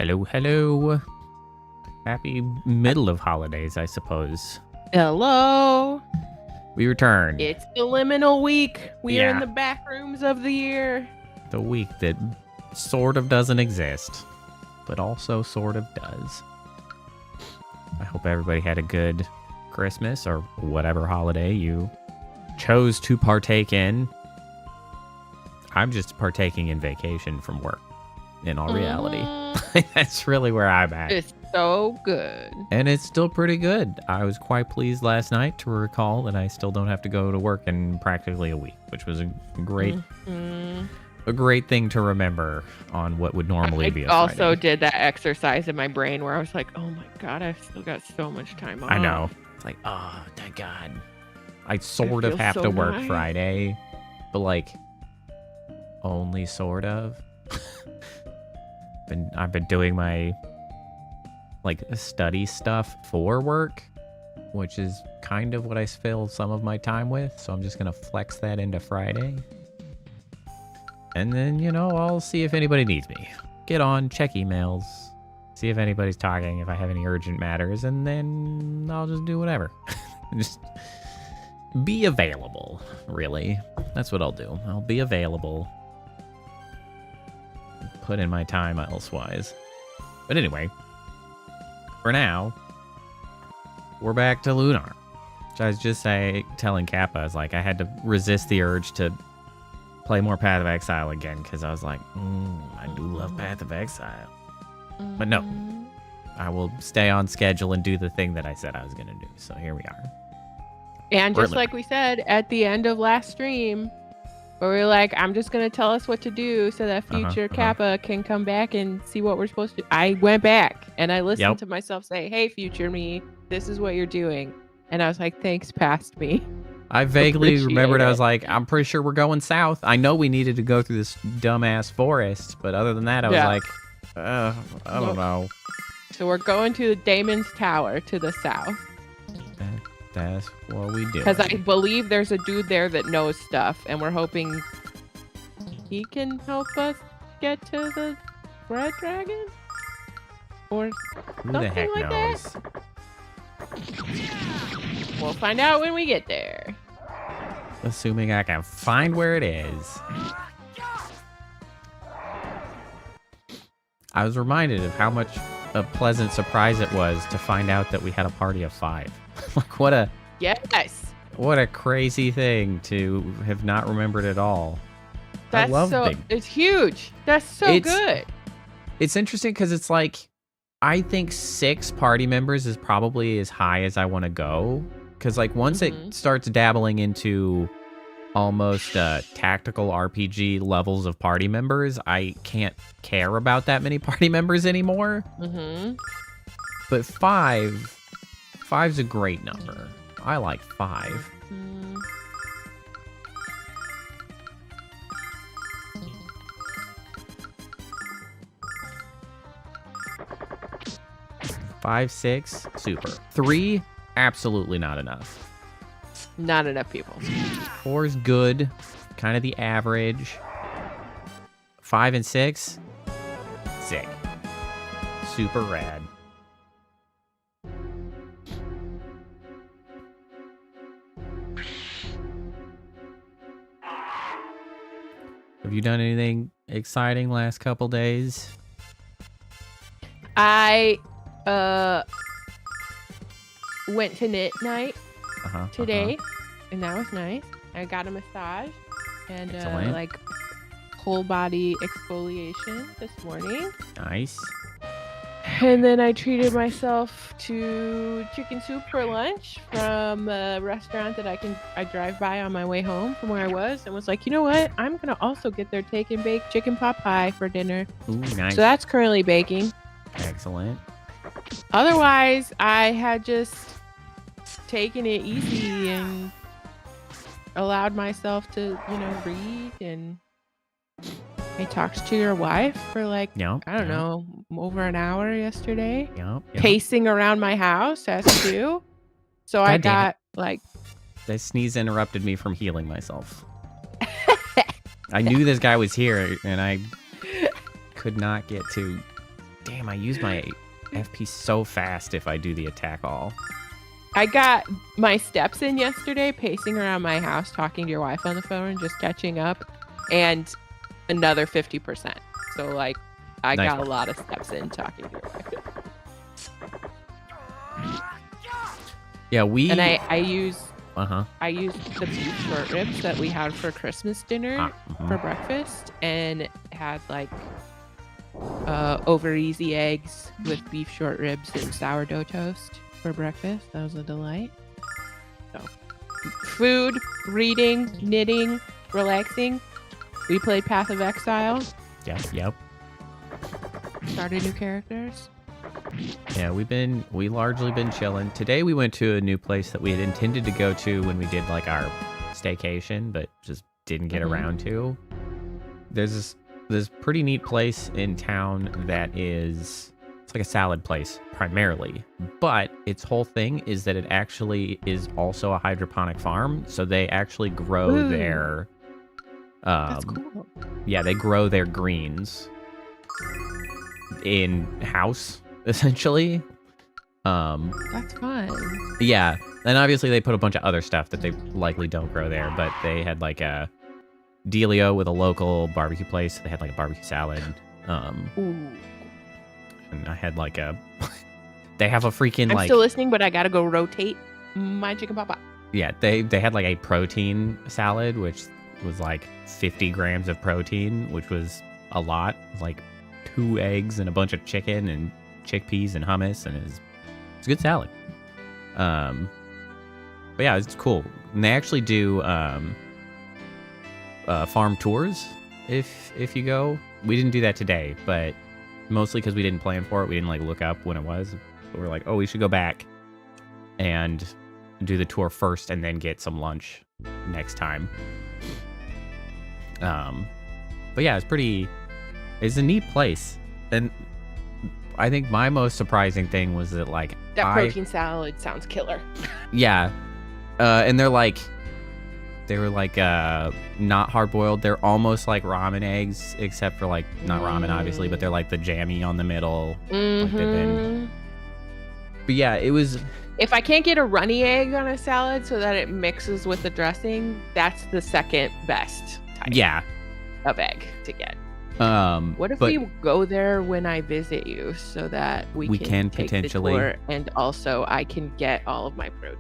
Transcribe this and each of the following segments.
Hello, hello. Happy middle of holidays, I suppose. Hello. We returned. It's the liminal week. We are in Yeah. the back rooms of the year. The week that sort of doesn't exist, but also sort of does. I hope everybody had a good Christmas or whatever holiday you chose to partake in. I'm just partaking in vacation from work, in all reality. That's really where I'm at. It's so good. And it's still pretty good. I was quite pleased last night to recall that I still don't have to go to work in practically a week, which was a great thing to remember on what would normally be a Friday. I also did that exercise in my brain where I was like, oh my God, I've still got so much time off. I know. It's like, oh, thank God. I sort of have to work Friday, but like, only sort of. I've been doing my like study stuff for work, which is kind of what I fill some of my time with. So I'm just gonna flex that into Friday, and then I'll see if anybody needs me. Get on, check emails, see if anybody's talking, if I have any urgent matters, and then I'll just do whatever. Just be available. Really, that's what I'll do. I'll be available. Put in my time elsewise. But anyway, for now, we're back to Lunar. Which I was just telling Cappa, I was like, I had to resist the urge to play more Path of Exile again, because I was like, I do love Path of Exile. But no, I will stay on schedule and do the thing that I said I was going to do. So here we are. And just like we said at the end of last stream, where we were like, I'm just going to tell us what to do so that future Cappa can come back and see what we're supposed to do. I went back and I listened to myself say, hey, future me, this is what you're doing. And I was like, thanks, past me. I vaguely remembered, I was like, I'm pretty sure we're going south. I know we needed to go through this dumbass forest, but other than that, I was like, I don't know. So we're going to the Damon's Tower to the south. That's what we do. Because I believe there's a dude there that knows stuff, and we're hoping he can help us get to the Red Dragon? Or who the heck like knows? That? We'll find out when we get there. Assuming I can find where it is. I was reminded of how much a pleasant surprise it was to find out that we had a party of 5. Like, what a crazy thing to have not remembered at all. It's huge. That's so good. It's interesting because it's like, I think 6 party members is probably as high as I want to go. Because like once it starts dabbling into almost tactical RPG levels of party members, I can't care about that many party members anymore. But 5's a great number. I like 5. Mm. 5, 6, super. 3, absolutely not enough. Not enough people. 4 is good, kind of the average. 5 and 6, sick. Super rad. Have you done anything exciting last couple days? I went to knit night today, and that was nice. I got a massage and like whole body exfoliation this morning. Nice. And then I treated myself to chicken soup for lunch from a restaurant that I drive by on my way home from where I was, and was like, you know what? I'm gonna also get their take and bake chicken pot pie for dinner. Ooh, nice. So that's currently baking. Excellent. Otherwise, I had just taken it easy and allowed myself to, read, and I talked to your wife for like, I don't know, over an hour yesterday. Pacing around my house as to do. So I got like... That sneeze interrupted me from healing myself. I knew this guy was here, and I could not get to Damn, I use my FP so fast if I do the attack all. I got my steps in yesterday, pacing around my house, talking to your wife on the phone, just catching up, and another 50%. So, like, I Nice got work. a lot of steps in talking to your wife. Yeah, we... And I use Uh-huh. I used the beef short ribs that we had for Christmas dinner for breakfast, and had like over easy eggs with beef short ribs and sourdough toast for breakfast. That was a delight. So, food, reading, knitting, relaxing. We played Path of Exile. Yep. Started new characters. Yeah, we largely been chilling. Today we went to a new place that we had intended to go to when we did like our staycation, but just didn't get around to. There's this pretty neat place in town that it's like a salad place primarily, but its whole thing is that it actually is also a hydroponic farm. So they actually grow their That's cool. yeah, they grow their greens in house essentially. That's fun. Yeah, and obviously they put a bunch of other stuff that they likely don't grow there, but they had like a dealio with a local barbecue place. They had like a barbecue salad. Ooh. And I had like a they have a freaking I'm like still listening, but I gotta go rotate my chicken pot pot. yeah, they had like a protein salad, which was like 50 grams of protein, which was a lot. It was like 2 eggs and a bunch of chicken and chickpeas and hummus, and it's a good salad. But yeah, it's cool. And they actually do farm tours if you go. We didn't do that today, but mostly because we didn't plan for it. We didn't like look up when it was. But we're like, oh, we should go back and do the tour first and then get some lunch next time. But yeah, it's a neat place. And I think my most surprising thing was that like That protein salad sounds killer. Yeah. And they were like not hard boiled. They're almost like ramen eggs, except for like not ramen obviously, but they're like the jammy on the middle. Like they've been... But yeah, it was. If I can't get a runny egg on a salad so that it mixes with the dressing, that's the second best type of egg to get. What if we go there when I visit you so that we can take potentially the tour, and also I can get all of my protein?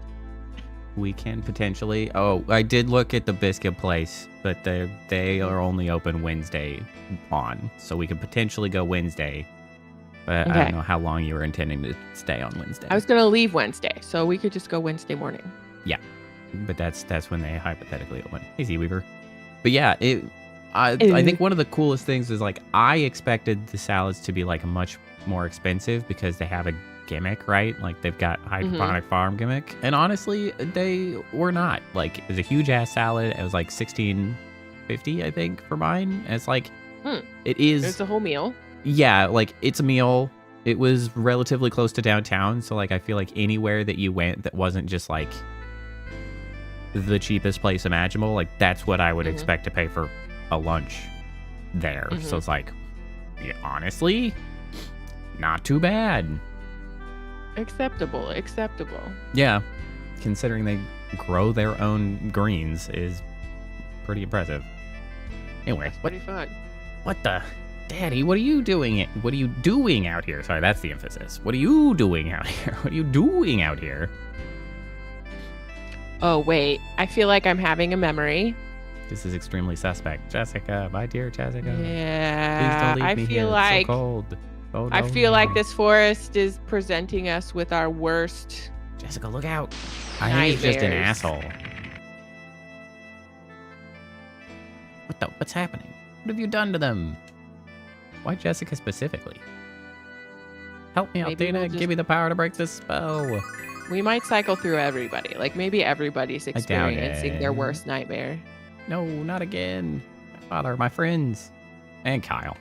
We can potentially. Oh, I did look at the biscuit place, but they are only open Wednesday on, so we could potentially go Wednesday. But I don't know how long you were intending to stay on Wednesday. I was gonna leave Wednesday, so we could just go Wednesday morning. Yeah, but that's when they hypothetically open. Hey, Z-Weaver. But yeah, I think one of the coolest things is like I expected the salads to be like much more expensive because they have a gimmick, right? Like they've got hydroponic farm gimmick, and honestly, they were not. Like it was a huge ass salad. It was like $16.50, I think, for mine. And it's like it is. It's a whole meal. Yeah, like it's a meal. It was relatively close to downtown, so like I feel like anywhere that you went that wasn't just like the cheapest place imaginable, like that's what I would expect to pay for a lunch there. So it's like, yeah, honestly, not too bad. Acceptable. Yeah, considering they grow their own greens is pretty impressive. Anyway, That's pretty fun. What the? Daddy, what are you doing? What are you doing out here? Sorry, that's the emphasis. What are you doing out here? What are you doing out here? Oh, wait. I feel like I'm having a memory. This is extremely suspect. Jessica, my dear Jessica. Yeah. Please don't leave me here. It's so cold. Oh, no, I feel like this forest is presenting us with our worst. Jessica, look out. I think he's just an asshole. What's happening? What have you done to them? Why Jessica specifically? Help me out, Maybe Dana. Give me the power to break this spell. We might cycle through everybody. Like maybe everybody's experiencing their worst nightmare. No, not again. My father, my friends, and Kyle.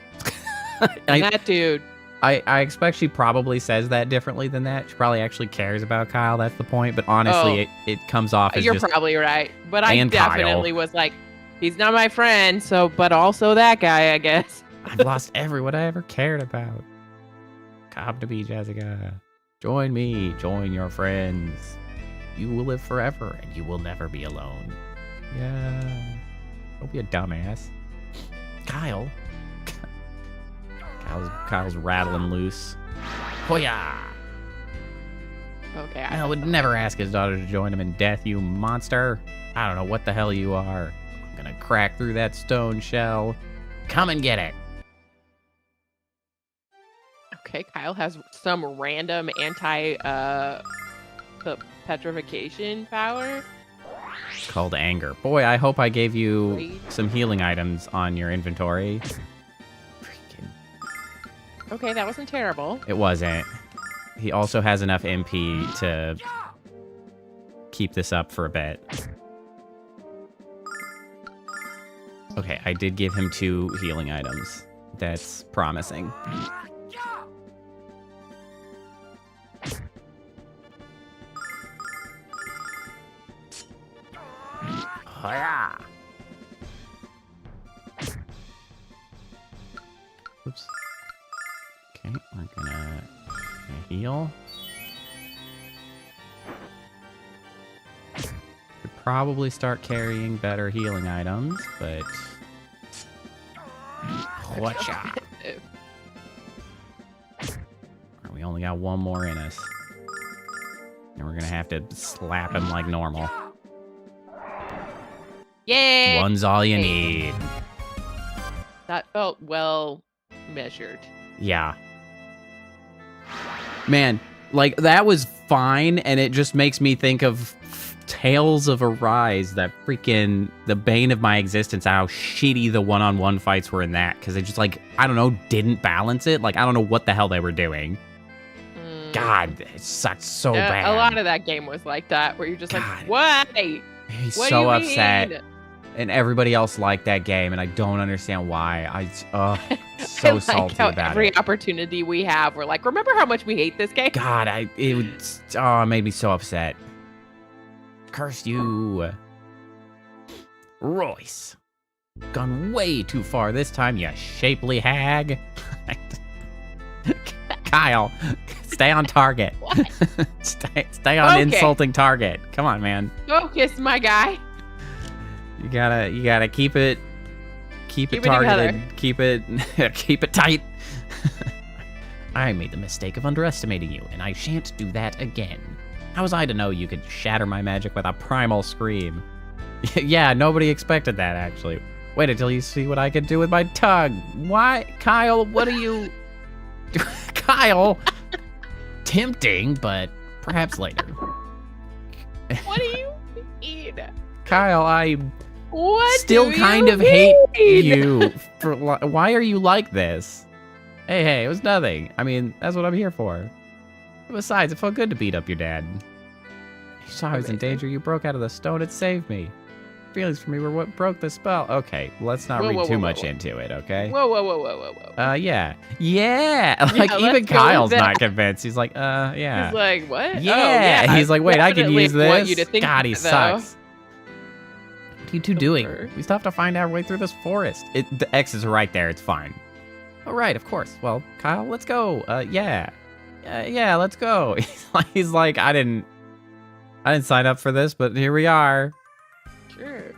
That dude. I expect she probably says that differently than that. She probably actually cares about Kyle. That's the point. But honestly, it comes off as You're just, probably right. But I and definitely Kyle. was like, he's not my friend. So, but also that guy, I guess. I've lost what I ever cared about. Come to me, Jessica. Join me. Join your friends. You will live forever, and you will never be alone. Yeah. Don't be a dumbass. Kyle. Kyle's rattling loose. Hoya! Okay. I would never ask his daughter to join him in death, you monster. I don't know what the hell you are. I'm gonna crack through that stone shell. Come and get it. Okay, Kyle has some random petrification power. It's called anger. Boy, I hope I gave you Rage. some healing items on your inventory. Freaking. Okay, that wasn't terrible. It wasn't. He also has enough MP to keep this up for a bit. Okay, I did give him 2 healing items. That's promising. Hoya! Oops. Okay, we're gonna heal. Could probably start carrying better healing items, but whatcha? We only got 1 more in us. And we're gonna have to slap him like normal. Yay! 1's all you need. That felt well measured. Yeah. Man, like, that was fine, and it just makes me think of Tales of Arise, that freaking, the bane of my existence, how shitty the one-on-one fights were in that, because they just, like, I don't know, didn't balance it. Like, I don't know what the hell they were doing. God, it sucked so bad. A lot of that game was like that, where you're just God. like, why? He's What do so you upset. mean? And everybody else liked that game, and I don't understand why. So I like salty how about every it. opportunity we have, we're like, remember how much we hate this game? God, it made me so upset. Curse you. Royce. Gone way too far this time, you shapely hag. Kyle, stay on target. What? stay on Okay. insulting target. Come on, man. Focus, my guy. You gotta keep it Keep it targeted. together. Keep it tight. I made the mistake of underestimating you, and I shan't do that again. How was I to know you could shatter my magic with a primal scream? Yeah, nobody expected that, actually. Wait until you see what I can do with my tongue. Why? Kyle, what are you... Kyle! Tempting, but perhaps later. What do you mean? Kyle, I What still do kind you of hate mean? you. Why are you like this? Hey, it was nothing. I mean, that's what I'm here for. Besides, it felt good to beat up your dad. You saw I was in Amazing. danger. You broke out of the stone. It saved me. Feelings for me were what broke the spell. Okay, let's not Whoa, read whoa, too whoa, much whoa. into it, okay? Whoa. Yeah. Like, let's even go Kyle's with not that. convinced. He's like, yeah. He's like, what? Yeah. Oh, yeah. He's like, wait, I can definitely use want this. you to think God, he that, though. sucks. What are you two doing? Over. We still have to find our way through this forest. The X is right there. It's fine. All right, of course. Well, Kyle, let's go. Yeah, let's go. He's like, I didn't sign up for this, but here we are. Sure.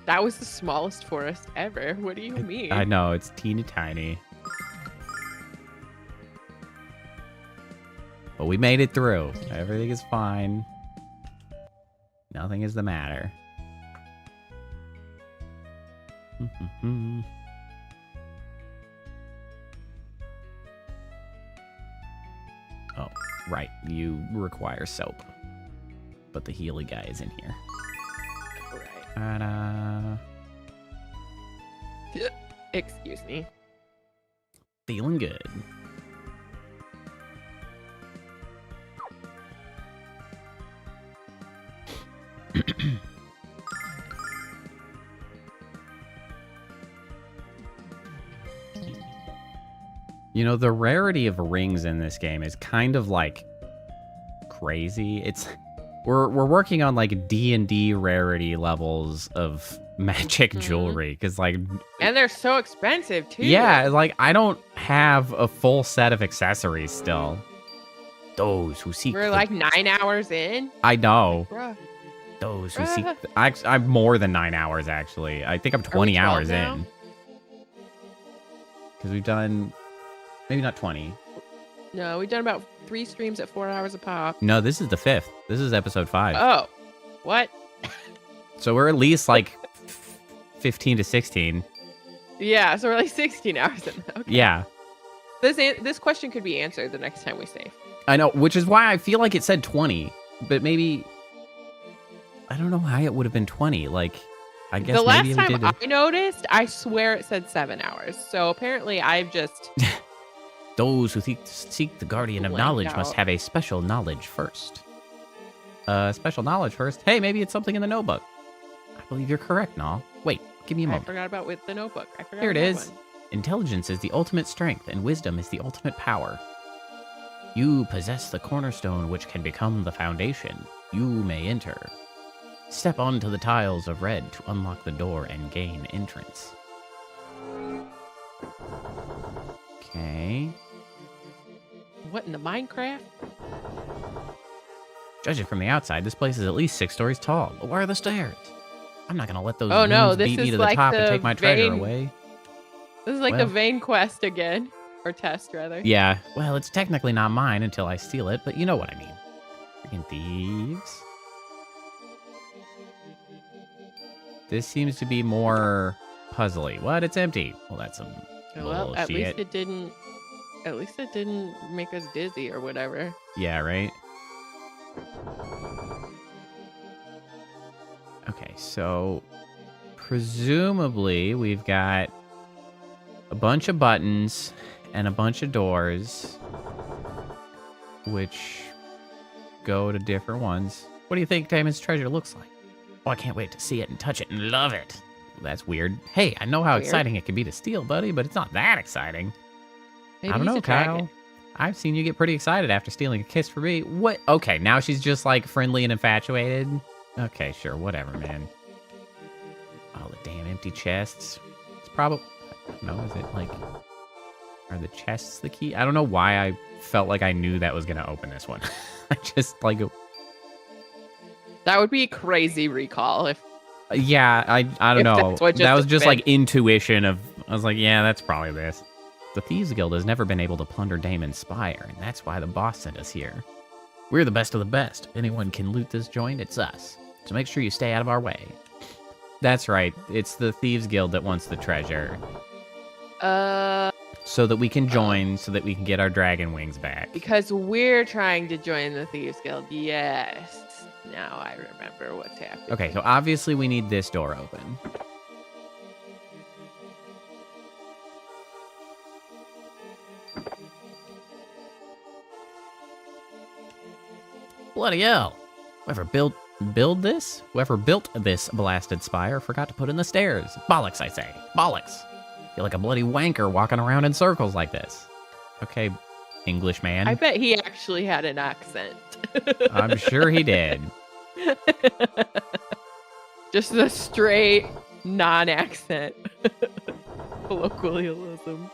That was the smallest forest ever. What do you mean? I know, it's teeny tiny. But we made it through. Everything is fine. Nothing is the matter. Oh, right. You require soap. But the Healy guy is in here. Right. Ta-da. Excuse me. Feeling good. You know, the rarity of rings in this game is kind of like crazy. We're working on like D&D rarity levels of magic jewelry because, like, and they're so expensive too. yeah, like I don't have a full set of accessories still. Those who seek. We're like 9 hours in. I know. Bruh. Those who seek. I'm more than 9 hours actually. I think I'm 20 hours now? in. Because we've done maybe not 20. No, we've done about 3 streams at 4 hours a pop. No, this is the 5th. This is episode 5. Oh, what? So we're at least like 15 to 16. Yeah, so we're like 16 hours in. Okay. Yeah. This question could be answered the next time we save. I know, which is why I feel like it said 20, but maybe I don't know how it would have been 20. Like, I guess The last maybe time I noticed, I swear it said 7 hours. So apparently I've just... Those who seek the guardian of knowledge must have a special knowledge first. Special knowledge first? Hey, maybe it's something in the notebook. I believe you're correct, Nall. Wait, give me a moment. I forgot about with the notebook. I forgot. Here it about is. one. Intelligence is the ultimate strength, and wisdom is the ultimate power. You possess the cornerstone which can become the foundation. You may enter. Step onto the tiles of red to unlock the door and gain entrance. Okay. What in the Minecraft? Judging from the outside, this place is at least 6 stories tall. But where are the stairs? I'm not gonna let those Oh, no, rooms this beat me is to the like top and the take my treasure vein- away. This is like the Vein quest again. Or test, rather. Yeah, well, it's technically not mine until I steal it, but you know what I mean. Freaking thieves. This seems to be more puzzly. What? It's empty. Well, that's some Well, at least bullshit. it didn't... At least it didn't make us dizzy or whatever. Yeah, right? Okay, so presumably we've got a bunch of buttons and a bunch of doors which go to different ones. What do you think Damon's treasure looks like? Oh, I can't wait to see it and touch it and love it. That's weird. Hey, I know how exciting it can be to steal, buddy, but it's not that exciting. Maybe I don't he's know, a dragon. Kyle. I've seen you get pretty excited after stealing a kiss for me. What? Okay, now she's just like friendly and infatuated. Okay, sure, whatever, man. All the damn empty chests. It's probably... No, is it like... Are the chests the key? I don't know why I felt like I knew that was going to open this one. I just like... That would be a crazy recall if... Yeah, I don't If know. that's what That was just just like been- intuition of... I was like, yeah, that's probably this. The Thieves Guild has never been able to plunder Damon's Spire, and that's why the boss sent us here. We're the best of the best. If anyone can loot this joint, it's us. So make sure you stay out of our way. That's right. It's the Thieves Guild that wants the treasure. So that we can join, so that we can get our dragon wings back. Because we're trying to join the Thieves Guild. Yes. Now I remember what's happening. Okay, so obviously we need this door open. Bloody hell. Whoever built this blasted spire forgot to put in the stairs. Bollocks, I say. Bollocks. Feel like a bloody wanker walking around in circles like this. Okay, English man. I bet he actually had an accent. I'm sure he did. Just a straight non-accent colloquialism.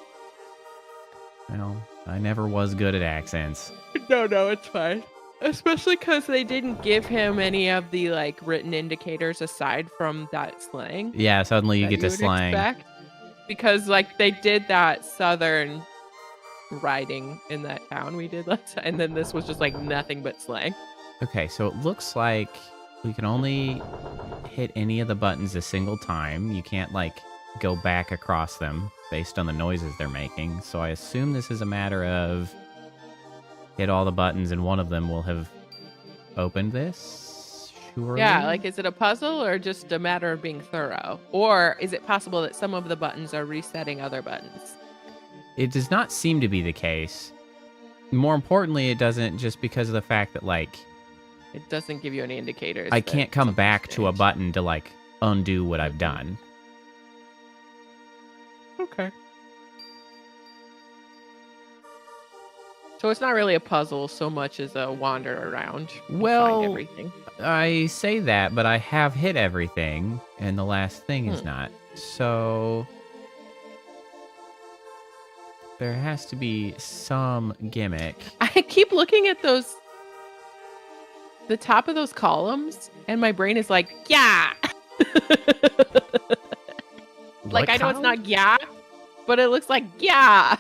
Well, I never was good at accents. No, it's fine. Especially because they didn't give him any of the like written indicators aside from that slang. Yeah, suddenly you that get to would slang. expect. Because like they did that southern writing in that town we did last time, and then this was just like nothing but slang. Okay, so it looks like we can only hit any of the buttons a single time. You can't like go back across them based on the noises they're making. So I assume this is a matter of hit all the buttons and one of them will have opened this. Surely? Yeah, like is it a puzzle or just a matter of being thorough? Or is it possible that some of the buttons are resetting other buttons? It does not seem to be the case. More importantly, it doesn't just because of the fact that like It doesn't give you any indicators. I that can't come something's back to a changed. button to like undo what I've done. Okay. So it's not really a puzzle so much as a wander around. And Well, find everything. I say that, but I have hit everything, and the last thing is not. So there has to be some gimmick. I keep looking at the top of those columns, and my brain is like, yeah. Like, I know it's not yeah, but it looks like yeah.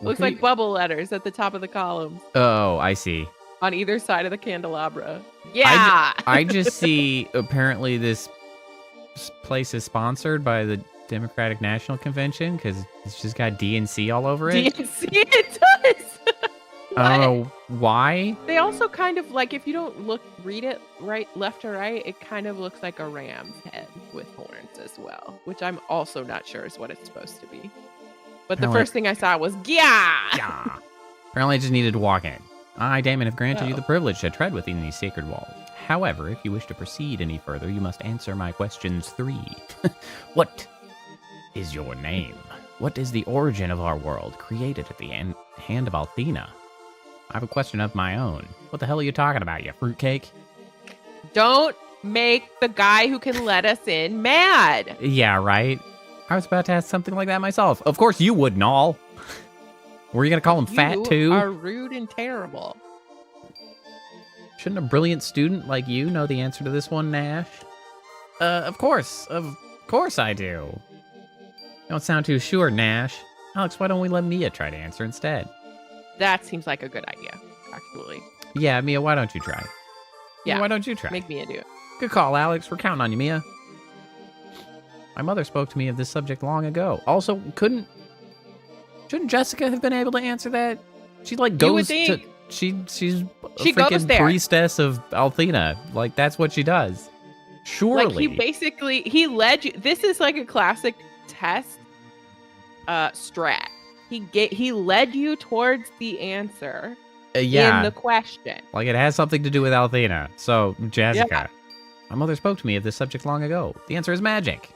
Looks like bubble letters at the top of the columns. Oh, I see. On either side of the candelabra. Yeah. I just see apparently this place is sponsored by the Democratic National Convention because it's just got DNC all over it. DNC, it does. I don't know why. They also kind of like, if you don't read it right, left to right, it kind of looks like a ram's head with horns as well, which I'm also not sure is what it's supposed to be. But the first thing I saw was yeah. Yeah. Apparently, I just needed to walk in. I, Damon, have granted you the privilege to tread within these sacred walls. However, if you wish to proceed any further, you must answer my questions 3. What is your name? What is the origin of our world, created at the hand of Althena? I have a question of my own. What the hell are you talking about, you fruitcake? Don't make the guy who can let us in mad. Yeah, right? I was about to ask something like that myself. Of course you wouldn't all. Were you going to call him fat too? You are rude and terrible. Shouldn't a brilliant student like you know the answer to this one, Nash? Of course I do. Don't sound too sure, Nash. Alex, why don't we let Mia try to answer instead? That seems like a good idea, actually. Yeah, Mia, why don't you try? Yeah. Why don't you try? Make Mia do it. Good call, Alex. We're counting on you, Mia. My mother spoke to me of this subject long ago. Also, shouldn't Jessica have been able to answer that? She like goes to she's a freaking priestess of Althena. Like that's what she does. Surely. Like he led you. This is like a classic test strat. He led you towards the answer in the question. Like it has something to do with Althena. So, Jessica, my mother spoke to me of this subject long ago. The answer is magic.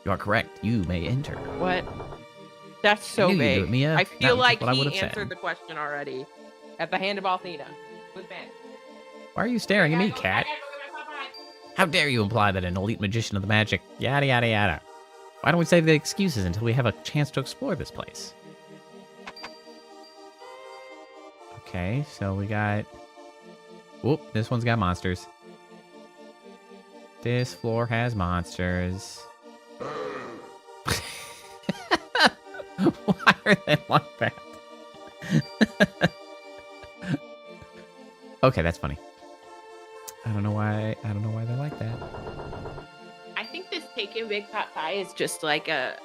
You are correct. You may enter. What? That's so vague. Mia. I feel like he answered the question already. At the hand of Althena. Why are you staring at me, cat? How dare you imply that an elite magician of the magic, yada yada yada. Why don't we save the excuses until we have a chance to explore this place? Okay, so we got... Whoop, this one's got monsters. This floor has monsters. Why are they like that? Okay, that's funny. I don't know why they're like that. I think this taking big pot pie is just like a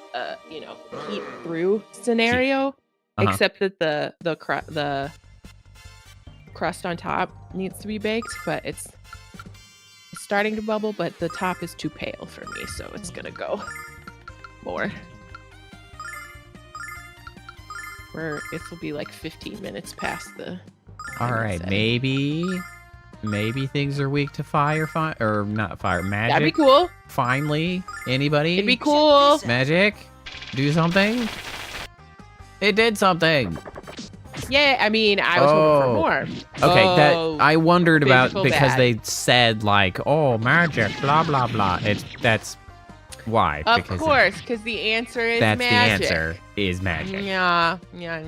heat through scenario, except that the crust on top needs to be baked, but it's starting to bubble, but the top is too pale for me, so it's gonna go more. This will be like 15 minutes past the... All right, maybe things are weak to fire, or not fire, magic. That'd be cool. Finally, anybody? It'd be cool. Magic, do something. It did something. Yeah, I mean, I was hoping for more. Okay, that I wondered about because bad. they said like, oh, magic, blah blah blah. That's why. Of course, because the answer is magic. The answer is magic. Yeah. Let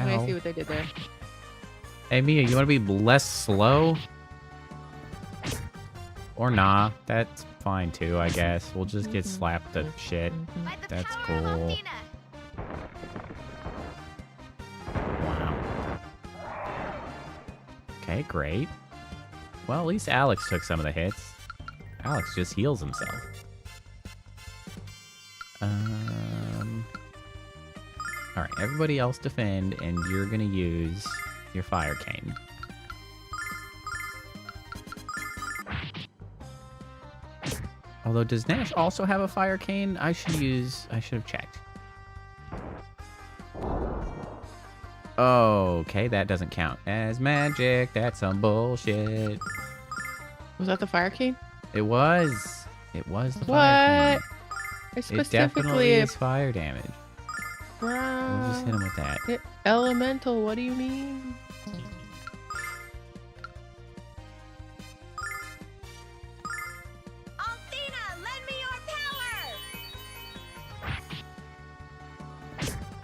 me see what they did there. Hey, Mia, you want to be less slow? Or nah, that's fine too, I guess. We'll just get slapped to shit. That's cool. Wow. Okay, great. Well, at least Alex took some of the hits. Alex just heals himself. Alright, everybody else defend, and you're gonna use your fire cane. Although, does Nash also have a fire cane? I should have checked. Okay, that doesn't count as magic. That's some bullshit. Was that the fire cane? It was. It was the fire cane. I It specifically definitely is fire damage. We'll just hit Bro. him with that. Elemental, what do you mean? Althena, lend me your power!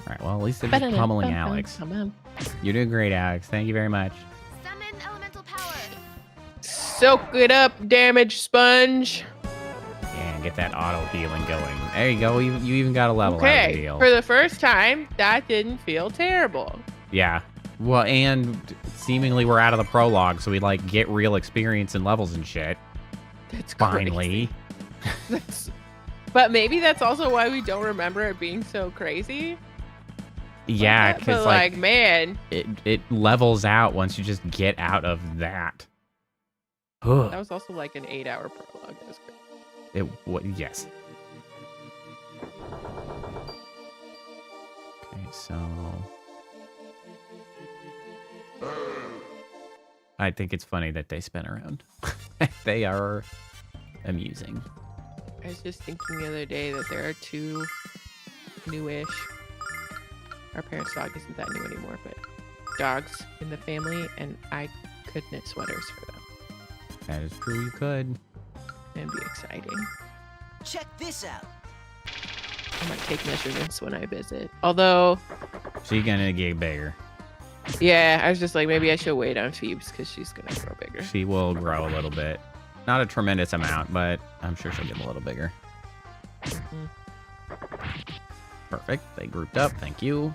Alright, well, at least they're just pummeling Alex. You're doing great, Alex. Thank you very much. Summon elemental power. Soak it up, damage sponge. Yeah, get that auto healing going. There you go. You even got a level out of the Okay, deal. for the first time, that didn't feel terrible. Yeah. Well, and seemingly we're out of the prologue, so we like get real experience and levels and shit. That's Finally. But maybe that's also why we don't remember it being so crazy. Yeah, But because like, man, it levels out once you just get out of that. that was also like an 8-hour prologue. That was great. Yes. Okay, so I think it's funny that they spin around. They are amusing. I was just thinking the other day that there are two newish. Our parents' dog isn't that new anymore, but dogs in the family, and I could knit sweaters for them. That is true, you could. And be exciting. Check this out. I might take measurements when I visit. Although, She's gonna get bigger. yeah, I was just like, maybe I should wait on Phoebes because she's gonna grow bigger. She will grow a little bit. Not a tremendous amount, but I'm sure she'll get a little bigger. Mhm. Perfect. They grouped up. Thank you.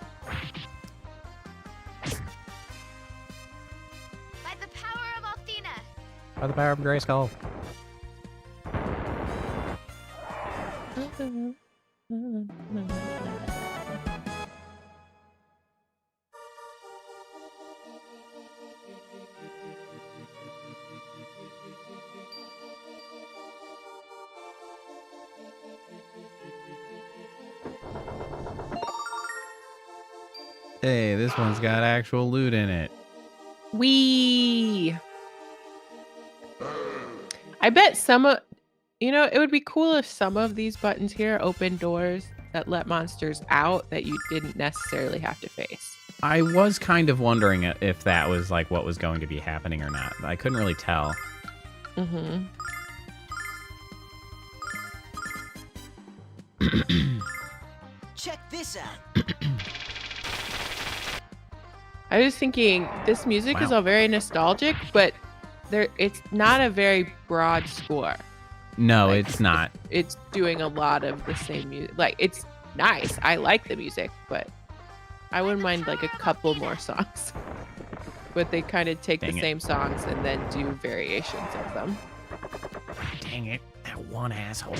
By the power of Althena. By the power of Grayskull. Hey, this one's got actual loot in it. Wee. I bet some of, it would be cool if some of these buttons here open doors that let monsters out that you didn't necessarily have to face. I was kind of wondering if that was like what was going to be happening or not. I couldn't really tell. Mm-hmm. Check this out. I was thinking this music is Wow. all very nostalgic, but it's not a very broad score. No, Like, it's not. It's doing a lot of the same music. Like, it's nice. I like the music, but I wouldn't mind like a couple more songs. But they kind of take Dang the it. same songs and then do variations of them. Dang it. That one asshole.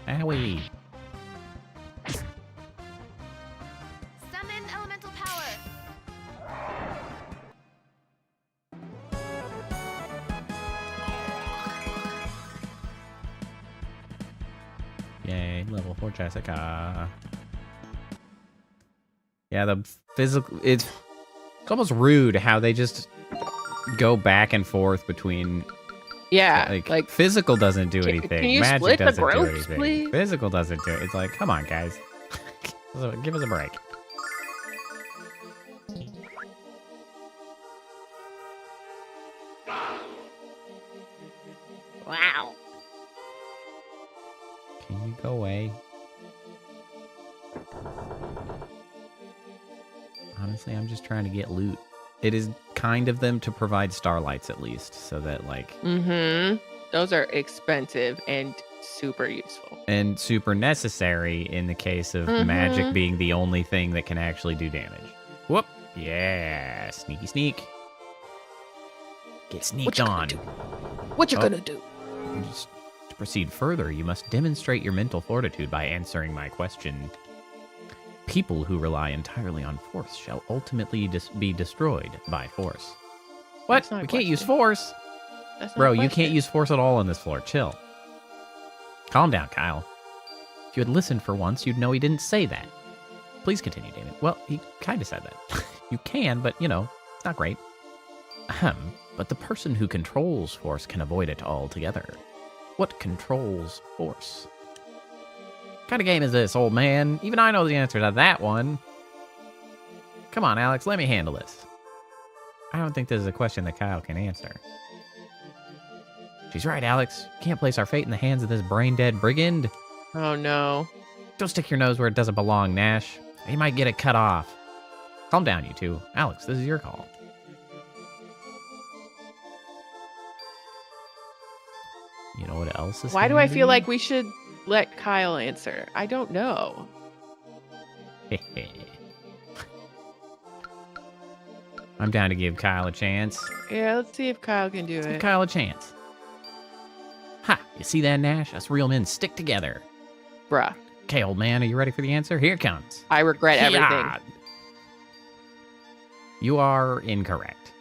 Owie. Summon elemental power. Yay, level 4 Jessica. Yeah, the physical... It's almost rude how they just go back and forth between... Yeah, like physical doesn't do can anything. you Magic split the doesn't do groups, anything. please? Physical doesn't do it. It's like, come on, guys. Give us a break. Wow. Can you go away? Honestly, I'm just trying to get loot. It is kind of them to provide starlights at least, so that like... Mm-hmm. Those are expensive and super useful. And super necessary in the case of magic being the only thing that can actually do damage. Whoop! Yeah, sneaky sneak. Get sneaked on. What you gonna do? Just to proceed further, you must demonstrate your mental fortitude by answering my question. People who rely entirely on force shall ultimately be destroyed by force. What? That's not a We can't use question. force. That's not Bro, a you can't question. use force at all on this floor. Chill. Calm down, Kyle. If you had listened for once, you'd know he didn't say that. Please continue, David. Well, he kind of said that. You can, but, you know, it's not great. Ahem. But the person who controls force can avoid it altogether. What controls force? What kind of game is this, old man? Even I know the answer to that one. Come on, Alex, let me handle this. I don't think this is a question that Kyle can answer. She's right, Alex. Can't place our fate in the hands of this brain-dead brigand. Oh, no. Don't stick your nose where it doesn't belong, Nash. You might get it cut off. Calm down, you two. Alex, this is your call. You know what else is Why do I handy? feel like we should let Kyle answer? I don't know. I'm down to give Kyle a chance. Yeah, let's see if Kyle can do Let's give it. Kyle a chance. Ha! You see that, Nash? Us real men stick together. Bruh, Okay, old man, are you ready for the answer? Here it comes. I regret everything. Yeah. You are incorrect.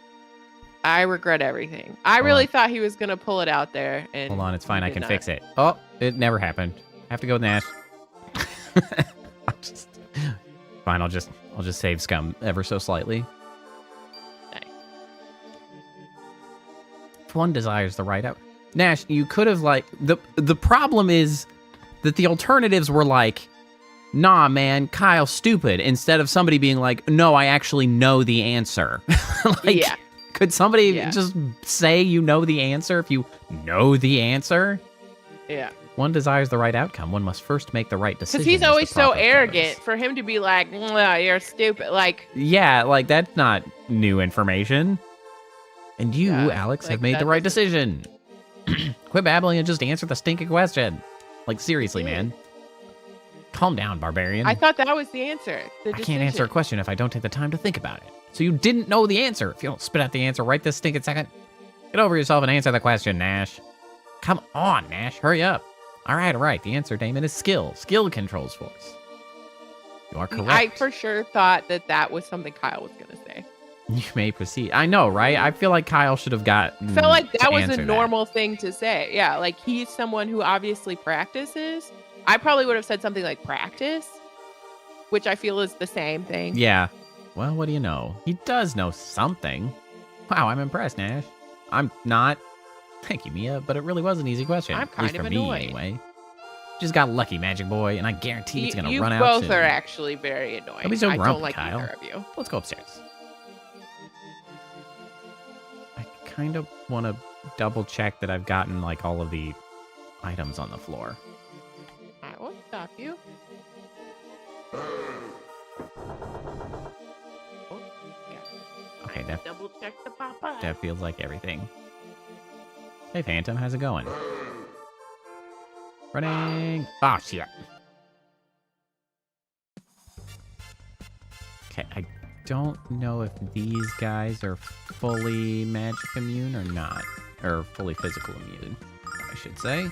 I regret everything. I really thought he was going to pull it out there. And Hold on, it's fine. he I did can not. fix it. Oh, it never happened. Have to go with Nash. Fine, I'll just save scum ever so slightly. Nice. If one desires the right out. Nash, you could have the problem is that the alternatives were like, nah, man, Kyle's stupid, instead of somebody being like, no, I actually know the answer. Yeah. Could somebody Yeah. just say you know the answer if you know the answer? Yeah. One desires the right outcome. One must first make the right decision. Because he's as the always so prophet arrogant. goes. For him to be like, you're stupid. Like, Yeah, like, that's not new information. And you, Yeah, Alex, like, have made that the right doesn't- decision. Quit babbling and just answer the stinking question. Like, seriously, man. Calm down, barbarian. I thought that was the answer. The I can't answer a decision. question if I don't take the time to think about it. So you didn't know the answer. If you don't spit out the answer right this stinking second, get over yourself and answer the question, Nash. Come on, Nash. Hurry up. All right. The answer, Damon, is skill. Skill controls force. You are correct. I for sure thought that was something Kyle was going to say. You may proceed. I know, right? I feel like Kyle should have got. Felt like that was answer a normal thing to say. Yeah, like he's someone who obviously practices. I probably would have said something like practice, which I feel is the same thing. Yeah. Well, what do you know? He does know something. Wow, I'm impressed, Nash. I'm not. Thank you, Mia, but it really was an easy question. I'm At least kind of for me, annoyed. anyway. Just got lucky, Magic Boy, and I guarantee it's gonna You run out both soon. are actually very annoying. Don't be so I grumpy, don't like Kyle. either of you. Let's go upstairs. I kind of want to double check that I've gotten like all of the items on the floor. I won't stop you. Oh, yeah. Okay, that Double check the papa. That feels like everything. Hey, Phantom, how's it going? Running. Oh, shit. Okay, I don't know if these guys are fully magic immune or not. Or fully physical immune, I should say.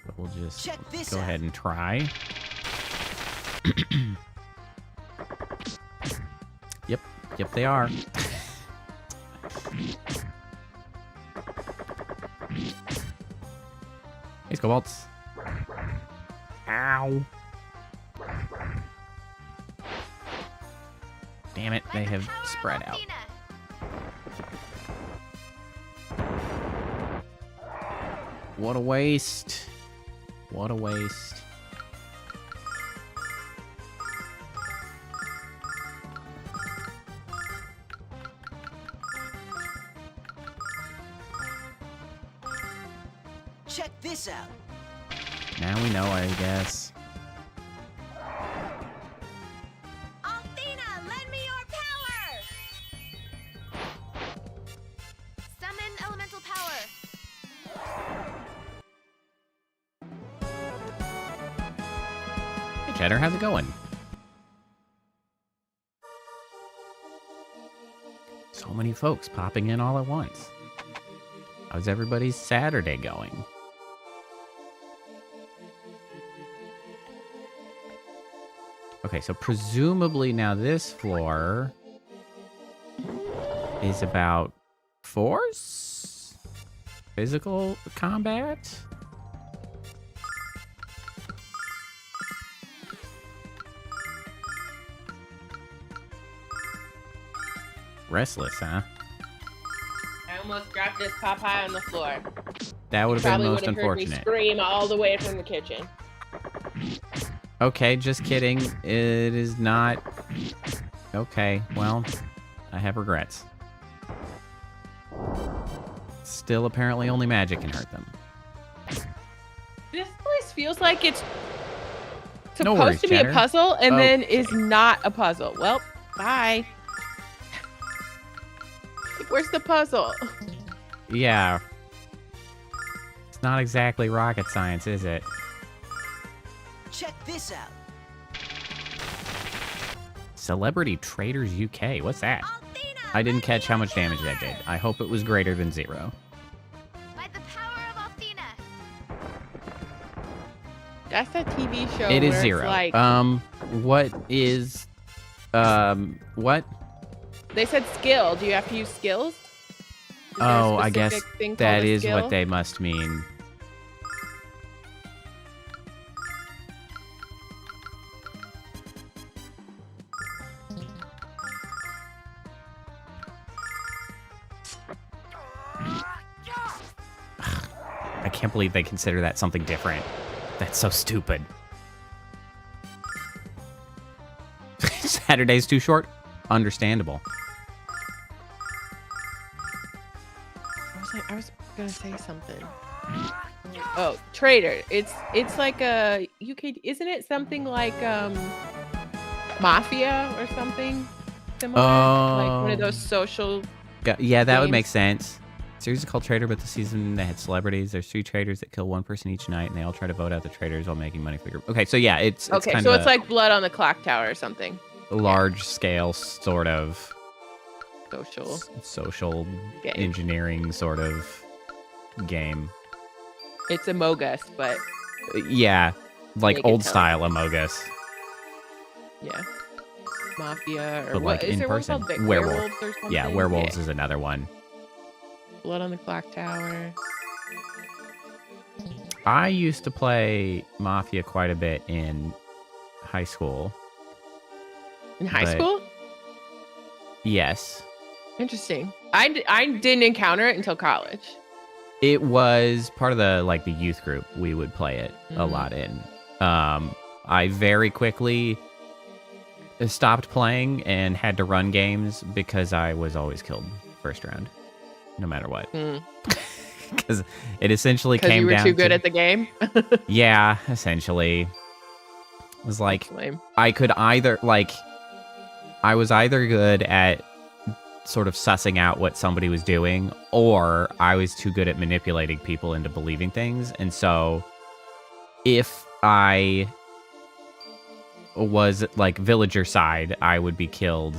But we'll just Check this go out. ahead and try. Yep, they are. Hey, Scobalts. Ow. Damn it, they By the have power of spread out. Althena. What a waste. What a waste. Check this out. Now we know, I guess. Althena, lend me your power! Summon elemental power. Hey, Cheddar, how's it going? So many folks popping in all at once. How's everybody's Saturday going? Okay, so presumably now this floor is about force? Physical combat? Restless, huh? I almost dropped this pot pie on the floor. That would have been Probably most would have heard me unfortunate. scream all the way from the kitchen. Okay, just kidding. It is not... Okay, well, I have regrets. Still, apparently only magic can hurt them. This place feels like it's No supposed worries, to be Chatter. a puzzle and then Okay. is not a puzzle. Well, bye. Where's the puzzle? Yeah. It's not exactly rocket science, is it? Check this out. Celebrity Traders UK. What's that? Althena, I didn't catch how much damage power! that did. I hope it was greater than 0. By the power of Althena. That's a TV show. It is where 0. It's like, What is... What? they said skill. Do you have to use skills? Is there a Oh, I guess specific thing that called a is skill? what they must mean. I can't believe they consider that something different. That's so stupid. Saturday's too short? Understandable. I was gonna say something. Oh, trader. It's like a UK. Isn't it something like mafia or something similar? Like one of those social. Yeah, that would games. make sense. Series is called Trader, but the season they had celebrities. There's 3 traders that kill 1 person each night, and they all try to vote out the traders while making money for your... Okay, so yeah, it's Okay, kind so of it's like blood on the clock tower or something. a large-scale sort of Social. social Game. engineering sort of game. It's Among Us, but Yeah, like Make it old-style Among Us, yeah, mafia or but what like is in there person. one called? Werewolf. Werewolves or something? Yeah, werewolves is another one. Blood on the clock tower. I used to play Mafia quite a bit in high school. In high But- school? Yes. Interesting. I didn't encounter it until college. It was part of the youth group. We would play it a Mhm. lot in. I very quickly stopped playing and had to run games because I was always killed first round, no matter what. Because it essentially Because came you were down too good to, at the game. yeah, essentially. It was like Lame. I could either I was either good at sort of sussing out what somebody was doing, or I was too good at manipulating people into believing things. And so if I was villager side, I would be killed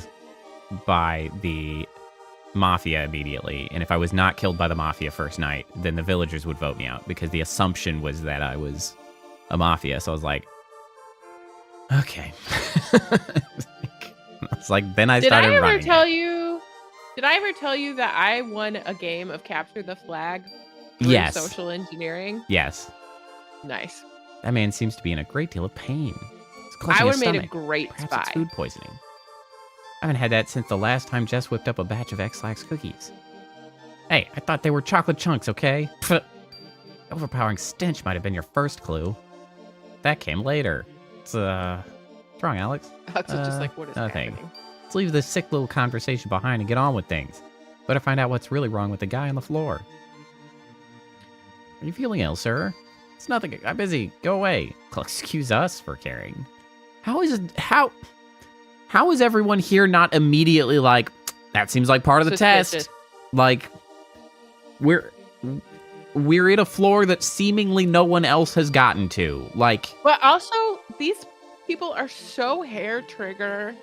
by the mafia immediately. And if I was not killed by the mafia first night, then the villagers would vote me out because the assumption was that I was a mafia. So I was like, okay. It's like, then I Did I started ever running. tell you? Did I ever tell you that I won a game of Capture the Flag through Yes. social engineering? Yes. Nice. That man seems to be in a great deal of pain. It's I clutching would his have made a stomach. great Perhaps spy. it's food poisoning. I haven't had that since the last time Jess whipped up a batch of X-Lax cookies. Hey, I thought they were chocolate chunks, okay? Pfft. Overpowering stench might have been your first clue. That came later. What's wrong, Alex? Alex was just like, what is nothing. happening? Let's leave this sick little conversation behind and get on with things. Better find out what's really wrong with the guy on the floor. Are you feeling ill, sir? It's nothing. I'm busy. Go away. Excuse us for caring. How is everyone here not immediately like, that seems like part of the Suspicious. test? Like, we're in a floor that seemingly no one else has gotten to. Like, But also, these people are so hair trigger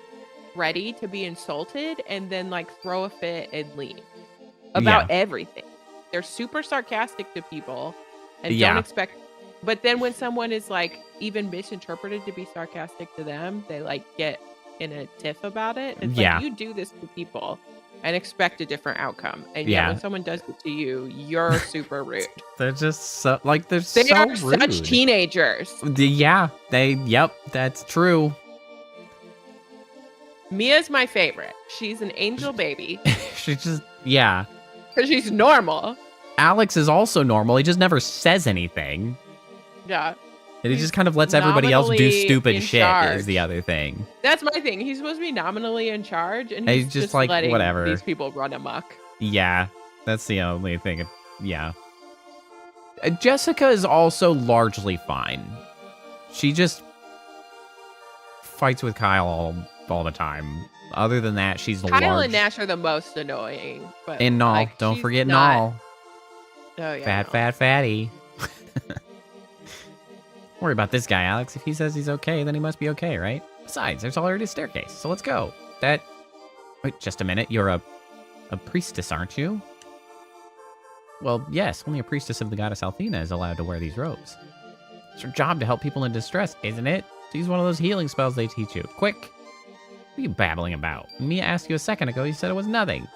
ready to be insulted and then throw a fit and leave about everything. They're super sarcastic to people and Yeah. don't expect. But then when someone is even misinterpreted to be sarcastic to them, they get in a tiff about it. It's Yeah. you do this to people and expect a different outcome, and Yeah. yet when someone does it to you, you're super rude. they're just so, they're They so are rude. such teenagers. Yeah, yep, that's true. Mia's my favorite. She's an angel baby. She's just, yeah. Because she's normal. Alex is also normal. He just never says anything. Yeah. And he just kind of lets everybody else do stupid in shit charge. is the other thing. That's my thing. He's supposed to be nominally in charge, and He's he's just just like, letting whatever. these people run amok. Yeah, that's the only thing. Yeah. Jessica is also largely fine. She just fights with Kyle all the time. Other than that, she's Kyle large. and Nash are the most annoying. But And Null. like, Don't she's forget not- Null. Oh, yeah. Fatty. Don't worry about this guy, Alex. If he says he's okay, then he must be okay, right? Besides, there's already a staircase, so let's go. Wait, just a minute. You're a priestess, aren't you? Well, yes. Only a priestess of the goddess Althena is allowed to wear these robes. It's her job to help people in distress, isn't it? To use one of those healing spells they teach you. Quick! What are you babbling about? Mia asked you a second ago. You said it was nothing.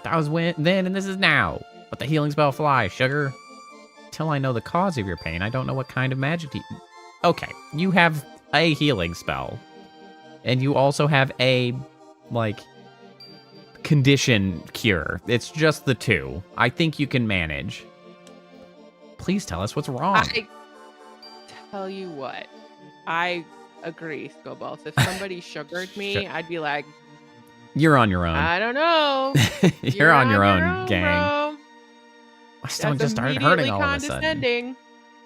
That was then, and this is now. Let the healing spell fly, sugar. Till I know the cause of your pain, I don't know what kind of magic to... Okay, you have a healing spell. And you also have a, like, condition cure. It's just the two. I think you can manage. Please tell us what's wrong. I tell you what. I agree, Skullballs. If somebody sugared me, I'd be like... You're on your own. I don't know. You're on your own, gang. Bro. My stomach That's just started hurting immediately all of a sudden.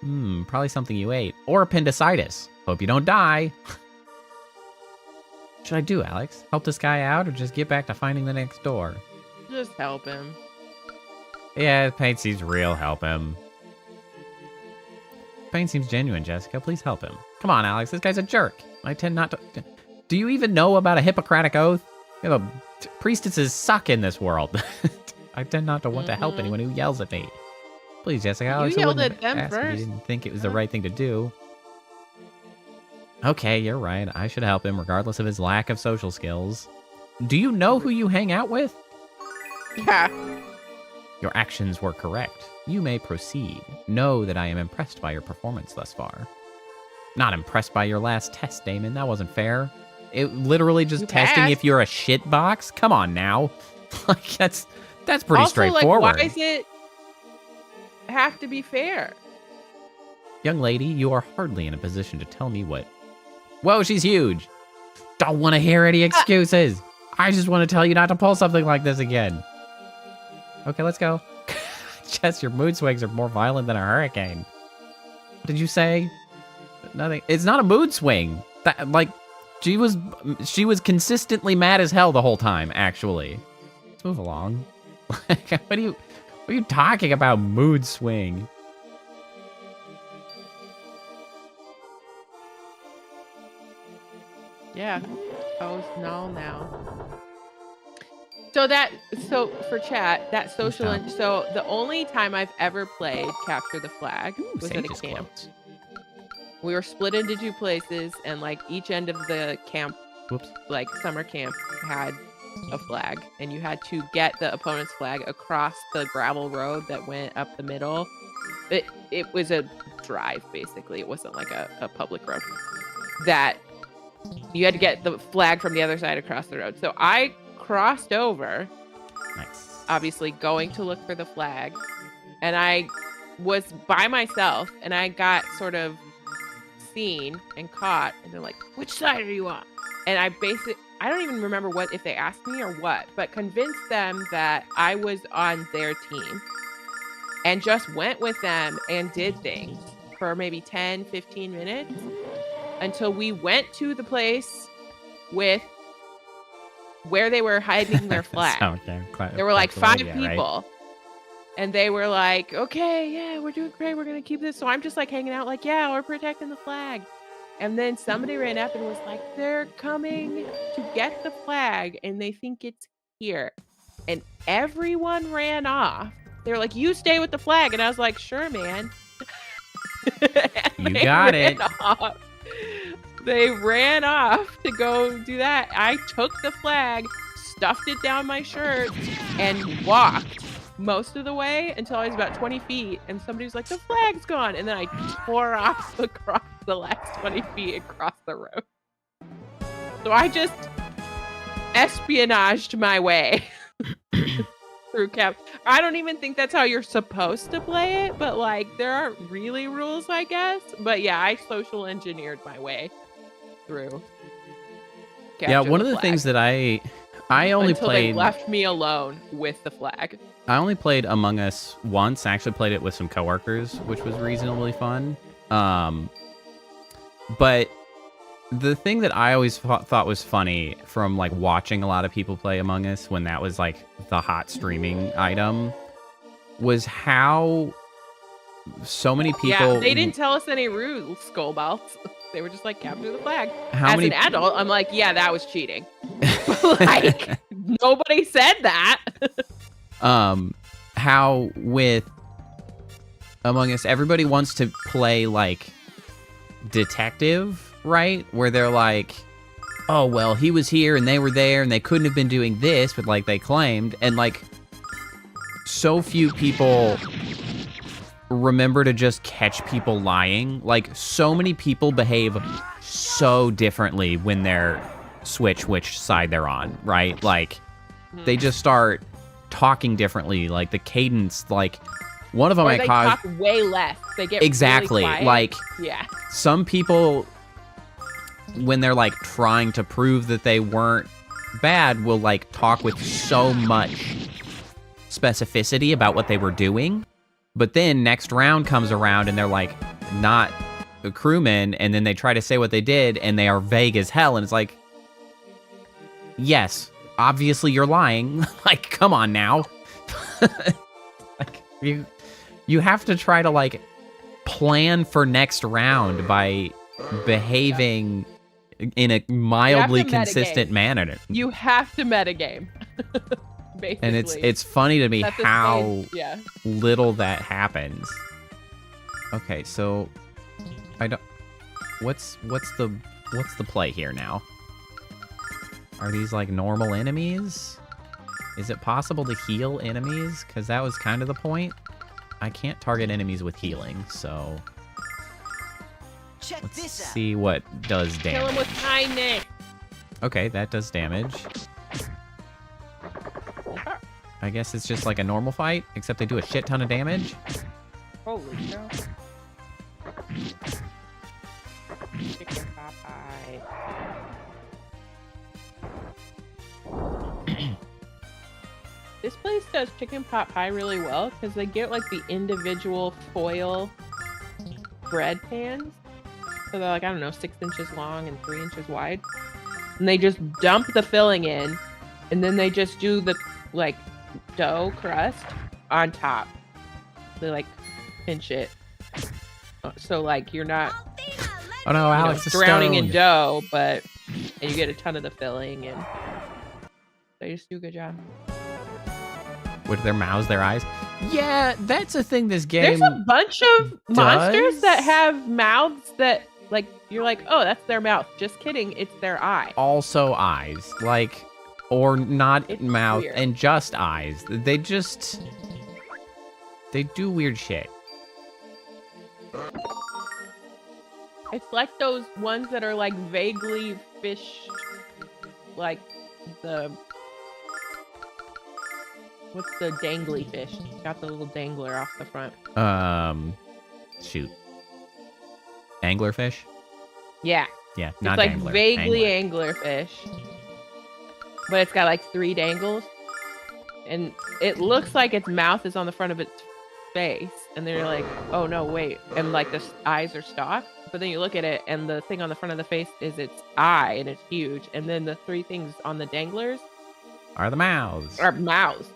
condescending. Probably something you ate. Or appendicitis. Hope you don't die. What should I do, Alex? Help this guy out or just get back to finding the next door? Just help him. Yeah, pain seems real. Help him. Pain seems genuine, Jessica. Please help him. Come on, Alex. This guy's a jerk. I tend not to... Do you even know about a Hippocratic oath? You know, priestesses suck in this world. I tend not to want to help anyone who yells at me. Please, Jessica. Alex, You I yelled wouldn't at them ask if you first. didn't think it was the right thing to do. Okay, you're right. I should help him regardless of his lack of social skills. Do you know who you hang out with? Yeah. Your actions were correct. You may proceed. Know that I am impressed by your performance thus far. Not impressed by your last test, Damon. That wasn't fair. It literally just You testing passed. if you're a shitbox? Come on now. Like, that's pretty Also, straightforward. like, why does it have to be fair? Young lady, you are hardly in a position to tell me what... Whoa, she's huge. Don't want to hear any excuses. I just want to tell you not to pull something like this again. Okay, let's go. Jess, your mood swings are more violent than a hurricane. What did you say? Nothing. It's not a mood swing. That, like, she was consistently mad as hell the whole time, actually. Let's move along. What are you talking about, mood swing? Yeah. Oh, no, now. So for chat, that social, so the only time I've ever played Capture the Flag was at a Sage's camp. clothes. We were split into two places, and like each end of the camp, Whoops. like summer camp, had a flag, and you had to get the opponent's flag across the gravel road that went up the middle. It was a drive, basically. It wasn't like a public road. That you had to get the flag from the other side across the road. So I crossed over, Nice. obviously going to look for the flag, and I was by myself, and I got sort of seen and caught, and they're like, which side are you on? And I don't even remember if they asked me or what, but convinced them that I was on their team and just went with them and did things for maybe 10, 15 minutes until we went to the place where they were hiding their flag. There were like 5 people. And they were like, okay, yeah, we're doing great. We're going to keep this. So I'm just like hanging out like, yeah, we're protecting the flag. And then somebody ran up and was like, they're coming to get the flag and they think it's here. And everyone ran off. They were like, you stay with the flag. And I was like, sure, man. You got it. Off. They ran off to go do that. I took the flag, stuffed it down my shirt, and walked most of the way until I was about 20 feet. And somebody was like, the flag's gone. And then I tore off across the last 20 feet across the road. So I just espionaged my way through Cap. I don't even think that's how you're supposed to play it, but like there aren't really rules, I guess. But yeah, I social engineered my way through. Yeah, one of the things that I only until played. They left me alone with the flag. I only played Among Us once. I actually played it with some coworkers, which was reasonably fun. But the thing that I always thought was funny from like watching a lot of people play Among Us when that was like the hot streaming item was how so many people. Yeah, they didn't tell us any rules, Skullballs. They were just like, capture the flag. How As many... an adult, I'm like, yeah, that was cheating. Like, nobody said that. How with Among Us, everybody wants to play like detective, right? Where they're like, oh, well, he was here and they were there and they couldn't have been doing this, but like they claimed. And like, so few people remember to just catch people lying. Like, so many people behave so differently when they're switch which side they're on, right? Like, they just start talking differently. Like, the cadence, like, one of them or I they caused... talk way less. They get exactly. really quiet. Like, yeah. Some people, when they're, like, trying to prove that they weren't bad, will, like, talk with so much specificity about what they were doing. But then next round comes around and they're like not a crewman, and then they try to say what they did and they are vague as hell, and it's like, yes, obviously you're lying. Like, come on now. Like, you have to try to like plan for next round by behaving in a mildly consistent manner. You have to metagame. Basically. And it's funny to me how yeah. little that happens. Okay, so I don't. What's the play here now? Are these like normal enemies? Is it possible to heal enemies? Because that was kind of the point. I can't target enemies with healing, so let's see what does damage. Kill him with kindness. Okay, that does damage. I guess it's just like a normal fight, except they do a shit ton of damage. Holy cow. Chicken pot pie. This place does chicken pot pie really well because they get like the individual foil bread pans. So they're like, I don't know, 6 inches long and 3 inches wide. And they just dump the filling in, and then they just do the like dough crust on top. They like pinch it, so like you're not oh no, Alex is drowning in stoned. dough, but and you get a ton of the filling, and they just do a good job. With their mouths, their eyes. Yeah, that's a thing this game There's a bunch of monsters that have mouths that like you're like, oh, that's their mouth. Just kidding, it's their eye. Also eyes, like, or not It's mouth weird. and just eyes. They do weird shit. It's like those ones that are like vaguely fish, like the what's the dangly fish? It's got the little dangler off the front. Shoot. Anglerfish? Yeah, Yeah, it's not like dangler. vaguely Angler. anglerfish, but it's got like 3 dangles, and it looks like its mouth is on the front of its face, and then you're like, oh no, wait, and like the eyes are stalked, but then you look at it and the thing on the front of the face is its eye, and it's huge, and then the 3 things on the danglers Are the mouths. are mouths.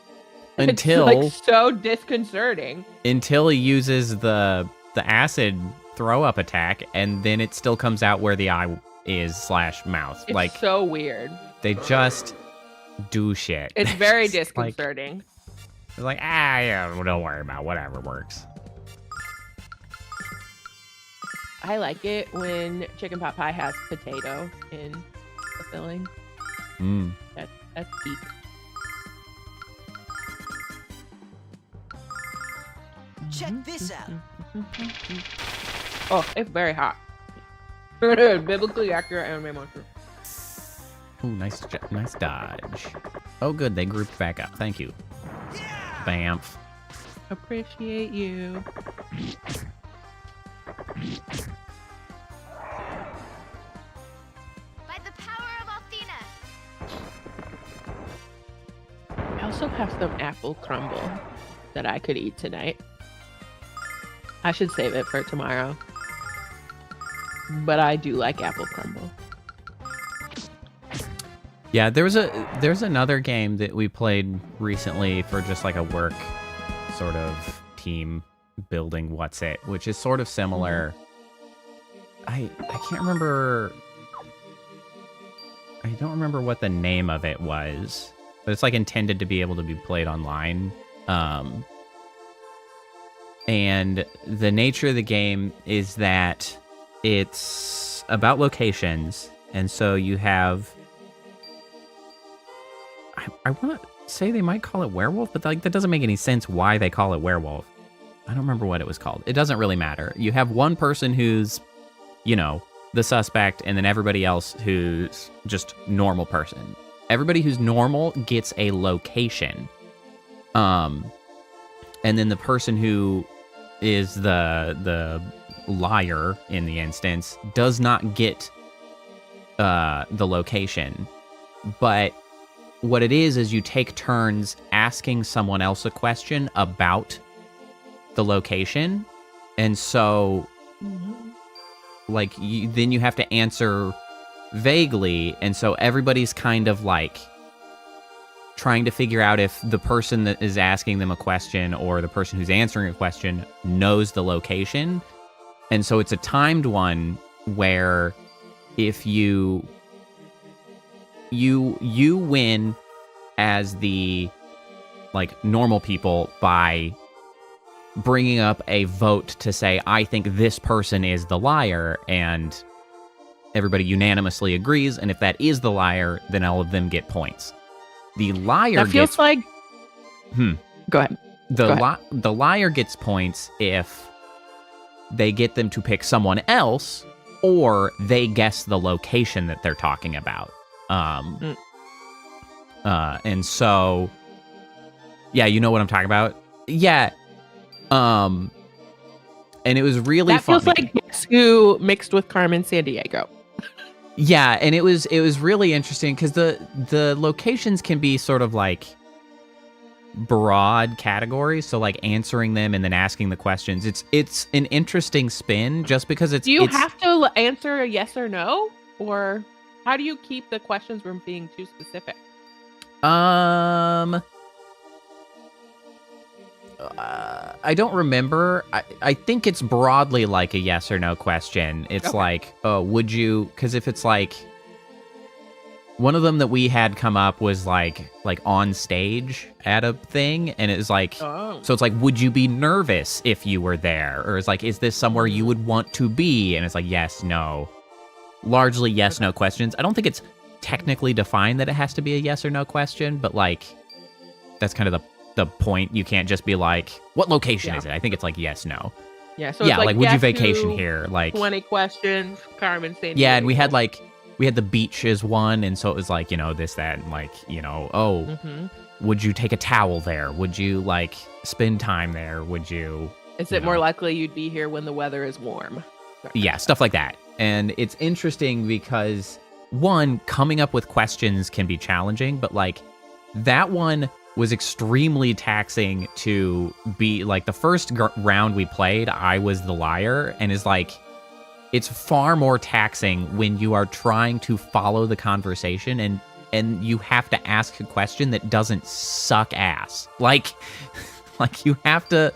Until It's like so disconcerting. until he uses the acid throw up attack, and then it still comes out where the eye is / mouth. It's like, so weird. they just do shit. It's very Just like- disconcerting. It's like, yeah, don't worry about it, whatever works. I like it when chicken pot pie has potato in the filling. That's peak. Check this out. Oh, it's very hot. Biblically accurate anime monster. Ooh, nice dodge. Oh, good. They grouped back up. Thank you. Bamf. Appreciate you. By the power of Athena. I also have some apple crumble that I could eat tonight. I should save it for tomorrow. But I do like apple crumble. Yeah, there's another game that we played recently for just like a work sort of team building what's it, which is sort of similar. I can't remember. I don't remember what the name of it was, but it's like intended to be able to be played online. And the nature of the game is that it's about locations, and so you have. I want to say they might call it werewolf, but like that doesn't make any sense why they call it werewolf. I don't remember what it was called. It doesn't really matter. You have one person who's, you know, the suspect, and then everybody else who's just normal person. Everybody who's normal gets a location. And then the person who is the liar in the instance does not get the location. But what it is you take turns asking someone else a question about the location. And so, like, then you have to answer vaguely. And so everybody's kind of, like, trying to figure out if the person that is asking them a question or the person who's answering a question knows the location. And so it's a timed one where if you win as the like normal people by bringing up a vote to say, I think this person is the liar, and everybody unanimously agrees, and if that is the liar, then all of them get points. The liar that feels gets like Go ahead. The liar gets points if they get them to pick someone else or they guess the location that they're talking about. And so, yeah, you know what I'm talking about? Yeah. And it was really that funny. feels like Guess Who mixed with Carmen Sandiego. Yeah, and it was really interesting because the locations can be sort of like broad categories, so like answering them and then asking the questions. It's an interesting spin just because it's. Do you have to answer a yes or no, or how do you keep the questions from being too specific? I don't remember. I think it's broadly like a yes or no question. It's okay. like, oh, would you? Because if it's like, one of them that we had come up was like on stage at a thing, and it's like, so it's like, would you be nervous if you were there? Or it's like, is this somewhere you would want to be? And it's like, yes, no. Largely yes, no questions. I don't think it's technically defined that it has to be a yes or no question, but like, that's kind of the point. You can't just be like, what location is it? I think it's like yes, no. Yeah, so yeah, it's like would you vacation here? Like 20 questions, Carmen Sandiego. Yeah, and we had the beach as one, and so it was like, you know, this, that, and like, you know, would you take a towel there? Would you like spend time there? Would you? Is it more likely you'd be here when the weather is warm? Yeah, stuff like that. And it's interesting because one, coming up with questions can be challenging, but like that one was extremely taxing to be like the first round we played, I was the liar, and is like, it's far more taxing when you are trying to follow the conversation and you have to ask a question that doesn't suck ass. Like you have to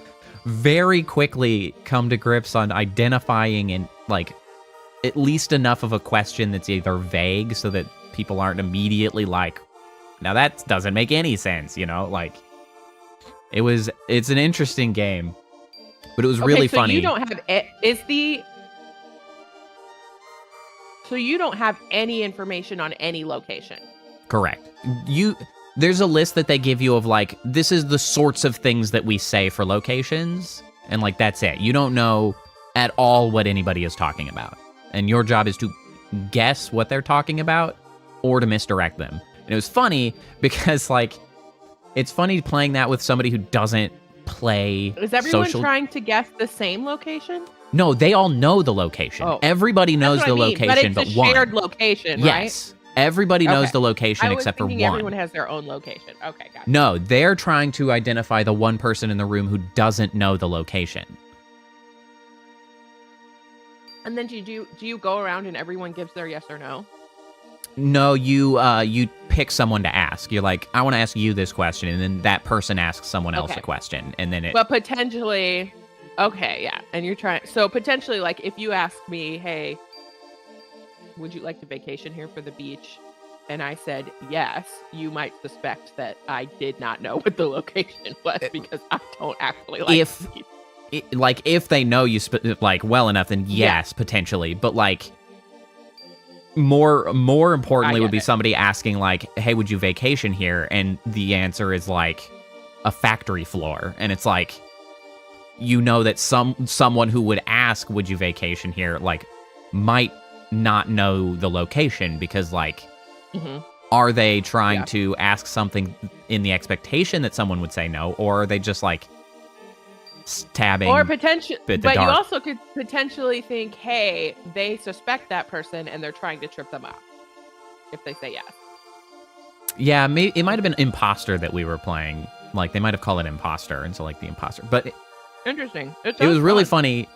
very quickly come to grips on identifying and like at least enough of a question that's either vague so that people aren't immediately like, now that doesn't make any sense, you know? Like, it's an interesting game, but it was really funny. You don't have So you don't have any information on any location. Correct. There's a list that they give you of like, this is the sorts of things that we say for locations, and like that's it. You don't know at all what anybody is talking about. And your job is to guess what they're talking about or to misdirect them. And it was funny because, like, it's funny playing that with somebody who doesn't play Is everyone social... trying to guess the same location? No, they all know the location. Oh. Everybody knows the location, but but it's a one. shared location, Yes. Everybody knows Okay. the location right? except for one. Everyone has their own location. Okay, got it. No, they're trying to identify the one person in the room who doesn't know the location. And then do you go around and everyone gives their yes or no? No, you pick someone to ask. You're like, I want to ask you this question, and then that person asks someone else Okay. a question, and then it... But potentially, okay, yeah. And you're trying, so potentially, like, if you ask me, hey, would you like to vacation here for the beach? And I said yes, you might suspect that I did not know what the location was because I don't actually like If- beach. if they know you well enough, then yes, potentially. But like, more importantly would be somebody asking like, "Hey, would you vacation here?" And the answer is like a factory floor, and it's like, you know that someone who would ask, "Would you vacation here?" like might not know the location because like, are they trying to ask something in the expectation that someone would say no, or are they just like stabbing? Or potentially, bit but the you dark? also could potentially think, hey, they suspect that person and they're trying to trip them up if they say yes. Yeah, it might have been imposter that we were playing. Like they might have called it imposter, and so like the imposter. But Interesting. it was really funny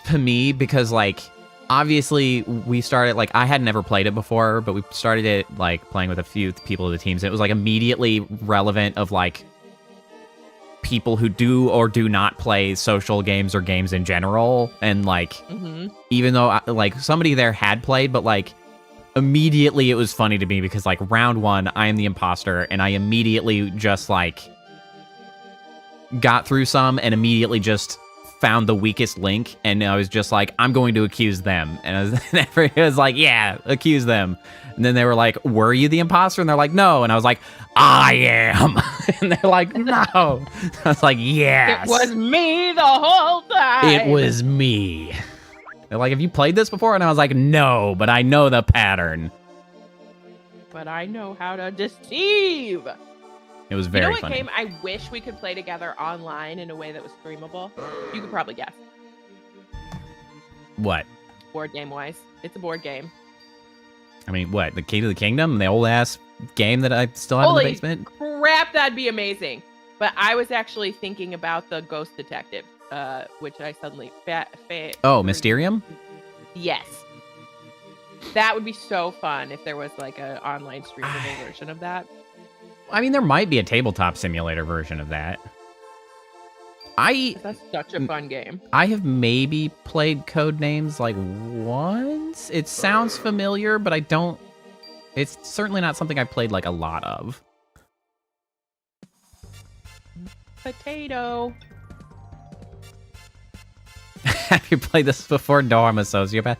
to me because like, obviously we started, like, I had never played it before, but we started it like playing with a few people of the teams, and it was like immediately relevant of like people who do or do not play social games or games in general. And like, even though like somebody there had played, but like immediately it was funny to me because like round one, I am the imposter, and I immediately just like got through some and immediately just found the weakest link, and I was just like, I'm going to accuse them. And it was like, yeah, accuse them. And then they were like, were you the imposter? And they're like, no. And I was like, I am. And they're like, no. I was like, yes. It was me the whole time. It was me. They're like, have you played this before? And I was like, no, but I know the pattern. But I know how to deceive. It was very you know what funny. game I wish we could play together online in a way that was streamable? You could probably guess. What? Board game wise. It's a board game. I mean, what? The Key to the Kingdom? The old ass game that I still have in Holy the basement? crap, that'd be amazing. But I was actually thinking about the Ghost Detective, which I suddenly... Oh, Mysterium? Yes. That would be so fun if there was like an online streamable version of that. I mean, there might be a tabletop simulator version of that. That's such a fun game. I have maybe played Codenames like once. It sounds familiar, but I don't... It's certainly not something I played like a lot of. Potato. Have you played this before? No, I'm a sociopath.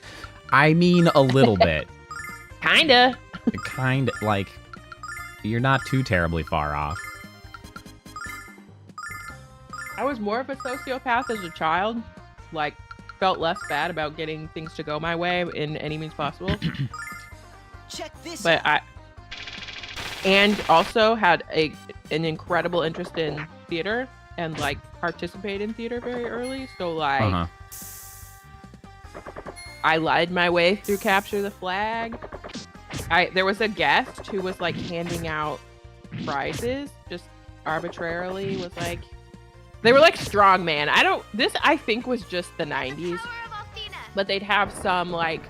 I mean, a little bit. Kinda. Like, you're not too terribly far off. I was more of a sociopath as a child. Like, felt less bad about getting things to go my way in any means possible. Check this But out. and also had an incredible interest in theater and like participate in theater very early. So like, I lied my way through Capture the Flag. There was a guest who was like handing out prizes just arbitrarily. Was like, they were like strongman. I think was just the 90s, but they'd have some like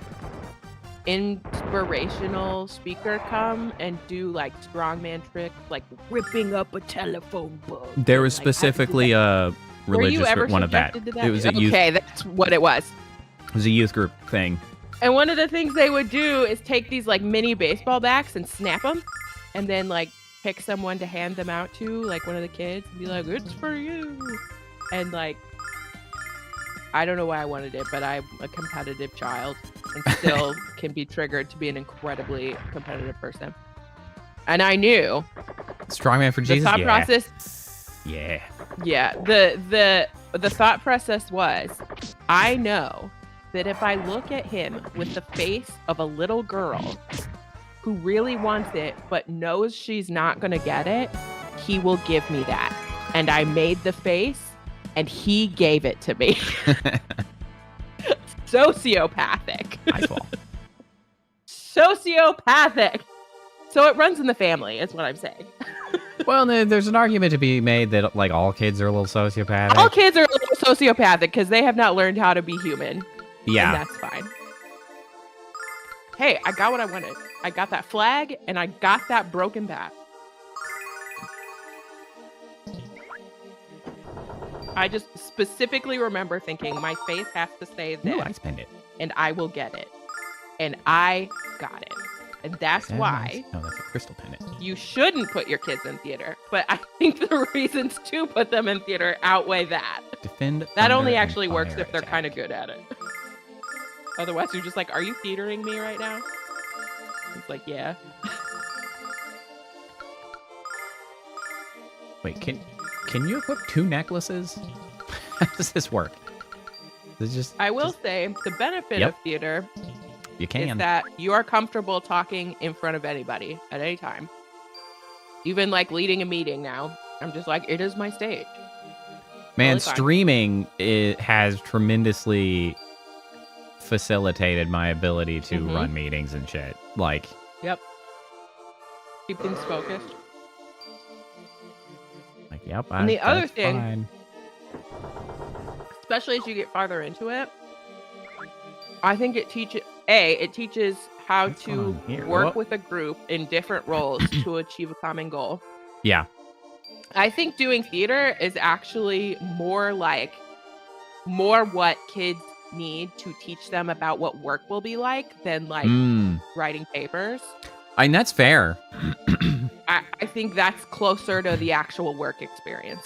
inspirational speaker come and do like strongman tricks, like ripping up a telephone book. There was Like, specifically a were you religious ever one of that. subjected to that? It was a youth. Okay, that's what it was. It was a youth group thing. And one of the things they would do is take these like mini baseball bats and snap them, and then like pick someone to hand them out to, like one of the kids, and be like, "It's for you." And like, I don't know why I wanted it, but I'm a competitive child and still can be triggered to be an incredibly competitive person. And I knew Strongman for the Jesus. thought Yeah. process. Yeah. Yeah, the thought process was, I know that if I look at him with the face of a little girl, who really wants it but knows she's not going to get it, he will give me that. And I made the face and he gave it to me. Sociopathic. Nice ball. Sociopathic. So it runs in the family, is what I'm saying. Well, there's an argument to be made that like all kids are a little sociopathic. All kids are a little sociopathic because they have not learned how to be human. Yeah. And that's fine. Hey, I got what I wanted. I got that flag and I got that broken bat. I just specifically remember thinking my face has to say this. Ooh, I spend it. And I will get it. And I got it. And that's why No, that's a crystal pendant. you shouldn't put your kids in theater. But I think the reasons to put them in theater outweigh that. Defend. That only thunder, actually and works fire if they're attack. kind of good at it. Otherwise, you're just like, are you theatering me right now? It's like, yeah. Wait, can you equip 2 necklaces? How does this work? This just I will say the benefit Yep. of theater you is can. that you are comfortable talking in front of anybody at any time. Even like leading a meeting now, I'm just like, it is my stage. Man, totally fine. streaming has tremendously facilitated my ability to Mhm. run meetings and shit. Like, Yep. Keep things focused. yep. And the other that's thing- fine. Especially as you get farther into it, I think it teaches how What's to going on here? work What? with a group in different roles to achieve a common goal. Yeah. I think doing theater is actually more what kids need to teach them about what work will be like than like writing papers. And that's fair. I think that's closer to the actual work experience.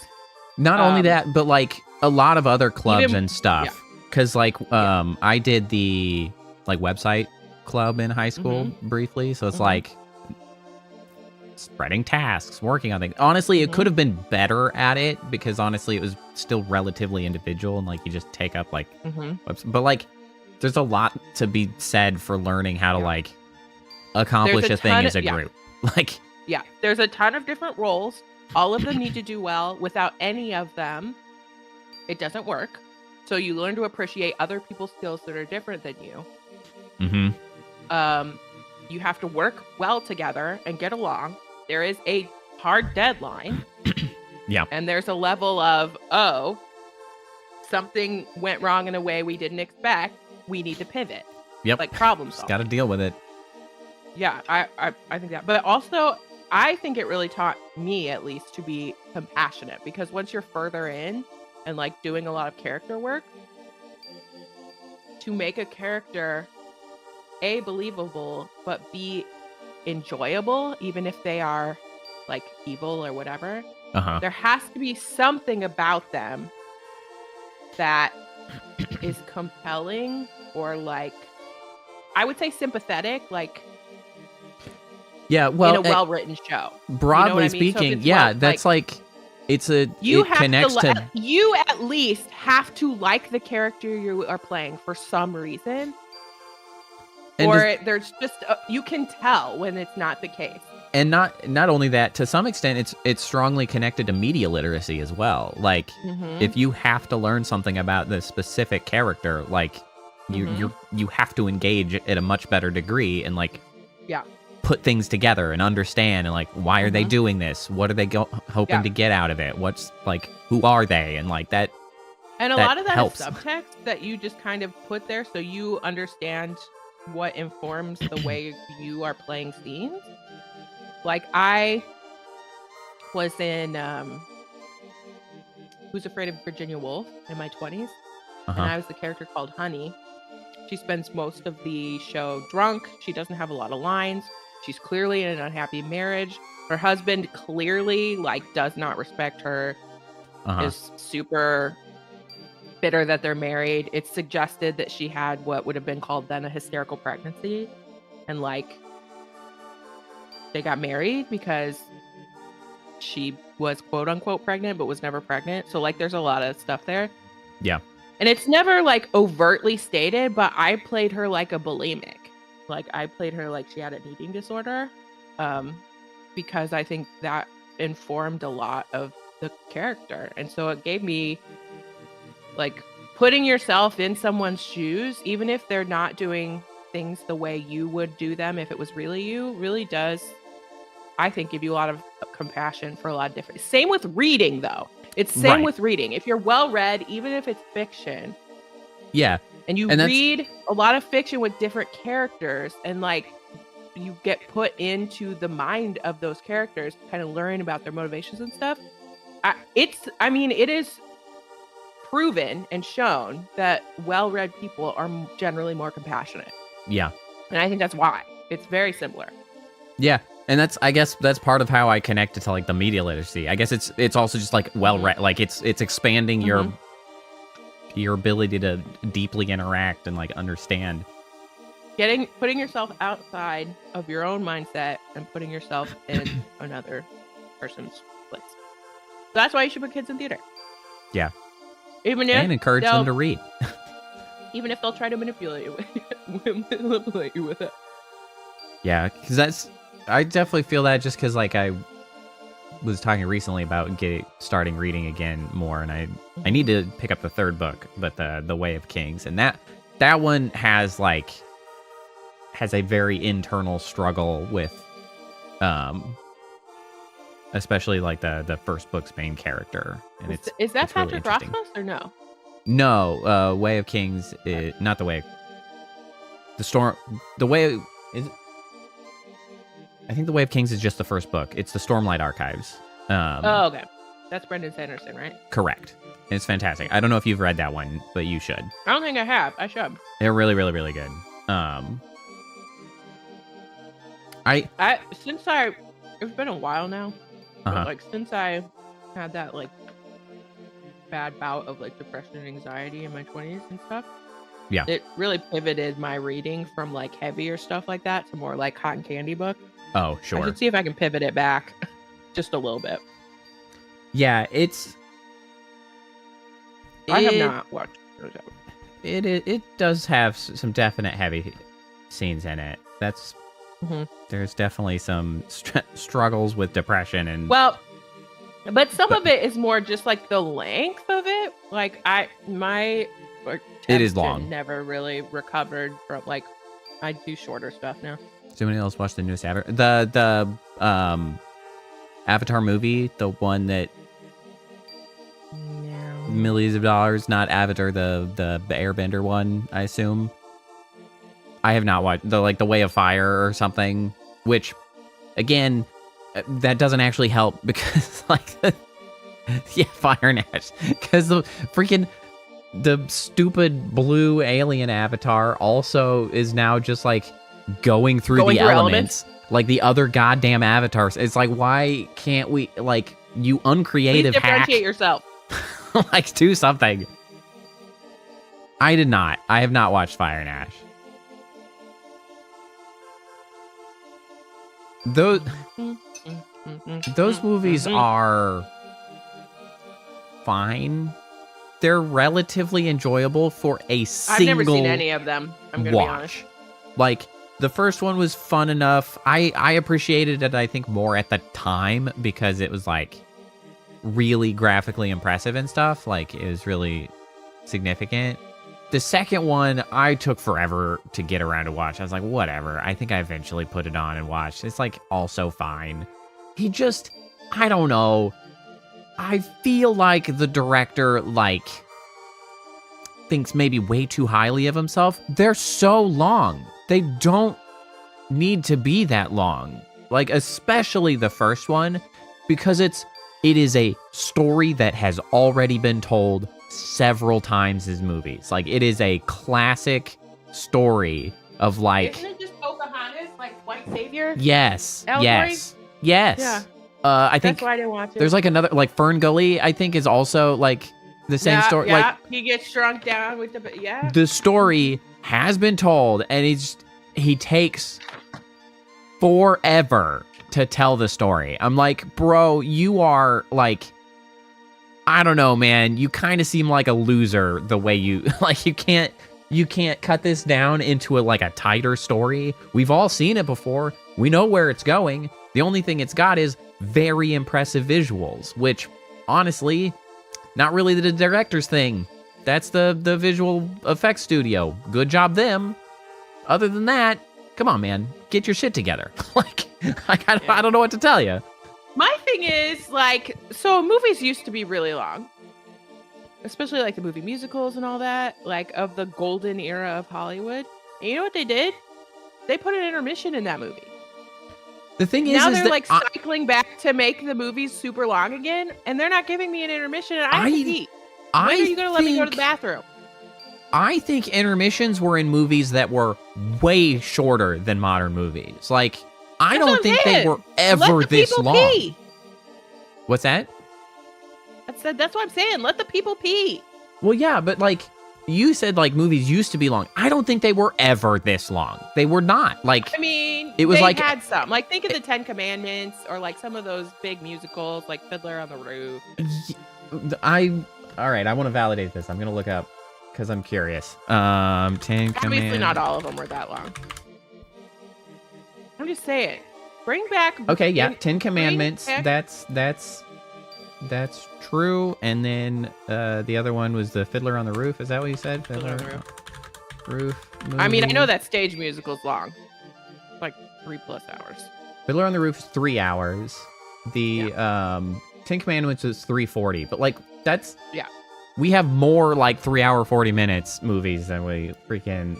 Not only that, but like a lot of other clubs Even- and stuff. Because like I did the like website club in high school briefly, so it's Mhm. like spreading tasks, working on things. Honestly, it Mhm. could have been better at it because honestly, it was still relatively individual and like you just take up like but like there's a lot to be said for learning how to like accomplish There's a a thing ton as a of- yeah. group. Like Yeah, there's a ton of different roles. All of them need to do well. Without any of them, it doesn't work. So you learn to appreciate other people's skills that are different than you. You have to work well together and get along. There is a hard deadline. Yeah. And there's a level of, oh, something went wrong in a way we didn't expect. We need to pivot. Yep. Like problem Just solving. got to deal with it. Yeah, I think that. But also, I think it really taught me, at least, to be compassionate. Because once you're further in and like doing a lot of character work, to make a character A, believable, but B, enjoyable, even if they are like evil or whatever, Uh-huh. there has to be something about them that is compelling or like, I would say sympathetic, like Yeah, well, in a well-written show. broadly You know what I mean? So if speaking, it's yeah, well, that's like it's a You it have connects to you at least have to like the character you are playing for some reason, and or does- there's just you can tell when it's not the case. and not only that, to some extent it's strongly connected to media literacy as well. Like Mhm. if you have to learn something about the specific character, like you have to engage at a much better degree and like Yeah. put things together and understand and like why are they doing this? What are they hoping Yeah. to get out of it? What's like who are they? And like that And a that lot of that helps. is subtext that you just kind of put there so you understand what informs the way you are playing scenes. Like I was in Who's Afraid of Virginia Woolf in my 20s, and I was the character called Honey. She spends most of the show drunk. She doesn't have a lot of lines. She's clearly in an unhappy marriage. Her husband clearly like does not respect her. Is super bitter that they're married. It's suggested that she had what would have been called then a hysterical pregnancy, and like they got married because she was quote unquote pregnant but was never pregnant. So like there's a lot of stuff there. Yeah. And it's never like overtly stated, but I played her like a bulimic. like I played her like she had an eating disorder, because I think that informed a lot of the character, and so it gave me like putting yourself in someone's shoes, even if they're not doing things the way you would do them if it was really you, really does, I think, give you a lot of compassion for a lot of different. Same with reading, though. It's same with reading. If you're well read, even if it's fiction, and you read a lot of fiction with different characters, and like you get put into the mind of those characters, kind of learn about their motivations and stuff. It is proven and shown that well-read people are generally more compassionate. Yeah. And I think that's why. It's very similar. Yeah. And I guess that's part of how I connect it to like the media literacy. I guess it's also just like well-read, like it's expanding your ability to deeply interact and like understand. Putting yourself outside of your own mindset and putting yourself in another person's place. So that's why you should put kids in theater. Yeah. And encourage them to read. Even if they'll try to manipulate you with it. Yeah, because I definitely feel that just because like I was talking recently about starting reading again more, and I need to pick up the third book, but the Way of Kings, and that one has a very internal struggle with, especially like the first book's main character, and is that it's really Patrick interesting. Rothfuss or no? No, Way of Kings is not the Way. The Way is. I think the Way of Kings is just the first book. It's the Stormlight Archives. Okay. That's Brendan Sanderson, right? Correct. It's fantastic. I don't know if you've read that one, but you should. I don't think I have. I should. They're really, really, really good. It's been a while now. But like since I had that like bad bout of like depression and anxiety in my 20s and stuff. Yeah. It really pivoted my reading from like heavier stuff like that to more like cotton candy book. Oh, sure. I should see if I can pivot it back just a little bit. Yeah, I have not watched it. It does have some definite heavy scenes in it. There's definitely some struggles with depression and but some of it is more just like the length of it. Like it is long. Never really recovered from like I do shorter stuff now. Does anyone else watch the newest Avatar? The Avatar movie, the one that millions of dollars, not Avatar, the Airbender one, I assume. I have not watched the Way of Fire or something, which again, that doesn't actually help because Fire and Ash, because the stupid blue alien avatar also is now just like going through the elements like the other goddamn avatars. It's like, why can't we, like, you uncreative Please differentiate yourself. like do something. I have not watched Fire and Ash. Those movies are fine. They're relatively enjoyable for a single I've never seen any of them. I'm gonna be honest. Like, the first one was fun enough. I appreciated it, I think, more at the time because it was like really graphically impressive and stuff. Like, it was really significant. The second one, I took forever to get around to watch. I was like, whatever. I think I eventually put it on and watched. It's like also fine. I don't know. I feel like the director, like, thinks maybe way too highly of himself. They're so long. They don't need to be that long. Like, especially the first one, because it is a story that has already been told several times as movies. Like, it is a classic story of, like... Isn't it just Pocahontas, like, white savior? Yes. Allegory? Yes. Yeah. I think that's why I didn't watch it. there's like another, like Fern Gully, I think is also like the same story. Yeah, like he gets shrunk down with the story has been told, and he takes forever to tell the story. I'm like, bro, you are like, I don't know, man. You kind of seem like a loser the way you like. You can't You can't cut this down into a tighter story. We've all seen it before. We know where it's going. The only thing it's got is very impressive visuals, which, honestly, not really the director's thing. That's the visual effects studio. Good job, them. Other than that, come on, man. Get your shit together. I don't know what to tell you. My thing is, so movies used to be really long. Especially, the movie musicals and all that. Of the golden era of Hollywood. And you know what they did? They put an intermission in that movie. The thing is, now is they're that cycling back to make the movies super long again, and they're not giving me an intermission, and I have to pee. When are you going to let me go to the bathroom? I think intermissions were in movies that were way shorter than modern movies. I don't think they were ever this long. Pee. What's that? That's what I'm saying. Let the people pee. Well, yeah, but you said movies used to be long. I don't think they were ever this long. They were not. I mean, it was they had some. Think of the Ten Commandments or some of those big musicals like Fiddler on the Roof. All right, I want to validate this. I'm going to look up because I'm curious. 10 Commandments. Obviously not all of them were that long. I'm just saying. Bring back... Okay, yeah, 10 Commandments. That's true. And then the other one was the Fiddler on the Roof. Is that what you said? Fiddler on the Roof movie. I mean, I know that stage musical's long. 3+ hours. Fiddler on the Roof is 3 hours. The 10 Commandments is 3:40. But that's... Yeah. We have more 3 hour 40 minutes movies than we freaking...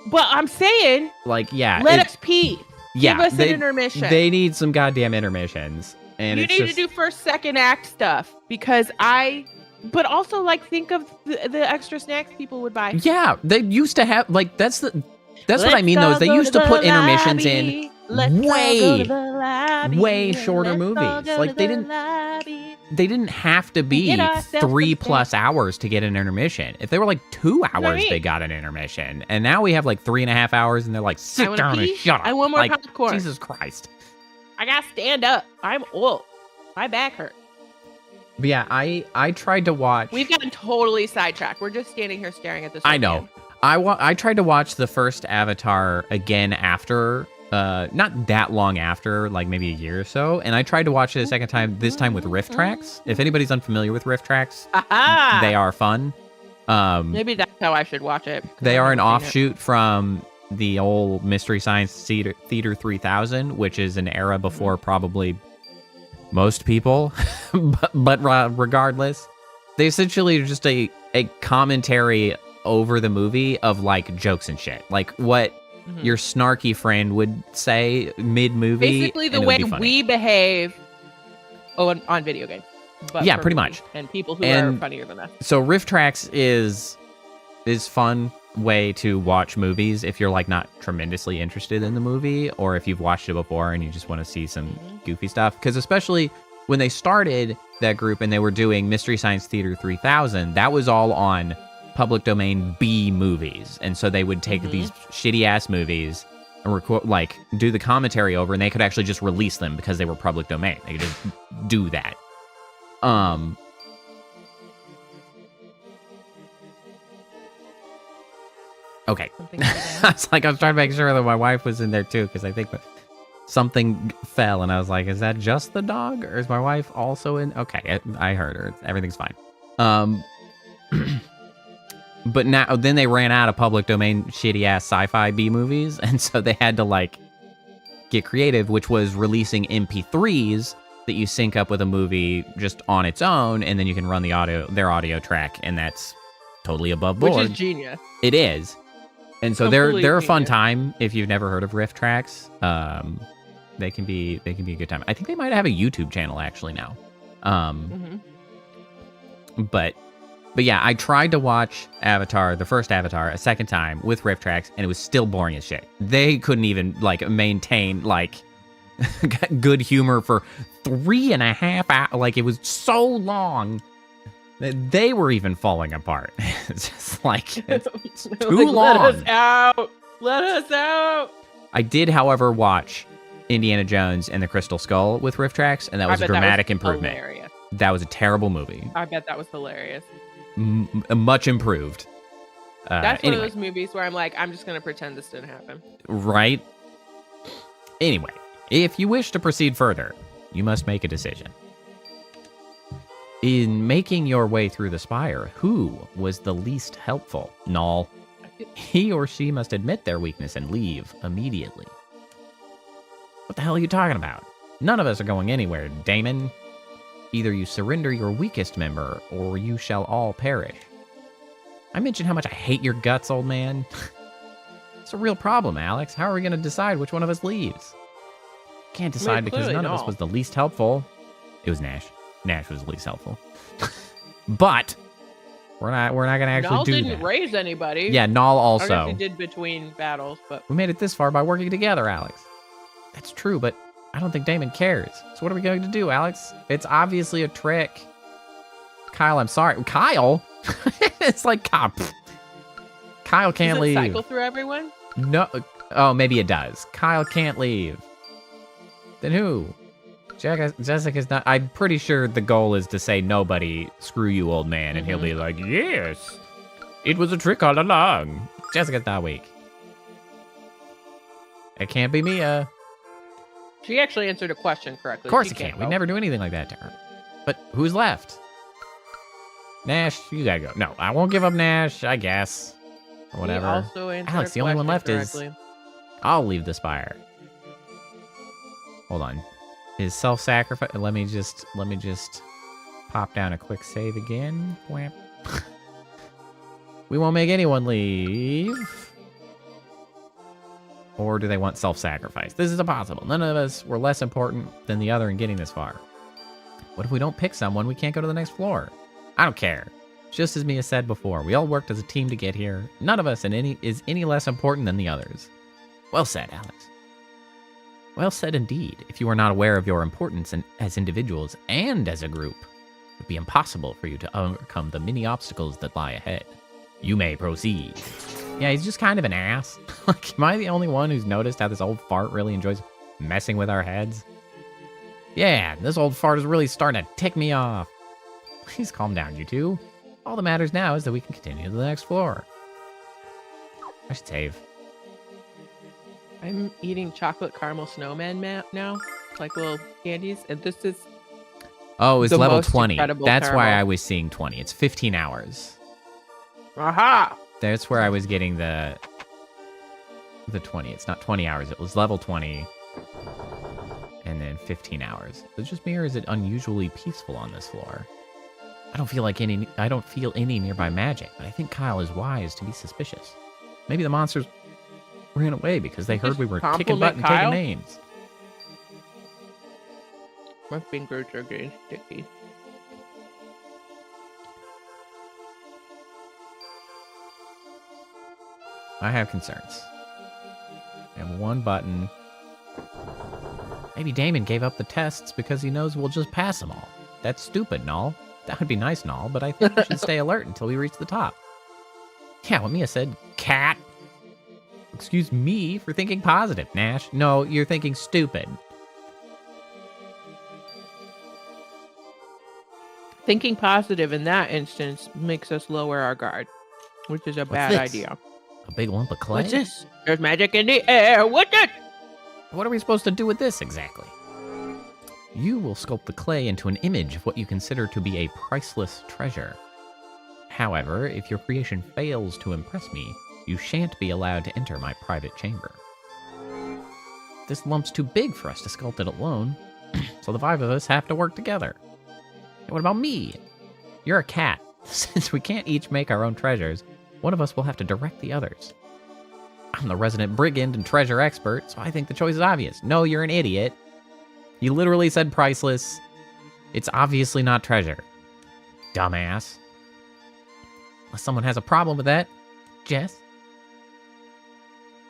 But I'm saying... yeah. Let us pee. Yeah. Give us an intermission. They need some goddamn intermissions. And you need to do first, second act stuff because but also think of the extra snacks people would buy. Yeah, they used to have that's what I mean though. Is they used to put intermissions in way shorter movies. They didn't have to be 3+ hours to get an intermission. If they were 2 hours, they got an intermission. And now we have 3.5 hours, and they're sit down and shut up. I want more popcorn. Jesus Christ. I gotta stand up. I'm old. My back hurts. But yeah, I tried to watch. We've gotten totally sidetracked. We're just standing here staring at this. I know. I tried to watch the first Avatar again after, not that long after, maybe a year or so. And I tried to watch it a second time, this time with riff tracks. If anybody's unfamiliar with riff tracks, they are fun. Maybe that's how I should watch it. They are an offshoot from the old Mystery Science Theater 3000, which is an era before probably most people, but regardless, they essentially are just a commentary over the movie of jokes and shit, what your snarky friend would say mid-movie. Basically, the way we behave on video games. But yeah, pretty much. And people who are funnier than us. So riff tracks is fun way to watch movies if you're not tremendously interested in the movie, or if you've watched it before and you just want to see some goofy stuff. Because especially when they started that group and they were doing Mystery Science Theater 3000, that was all on public domain B movies. And so they would take these shitty ass movies and record, do the commentary over, and they could actually just release them because they were public domain. They could just do that. Okay. I was trying to make sure that my wife was in there too, because I think something fell, and I was is that just the dog, or is my wife also in? Okay, I heard her. Everything's fine. But then they ran out of public domain shitty ass sci-fi B movies, and so they had to get creative, which was releasing MP3s that you sync up with a movie just on its own, and then you can run their audio track, and that's totally above board. Which is genius. It is. And so they're a fun time if you've never heard of riff tracks. They can be a good time. I think they might have a YouTube channel actually now. But yeah, I tried to watch Avatar, the first Avatar, a second time with riff tracks, and it was still boring as shit. They couldn't even maintain good humor for 3.5 hours. It was so long. They were even falling apart. It's just it's too long. Let us out. Let us out. I did, however, watch Indiana Jones and the Crystal Skull with riff tracks, and that was a dramatic improvement. Hilarious. That was a terrible movie. I bet that was hilarious. Much improved. That's one anyway, of those movies where I'm like, I'm just gonna pretend this didn't happen. right? Anyway, if you wish to proceed further, you must make a decision. In making your way through the spire, who was the least helpful? Null. He or she must admit their weakness and leave immediately. What the hell are you talking about? None of us are going anywhere, Damon. Either you surrender your weakest member, or you shall all perish. I mentioned how much I hate your guts, old man. It's a real problem, Alex. How are we going to decide which one of us leaves? Can't decide because none of us was the least helpful. It was Nash. Nash was the least helpful. But we're not going to actually Null do that. didn't raise anybody. Yeah, Null I guess also. he did between battles, but We made it this far by working together, Alex. That's true, but I don't think Damon cares. So what are we going to do, Alex? It's obviously a trick. Kyle, I'm sorry. Kyle? It's like, Kyle can't does it leave. cycle through everyone? No. Oh, maybe it does. Kyle can't leave. Then who? Jessica's not. I'm pretty sure the goal is to say nobody, screw you, old man. And he'll be like, yes, it was a trick all along. Jessica's not weak. It can't be Mia. She actually answered a question correctly. Of course She it can't. go. We never do anything like that to her. But who's left? Nash, you gotta go. No, I won't give up Nash, I guess. Or He whatever. also answered Alex, a the only one question left is... correctly. I'll leave the spire. Hold on. His self-sacrifice... Let me just pop down a quick save again. Wham. We won't make anyone leave. Or do they want self-sacrifice? This is impossible. None of us were less important than the other in getting this far. What if we don't pick someone? We can't go to the next floor. I don't care. Just as Mia said before, we all worked as a team to get here. None of us is any less important than the others. Well said, Alex. Well said indeed. If you are not aware of your importance as individuals and as a group, it would be impossible for you to overcome the many obstacles that lie ahead. You may proceed. Yeah, he's just kind of an ass. Like, am I the only one who's noticed how this old fart really enjoys messing with our heads? Yeah, this old fart is really starting to tick me off. Please calm down, you two. All that matters now is that we can continue to the next floor. I should save. I'm eating chocolate caramel snowman now, like little candies, and this is Oh, it's the level most 20. incredible That's why caramel. I was seeing 20. It's 15 hours. aha. That's where I was getting the 20. It's not 20 hours. It was level 20. And then 15 hours. Is it just me, or is it unusually peaceful on this floor? I don't feel any nearby magic, but I think Kyle is wise to be suspicious. Maybe the monsters ran away because they heard we were kicking butt and Kyle? taking names. My fingers are getting sticky. I have concerns. I have one button. Maybe Damon gave up the tests because he knows we'll just pass them all. That's stupid, Null. That would be nice, Null, but I think we should stay alert until we reach the top. Yeah, what Mia said, cat. Excuse me for thinking positive, Nash. No, you're thinking stupid. Thinking positive in that instance makes us lower our guard, which is a bad this? idea. A big lump of clay? What's this? There's magic in the air. What's it? What are we supposed to do with this exactly? You will sculpt the clay into an image of what you consider to be a priceless treasure. However, if your creation fails to impress me, you shan't be allowed to enter my private chamber. This lump's too big for us to sculpt it alone, so the 5 of us have to work together. And what about me? You're a cat. Since we can't each make our own treasures, one of us will have to direct the others. I'm the resident brigand and treasure expert, so I think the choice is obvious. No, you're an idiot. You literally said priceless. It's obviously not treasure. Dumbass. Unless someone has a problem with that. Jess?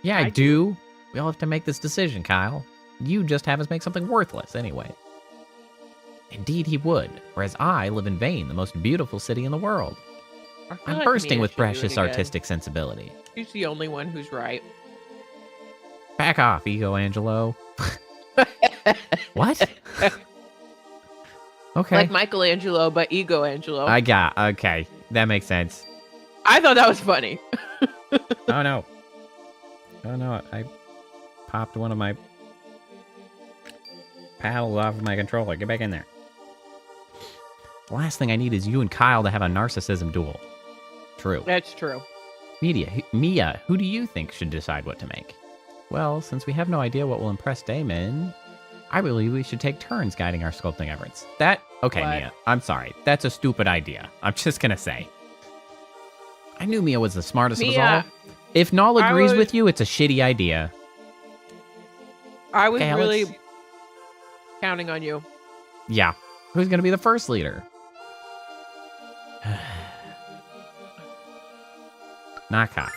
Yeah, I do. We all have to make this decision, Kyle. You just have us make something worthless anyway. Indeed he would, whereas I live in Vane, the most beautiful city in the world. I feel I'm like bursting Mia with should do it precious again. artistic sensibility. She's the only one who's right. Back off, Ego Angelo. What? Okay. Like Michelangelo, but Ego Angelo. Okay. That makes sense. I thought that was funny. Oh no. Oh no, I popped one of my paddles off of my controller. Get back in there. The last thing I need is you and Kyle to have a narcissism duel. True. That's true. Mia, who do you think should decide what to make? Well, since we have no idea what will impress Damon, I believe we should take turns guiding our sculpting efforts. Okay, What? Mia, I'm sorry. That's a stupid idea. I'm just gonna say. I knew Mia was the smartest of us all. Mia, If Null I agrees was- with you, it's a shitty idea. I was Okay, really Alex. counting on you. Yeah. Who's gonna be the first leader? Not Kyle.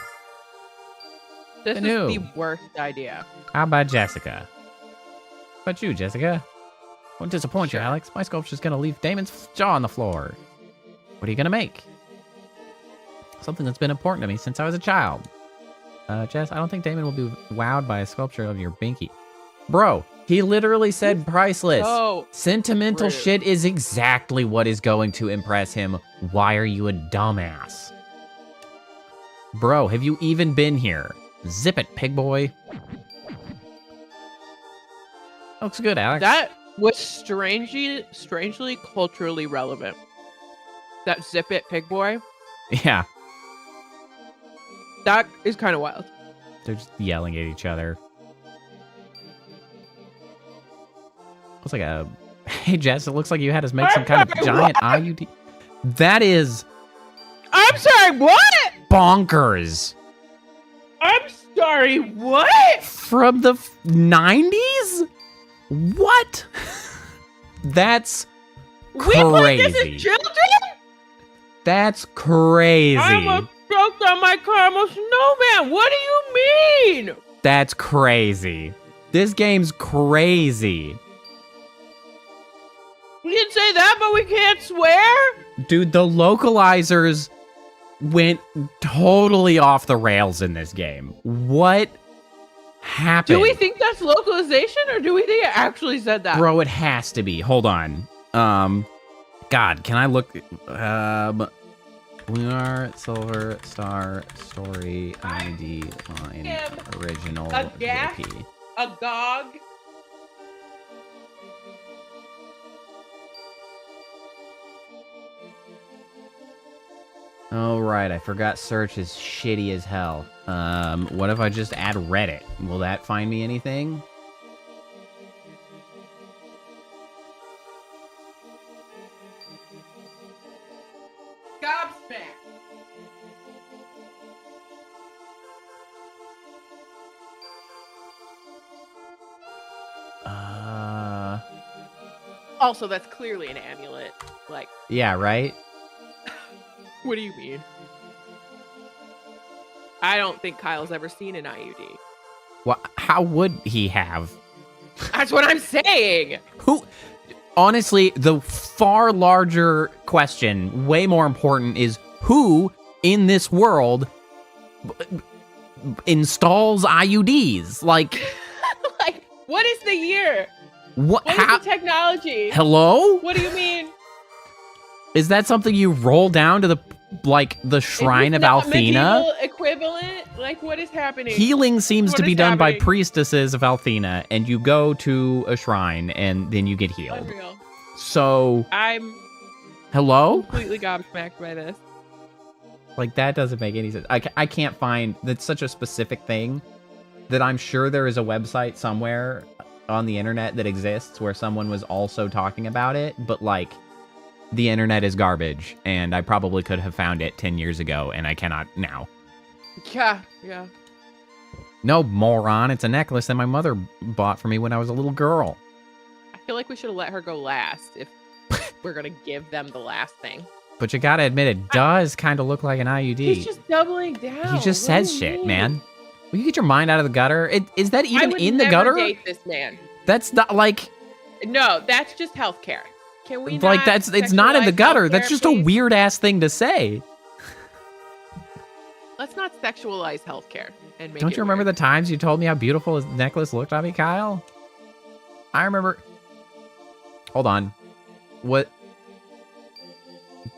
This is Who? the worst idea. How about Jessica? How about you, Jessica? Won't disappoint Sure. you, Alex. My sculpture's gonna leave Damon's jaw on the floor. What are you gonna make? Something that's been important to me since I was a child. Jess, I don't think Damon will be wowed by a sculpture of your binky. Bro, he literally said priceless. Oh, Sentimental rude. shit is exactly what is going to impress him. Why are you a dumbass? Bro, have you even been here? Zip it, pig boy. Looks good, Alex. that was strangely culturally relevant. That zip it pig boy. Yeah, That is kind of wild. they're just yelling at each other. Looks like a... Hey, Jess, it looks like you had us make some kind of giant IUD. That is I'm sorry, what? bonkers. I'm sorry, what? From the 90s? What? That's We played this crazy. as children? That's crazy. I'm a choked on my caramel snowman. What do you mean? That's crazy. This game's crazy. We didn't say that, but we can't swear? Dude, the localizers went totally off the rails in this game. What happened? Do we think that's localization, or do we think it actually said that? Bro, it has to be. Hold on. God, can I look? Lunar, Silver, Star, Story, ID, Line, am Original, aghast. VP. Agog. Oh, right. I forgot search is shitty as hell. What if I just add Reddit? Will that find me anything? Gobsmack. Also, that's clearly an amulet. Like, Yeah, right? what do you mean? I don't think Kyle's ever seen an IUD. How would he have? That's what I'm saying. Who? Honestly, the far larger question, way more important, is who in this world installs IUDs? Like, Like, what is the year? what? What How? is the technology? Hello? What do you mean? Is that something you roll down to the shrine Is of this not Althena? medieval equivalent? Like, what is happening? Healing seems What to be is done by happening? priestesses of Althena, and you go to a shrine and then you get healed. Unreal. So, I'm hello? completely gobsmacked by this. Like, that doesn't make any sense. I can't find... That's such a specific thing that I'm sure there is a website somewhere on the internet that exists where someone was also talking about it, but, like, the internet is garbage, and I probably could have found it 10 years ago, and I cannot now. Yeah, yeah. No, moron. It's a necklace that my mother bought for me when I was a little girl. I feel like we should have let her go last if we're gonna give them the last thing. But you gotta admit, it does kind of look like an IUD. He's just doubling down. He just What do says you shit, mean? man. Will you get your mind out of the gutter? Is that I even would in the never gutter? Date this man. That's not like No, that's just healthcare. Can we? like not that's it's not in the sexualize gutter. That's healthcare, just please? a weird ass thing to say. Let's not sexualize healthcare and make Don't it you remember weird. the times you told me how beautiful his necklace looked on me, Kyle? I remember. Hold on. What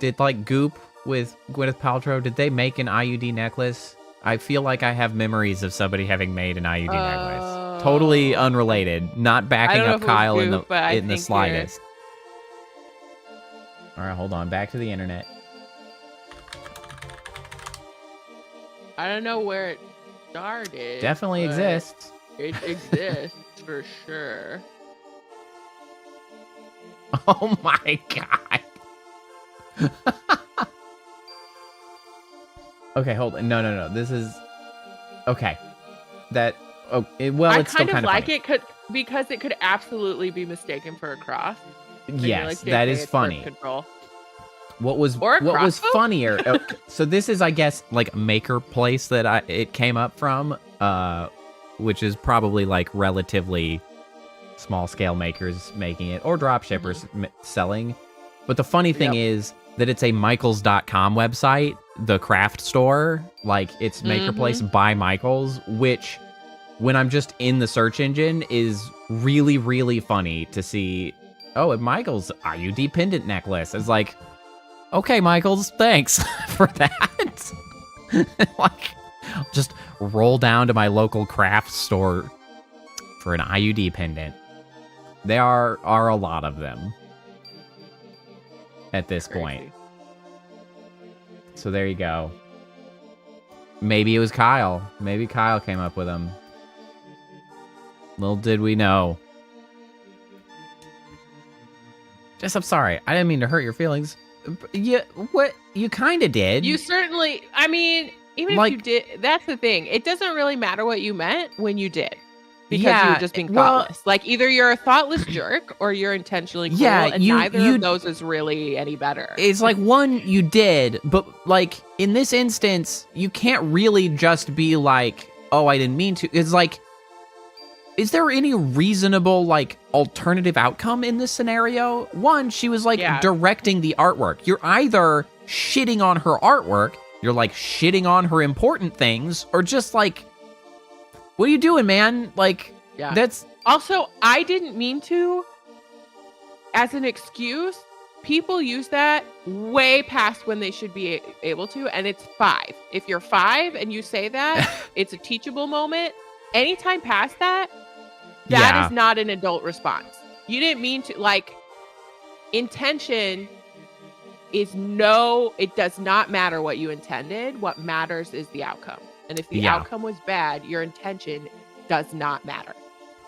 did like Goop with Gwyneth Paltrow? Did they make an IUD necklace? I feel like I have memories of somebody having made an IUD necklace. Totally unrelated. Not backing know up if it was Kyle Goop, but I in the think slightest. All right, hold on. Back to the internet. I don't know where it started. Definitely but exists. It exists for sure. Oh my god. Okay, hold on. No. This is okay. That well, I it's still kind of like funny. it because it could absolutely be mistaken for a cross. And you're Yes, like, that "JK, is it's birth funny. Control. What was Or a crossbow? funnier? So this is, I guess, like Maker Place that it came up from, which is probably like relatively small scale makers making it or drop shippers selling. But the funny thing is that it's a Michaels.com website, the craft store, like it's Maker Place by Michaels, which when I'm just in the search engine is really, really funny to see. Oh, at Michaels IUD pendant necklace. It's like, okay, Michaels, thanks for that. Like, just roll down to my local craft store for an IUD pendant. There are a lot of them at this point. So there you go. Maybe it was Kyle. Maybe Kyle came up with them. Little did we know. Jess, I'm sorry. I didn't mean to hurt your feelings. What you kind of did. You certainly, I mean, even if you did, that's the thing. It doesn't really matter what you meant when you did. Because you were just being thoughtless. Like, either you're a thoughtless jerk or you're intentionally cruel, and neither of those is really any better. It's like, one, you did, but, like, in this instance, you can't really just be like, oh, I didn't mean to. It's like, is there any reasonable, like, alternative outcome in this scenario? One, she was, like, directing the artwork. You're either shitting on her artwork, you're, like, shitting on her important things, or just, like, what are you doing, man? Like, that's... Also, I didn't mean to. As an excuse, people use that way past when they should be able to, and it's 5. If you're 5 and you say that, it's a teachable moment. Anytime past that, that is not an adult response. You didn't mean to, like, intention is it does not matter what you intended. What matters is the outcome. And if the outcome was bad, your intention does not matter.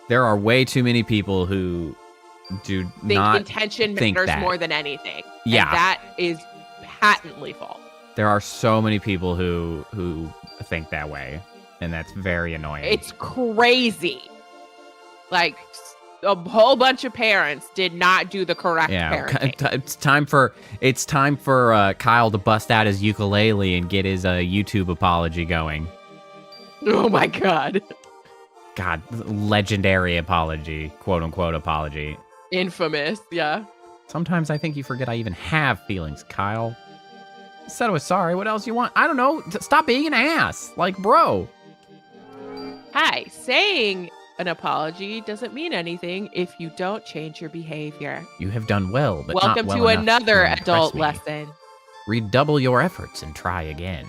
There are way too many people who do not intention matters more than anything. Yeah. And that is patently false. There are so many people who think that way, and that's very annoying. It's crazy. Like, a whole bunch of parents did not do the correct parenting. It's time for Kyle to bust out his ukulele and get his YouTube apology going. Oh my god. God, legendary apology, quote unquote apology. Infamous, yeah. Sometimes I think you forget I even have feelings, Kyle. I said I was sorry. What else you want? I don't know. Stop being an ass. Like, bro. Hi, saying an apology doesn't mean anything if you don't change your behavior. You have done well, but welcome not well to enough another to adult me. lesson. Redouble your efforts and try again.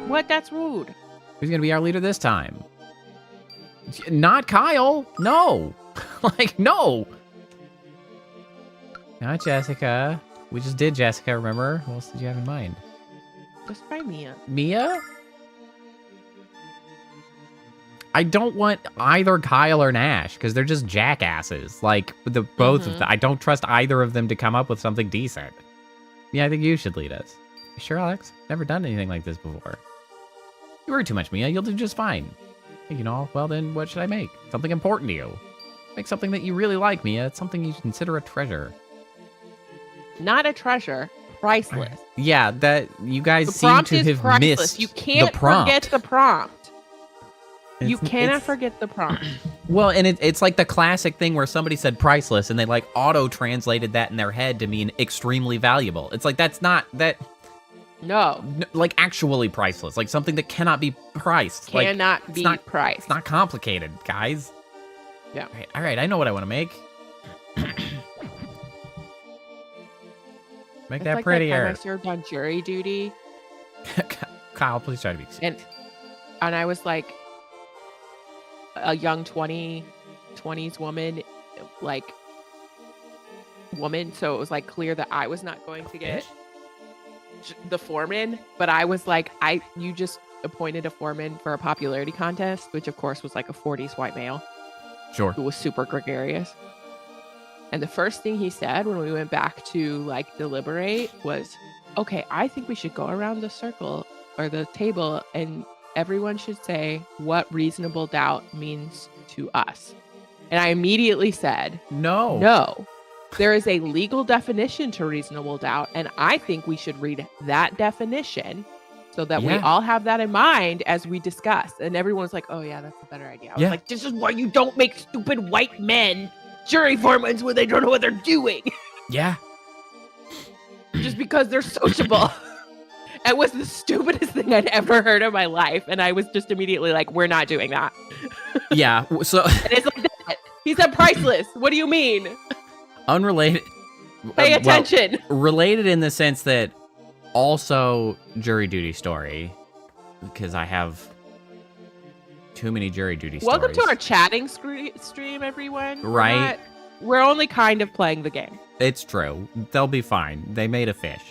What? That's rude. Who's gonna be our leader this time? Not Kyle. No. Like, no. Not Jessica. We just did Jessica, remember? Who else did you have in mind? Just try Mia. Mia? I don't want either Kyle or Nash because they're just jackasses. Like, both of them. I don't trust either of them to come up with something decent. Yeah, I think you should lead us. You sure, Alex? Never done anything like this before. You worry too much, Mia. You'll do just fine. You know, well then, what should I make? Something important to you. Make something that you really like, Mia. It's something you consider a treasure. Not a treasure. Priceless. Yeah, that you guys seem to have priceless. missed You can't the prompt. forget the prompt. You cannot forget the prompt. Well, and it's like the classic thing where somebody said priceless and they like auto-translated that in their head to mean extremely valuable. It's like, that's not that. No. Like actually priceless. Like something that cannot be priced. Cannot be priced. It's not complicated, guys. Yeah. All right, I know what I want to make. Make It's that like that time I prettier. served on jury duty, Kyle, please try to be and I was like a young 20s woman, like woman. So it was like clear that I was not going to get the foreman, but I was like, you just appointed a foreman for a popularity contest, which of course was like a 40s white male Sure. who was super gregarious. And the first thing he said when we went back to like deliberate was, okay, I think we should go around the circle or the table and everyone should say what reasonable doubt means to us. And I immediately said, no, there is a legal definition to reasonable doubt. And I think we should read that definition so that we all have that in mind as we discuss. And everyone's like, oh yeah, that's a better idea. I was like, this is why you don't make stupid white men jury foremans when they don't know what they're doing. Yeah. Just because they're sociable. It was the stupidest thing I'd ever heard in my life. And I was just immediately like, we're not doing that. Yeah. So and it's like that. He said priceless. What do you mean? Unrelated. Pay attention. Well, related in the sense that also jury duty story, because I have too many jury duty stories. Welcome to our chatting stream, everyone. Right. We're only kind of playing the game. It's true. They'll be fine. They made a fish.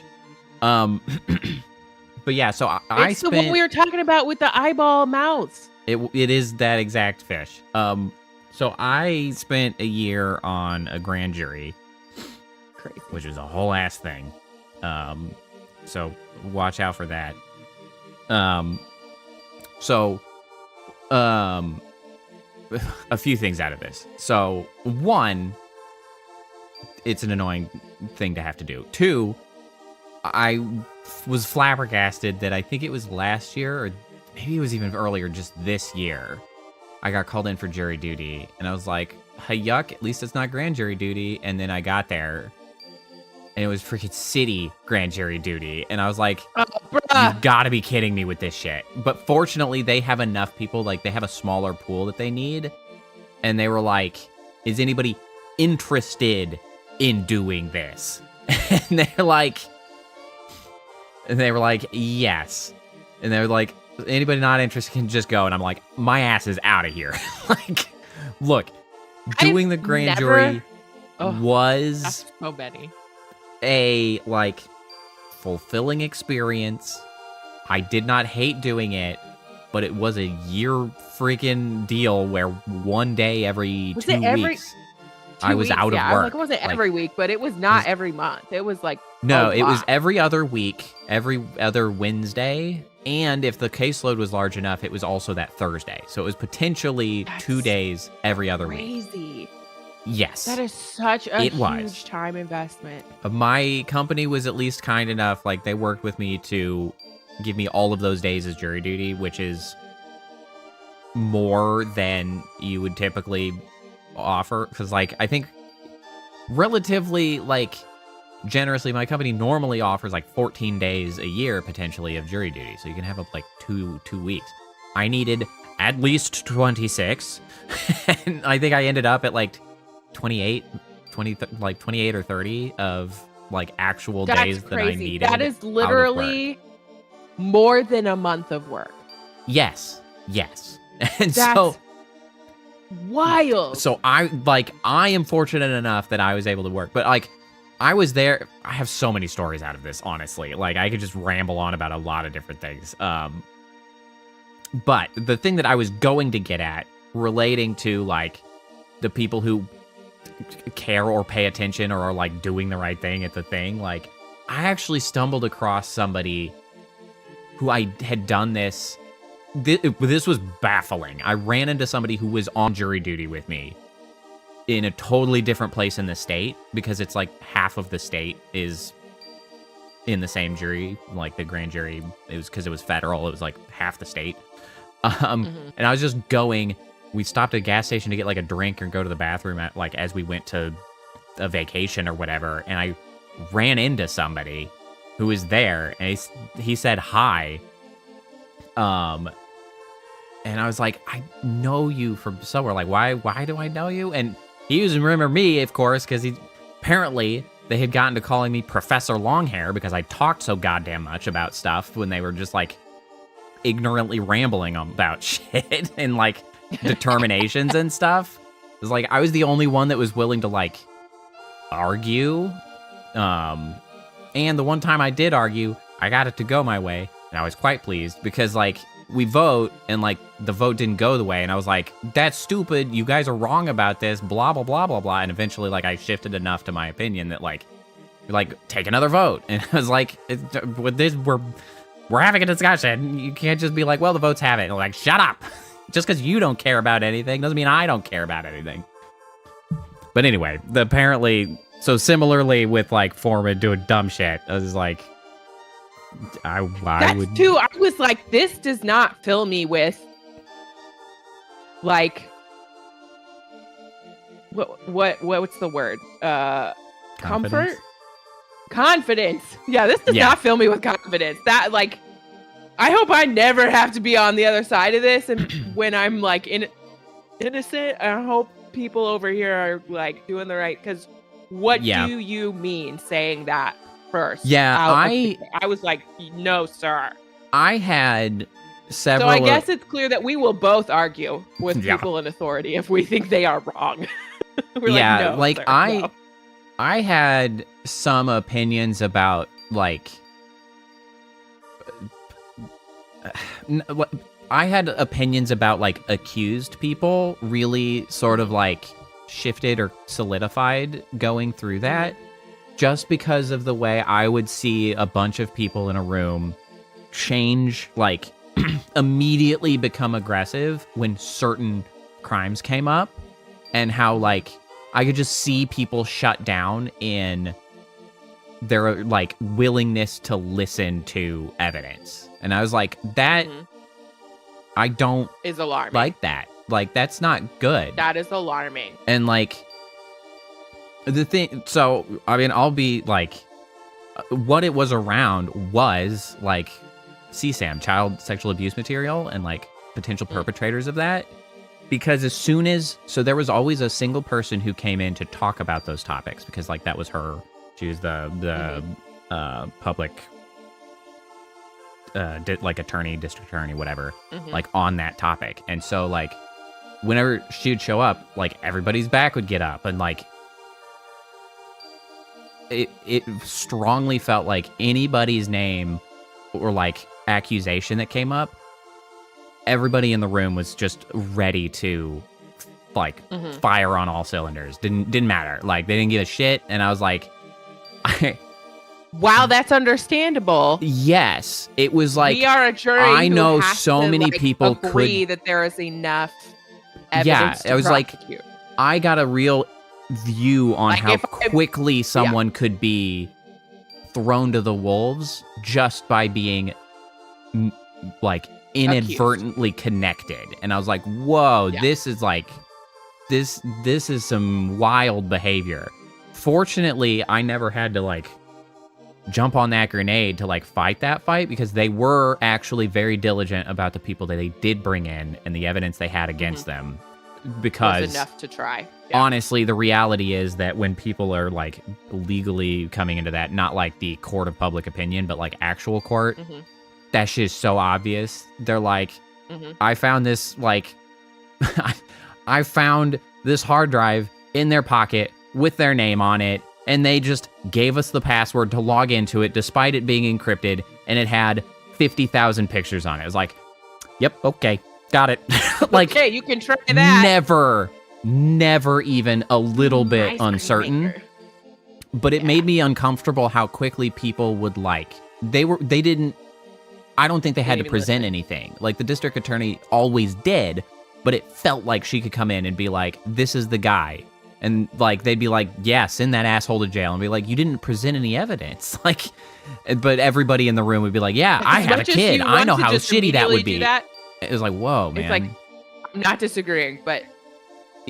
But yeah, so I it's spent... the one we were talking about with the eyeball mouths. It is that exact fish. So I spent a year on a grand jury. Crazy. Which was a whole ass thing. So watch out for that. A few things out of this. So, one, it's an annoying thing to have to do. Two, I was flabbergasted that I think it was last year, or maybe it was even earlier, just this year, I got called in for jury duty, and I was like, hey, yuck, at least it's not grand jury duty, and then I got there, and it was freaking city grand jury duty, and I was like, you've got to be kidding me with this shit. But fortunately, they have enough people, like, they have a smaller pool that they need, and they were like, is anybody interested in doing this? And they were like, yes. And they were like, anybody not interested can just go. And I'm like, my ass is out of here. Like, look, doing the grand jury was so many. A, like, fulfilling experience. I did not hate doing it, but it was a year freaking deal where one day every 2 weeks I was out of work. Like, it wasn't every week, but it was not every month. It was like no, it was every other week, every other Wednesday, and if the caseload was large enough, it was also that Thursday. So it was potentially 2 days every other week. Crazy. Yes. That is such a huge time investment. My company was at least kind enough, like they worked with me to give me all of those days as jury duty, which is more than you would typically offer. Because, like, I think relatively, like, generously, my company normally offers, like, 14 days a year, potentially, of jury duty. So you can have up, like, two weeks. I needed at least 26. And I think I ended up at, like, 28 or 30 of, like, actual days that I needed. That is literally more than a month of work. Yes. And that's so wild. So I am fortunate enough that I was able to work, but like I was there. I have so many stories out of this, honestly. Like I could just ramble on about a lot of different things. But the thing that I was going to get at relating to like the people who care or pay attention or are like doing the right thing at the thing, like I actually stumbled across somebody who I had done this. This was baffling. I ran into somebody who was on jury duty with me in a totally different place in the state, because it's like half of the state is in the same jury, like the grand jury. It was because it was federal. It was like half the state. And I was just going. We stopped at a gas station to get like a drink or go to the bathroom at like as we went to a vacation or whatever. And I ran into somebody who was there, and he said hi. And I was like, I know you from somewhere. Like, why do I know you? And he doesn't remember me, of course, because he apparently they had gotten to calling me Professor Longhair because I talked so goddamn much about stuff when they were just like ignorantly rambling about shit and like determinations and stuff. It was like I was the only one that was willing to like argue. And the one time I did argue, I got it to go my way, and I was quite pleased because like we vote and like the vote didn't go the way, and I was like, that's stupid, you guys are wrong about this, blah blah blah blah blah. And eventually like I shifted enough to my opinion that like take another vote. And I was like, with this we're having a discussion. You can't just be like, well, the votes have it. And like, shut up. Just because you don't care about anything doesn't mean I don't care about anything. But anyway, so similarly with like Foreman doing dumb shit, I was like, I was like, this does not fill me with like what's the word? Comfort? Confidence. Yeah, this does not fill me with confidence. That like, I hope I never have to be on the other side of this. And when I'm like innocent, I hope people over here are like doing the right. Because what do you mean saying that first? Yeah, I was like, no, sir. I had several. So I guess it's clear that we will both argue with people in authority if we think they are wrong. We're like, no, like sir, no. No. I had some opinions about like I had opinions about like accused people really sort of like shifted or solidified going through that, just because of the way I would see a bunch of people in a room change, like immediately become aggressive when certain crimes came up, and how like I could just see people shut down in their like willingness to listen to evidence. And I was like, that I don't is alarming. Like that. Like that's not good. That is alarming. And like the thing, so I mean, I'll be like, what it was around was like CSAM, child sexual abuse material, and like potential perpetrators of that. Because as soon as, so there was always a single person who came in to talk about those topics, because like that was her, she was the public, like attorney, district attorney, whatever, like on that topic. And so like whenever she would show up, like everybody's back would get up, and like it strongly felt like anybody's name or like accusation that came up, everybody in the room was just ready to like fire on all cylinders. Didn't matter. Like they didn't give a shit. And I was like, wow, that's understandable. Yes, it was like, we are a jury. I know so many people agree that there is enough evidence to I was prosecute. like, I got a real view on like how quickly someone could be thrown to the wolves just by being like inadvertently connected. And I was like, whoa, this is like, this is some wild behavior. Fortunately, I never had to like jump on that grenade to like fight that fight, because they were actually very diligent about the people that they did bring in and the evidence they had against them. Because was enough to try. Honestly, the reality is that when people are like legally coming into that, not like the court of public opinion, but like actual court, that shit is so obvious. They're like, I found this like, I found this hard drive in their pocket with their name on it, and they just gave us the password to log into it despite it being encrypted, and it had 50,000 pictures on it. It was like, yep, okay, got it. Like, okay, you can try that. Never even a little bit uncertain. But it made me uncomfortable how quickly people would like, I don't think they had to present anything. Like the district attorney always did, but it felt like she could come in and be like, this is the guy. And like, they'd be like, yeah, send that asshole to jail. And be like, you didn't present any evidence. Like, but everybody in the room would be like, yeah, I have a kid. I know how shitty that would be. It was like, whoa, man. It's like, I'm not disagreeing, but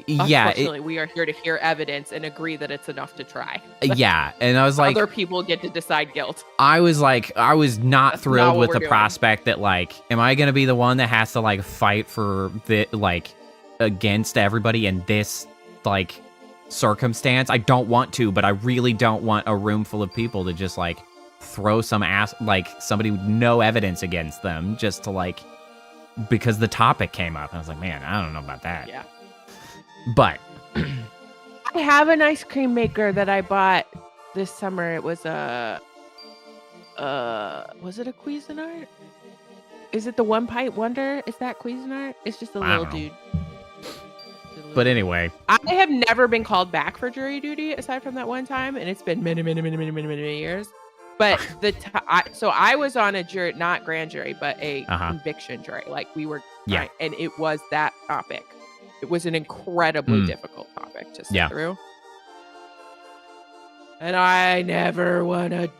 unfortunately, we are here to hear evidence and agree that it's enough to try. Yeah, and I was like, other people get to decide guilt. I was like, I was not thrilled with the prospect that like, am I going to be the one that has to like fight for the like against everybody, and this like circumstance. I don't want to, but I really don't want a room full of people to just like throw some ass, like somebody with no evidence against them just to like, because the topic came up. I was like, man, I don't know about that. Yeah. But I have an ice cream maker that I bought this summer. It was was it a Cuisinart? Is it the One Pint Wonder? Is that Cuisinart? It's just a I little don't know. dude. But anyway, I have never been called back for jury duty aside from that one time, and it's been many years. But so I was on a jury, not grand jury, but a conviction jury. like we were, Yeah. and it was that topic. It was an incredibly difficult topic to sit through, and I never want to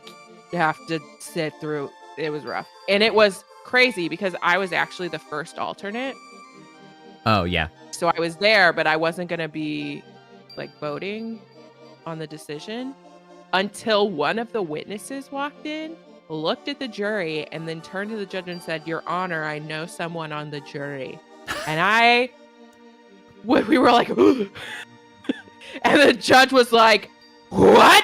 have to sit through. It was rough, and it was crazy because I was actually the first alternate. oh yeah, So I was there, but I wasn't going to be like voting on the decision until one of the witnesses walked in, looked at the jury, and then turned to the judge and said, "Your Honor, I know someone on the jury." And we were like, and the judge was like, "What?"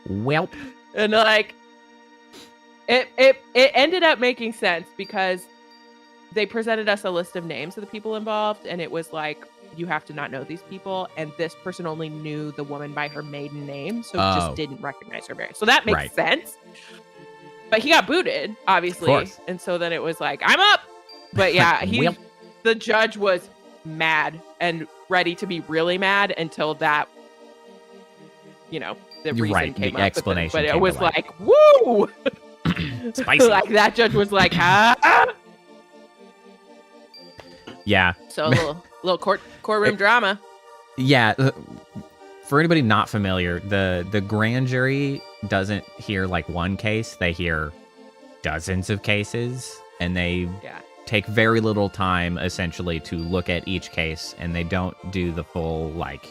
welp. And like, it ended up making sense because they presented us a list of names of the people involved, and it was like, you have to not know these people, and this person only knew the woman by her maiden name, so just didn't recognize her marriage. So that makes sense. But he got booted, obviously, and so then it was like, I'm up. But yeah, the judge was mad and ready to be really mad until that, the reason came the up. explanation. But it was like, woo! Spicy. Like that judge was like, ah! Yeah. So a little courtroom drama. Yeah. For anybody not familiar, the grand jury doesn't hear like one case; they hear dozens of cases, and they take very little time essentially to look at each case, and they don't do the full like.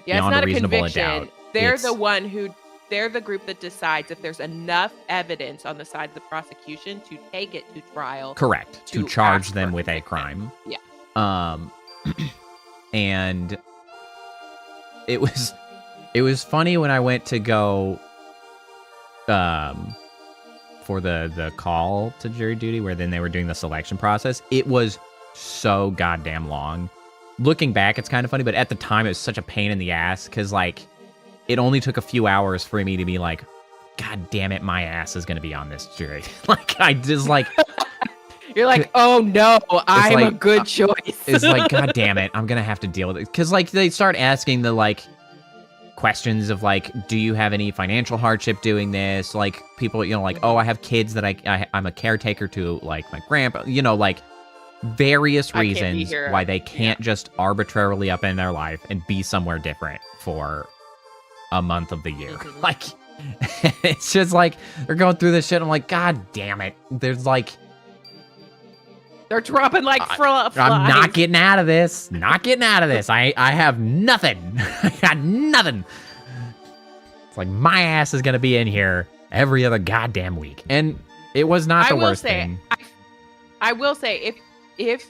Yeah, it's not a conviction. Doubt. They're they're the group that decides if there's enough evidence on the side of the prosecution to take it to trial. Correct. To charge them with a crime. Yeah. And it was funny when I went to go for the call to jury duty, where then they were doing the selection process. It was so goddamn long. Looking back, it's kind of funny, but at the time it was such a pain in the ass because like it only took a few hours for me to be like, God damn it, my ass is gonna be on this jury. Like I just like you're like, oh no, I'm like, a good choice. It's like, God damn it, I'm gonna have to deal with it. Because like they start asking the like questions of like, do you have any financial hardship doing this? Like people, like, oh, I have kids that I'm a caretaker to, like my grandpa, like various reasons why they can't just arbitrarily up in their life and be somewhere different for a month of the year. Like it's just like they're going through this shit. I'm like, God damn it. There's like they're dropping like flies. I'm not getting out of this. Not getting out of this. I have nothing. I got nothing. It's like my ass is gonna be in here every other goddamn week. And it was not the worst thing. I will say if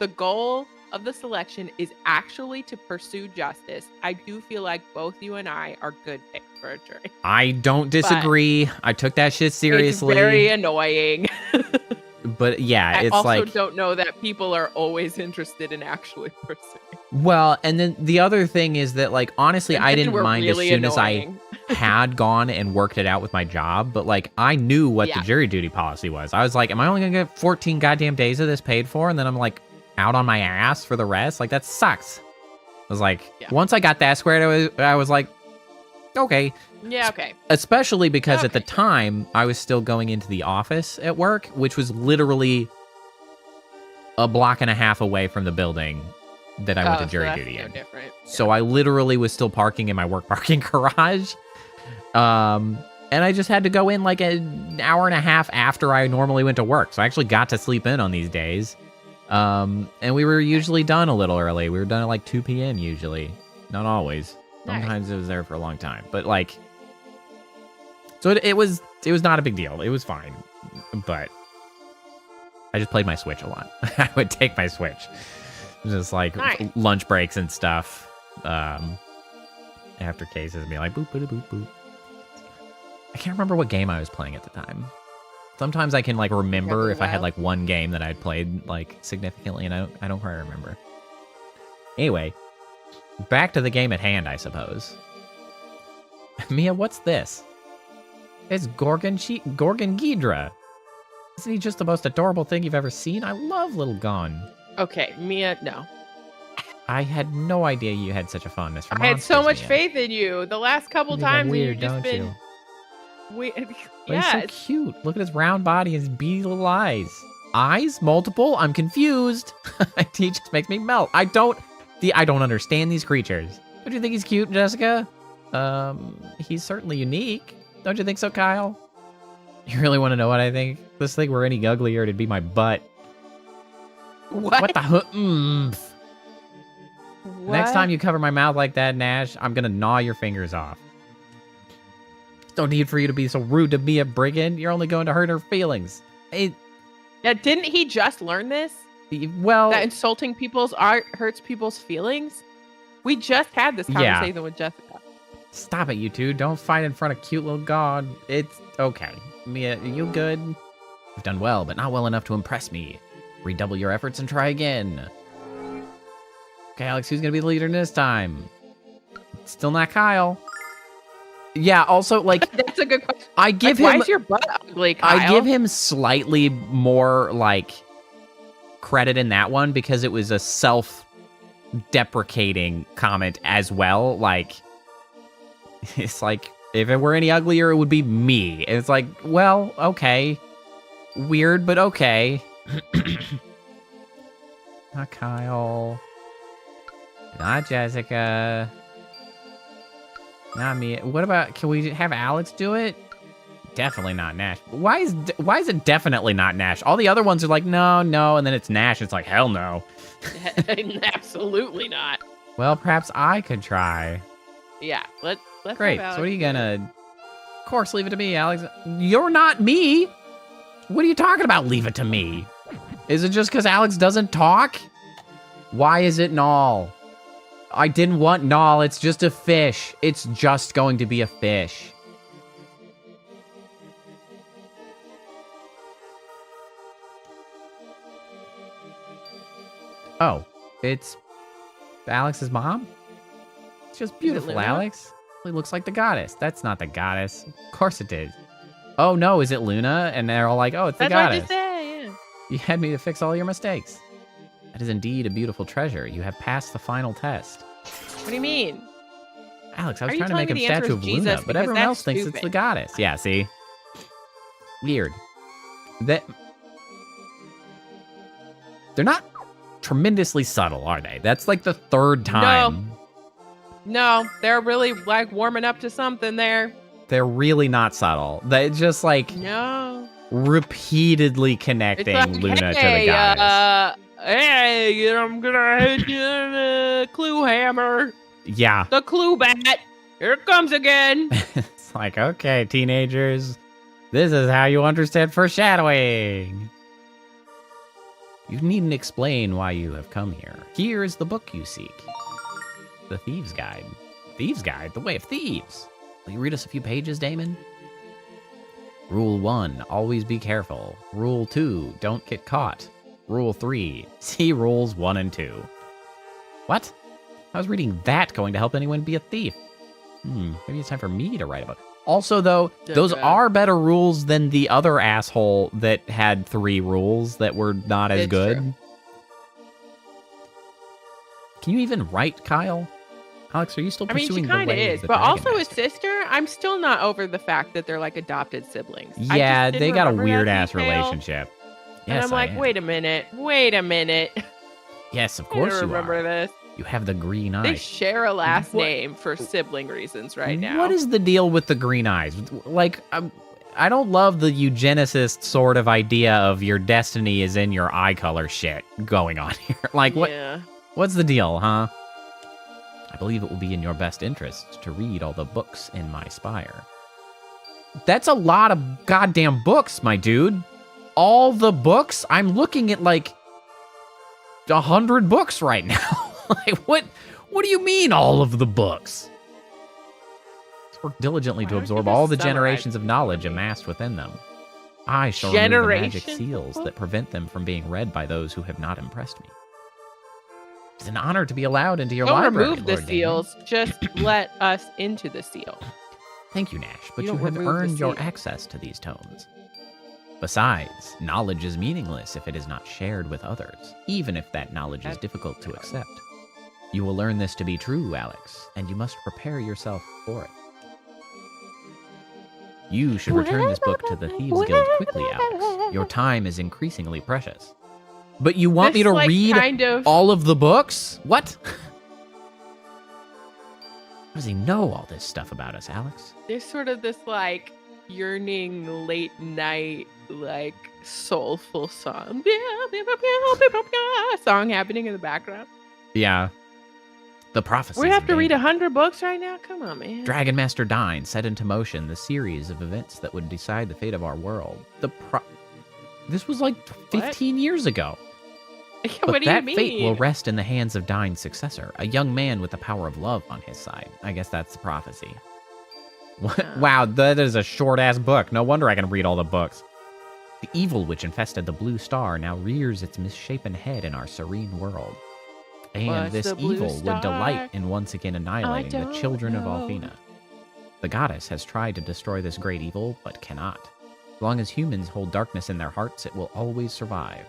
the goal of the selection is actually to pursue justice, I do feel like both you and I are good picks for a jury. I don't disagree. I took that shit seriously. It's very annoying. But yeah, it's like... I like... also don't know that people are always interested in actually pursuing. Well, and then the other thing is that, like, honestly, I didn't mind really as soon annoying. As I had gone and worked it out with my job, but, like, I knew what the jury duty policy was. I was like, am I only gonna get 14 goddamn days of this paid for? And then I'm, like, out on my ass for the rest? Like, that sucks. I was like, once I got that squared, I was like, okay. Yeah, okay. Especially because at the time, I was still going into the office at work, which was literally a block and a half away from the building that I went to jury duty in. Different. So I literally was still parking in my work parking garage. And I just had to go in like an hour and a half after I normally went to work. So I actually got to sleep in on these days. And we were usually done a little early. We were done at like 2 p.m. usually. Not always. Sometimes it was there for a long time. But like... So it was not a big deal. It was fine. But I just played my Switch a lot. I would take my Switch. Just like lunch breaks and stuff. After cases being like boop boop boop boop. I can't remember what game I was playing at the time. Sometimes I can like remember if I had like one game that I'd played like significantly, and I don't quite remember. Anyway, back to the game at hand, I suppose. Mia, what's this? It's Gorgon Ghidra. Isn't he just the most adorable thing you've ever seen? I love little Gon. Okay, Mia, no. I had no idea you had such a fondness for I had so monsters, much Mia. faith in you. The last couple You think I'm times weird, you've just don't been. you? But He's so cute. Look at his round body and his beady little eyes. Eyes? Multiple? I'm confused. He just makes me melt. I don't understand these creatures. Don't you think he's cute, Jessica? He's certainly unique. Don't you think so, Kyle? You really want to know what I think? If this thing were any uglier, it'd be my butt. What the Next time you cover my mouth like that, Nash, I'm gonna gnaw your fingers off. No need for you to be so rude to Mia, Brigand. You're only going to hurt her feelings. Now, didn't he just learn this? Well, That insulting people's art hurts people's feelings? We just had this conversation with Jessica. Stop it, you two. Don't fight in front of cute little God. It's okay. Mia, are you good? You've done well, but not well enough to impress me. Redouble your efforts and try again. Okay, Alex, who's gonna be the leader this time? Still not Kyle. Yeah, also, like... That's a good question. I give Why him... is your butt ugly, Kyle? I give him slightly more, like, credit in that one because it was a self-deprecating comment as well. Like, it's like, if it were any uglier, it would be me. It's like, well, okay. Weird, but okay. Not Kyle. Not Jessica. Not me. What about, can we have Alex do it? Definitely not Nash. Why is it definitely not Nash? All the other ones are like, no, and then it's Nash. It's like, hell no. Absolutely not. Well, perhaps I could try. Yeah, let's Great. have So what are you Alex gonna... Of course, leave it to me, Alex. You're not me. What are you talking about, leave it to me? Is it just because Alex doesn't talk? Why is it Null? I didn't want Null. It's just a fish. It's just going to be a fish. Oh, it's Alex's mom? It's just beautiful, Luna? Alex. It looks like the goddess. That's not the goddess. Of course it is. Oh no, is it Luna? And they're all like, oh, it's the That's what I goddess. just said, yeah. You had me to fix all your mistakes. That is indeed a beautiful treasure. You have passed the final test. What do you mean? Alex, I was Are you trying to make telling a me the answer statue is of Jesus? Luna, but Because everyone that's else thinks it's stupid. the goddess. Yeah, see? Weird. They're not tremendously subtle, are they? That's like the third time. No, they're really like warming up to something there. They're really not subtle. They just like No. repeatedly It's connecting like, Luna to the hey, goddess. Hey, I'm gonna hit you in the clue hammer. Yeah. The clue bat. Here it comes again. It's like, okay, teenagers, this is how you understand foreshadowing. You needn't explain why you have come here. Here is the book you seek. The Thieves' Guide. Thieves' Guide? The Way of Thieves. Will you read us a few pages, Damon? Rule 1, always be careful. Rule 2, don't get caught. Rule 3, see rules 1 and 2. What? How is reading that going to help anyone be a thief? Maybe it's time for me to write about it. Also, though, those are better rules than the other asshole that had 3 rules that were not as It's good. true. Can you even write, Kyle? Alex, are you still I mean, she pursuing kind the of way of is, the but Dragon also his Master? sister. I'm still not over the fact that they're like adopted siblings. I Yeah, just they didn't got a remember that weird-ass detail, relationship. And Yes, I'm like, I am. wait a minute. Yes, of I course don't you remember are. this. You have the green They eyes. share a last What- name for sibling reasons right now. What is the deal with the green eyes? Like, I don't love the eugenicist sort of idea of your destiny is in your eye color shit going on here. Like, Yeah. what's the deal, huh? I believe it will be in your best interest to read all the books in my spire. That's a lot of goddamn books, my dude. All the books? I'm looking at like 100 books right now. Like, What do you mean, all of the books? Let's work diligently to Why don't you absorb just all the summarize generations of it knowledge for me? amassed within them. I shall remove the magic Generations of seals that books? prevent them from being read by those who have not impressed me. It's an honor to be allowed into your Don't library, remove the Lord Damon. seals. Just let us into the seal. Thank you, Nash, but You you don't have remove the earned your seal. access to these tomes. Besides, knowledge is meaningless if it is not shared with others, even if that knowledge is That's difficult to valid. accept. You will learn this to be true, Alex, and you must prepare yourself for it. You should return this book to the Thieves Guild quickly, Alex. Your time is increasingly precious. But you want me This, to like, read kind of- all of the books? What? How does he know all this stuff about us, Alex? There's sort of this like yearning late night, like soulful song happening in the background. Yeah. The prophecies. We have of to read Damon. 100 books right now? Come on, man. Dragon Master Dine set into motion the series of events that would decide the fate of our world. This was like 15 years ago. But What do that you mean? fate will rest in the hands of Dine's successor, a young man with the power of love on his side. I guess that's the prophecy. Wow, that is a short-ass book. No wonder I can read all the books. The evil which infested the blue star now rears its misshapen head in our serene world. And What's this the blue evil would delight star? in once again annihilating the don't children of know. Althena. The goddess has tried to destroy this great evil, but cannot. As long as humans hold darkness in their hearts, it will always survive.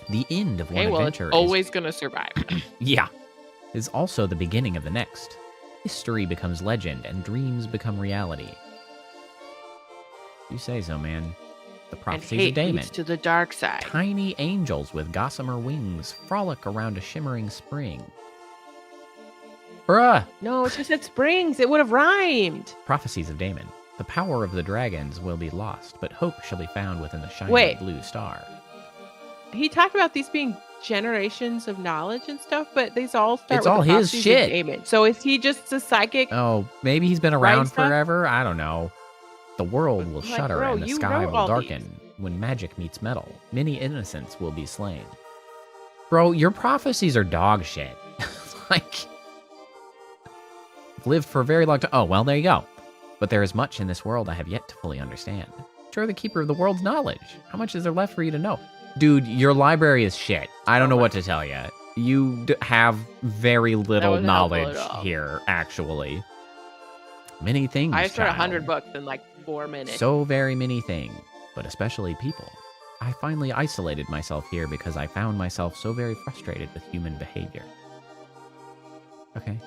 The end of one Okay, well, it's adventure always going to survive. yeah, is also the beginning of the next. History becomes legend, and dreams become reality. You say so, man. The And prophecies of hate Damon. leads to the dark side. Tiny angels with gossamer wings frolic around a shimmering spring. Bruh! No, it just said springs. It would have rhymed. Prophecies of Damon. The power of the dragons will be lost, but hope shall be found within the shining Wait. blue star. He talked about these being generations of knowledge and stuff, but these all start It's with all the his prophecies of shit. Damon. So is he just a psychic? Oh, maybe he's been Right around stuff? forever? I don't know. The world will Like, shudder bro, and the you sky wrote will all darken when magic meets metal. Many innocents will be slain. Bro, your prophecies are dog shit. Like, I've lived for a very long time. Oh, well, there you go. But there is much in this world I have yet to fully understand. You're the keeper of the world's knowledge. How much is there left for you to know? Dude, your library is shit. I don't know what to tell you. You have very little wasn't helpful at knowledge all. here, actually. Many things, I just read child. 100 books in like 4 minutes. So very many things, but especially people. I finally isolated myself here because I found myself so very frustrated with human behavior. Okay.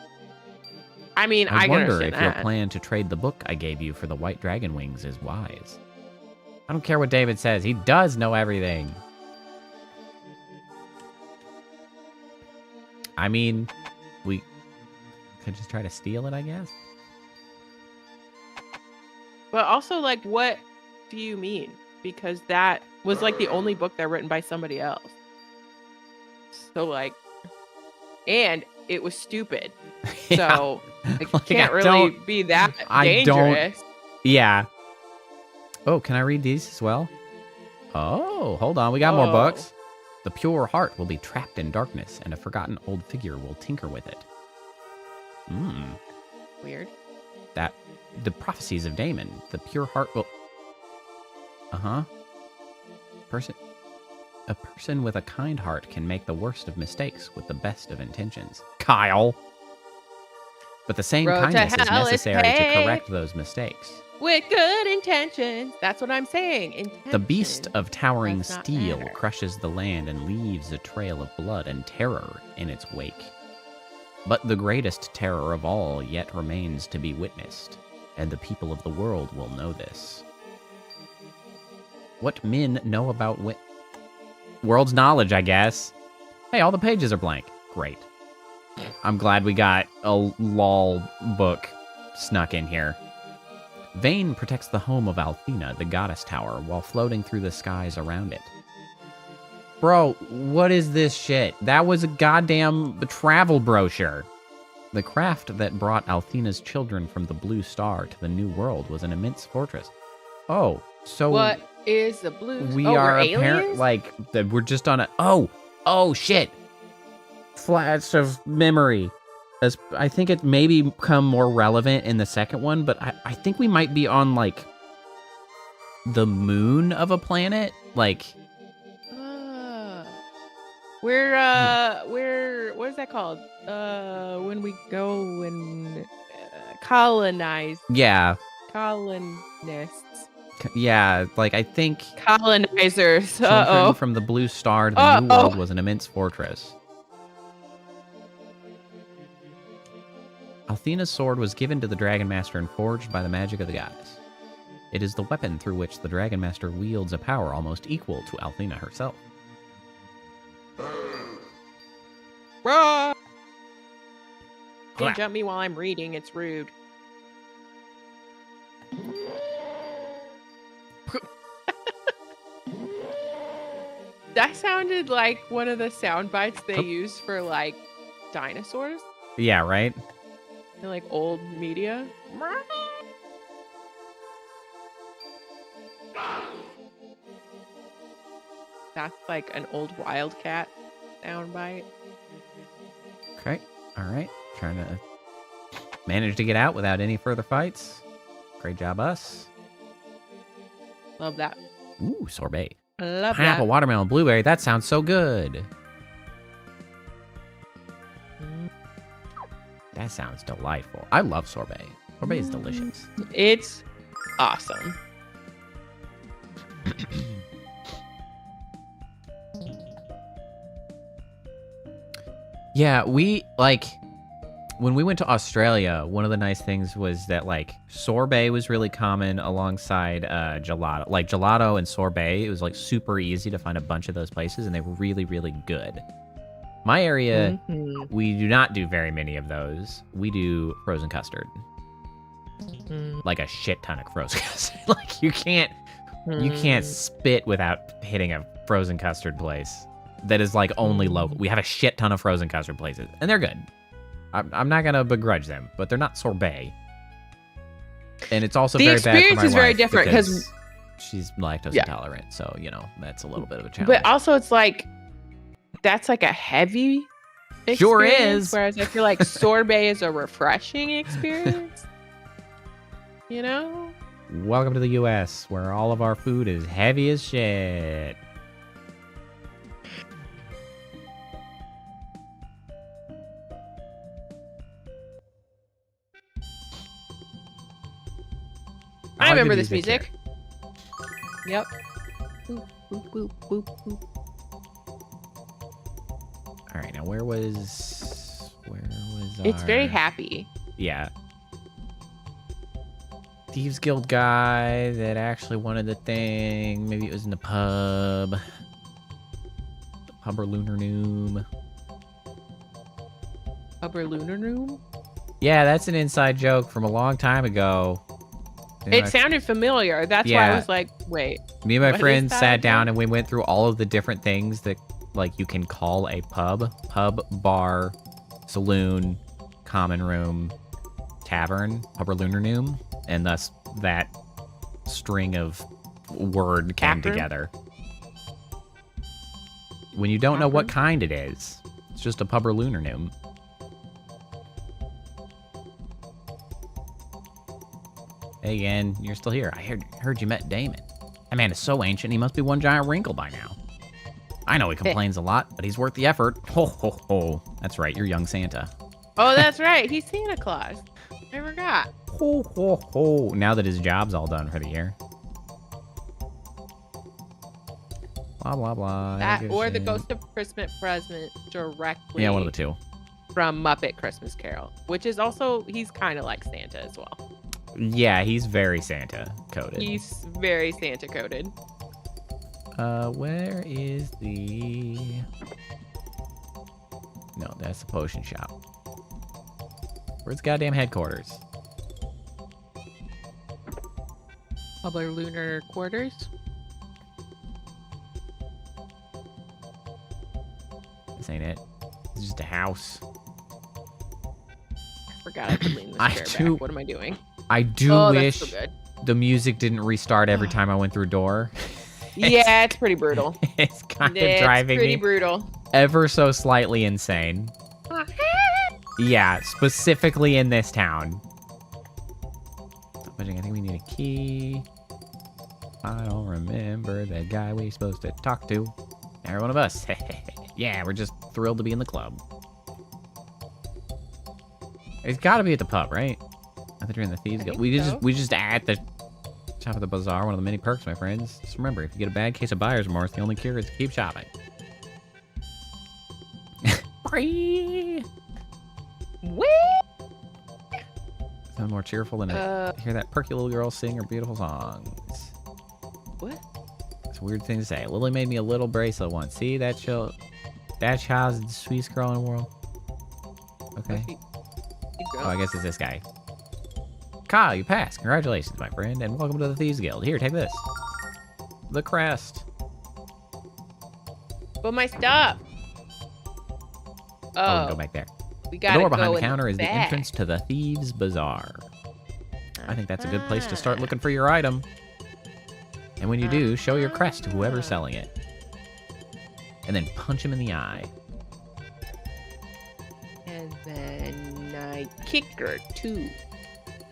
I mean, I I can wonder understand if your that. plan to trade the book I gave you for the white dragon wings is wise. I don't care what David says. He does know everything. I mean, we could just try to steal it, I guess. But also, like, what do you mean? Because that was like the only book that written by somebody else. So like, and it was stupid. Yeah. So it Like, can't I really don't- be that I don't- dangerous. Yeah. Oh, can I read these as well? Oh, hold on. We got more Oh. books. The pure heart will be trapped in darkness, and a forgotten old figure will tinker with it. Weird. The prophecies of Damon. The pure heart will... A person with a kind heart can make the worst of mistakes with the best of intentions. Kyle! But the same Road to kindness is hell is necessary to paved. correct those mistakes. With good intentions. That's what I'm saying. The beast of towering does not steel matter. crushes the land and leaves a trail of blood and terror in its wake. But the greatest terror of all yet remains to be witnessed, and the people of the world will know this. What men know about world's knowledge, I guess. Hey, all the pages are blank. Great. I'm glad we got a lol book snuck in here. Vane protects the home of Althena, the goddess tower, while floating through the skies around it. Bro, what is this shit? That was a goddamn travel brochure. The craft that brought Althena's children from the Blue Star to the New World was an immense fortress. Oh, so What is the blue? we oh, are we're apparent aliens? like we're just on a oh shit. flash of memory. As I think it maybe become more relevant in the second one, but I think we might be on like the moon of a planet. Like we're what is that called? When we go and colonize. Yeah. Colonists. Yeah, like I think Colonizers. children from the blue star to the new world was an immense fortress. Althena's sword was given to the Dragon Master and forged by the magic of the goddess. It is the weapon through which the Dragon Master wields a power almost equal to Althena herself. Can't jump me while I'm reading, it's rude. That sounded like one of the sound bites they use for like dinosaurs. Yeah, right? In like old media. That's like an old wildcat sound bite. Okay, alright. Trying to manage to get out without any further fights. Great job, us. Love that. Ooh, sorbet. I love Pineapple, that. watermelon, blueberry. That sounds so good. That sounds delightful. I love sorbet. Sorbet is delicious. It's awesome. Yeah, we like when we went to Australia, one of the nice things was that like sorbet was really common alongside gelato. Like gelato and sorbet, it was like super easy to find a bunch of those places and they were really, really good. My area, we do not do very many of those. We do frozen custard. Like a shit ton of frozen custard. Like you can't spit without hitting a frozen custard place that is like only local. We have a shit ton of frozen custard places and they're good. I'm not gonna begrudge them, but they're not sorbet. And it's also very bad for my wife. The experience is very different because she's lactose intolerant, so you know that's a little bit of a challenge. But also, it's like that's like a heavy experience. Sure is. Whereas I feel like sorbet is a refreshing experience. You know? Welcome to the U.S., where all of our food is heavy as shit. I remember this music. Yep. Boop, boop, boop, boop, boop. All right, now where was It's very our- happy. Yeah. Thieves Guild guy that actually wanted the thing. Maybe it was in the pub. The pub or Lunar Noom. Upper Lunar Room? Yeah, that's an inside joke from a long time ago. It sounded familiar. That's why I was like, wait. Me and my what friends is that sat again? down and we went through all of the different things that like you can call a pub, bar, saloon, common room, tavern, pub or Lunar Noom, and thus that string of word came Tap room? together. When you don't know Tap what room? kind it is, it's just a pub or Lunar Noom. Hey again, you're still here. I heard you met Damon. That man is so ancient, he must be one giant wrinkle by now. I know he complains a lot, but he's worth the effort. Ho, ho, ho. That's right, you're young Santa. Oh, that's right. He's Santa Claus. I forgot. Ho, ho, ho. Now that his job's all done for the year. Blah, blah, blah. That or the Ghost of Christmas Present directly Yeah, one of the two. from Muppet Christmas Carol, which is also, he's kind of like Santa as well. Yeah, he's very Santa coded. He's very Santa coded. Where is the... No, that's the potion shop. Where's the goddamn headquarters? Other lunar quarters. This ain't it. It's just a house. I forgot I could lean this I chair do- back. What am I doing? I do Oh, wish that's so good. the music didn't restart every time I went through a door. Yeah, it's pretty brutal. It's kind of It's driving pretty me. brutal. ever so slightly insane. Yeah, specifically in this town. I think we need a key. I don't remember the guy we're supposed to talk to. Every one of us. Yeah, we're just thrilled to be in the club. It's got to be at the pub, right? I think you're in the Thieves Guild. We just at the top of the bazaar. One of the many perks, my friends. Just remember, if you get a bad case of buyer's remorse, the only cure is to keep shopping. Free. Whee! Sound more cheerful than hear that perky little girl sing her beautiful songs. What? It's a weird thing to say. Lily made me a little bracelet once. See that child's the sweetest girl in the world. Okay. Oh, I guess it's this guy. Kyle, you passed. Congratulations, my friend, and welcome to the Thieves Guild. Here, take this. The crest. But my stuff. Oh, go back there. We The gotta door go behind the in counter is the back. entrance to the Thieves Bazaar. I think that's a good place to start looking for your item. And when you do, show your crest to whoever's selling it. And then punch him in the eye. And then I kick her too.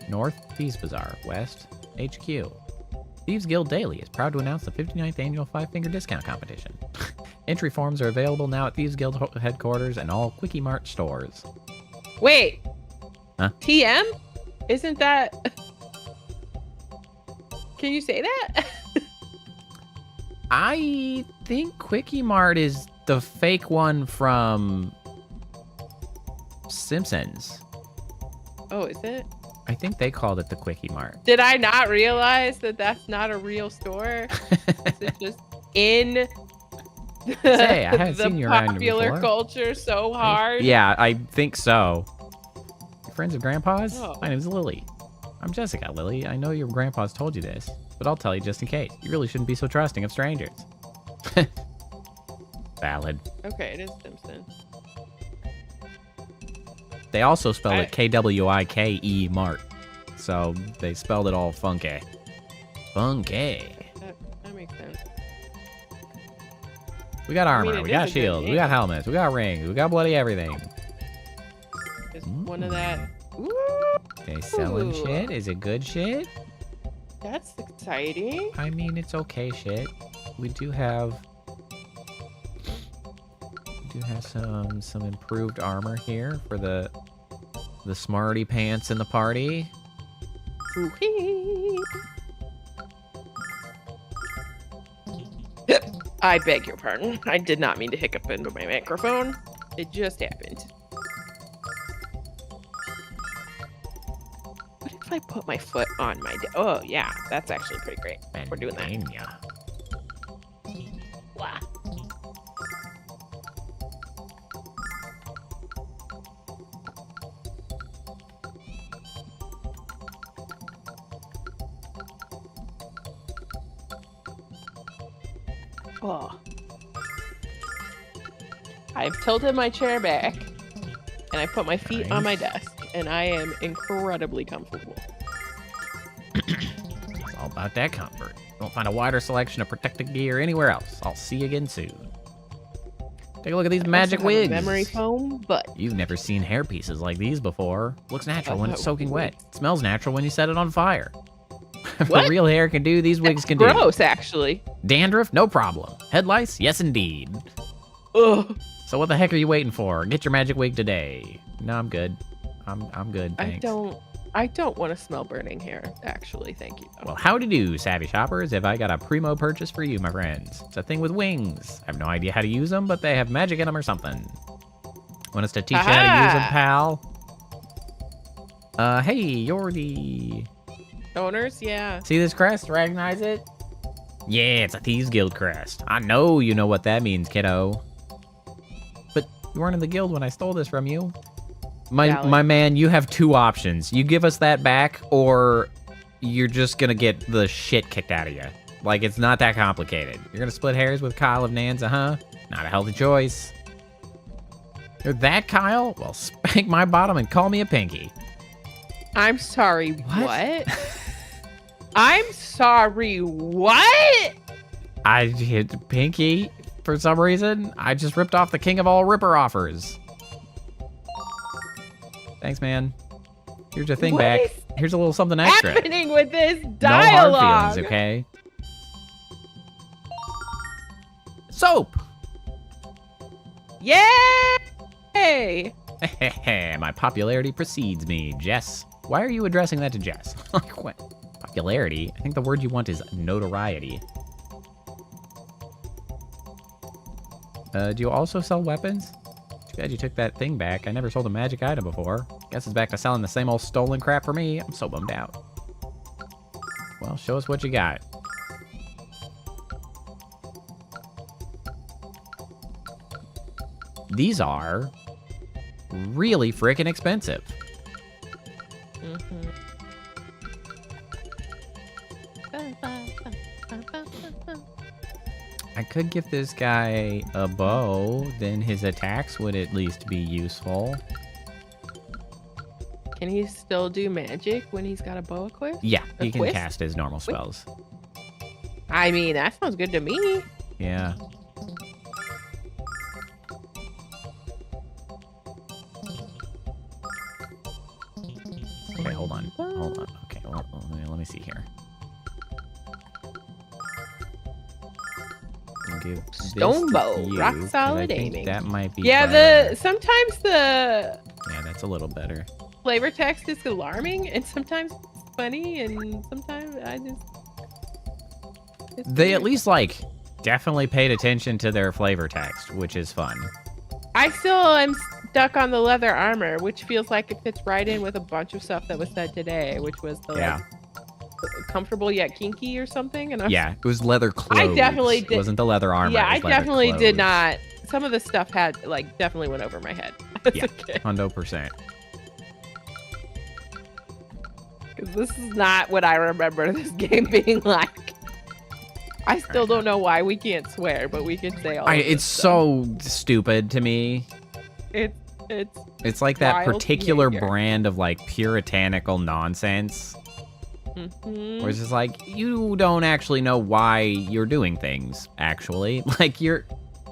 North, Thieves Bazaar. West, HQ. Thieves Guild Daily is proud to announce the 59th annual 5-finger discount competition. Entry forms are available now at Thieves Guild headquarters and all Quickie Mart stores. Wait. Huh? TM? Isn't that... Can you say that? I think Quickie Mart is the fake one from Simpsons. Oh, is it? I think they called it the Quickie Mart. Did I not realize that that's not a real store? It's just in Say, I haven't the seen you around here popular before. culture so hard. Yeah, I think so. Your friends of Grandpa's? Oh. My name's Lily. I'm Jessica, Lily. I know your Grandpa's told you this, but I'll tell you just in case. You really shouldn't be so trusting of strangers. Valid. Okay, it is Simpson. They also spelled it Kwike Mart. So they spelled it all funky. Funky. That makes sense. We got armor, it we is got a good shields, we name. got helmets, we got rings, we got bloody everything. Just one of that. Ooh, They selling Ooh. shit? Is it good shit? that's exciting. I mean, it's okay shit. We do have some improved armor here for the smarty pants in the party. Ooh-hee. I beg your pardon. I did not mean to hiccup into my microphone. It just happened. What if I put my foot on my... Oh, yeah. That's actually pretty great. We're doing that. Pennsylvania. Wow. Oh. I've tilted my chair back and I put my feet on my desk and I am incredibly comfortable. It's all about that comfort. Don't find a wider selection of protective gear anywhere else. I'll see you again soon. Take a look at these I magic also have a wigs. memory foam, but You've never seen hair pieces like these before. Looks natural when it's Oh, soaking wet. Smells natural when you set it on fire. What What? real hair can do, these wigs can do. gross, actually. Dandruff? No problem. Head lice? Yes, indeed. Ugh. So what the heck are you waiting for? Get your magic wig today. No, I'm good. I'm good, thanks. I don't want to smell burning hair, actually. Thank you. Well, howdy do, savvy shoppers. Have I got a primo purchase for you, my friends? It's a thing with wings. I have no idea how to use them, but they have magic in them or something. Want us to teach you how to use them, pal? Hey, you're the... Owners, yeah. See this crest? Recognize it? Yeah, it's a Thieves Guild crest. I know you know what that means, kiddo. But you weren't in the guild when I stole this from you. Valid. My man, you have two options. You give us that back, or you're just gonna get the shit kicked out of you. Like, it's not that complicated. You're gonna split hairs with Kyle of Nanza, huh? Not a healthy choice. You're that Kyle? Well, spank my bottom and call me a pinky. I'm sorry, What? what? I'm sorry, what? I hit pinky. for some reason, I just ripped off the king of all ripper offers. Thanks, man. Here's your thing What back. is Here's a little something extra. happening with this No hard dialogue? feelings, okay? Soap! Yay! My popularity precedes me, Jess. Why are you addressing that to Jess? Like, what? Popularity? I think the word you want is notoriety. Do you also sell weapons? Too bad you took that thing back. I never sold a magic item before. Guess it's back to selling the same old stolen crap for me. I'm so bummed out. Well, show us what you got. These are really freaking expensive. I could give this guy a bow, then his attacks would at least be useful. Can he still do magic when he's got a bow equipped? Yeah, he can Equist? cast his normal spells. I mean, that sounds good to me. Yeah. Okay, hold on. Hold on. Okay, well, let me see here. I'll give this Stone to bow, you, rock 'cause solid I think aiming. that might be Yeah, better. sometimes the Yeah, that's a little better. flavor text is alarming, and sometimes it's funny, and sometimes I just. it's They at weird. least, like, definitely paid attention to their flavor text, which is fun. I still am stuck on the leather armor, which feels like it fits right in with a bunch of stuff that was said today, which was the Yeah. like, comfortable yet kinky or something. And Yeah, it was leather clothes. definitely It did- wasn't the leather armor. yeah, it I was leather definitely did clothes. not. Some of the stuff had like definitely went over my head. That's Yeah. okay. 100%. 'Cause this is not what I remember this game being like. I still don't know why we can't swear, but we can say all. of this It's stuff. so stupid to me. It's It's like that Wild particular behavior. brand of like puritanical nonsense mhm. where it's just like, you don't actually know why you're doing things, actually. Like, you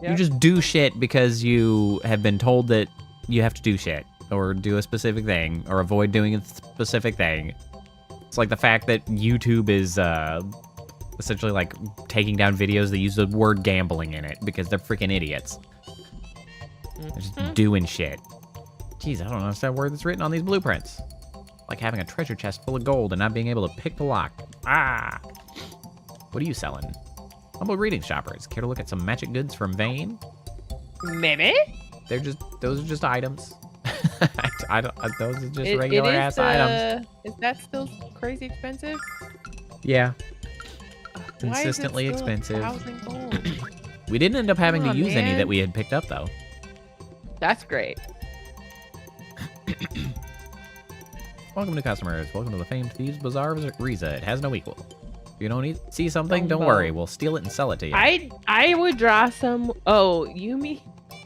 Yep. just do shit because you have been told that you have to do shit or do a specific thing or avoid doing a specific thing. It's like the fact that YouTube is essentially like taking down videos that use the word gambling in it because they're freaking idiots. They're just doing shit. Jeez, I don't understand where that's written on these blueprints. Like having a treasure chest full of gold and not being able to pick the lock. Ah! What are you selling? Humble greetings, shoppers. Care to look at some magic goods from Vane? Maybe. Those are just items. Those are just It regular is, ass items. Is that still crazy expensive? Yeah. Why is it Consistently still expensive. 1,000 gold? We didn't end up having Come to on, use any man. that we had picked up, though. That's great. Welcome to customers. Welcome to the famed Thieves Bazaar of Riza. It has no equal. If you don't see something, don't Dumbo. worry. We'll steal it and sell it to you. I would draw some. Oh, you mean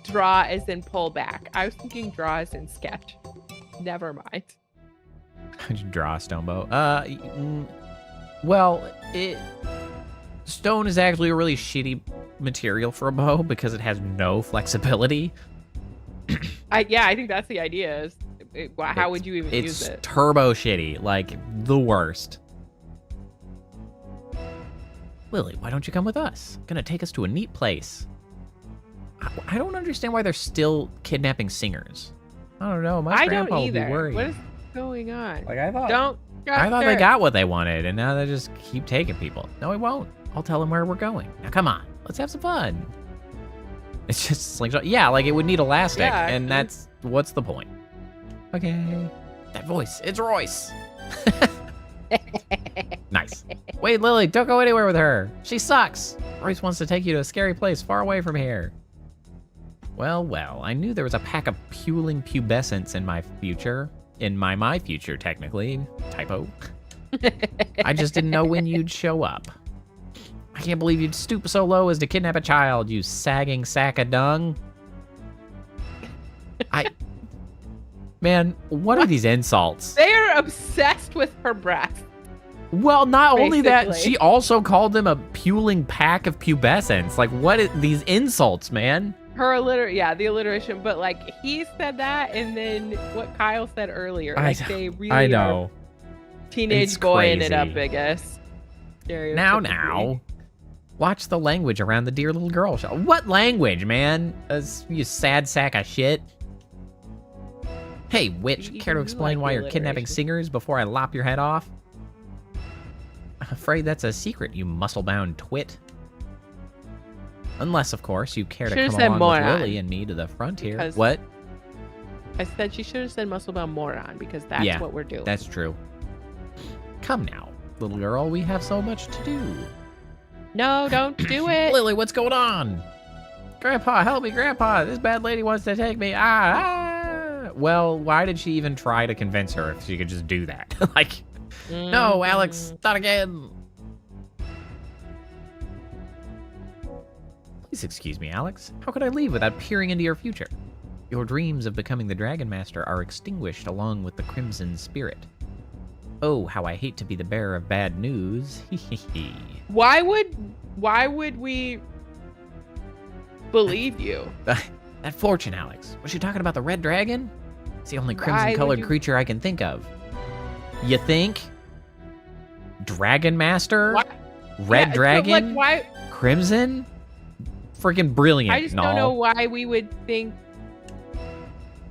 draw as in pull back? I was thinking draw as in sketch. Never mind. How'd you draw a stone bow? Well, stone is actually a really shitty material for a bow because it has no flexibility. I think that's the idea. Is how would you even use It's it? turbo shitty, like the worst. Lily, why don't you come with us? Gonna take us to a neat place. I don't understand why they're still kidnapping singers. I don't know. My I grandpa don't would be either. worried. What is going on? Like I thought. I I thought they got what they wanted, and now they just keep taking people. No, we won't. I'll tell them where we're going. Now, come on. Let's have some fun. It's just slingshot. Yeah, like it would need elastic, Yeah, and actually. what's the point? Okay. That voice. It's Royce. Nice. Wait, Lily, don't go anywhere with her. She sucks. Royce wants to take you to a scary place far away from here. Well, I knew there was a pack of puling pubescents in my future. In my future, technically. Typo. I just didn't know when you'd show up. I can't believe you'd stoop so low as to kidnap a child, you sagging sack of dung. Man, what are these insults? They are obsessed with her breath. Well, not only that, Basically. she also called them a puling pack of pubescents. Like, what is these insults, man? The alliteration, but like he said that, and then what Kyle said earlier, like they really I know. are teenage It's boying it up, crazy. I guess. Now. Watch the language around the dear little girl show. What language, man? You sad sack of shit. Hey, witch, You care to do explain like why the you're kidnapping alliteration. singers before I lop your head off? I'm afraid that's a secret, you muscle-bound twit. Unless, of course, you care to Should've come said along moron, with Lily and me to the frontier. because- What? I said she should have said muscle-bound moron, because that's Yeah, what we're doing. That's true. Come now, little girl, we have so much to do. No, don't do it. Lily, what's going on? Grandpa, help me, Grandpa. This bad lady wants to take me. Ah. Well, why did she even try to convince her if she could just do that? Like, no, Alex, not again. Please excuse me, Alex. How could I leave without peering into your future? Your dreams of becoming the Dragon Master are extinguished along with the Crimson Spirit. Oh, how I hate to be the bearer of bad news. Why would we believe you? That fortune, Alex. Was she talking about the red dragon? It's the only Why would crimson-colored you- creature I can think of. You think? Dragon Master? What? Red Yeah, so, dragon? like, why? Crimson? Freaking brilliant. I just don't know why we would think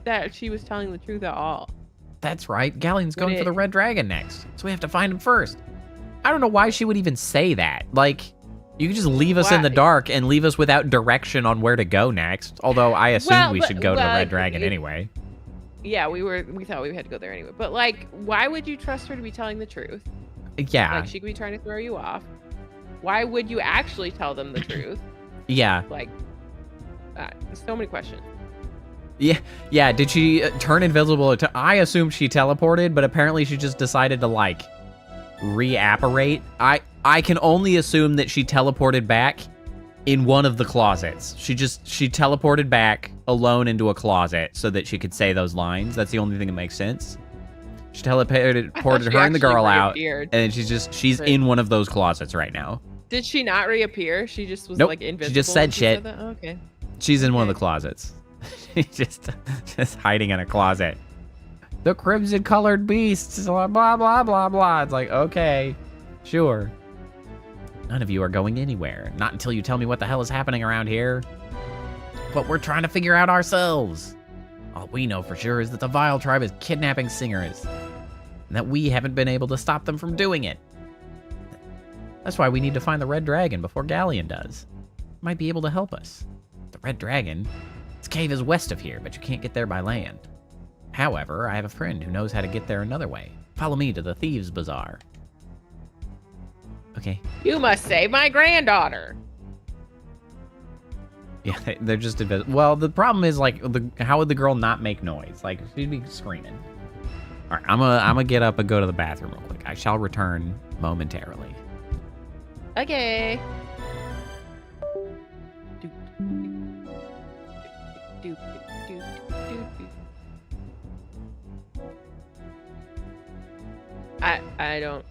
that she was telling the truth at all. That's right. Galleon's going Would for the it- red dragon next. So we have to find him first. I don't know why she would even say that. Like, you could just leave us in the Why? dark and leave us without direction on where to go next. Although I assume Well, we but- should go to the well, red dragon it- anyway. Yeah, we thought we had to go there anyway. But like, why would you trust her to be telling the truth? Yeah. Like, she could be trying to throw you off. Why would you actually tell them the truth? Yeah. Like, so many questions. Yeah, did she turn invisible? I assume she teleported, but apparently she just decided to, like, reapparate. I can only assume that she teleported back in one of the closets. She teleported back alone into a closet so that she could say those lines. That's the only thing that makes sense. She teleported I thought she her and the actually girl out, reappeared. and she's But- in one of those closets right now. Did she not reappear? She just was Nope, like she invisible. just said when shit. that? Oh, okay. She's in one of Okay. the closets. She's just hiding in a closet. The crimson colored beasts, blah, blah, blah, blah, blah. It's like, okay, sure. None of you are going anywhere. Not until you tell me what the hell is happening around here. But we're trying to figure out ourselves. All we know for sure is that the Vile tribe is kidnapping singers. And that we haven't been able to stop them from doing it. That's why we need to find the Red Dragon before Galleon does. Might be able to help us. The Red Dragon? Its cave is west of here, but you can't get there by land. However, I have a friend who knows how to get there another way. Follow me to the Thieves' Bazaar. Okay. You must save my granddaughter. Yeah, they're just well, the problem is, like, how would the girl not make noise? Like, she'd be screaming. All right, I'm gonna get up and go to the bathroom real quick. I shall return momentarily. Okay. I don't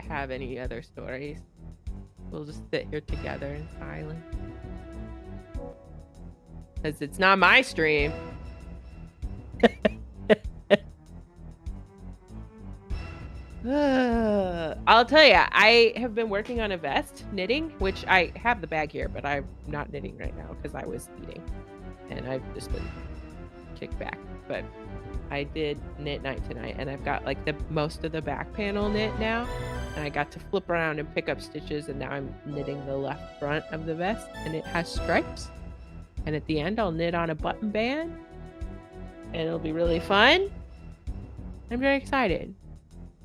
have any other stories. We'll just sit here together in silence. Because it's not my stream. I'll tell you, I have been working on a vest knitting, which I have the bag here, but I'm not knitting right now because I was eating and I've just been kicked back. But I did knit night tonight, and I've got like the most of the back panel knit now, and I got to flip around and pick up stitches, and now I'm knitting the left front of the vest, and it has stripes. And at the end, I'll knit on a button band, and it'll be really fun. I'm very excited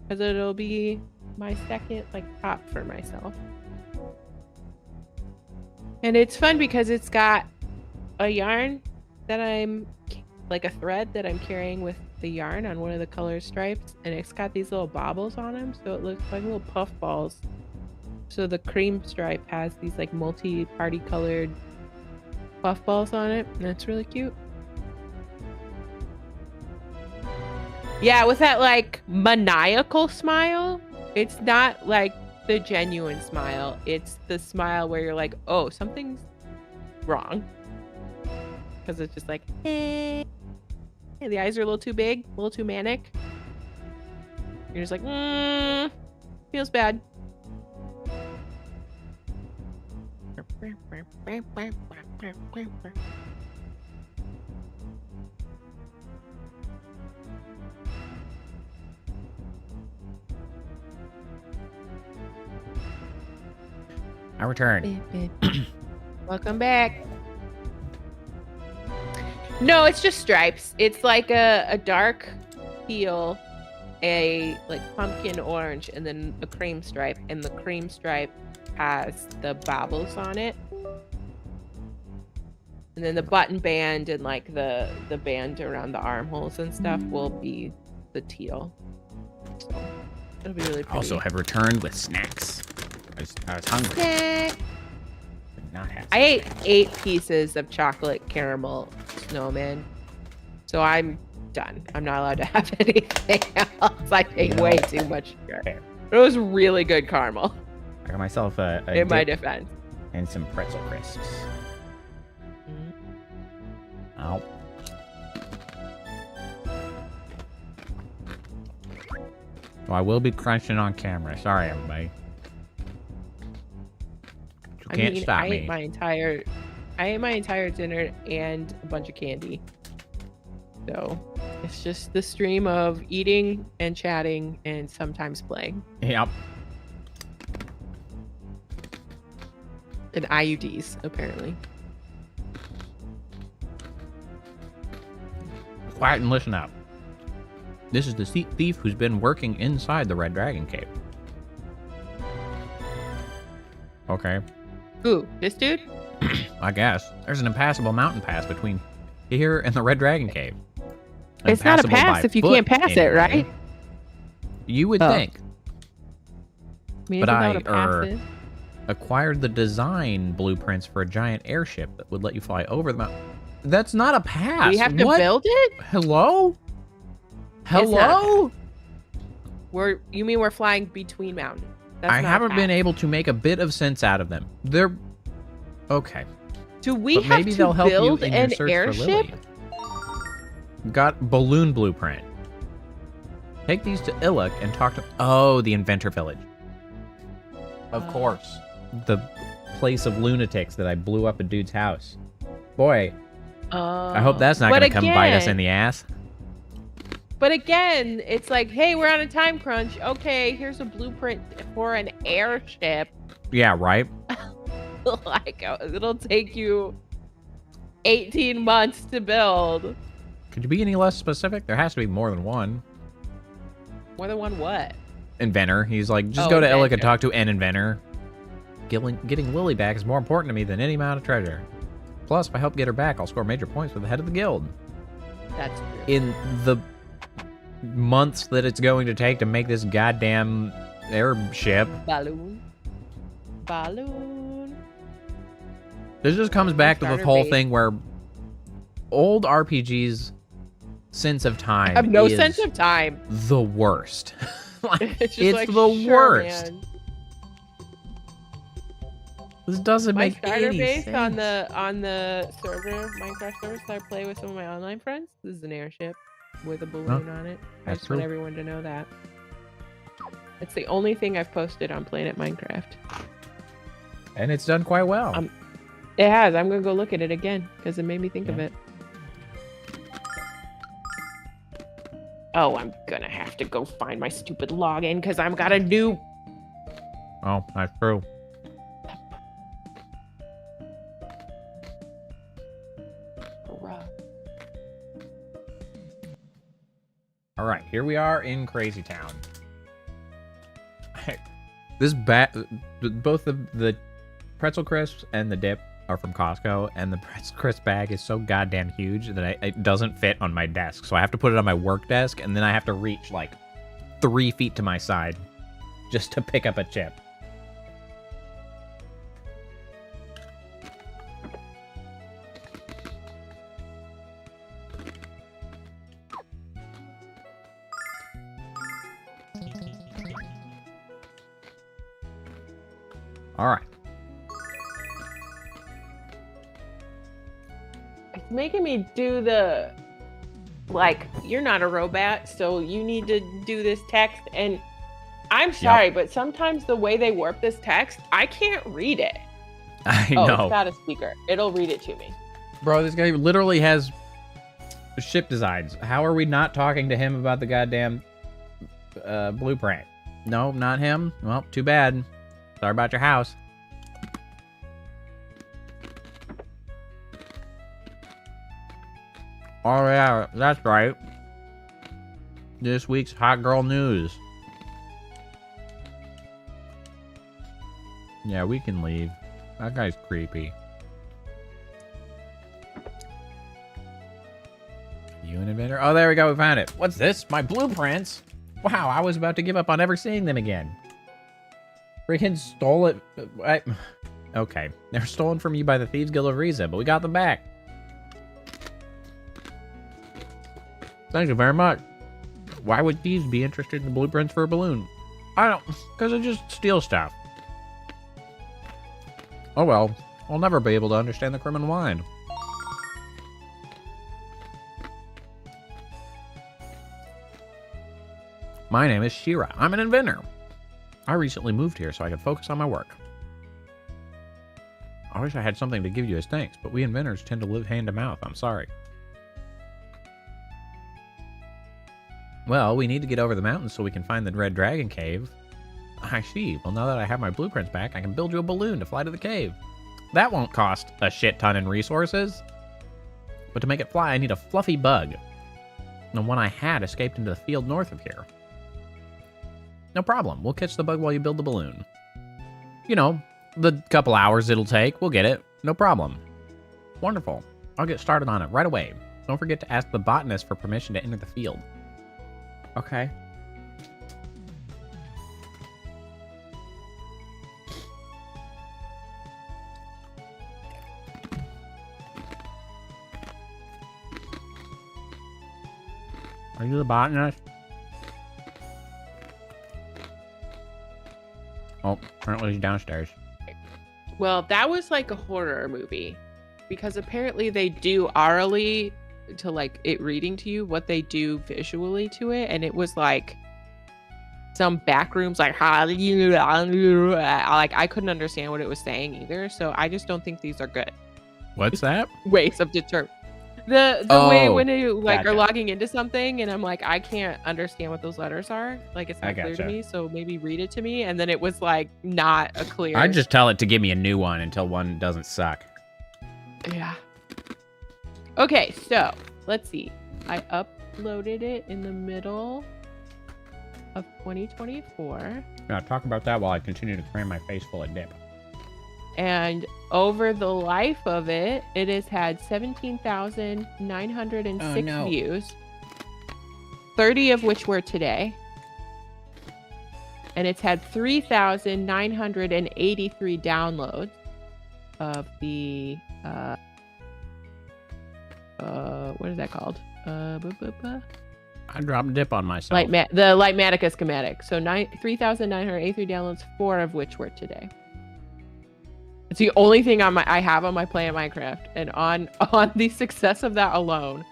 because it'll be my second like top for myself. And it's fun because it's got a yarn that I'm like a thread that I'm carrying with the yarn on one of the color stripes, and it's got these little bobbles on them, so it looks like little puff balls. So the cream stripe has these like multi-party colored puff balls on it, and it's really cute. Yeah, with that like maniacal smile. It's not like the genuine smile. It's the smile where you're like, oh, something's wrong. Because it's just like, eh. The eyes are a little too big, a little too manic. You're just like, feels bad. I return. Welcome back. No, it's just stripes. It's like a dark teal, a like pumpkin orange, and then a cream stripe. And the cream stripe has the baubles on it. And then the button band and like the band around the armholes and stuff will be the teal. So it'll be really pretty. Also have returned with snacks. I was hungry. Snack. Not have I ate 8 pieces of chocolate caramel snowman. So I'm done. I'm not allowed to have anything else. I ate way too much sugar. Fair. It was really good caramel. I got myself a In my dip defense. and some pretzel crisps. Ow. So I will be crunching on camera. Sorry, everybody. You can't stop I me. ate my entire dinner and a bunch of candy. So it's just the stream of eating and chatting and sometimes playing. Yep. And IUDs, apparently. Quiet and listen up. This is the thief who's been working inside the Red Dragon Cave. Okay. Ooh, this dude? I guess. There's an impassable mountain pass between here and the Red Dragon Cave. It's not a Impassable pass by if you foot, can't pass it, anyway. right? You would Oh. think. I mean, But isn't I, that what a pass is? Acquired the design blueprints for a giant airship that would let you fly over the mountain. That's not a pass. Do we have to What? build it? Hello? not a Hello? You mean we're flying between mountains? That's I not a haven't been pass. able to make a bit of sense out of them. They're okay. Do we But have maybe to they'll help you build in your an search airship? for Lily. Got balloon blueprint. Take these to Illick and talk to. Oh, the inventor village. Of course. The place of lunatics that I blew up a dude's house. Boy, I hope that's not But going to come bite us again- in the ass. But again, it's like, hey, we're on a time crunch. Okay, here's a blueprint for an airship. Yeah, right? Like, it'll take you 18 months to build. Could you be any less specific? There has to be more than one. More than one what? Inventor. He's like, just Oh, go to Illick and inventor. talk to an inventor. Getting Lily back is more important to me than any amount of treasure. Plus, if I help get her back, I'll score major points with the head of the guild. That's true. In the months that it's going to take to make this goddamn airship, Balloon. Balloon. this just comes back to the Starter whole base. thing where old RPGs' sense of time I have no is sense of time. the worst. Like, It's just it's like, the sure, worst. man. This doesn't My make starter any base sense. on the server, Minecraft server that I play with some of my online friends. This is an airship with a balloon on it. I that's just want true. everyone to know that. It's the only thing I've posted on Planet Minecraft. And it's done quite well. It has. I'm gonna go look at it again because it made me think of Yeah. it. Oh, I'm gonna have to go find my stupid login because I've got a new. Oh, that's true. All right, here we are in Crazy Town. This both the pretzel crisps and the dip are from Costco, and the pretzel crisp bag is so goddamn huge that it doesn't fit on my desk. So I have to put it on my work desk, and then I have to reach like 3 feet to my side just to pick up a chip. All right. It's making me do the, like, you're not a robot, so you need to do this text. And I'm sorry, but sometimes the way they warp this text, I can't read it. I Oh, know. it's got a speaker. It'll read it to me. Bro, this guy literally has ship designs. How are we not talking to him about the goddamn blueprint? No, not him. Well, too bad. Sorry about your house. Oh yeah, that's right. This week's hot girl news. Yeah, we can leave. That guy's creepy. You an inventor? Oh, there we go. We found it. What's this? My blueprints? Wow, I was about to give up on ever seeing them again. Freaking stole it. Okay. They're stolen from you by the Thieves Guild of Riza, but we got them back. Thank you very much. Why would thieves be interested in the blueprints for a balloon? I don't, because they just steal stuff. Oh well, I'll never be able to understand the criminal mind. My name is Shira. I'm an inventor. I recently moved here so I could focus on my work. I wish I had something to give you as thanks, but we inventors tend to live hand to mouth. I'm sorry. Well, we need to get over the mountains so we can find the Red Dragon Cave. I see. Well, now that I have my blueprints back, I can build you a balloon to fly to the cave. That won't cost a shit ton in resources. But to make it fly, I need a fluffy bug. The one I had escaped into the field north of here. No problem. We'll catch the bug while you build the balloon. You know, the couple hours it'll take. We'll get it. No problem. Wonderful. I'll get started on it right away. Don't forget to ask the botanist for permission to enter the field. Okay. Are you the botanist? Oh, apparently he's downstairs. Well, that was like a horror movie because apparently they do orally to like it reading to you what they do visually to it. And it was like some back rooms like I couldn't understand what it was saying either. So I just don't think these are good What's that? ways of determining. The way when you like gotcha. are logging into something and I'm like, I can't understand what those letters are. Like it's not clear to gotcha. me. So maybe read it to me. And then it was like not a clear. I'd just tell it to give me a new one until one doesn't suck. Yeah. Okay, so let's see. I uploaded it in the middle of 2024. Yeah, talk about that while I continue to cram my face full of dip. And over the life of it, it has had 17,906 views, 30 of which were today. And it's had 3,983 downloads of the, what is that called? I dropped dip on myself. The Lightmatica schematic. So 3,983 downloads, 4 of which were today. It's the only thing I have on my Planet Minecraft, and on the success of that alone,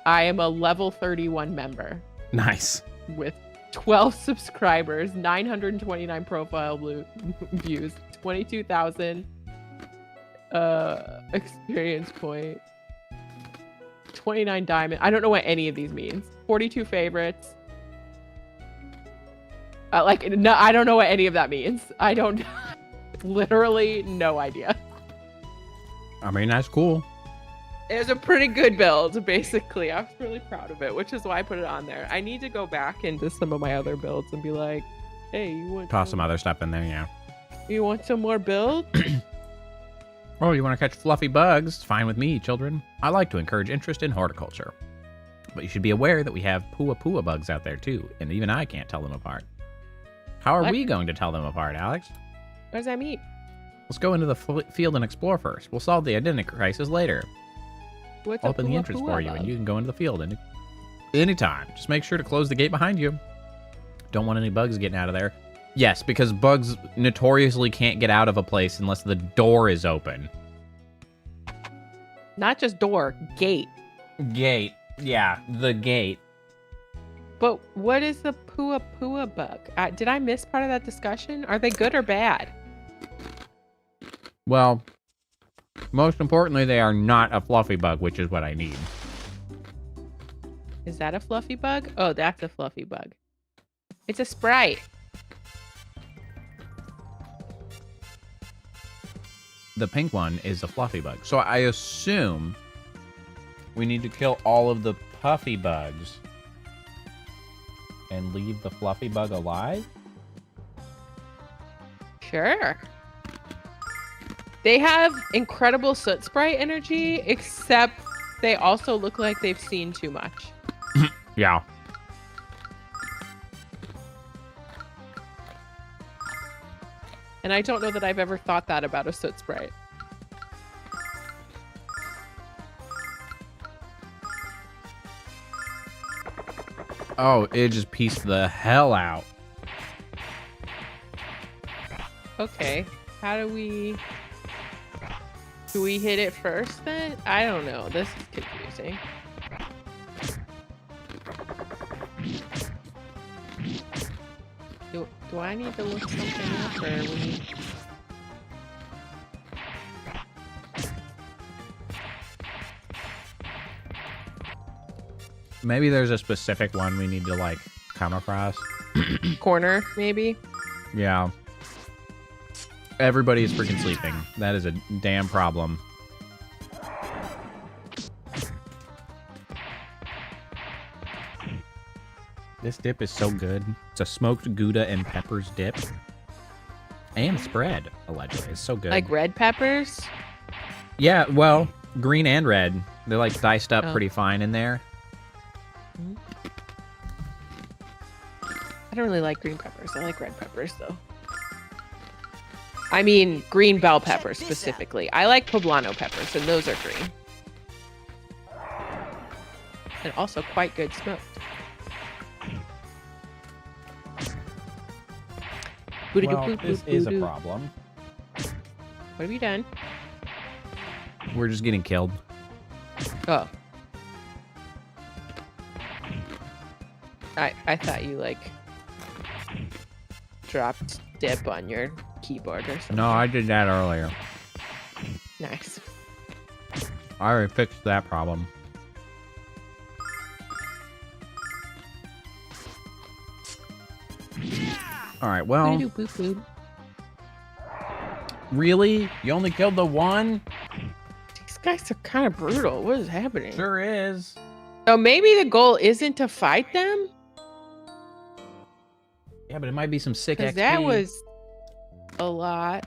I am a level 31 member Nice. with 12 subscribers, 929 profile views, 22,000 experience point, 29 diamond. I don't know what any of these means. 42 favorites. I don't know what any of that means. I don't. Literally no idea. I mean, that's cool. It was a pretty good build, basically. I was really proud of it, which is why I put it on there. I need to go back into some of my other builds and be like, hey, you want Toss some other stuff in there, yeah. You want some more builds? Oh, you want to catch fluffy bugs? Fine with me, children. I like to encourage interest in horticulture. But you should be aware that we have pua bugs out there too, and even I can't tell them apart. How are we going to tell them apart, Alex? What does that mean? Let's go into the field and explore first. We'll solve the identity crisis later. What's I'll open the entrance for you, and you can go into the field anytime. Just make sure to close the gate behind you. Don't want any bugs getting out of there. Yes, because bugs notoriously can't get out of a place unless the door is open. Not just door, gate. Gate. Yeah, the gate. But what is the Pua Pua bug? Did I miss part of that discussion? Are they good or bad? Well, most importantly, they are not a fluffy bug, which is what I need. Is that a fluffy bug? Oh, that's a fluffy bug. It's a sprite. The pink one is a fluffy bug. So I assume we need to kill all of the puffy bugs and leave the fluffy bug alive? Sure. They have incredible soot sprite energy, except they also look like they've seen too much. Yeah. And I don't know that I've ever thought that about a soot sprite. Oh, it just pieced the hell out. Okay. How do we... Do we hit it first then? I don't know. This is confusing. Do I need to look something up, or we... Maybe there's a specific one we need to, like, come across. Corner, maybe? Yeah. Everybody's freaking sleeping. That is a damn problem. This dip is so good. It's a smoked Gouda and peppers dip. And spread, allegedly. It's so good. Like red peppers? Yeah, well, green and red. They're like diced up Oh. pretty fine in there. I don't really like green peppers. I like red peppers, though. I mean, green bell peppers specifically. I like poblano peppers, and those are green. And also quite good smoked. Well, this is a problem. What have you done? We're just getting killed. Oh. I thought you, like, dropped dip on your keyboard or something. No, I did that earlier. Nice. I already fixed that problem. Alright, well... Boop. Really? You only killed the one? These guys are kind of brutal. What is happening? Sure is. So maybe the goal isn't to fight them? Yeah, but it might be some sick Because XP. that was a lot.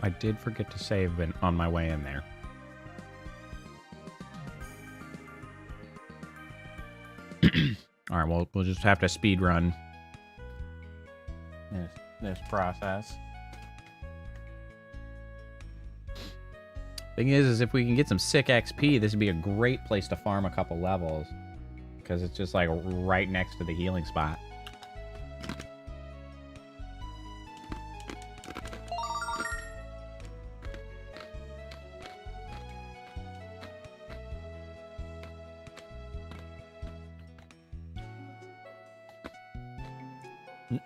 I did forget to save on my way in there. Alright, well, we'll just have to speed run this process. Thing is if we can get some sick XP, this would be a great place to farm a couple levels. Because it's just like right next to the healing spot.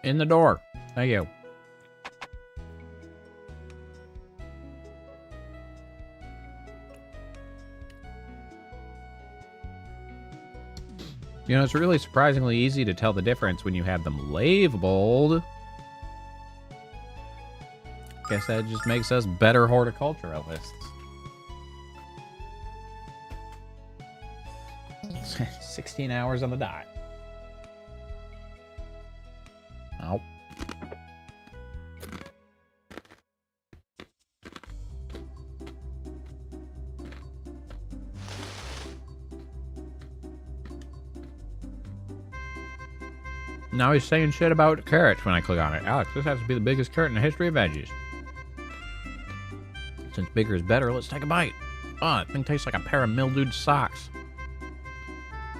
In the door. Thank you. You know, it's really surprisingly easy to tell the difference when you have them labeled. Guess that just makes us better horticulturalists. 16 hours on the dot. Oh. Now he's saying shit about carrots when I click on it. Alex, this has to be the biggest carrot in the history of veggies. Since bigger is better, let's take a bite. Oh, that thing tastes like a pair of mildewed socks.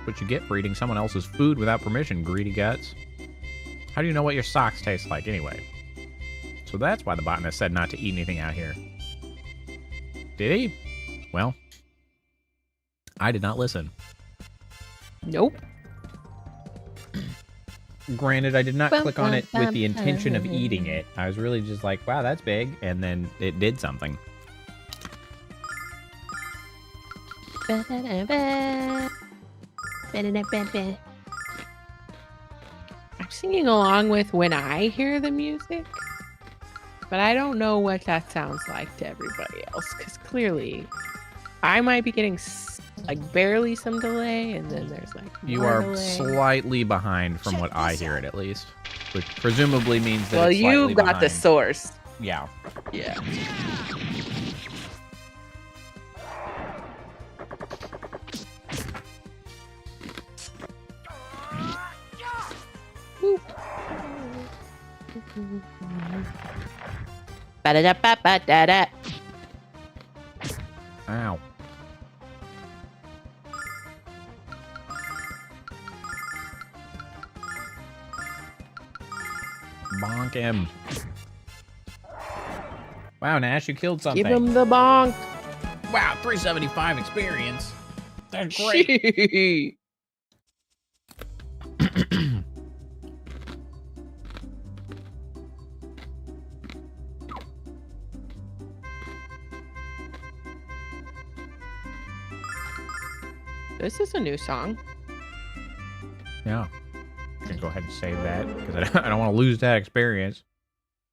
What you get for eating someone else's food without permission, greedy guts. How do you know what your socks taste like anyway? So that's why the botanist said not to eat anything out here. Did he? Well, I did not listen. Nope. Granted, I did not click on it with the intention of eating it. I was really just like, wow, that's big. And then it did something. I'm singing along with when I hear the music, but I don't know what that sounds like to everybody else, because clearly I might be getting like barely some delay, and then there's like You more are delay. slightly behind from what I hear it, at least. Which presumably means that Well, it's slightly you got the behind. source. Yeah. Yeah. Ba-da-da-ba-ba-da-da. Ow. Bonk him. Wow, Nash, you killed something. Give him the bonk. Wow, 375 experience. That's great. Gee. This is a new song. Yeah. I'm gonna go ahead and save that because I don't want to lose that experience.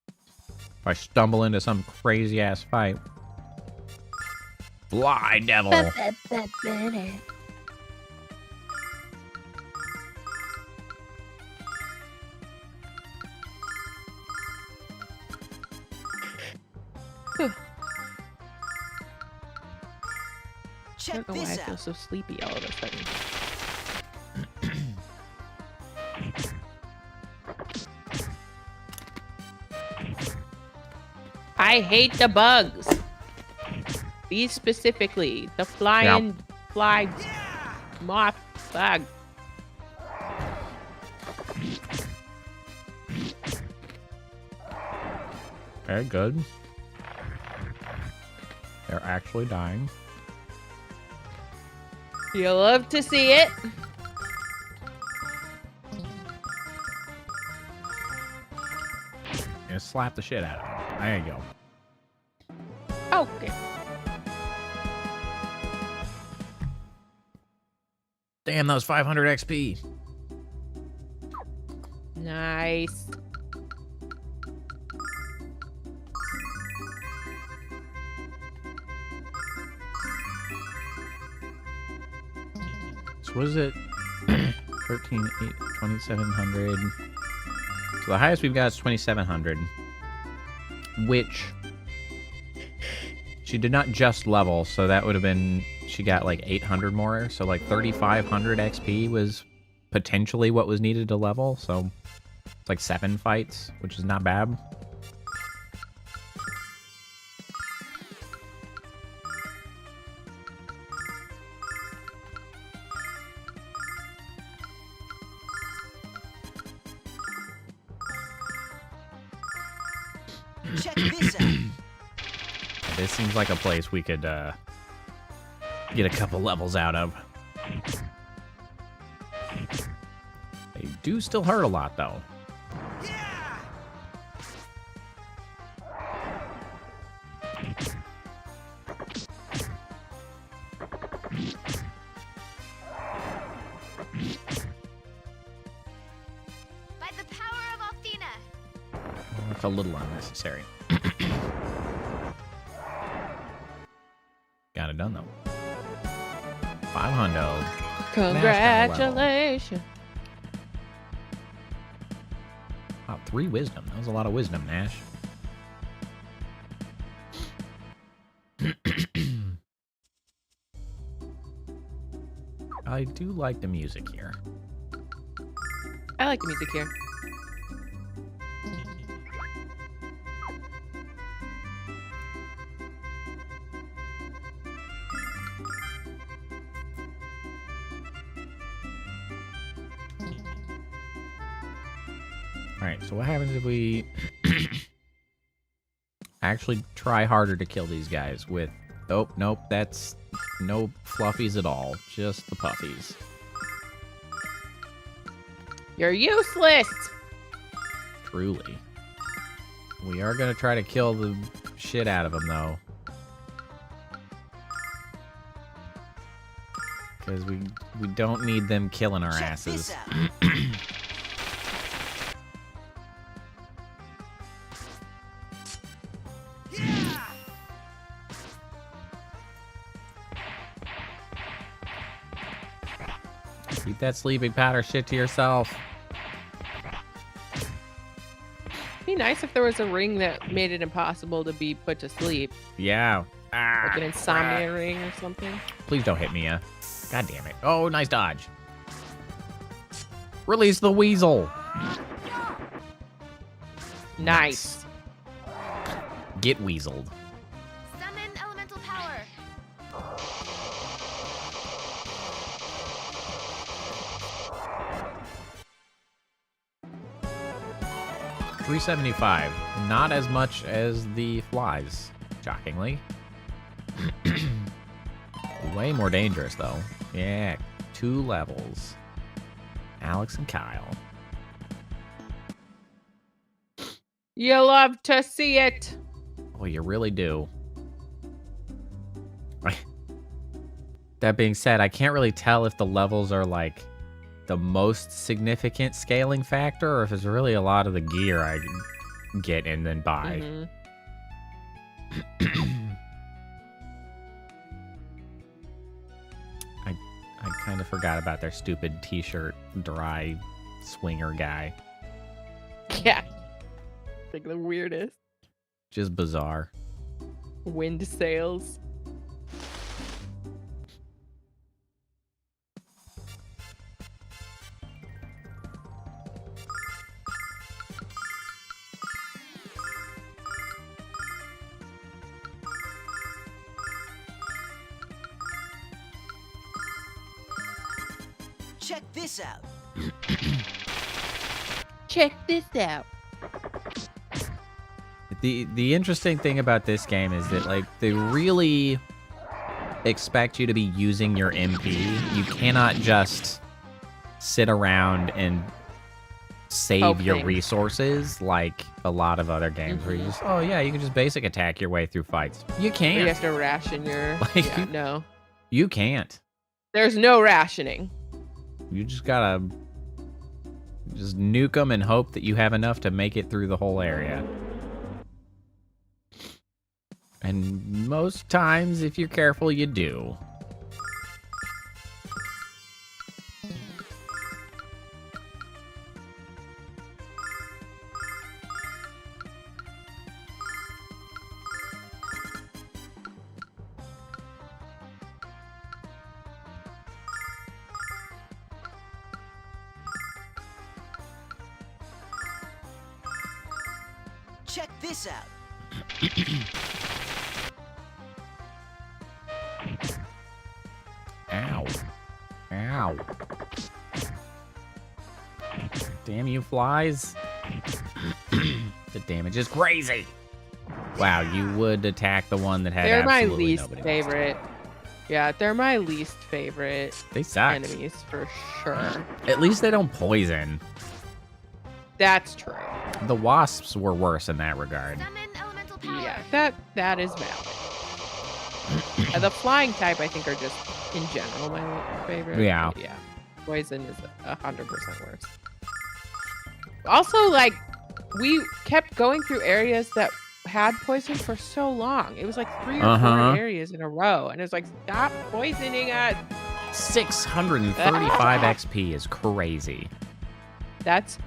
If I stumble into some crazy ass fight. Fly devil. I Check don't know why I this feel out. so sleepy all of a sudden. I hate the bugs. These specifically, the fly moth bug. Okay, good. They're actually dying. You love to see it. And slap the shit out of them. There you go. Okay. Damn, that was 500 XP. Nice. So what is it? 13, 8, 2700. So the highest we've got is 2700. Which she did not just level, so that would have been, she got like 800 more. So like 3500 XP was potentially what was needed to level. So it's like 7 fights, which is not bad. Check this out. This seems like a place we could get a couple levels out of. They do still hurt a lot, though. Yeah! By the power of Athena. Well, it's a little unnecessary. Got it done, though. 500. Congratulations. Wow, 3 wisdom. That was a lot of wisdom, Nash. I do like the music here. I like the music here. Alright, so what happens if we actually try harder to kill these guys with... Oh, nope, that's no fluffies at all. Just the puffies. You're useless! Truly. We are going to try to kill the shit out of them, though. Because we don't need them killing our Check asses. this out. Yeah! Keep that sleeping powder shit to yourself. Be nice if there was a ring that made it impossible to be put to sleep. Yeah. Ah, Like an insomnia ring or something. please don't hit me, God damn it. Oh, nice dodge. Release the weasel. Nice. Get weaseled. Summon elemental power. $375. Not as much as the flies, shockingly. Way more dangerous, though. Yeah, 2 levels. Alex and Kyle. You love to see it. Oh, you really do. That being said, I can't really tell if the levels are like the most significant scaling factor or if it's really a lot of the gear I get and then buy. I kind of forgot about their stupid t-shirt dry swinger guy. Yeah. Like the weirdest. Just bizarre. Wind sails. Check this out. Check this out. The interesting thing about this game is that like they really expect you to be using your MP. You cannot just sit around and save your Hoping. resources like a lot of other games where you just, oh yeah, you can just basic attack your way through fights. You You can't. have to ration your... Like, yeah, no. You can't. There's no rationing. You just gotta just nuke them and hope that you have enough to make it through the whole area. And most times, if you're careful, you do. Check this out. Ow. Ow. Damn you, flies. The damage is crazy. Wow, you would attack the one that had They're my absolutely least nobody. favorite. Yeah, they're my least favorite They suck. enemies for sure. At least they don't poison. That's true. The wasps were worse in that regard. Summon elemental power. Yeah, that is valid. The flying type, I think, are just in general my favorite. Yeah. But yeah. Poison is 100% worse. Also, like, we kept going through areas that had poison for so long. It was like 3 or 4 areas in a row, and it was like, stop poisoning us. 635 XP is crazy. That's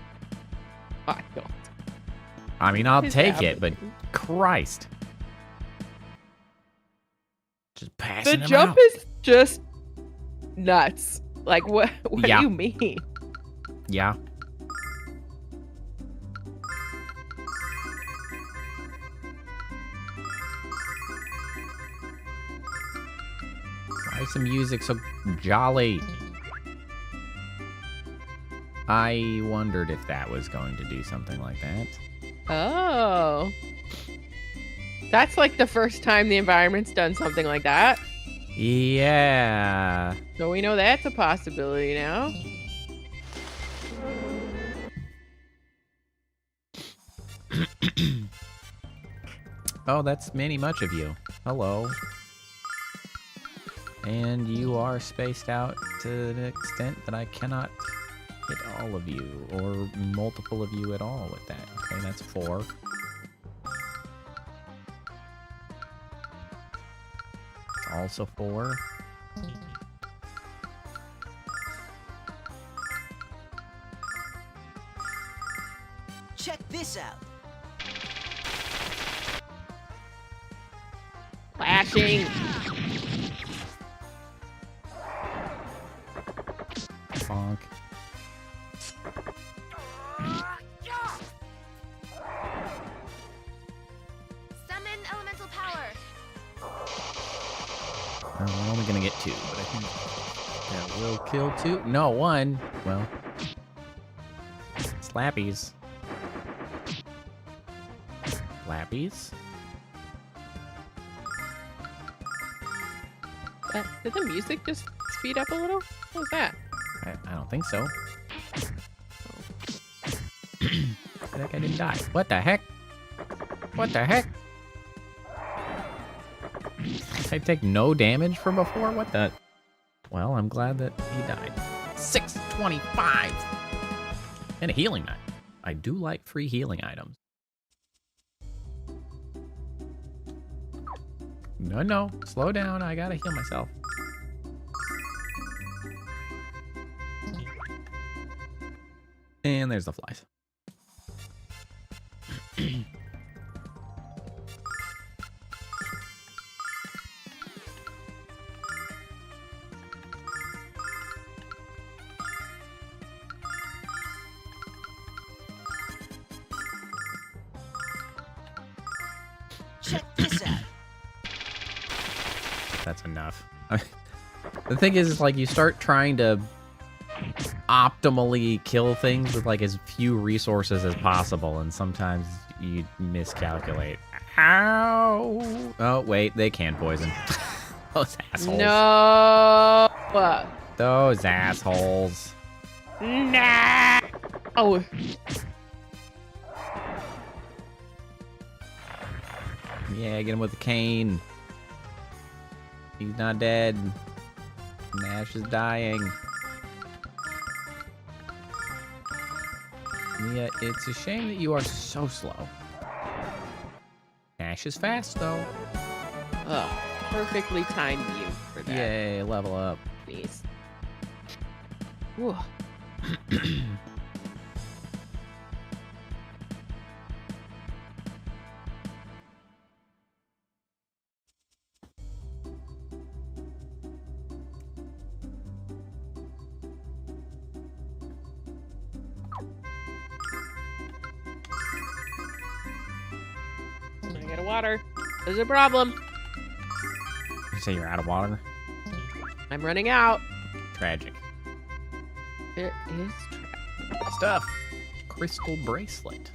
wild. I mean, I'll Is take that it, but Christ. Just passing The them jump out. is just nuts. Like, what Yeah. do you mean? Yeah. Why is the music so jolly? I wondered if that was going to do something like that. Oh. That's like the first time the environment's done something like that. Yeah. So we know that's a possibility now. Oh, that's many much of you. Hello. And you are spaced out to an extent that I cannot hit all of you, or multiple of you at all with that. Okay, that's 4. It's also 4. Check this out. Flashing. Bonk. Summon elemental power. We're only gonna get 2, but I think that will kill 2. No, 1. Well, slappies. Slappies. Did the music just speed up a little? What was that? I don't think so. That guy didn't die. What the heck? What the heck? I take no damage from before? What the? Well, I'm glad that he died. 625! And a healing knife. I do like free healing items. No. Slow down. I gotta heal myself. And there's the flies. Check this out. That's enough. The thing is, like, you start trying to optimally kill things with, like, as few resources as possible, and sometimes you miscalculate. Ow! Oh, wait, they can poison. Those assholes. No. Those assholes. No. Oh. Yeah, get him with the cane. He's not dead. Nash is dying. Mia, it's a shame that you are so slow. Nash is fast, though. Oh, perfectly timed you for that. Yay, level up. Please. Whew. I got water. There's a problem. You say you're out of water? I'm running out. Tragic. It is Stuff. Crystal bracelet.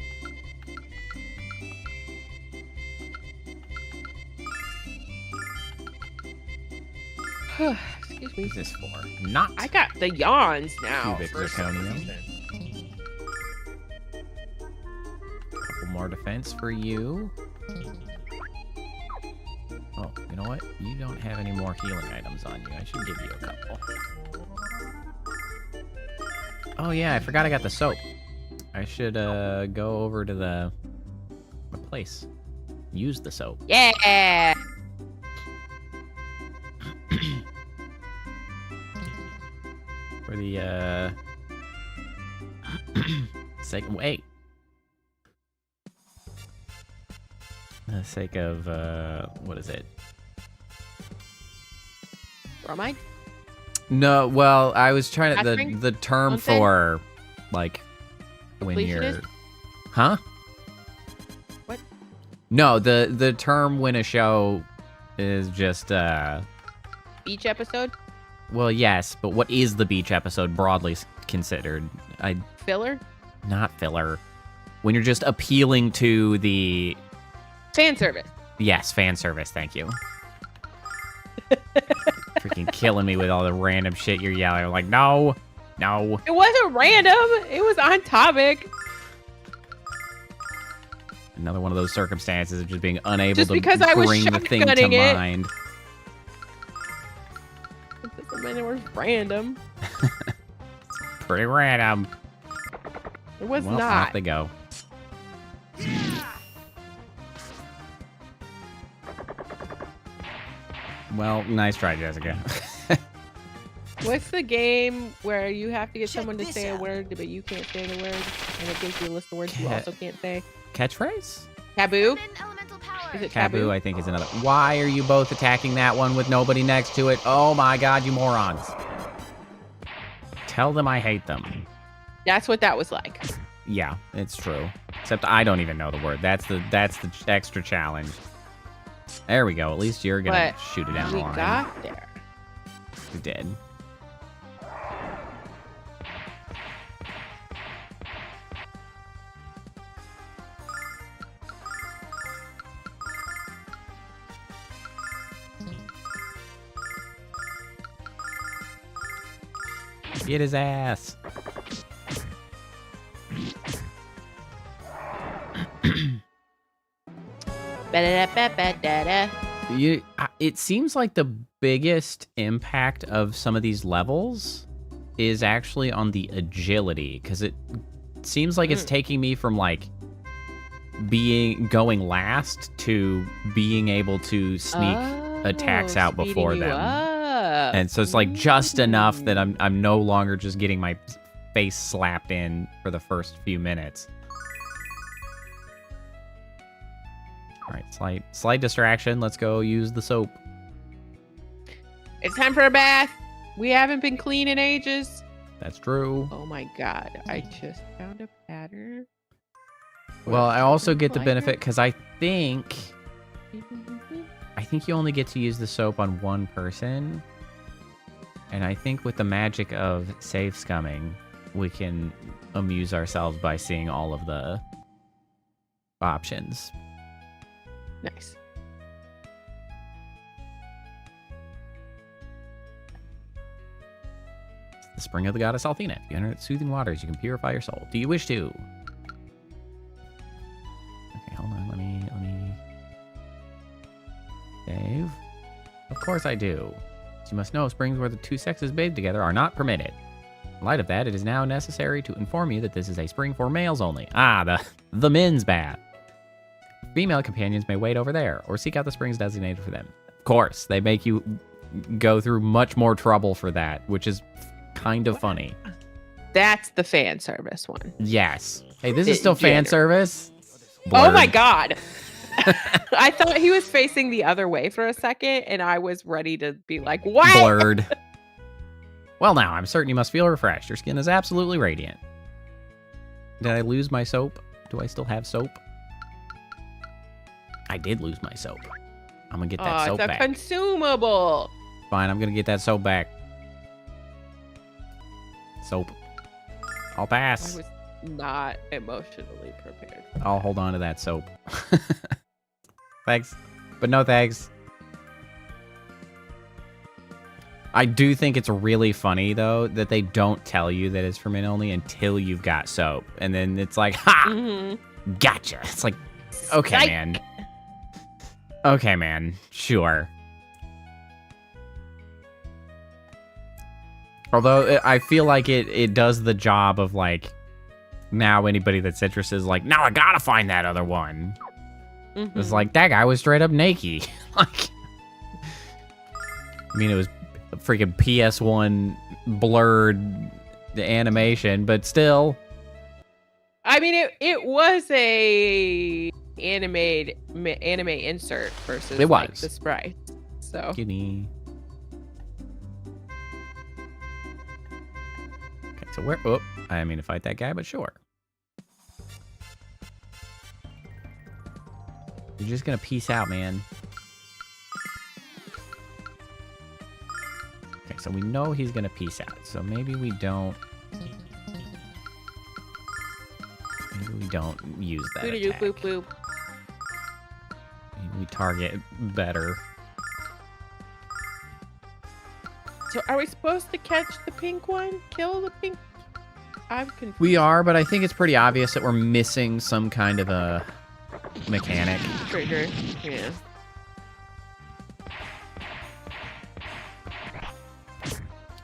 Excuse What me. is this for? Not I got the yawns now. cubic for some zirconium. reason. Couple more defense for you. Oh, you know what? You don't have any more healing items on you. I should give you a couple. Oh yeah, I forgot I got the soap. I should go over to the place. Use the soap. Yeah. For the sake wait. The sake of what is it? Bromide? No, well, I was trying to Aspirin? the term Something? for like when you're Completionist? Huh? What? No, the term when a show is just Beach episode? well, yes, but what is the beach episode broadly considered? Filler? Not filler. When you're just appealing to the... Fan service. Yes, fan service, thank you. Freaking killing me with all the random shit you're yelling. I'm like, no. It wasn't random. It was on topic. Another one of those circumstances of just being unable Just to because I was bring the thing to shotgunning it. mind. It doesn't mean it was random. Pretty random. It was Well, not. off they go. Well, nice try, Jessica. What's the game where you have to get Check someone to this say a out. word, but you can't say the word, and it gives you a list of words you Cat- also can't say? Catchphrase? Taboo? Summon elemental power. Is it Taboo, taboo? I think, is another. Why are you both attacking that one with nobody next to it? Oh my god, you morons. Tell them I hate them. That's what that was like. Yeah, it's true. Except I don't even know the word. That's the extra challenge. There we go. At least you're gonna But shoot it down the we line. got there. You did. Get his ass. Ba-da-da-ba-ba-da-da. It seems like the biggest impact of some of these levels is actually on the agility, because it seems like it's taking me from like going last to being able to sneak attacks out speeding before you them. up. And so it's like just enough that I'm no longer just getting my face slapped in for the first few minutes. All right, slight distraction. Let's go use the soap. It's time for a bath. We haven't been clean in ages. That's true. Oh my god, I just found a pattern. Well, I also get the Like benefit because I think it? you only get to use the soap on one person. And I think with the magic of save scumming, we can amuse ourselves by seeing all of the options. Nice. The spring of the goddess Althena. If you enter its soothing waters, you can purify your soul. Do you wish to? Okay, hold on. Let me save. Of course I do. As you must know, springs where the two sexes bathe together are not permitted. In light of that, it is now necessary to inform you that this is a spring for males only. Ah, the men's bath. Female companions may wait over there, or seek out the springs designated for them. Of course, they make you go through much more trouble for that, which is kind of funny. That's the fan service one. Yes. Hey, this is still fan service? Oh my Blurred. god. I thought he was facing the other way for a second, and I was ready to be like, what? Blurred. Well, now, I'm certain you must feel refreshed. Your skin is absolutely radiant. Did I lose my soap? Do I still have soap? I did lose my soap. I'm gonna get that soap it's a back. consumable. Fine, I'm gonna get that soap back. Soap. I'll I pass. was not emotionally prepared. I'll hold on to that soap. Thanks. But no thanks. I do think it's really funny, though, that they don't tell you that it's for men only until you've got soap. And then it's like, ha! Mm-hmm. Gotcha. It's like, okay, Psych. man. Okay, man. Sure. Although I feel like it does the job of like, now anybody that's interested is like, now I gotta find that other one. Mhm. It's like, that guy was straight up naked. Like, I mean, it was a freaking PS1 blurred animation, but still. I mean, it was a anime insert versus It like, was. the sprite. So Skinny. Okay, so where? Oh, I didn't mean to fight that guy, but sure. You're just gonna peace out, man. Okay, so we know he's gonna peace out. So maybe we don't We don't use that Boop, attack. boop, boop. We target better. So are we supposed to catch the pink one? Kill the pink? I'm confused. We are, but I think it's pretty obvious that we're missing some kind of a mechanic. Trigger. Yeah.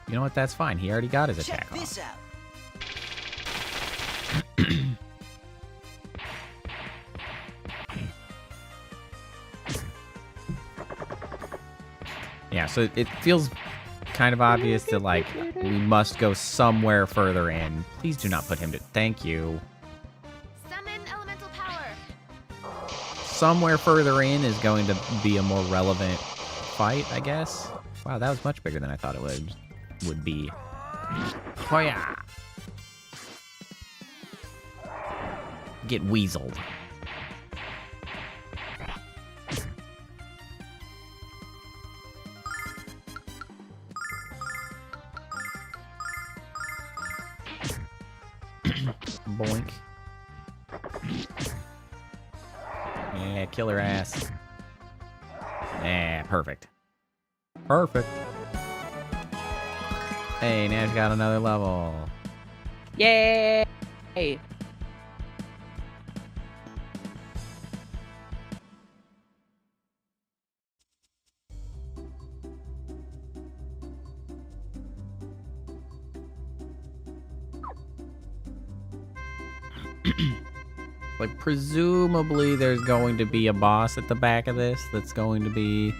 You know what? That's fine. He already got his Check attack this off. out. Yeah, so it feels kind of obvious that, like, we must go somewhere further in. Please do not put him to... Thank you. Summon elemental power. Somewhere further in is going to be a more relevant fight, I guess. Wow, that was much bigger than I thought it would be. Oh, yeah. Get weaseled. Boink. Yeah, kill her ass. Yeah, perfect. Perfect. Hey, Nash got another level. Yay! Like, presumably there's going to be a boss at the back of this that's going to be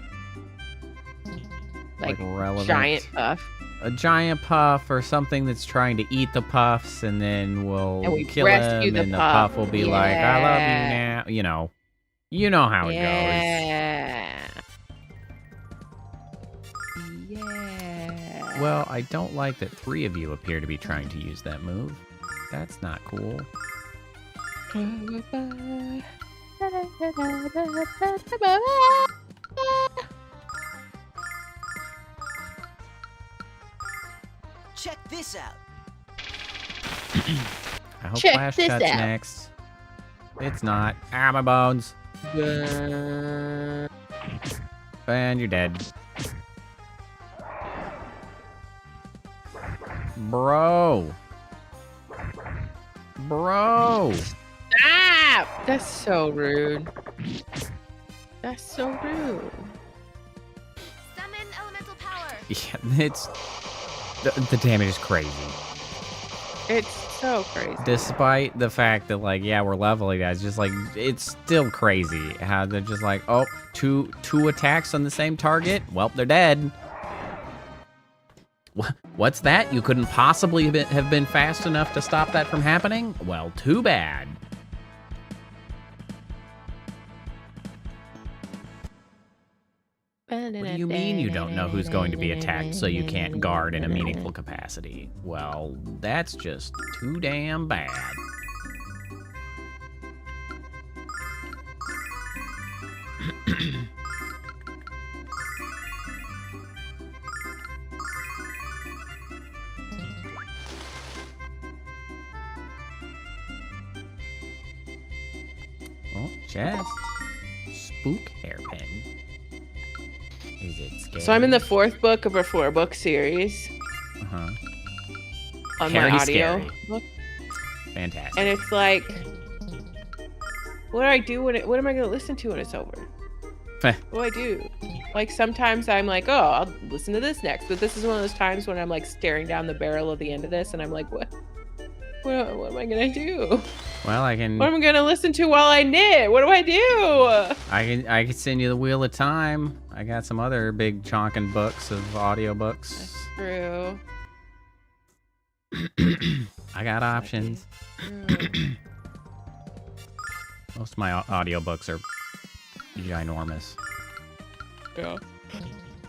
like relevant. Giant puff. A giant puff or something that's trying to eat the puffs, and then we'll And we kill rescue him, the and the puff. puff will be like, "I love you Yeah. now." You know how it goes. Yeah. Yeah. Well, I don't like that 3 of you appear to be trying to use that move. That's not cool. Check this out. I hope Check Flash this Cut's out. next. It's not. Ah, my bones. And you're dead. Bro. Stop! That's so rude. That's so rude. Summon elemental power. Yeah, it's... The damage is crazy. It's so crazy. Despite the fact that, like, yeah, we're leveling guys, just, like, it's still crazy how they're just like, oh, two attacks on the same target? Well, they're dead. What's that? You couldn't possibly have been fast enough to stop that from happening? Well, too bad. What do you mean you don't know who's going to be attacked, so you can't guard in a meaningful capacity? Well, that's just too damn bad. Oh, chest. Spook hairpin. Is it scary? So I'm in the 4th book of a 4-book series Uh-huh. on Very my audio scary. book. Fantastic. And it's like, what do I do when what am I going to listen to when it's over? Heh. What do I do? Like, sometimes I'm like, oh, I'll listen to this next. But this is one of those times when I'm like staring down the barrel of the end of this and I'm like, what am I going to do? Well, I can... What am I going to listen to while I knit? What do I do? I can send you the Wheel of Time. I got some other big chonking books of audiobooks. That's true. I got options. True. Most of my audiobooks are ginormous. Yeah.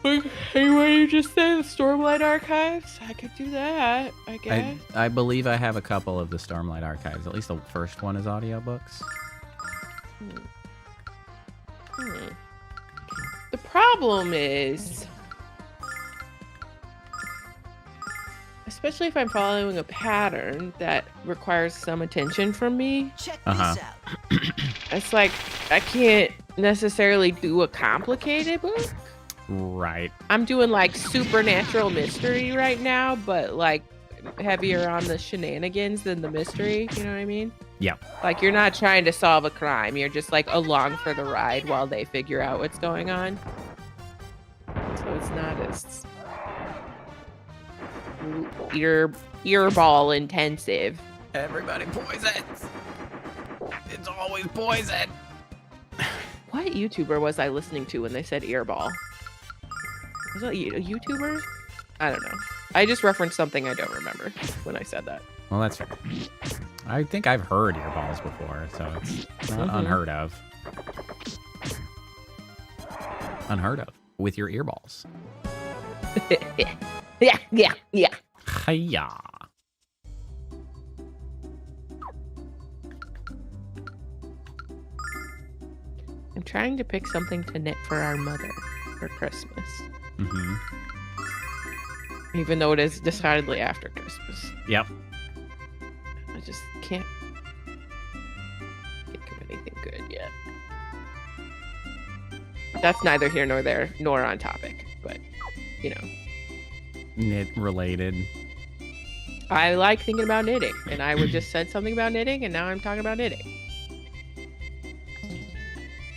Like, hey, what did you just say? The Stormlight Archives? I could do that, I guess. I believe I have a couple of the Stormlight Archives. At least the first one is audiobooks. The problem is, Especially if I'm following a pattern that requires some attention from me. Check Uh-huh. this out. It's like I can't necessarily do a complicated book. Right. I'm doing like supernatural mystery right now, but like heavier on the shenanigans than the mystery. You know what I mean? Yeah. Like you're not trying to solve a crime. You're just like along for the ride while they figure out what's going on. So it's not as earball intensive. Everybody poisons. It's always poison. What YouTuber was I listening to when they said earball? Was it a YouTuber? I don't know. I just referenced something I don't remember when I said that. Well, that's fair. I think I've heard earballs before, so it's not unheard of. Unheard of with your earballs. Yeah. Hiya. I'm trying to pick something to knit for our mother for Christmas. Mm-hmm. Even though it is decidedly after Christmas. Yep. I just can't think of anything good yet. That's neither here nor there, nor on topic, but, you know. Knit related. I like thinking about knitting, and I would just said something about knitting, and now I'm talking about knitting.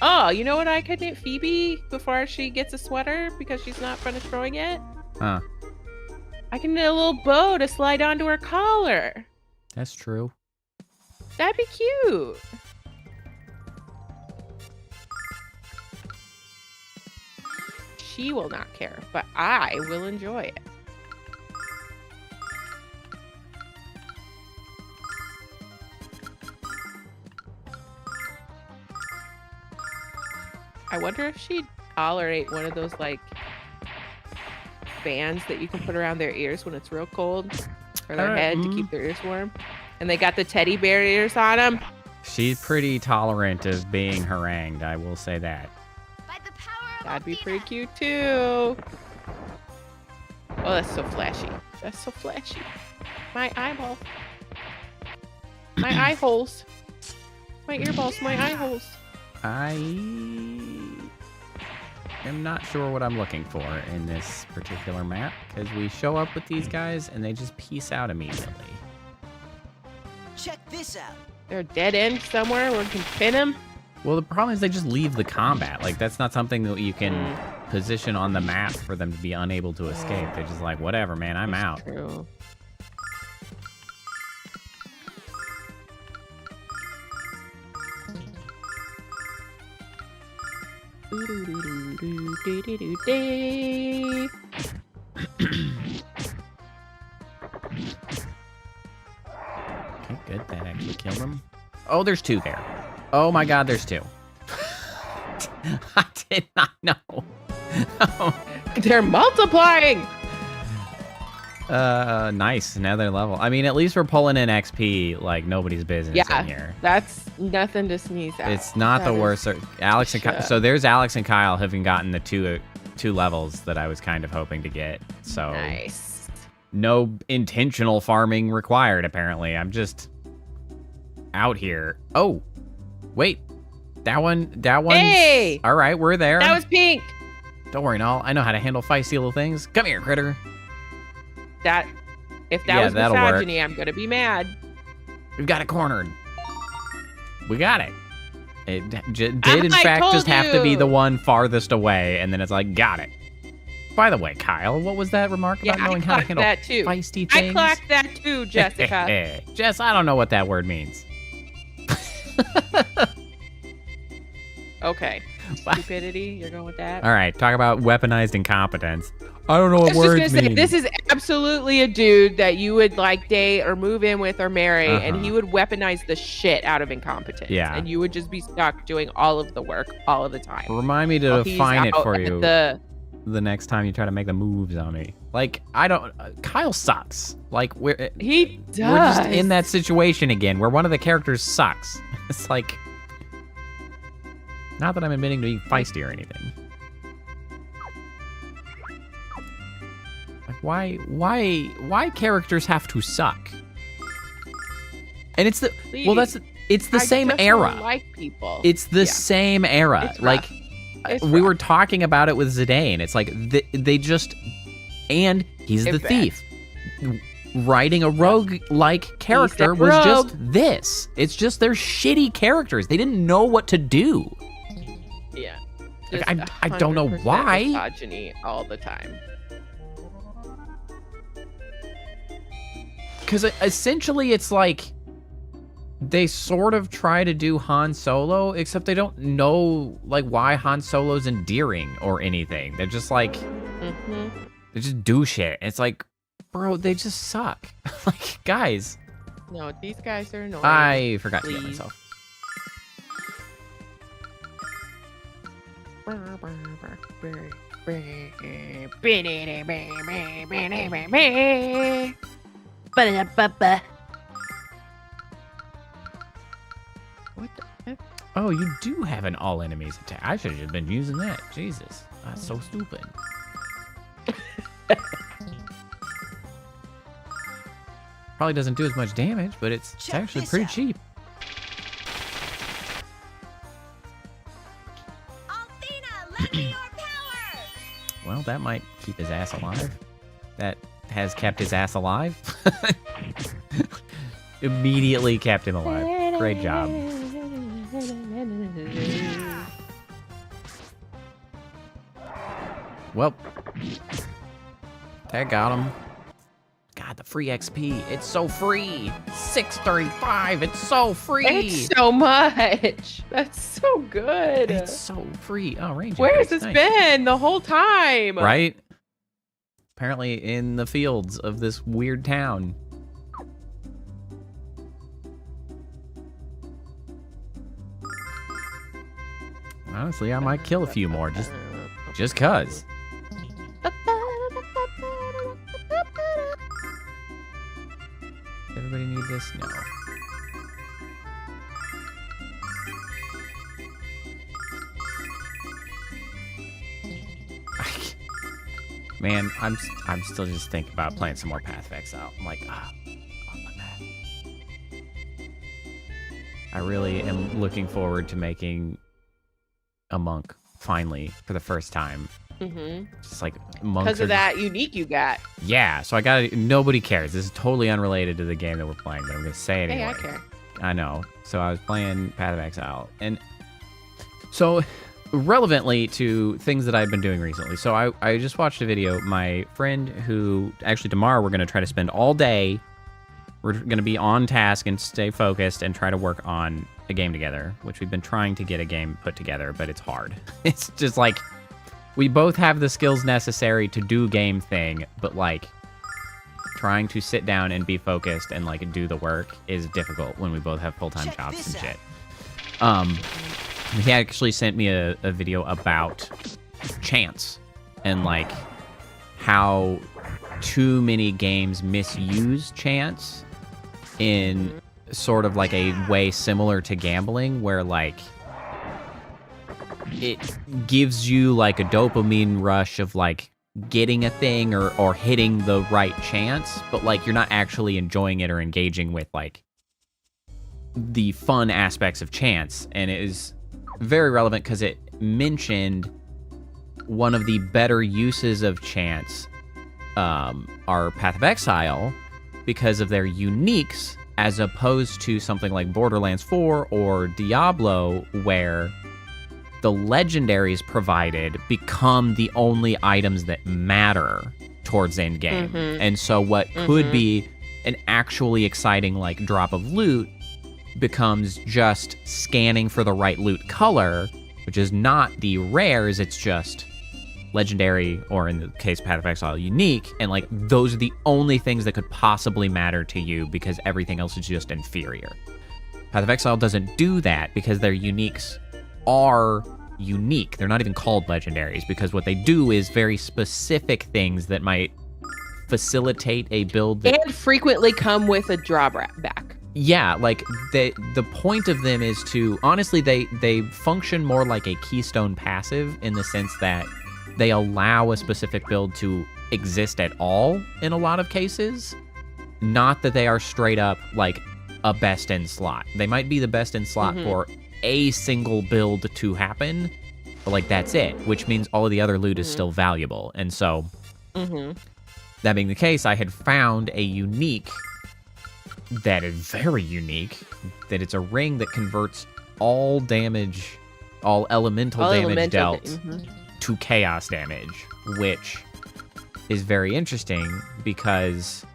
Oh, you know what I could knit Phoebe before she gets a sweater because she's not finished growing yet? Huh. I can knit a little bow to slide onto her collar. That's true. That'd be cute. She will not care, but I will enjoy it. I wonder if she'd tolerate one of those like bands that you can put around their ears when it's real cold, or their head to keep their ears warm. And they got the teddy bear ears on them. She's pretty tolerant of being harangued, I will say that. By the power of That'd be Athena. pretty cute too. Oh, that's so flashy. That's so flashy. My eyeball. My eye holes. My earballs, my eye holes. I am not sure what I'm looking for in this particular map, because we show up with these guys and they just peace out immediately. Check this out. There a dead end somewhere where we can pin him? Well, the problem is they just leave the combat. Like, that's not something that you can position on the map for them to be unable to escape. They're just like, whatever, man, I'm That's out. True. Okay, good. That actually killed him. Oh, there's two there. Oh my god, there's two. I did not know. They're multiplying! Nice. Another level. I mean, at least we're pulling in XP like nobody's business in here. That's nothing to sneeze at. It's not the worst. Alex and Kyle, so there's Alex and Kyle having gotten the two levels that I was kind of hoping to get. So Nice. no intentional farming required, apparently. I'm just out here. Oh, wait. That one. Hey! All right, we're there. That was pink! Don't worry, Null. I know how to handle feisty little things. Come here, critter. If that Yeah, was that'll work. misogyny, I'm gonna be mad. We've got it cornered. We got it. It did, in I fact, told just have to be you. the one farthest away, and then it's like, got it. By the way, Kyle, what was that remark Yeah, about I knowing how to clocked handle that too. feisty I things? clocked that too, Jessica. Jess, I don't know what that word means. Okay. Stupidity, you're going with that? All right, talk about weaponized incompetence. I don't know I what was just words gonna say, mean. this is absolutely a dude that you would like date or move in with or marry, and he would weaponize the shit out of incompetence. Yeah. And you would just be stuck doing all of the work all of the time. Remind me to while he's define it out for at you The the next time you try to make the moves on me. Like, I don't... Kyle sucks. Like, he does. we're just in that situation again where one of the characters sucks. It's like... Not that I'm admitting to being feisty or anything. Why characters have to suck? And it's the it's the I same just era. don't like people. It's the same era. It's Like rough. It's we rough. were talking about it with Zidane. It's like they just, and he's the It's bad. thief. Writing a rogue-like character the was rogue. just this. It's just they're shitty characters. They didn't know what to do. Yeah. Like, Just I don't know 100% why. Misogyny all the time. Because essentially it's like they sort of try to do Han Solo, except they don't know like why Han Solo's endearing or anything. They're just like, Mm-hmm. they just do shit. It's like, bro, they just suck. Like, guys, No, these guys are annoying. I forgot to get Please. myself. Ba-da-ba-ba. What the heck? Oh, you do have an all enemies attack. I should have just been using that. Jesus, that's so stupid. Probably doesn't do as much damage, but it's Check actually this pretty out. cheap. Althena, lend me your power. Well, that might keep his ass alive. That has kept his ass alive. Immediately kept him alive. Great job. Well, that got him. God, the free XP. It's so free. 635. It's so free. It's so much. That's so good. It's so free. Oh, range. Where's increase. this Nice. been the whole time? Right? Apparently in the fields of this weird town. Honestly, I might kill a few more just cuz. Everybody need this? No. Man, I'm still just thinking about playing some more Path of Exile. I'm like, oh my God. I really am looking forward to making a monk finally for the first time. Mm-hmm. Just like monks Because are of that unique you got. Yeah, so I got nobody cares. This is totally unrelated to the game that we're playing, but I'm gonna say it Hey, anyway. I care. I know. So I was playing Path of Exile, and so relevantly to things that I've been doing recently. So I just watched a video. My friend who actually tomorrow we're gonna try to spend all day. We're gonna be on task and stay focused and try to work on a game together, which we've been trying to get a game put together, but it's hard. It's just like we both have the skills necessary to do game thing, but like trying to sit down and be focused and like do the work is difficult when we both have full-time Check jobs this and shit. He actually sent me a video about chance and like how too many games misuse chance in sort of like a way similar to gambling, where like it gives you like a dopamine rush of like getting a thing or hitting the right chance, but like you're not actually enjoying it or engaging with like the fun aspects of chance. And it is very relevant because it mentioned one of the better uses of chance are Path of Exile because of their uniques, as opposed to something like Borderlands 4 or Diablo, where the legendaries provided become the only items that matter towards end game. Mhm. And so what could be an actually exciting like drop of loot becomes just scanning for the right loot color, which is not the rares, it's just legendary, or in the case Path of Exile, unique, and like those are the only things that could possibly matter to you because everything else is just inferior. Path of Exile doesn't do that because their uniques are unique. They're not even called legendaries because what they do is very specific things that might facilitate a build that And frequently come with a drawback. yeah, like the point of them is to honestly they function more like a keystone passive in the sense that they allow a specific build to exist at all in a lot of cases. Not that they are straight up like a best in slot. They might be the best in slot for a single build to happen, but like that's it, which means all of the other loot is still valuable. And so, that being the case, I had found a unique that is very unique, that it's a ring that converts all damage, all elemental damage dealt to chaos damage, which is very interesting because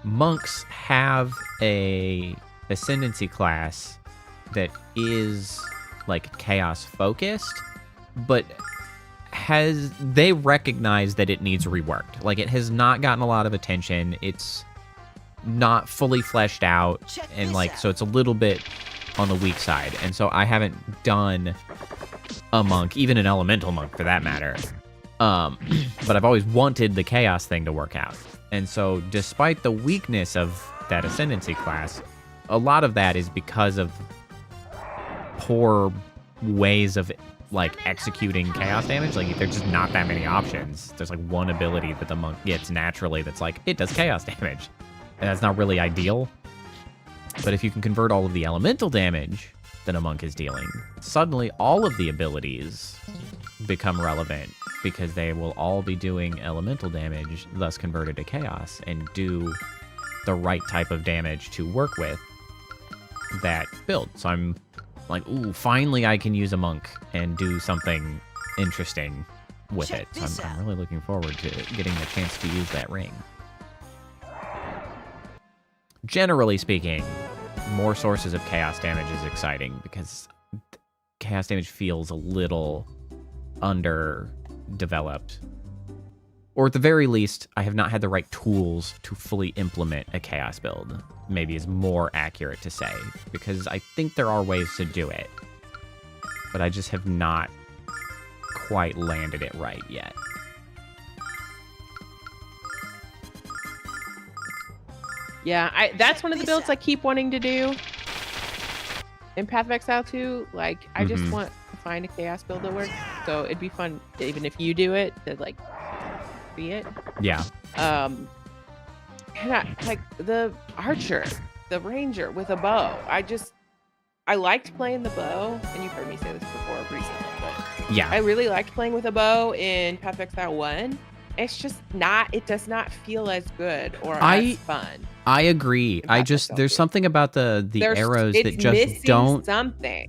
monks have a ascendancy class that is like chaos focused, but they recognize that it needs reworked. Like, it has not gotten a lot of attention. It's not fully fleshed out, and like, so it's a little bit on the weak side. And so I haven't done a monk, even an elemental monk for that matter. But I've always wanted the chaos thing to work out. And so despite the weakness of that ascendancy class, a lot of that is because of poor ways of like executing chaos damage. Like, there's just not that many options. There's like one ability that the monk gets naturally that's like, it does chaos damage. And that's not really ideal. But if you can convert all of the elemental damage that a monk is dealing, suddenly all of the abilities become relevant because they will all be doing elemental damage, thus converted to chaos, and do the right type of damage to work with that build. So I'm like, ooh, finally I can use a monk and do something interesting with it. So I'm really looking forward to getting the chance to use that ring. Generally speaking, more sources of chaos damage is exciting because chaos damage feels a little underdeveloped. Or at the very least, I have not had the right tools to fully implement a chaos build. Maybe is more accurate to say, because I think there are ways to do it, but I just have not quite landed it right yet. Yeah, that's one of the builds I keep wanting to do in Path of Exile 2. Like, I just want to find a chaos build that works. So it'd be fun, even if you do it, to like see it. Yeah. And like the archer, the ranger with a bow. I liked playing the bow, and you've heard me say this before recently, but yeah, I really liked playing with a bow in Path of Exile 1. It's just not, it does not feel as good or as fun. I agree. There's something about the arrows that just don't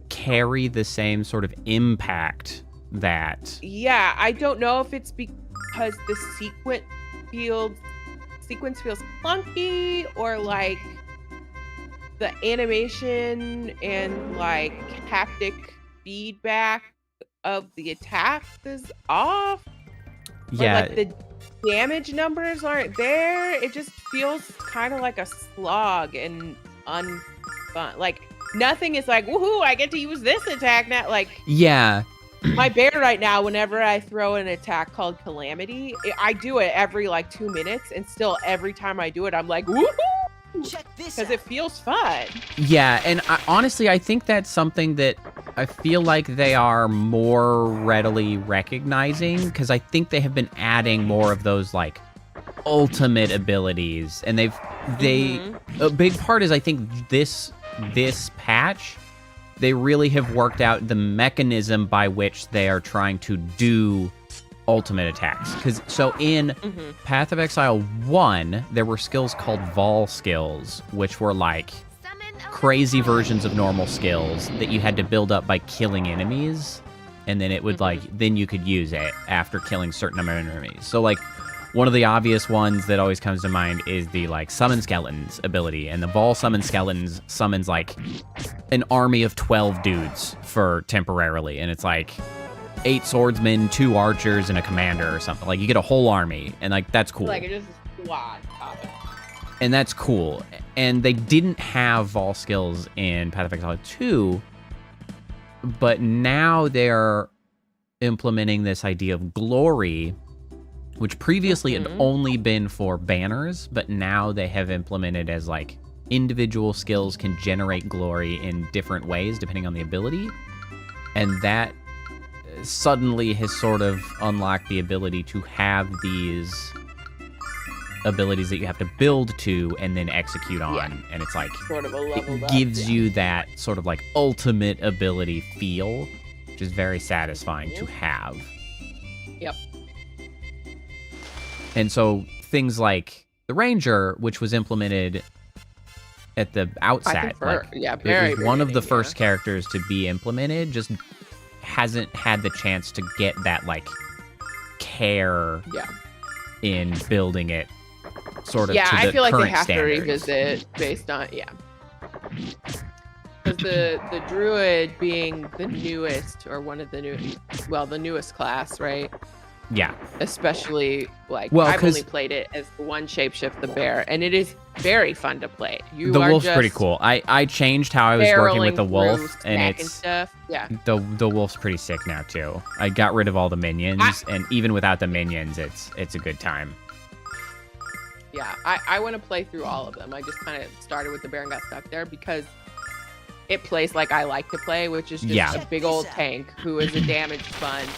carry the same sort of impact that. Yeah, I don't know if it's because the sequence feels clunky, or like the animation and like haptic feedback of the attack is off. Yeah. Or like the damage numbers aren't there. It just feels kind of like a slog and unfun. Like, nothing is like, woohoo, I get to use this attack now. Like, yeah. My bear right now, whenever I throw an attack called Calamity, I do it every like 2 minutes, and still every time I do it, I'm like, woohoo! Check this because it feels fun. Yeah, and honestly, I think that's something that I feel like they are more readily recognizing, because I think they have been adding more of those like ultimate abilities, and a big part is, I think, this patch, they really have worked out the mechanism by which they are trying to do ultimate attacks. Because so in Path of Exile 1, there were skills called Vol skills, which were like crazy versions of normal skills that you had to build up by killing enemies, and then it would then you could use it after killing certain number of enemies. So like, one of the obvious ones that always comes to mind is the like summon skeletons ability, and the Vol summon skeletons summons like an army of 12 dudes for temporarily, and it's like 8 swordsmen, 2 archers, and a commander or something. Like, you get a whole army, and like, that's cool. Like, it just squad. And that's cool. And they didn't have Vol skills in Path of Exile 2, but now they're implementing this idea of glory, which previously had only been for banners, but now they have implemented as like individual skills can generate glory in different ways depending on the ability. And that suddenly has sort of unlocked the ability to have these abilities that you have to build to and then execute on. Yeah. And it's like, Sort of a level it up. gives you that sort of like ultimate ability feel, which is very satisfying to have. Yep. And so things like the Ranger, which was implemented at the outset, like, very it was one of the beginning, first characters to be implemented, just hasn't had the chance to get that like care Yeah. in building it sort of Yeah, to the I feel like they current have standards. to revisit based on because the druid being the newest or one of the the newest class, right? Yeah. Especially like Well, I've 'cause- only played it as the one shapeshift the bear, and it is very fun to play. The wolf's pretty cool. I changed how I was working with the wolf, and it's stuff. Yeah. the wolf's pretty sick now too. I got rid of all the minions, and even without the minions, it's a good time. Yeah, I want to play through all of them. I just kind of started with the bear and got stuck there because it plays like I like to play, which is just a big old tank who is a damage sponge,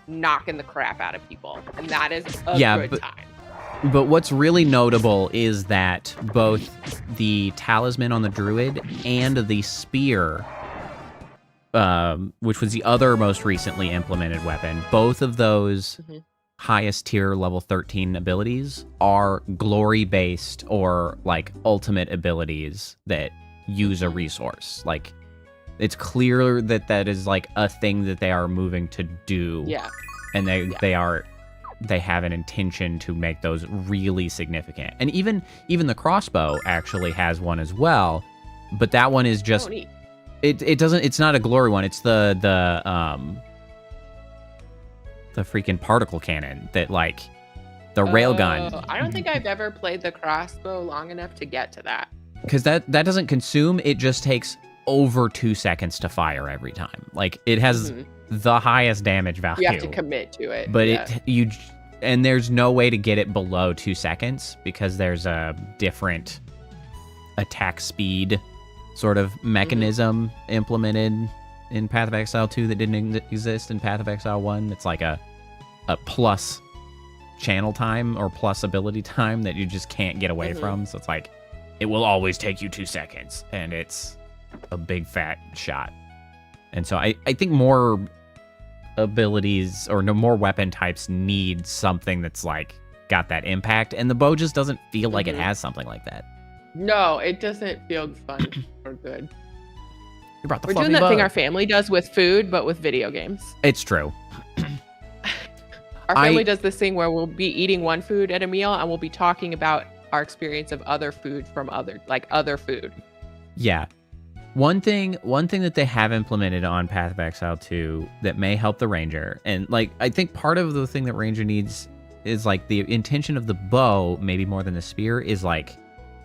knocking the crap out of people, and that is a good time. But what's really notable is that both the talisman on the druid and the spear, which was the other most recently implemented weapon, both of those highest tier level 13 abilities are glory based or like ultimate abilities that use a resource. Like, it's clear that that is like a thing that they are moving to do. Yeah. And they have an intention to make those really significant. And even the crossbow actually has one as well, but that one is just it's not a glory one. It's the freaking particle cannon that like the railgun. I don't think I've ever played the crossbow long enough to get to that. Because that doesn't consume, it just takes over 2 seconds to fire every time. Like, it has the highest damage value. You have to commit to it. But and there's no way to get it below 2 seconds because there's a different attack speed sort of mechanism implemented in Path of Exile 2 that didn't exist in Path of Exile 1. It's like a plus channel time or plus ability time that you just can't get away from. So it's like, it will always take you 2 seconds, and it's a big fat shot. And so I think more abilities or no more weapon types need something that's like got that impact, and the bow just doesn't feel like it has something like that. No, it doesn't feel fun or good. You brought the We're fluffy doing that bow. thing our family does with food, but with video games. It's true. Our family does this thing where we'll be eating one food at a meal and we'll be talking about our experience of other food from other food. Yeah. One thing that they have implemented on Path of Exile 2 that may help the Ranger, and like I think part of the thing that Ranger needs is like the intention of the bow, maybe more than the spear, is like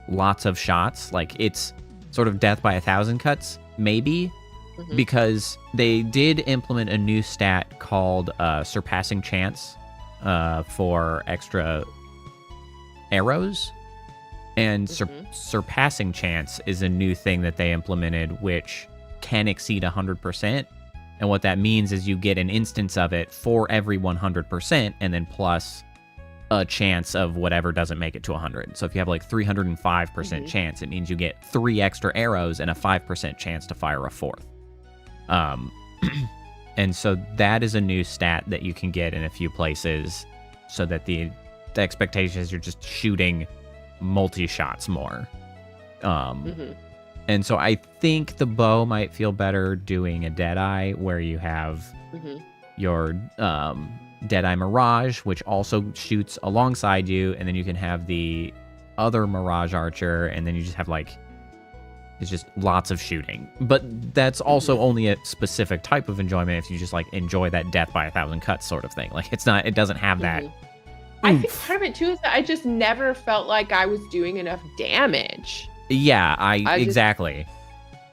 lots of shots. Like, it's sort of death by 1,000 cuts, maybe, because they did implement a new stat called surpassing chance for extra arrows. And surpassing chance is a new thing that they implemented, which can exceed 100%. And what that means is you get an instance of it for every 100%, and then plus a chance of whatever doesn't make it to 100. So if you have like 305% chance, it means you get 3 extra arrows and a 5% chance to fire a 4th. And so that is a new stat that you can get in a few places, so that the expectation is you're just shooting multi-shots more. And so I think the bow might feel better doing a Deadeye, where you have your Deadeye Mirage, which also shoots alongside you, and then you can have the other Mirage Archer, and then you just have like, it's just lots of shooting. But that's also only a specific type of enjoyment if you just like enjoy that death by 1,000 cuts sort of thing. Like, it doesn't have that. I think part of it too is that I just never felt like I was doing enough damage. Yeah, exactly.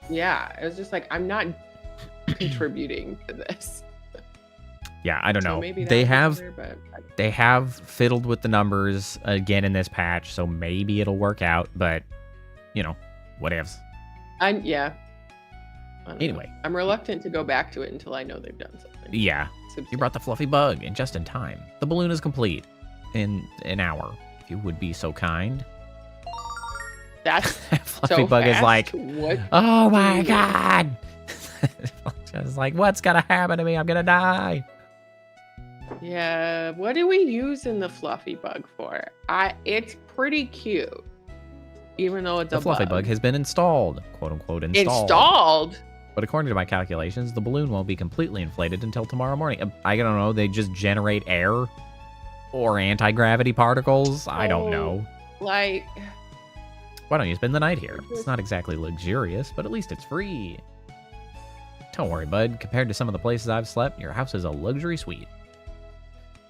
Yeah, it was just like, I'm not contributing to this. Yeah, I don't know. Maybe They have better, but they have fiddled with the numbers again in this patch, so maybe it'll work out, but you know, what ifs. I'm I don't know. Anyway. I'm reluctant to go back to it until I know they've done something. Yeah. You brought the fluffy bug, and just in time. The balloon is complete in an hour, if you would be so kind. That's Fluffy so bug fast. is like, What? oh my god! Just like, what's gonna happen to me? I'm gonna die. Yeah, what do we use in the fluffy bug for? It's pretty cute. Even though it's The a fluffy bug has been installed, quote unquote installed. Installed? But according to my calculations, the balloon won't be completely inflated until tomorrow morning. I don't know, they just generate air or anti-gravity particles. I don't know. Like, why don't you spend the night here? It's not exactly luxurious, but at least it's free. Don't worry, bud. Compared to some of the places I've slept, your house is a luxury suite.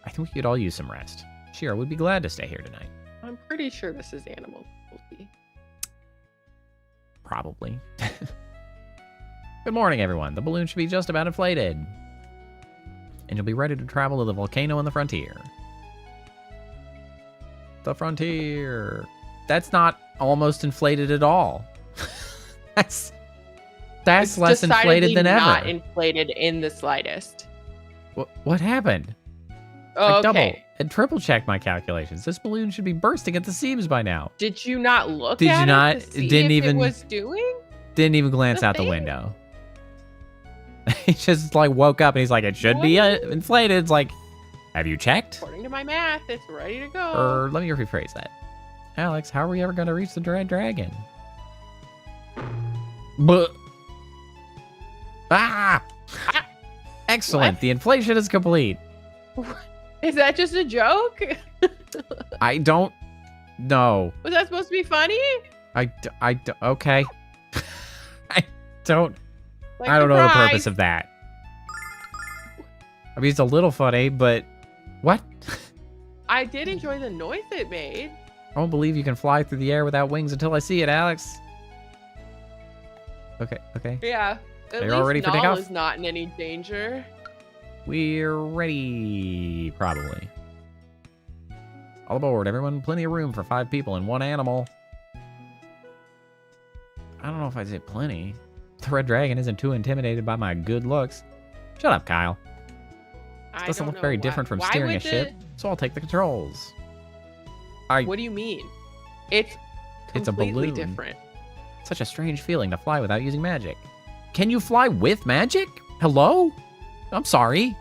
I think we could all use some rest. Shira would be glad to stay here tonight. I'm pretty sure this is animal cruelty. Probably. Good morning, everyone. The balloon should be just about inflated. And you'll be ready to travel to the volcano on the frontier. The frontier. That's not almost inflated at all. That's It's less inflated than ever. Not inflated in the slightest. What happened? Oh, I double okay. and triple checked my calculations. This balloon should be bursting at the seams by now. Did you not look Did at you it not? to see Didn't if even- it was doing? Didn't even glance The out the thing? window. He just like woke up and he's like, it should be inflated. It's like, have you checked? According to my math, it's ready to go. Or let me rephrase that. Alex, how are we ever going to reach the Dread Dragon? But excellent. What? The inflation is complete. Is that just a joke? I don't know. Was that supposed to be funny? Okay. I don't Like, I don't know the surprise. purpose of that. I mean, it's a little funny, but what? I did enjoy the noise it made. I won't believe you can fly through the air without wings until I see it, Alex. Okay. Yeah. At They're least all ready for Null takeoff? is not in any danger. We're ready, probably. All aboard, everyone. Plenty of room for 5 people and 1 animal. I don't know if I'd say plenty. The Red Dragon isn't too intimidated by my good looks. Shut up, Kyle. This I doesn't don't look very know different from why steering a would ship, so I'll take the controls. What do you mean? It's It's a completely balloon. different. Such a strange feeling to fly without using magic. Can you fly with magic? Hello? I'm sorry.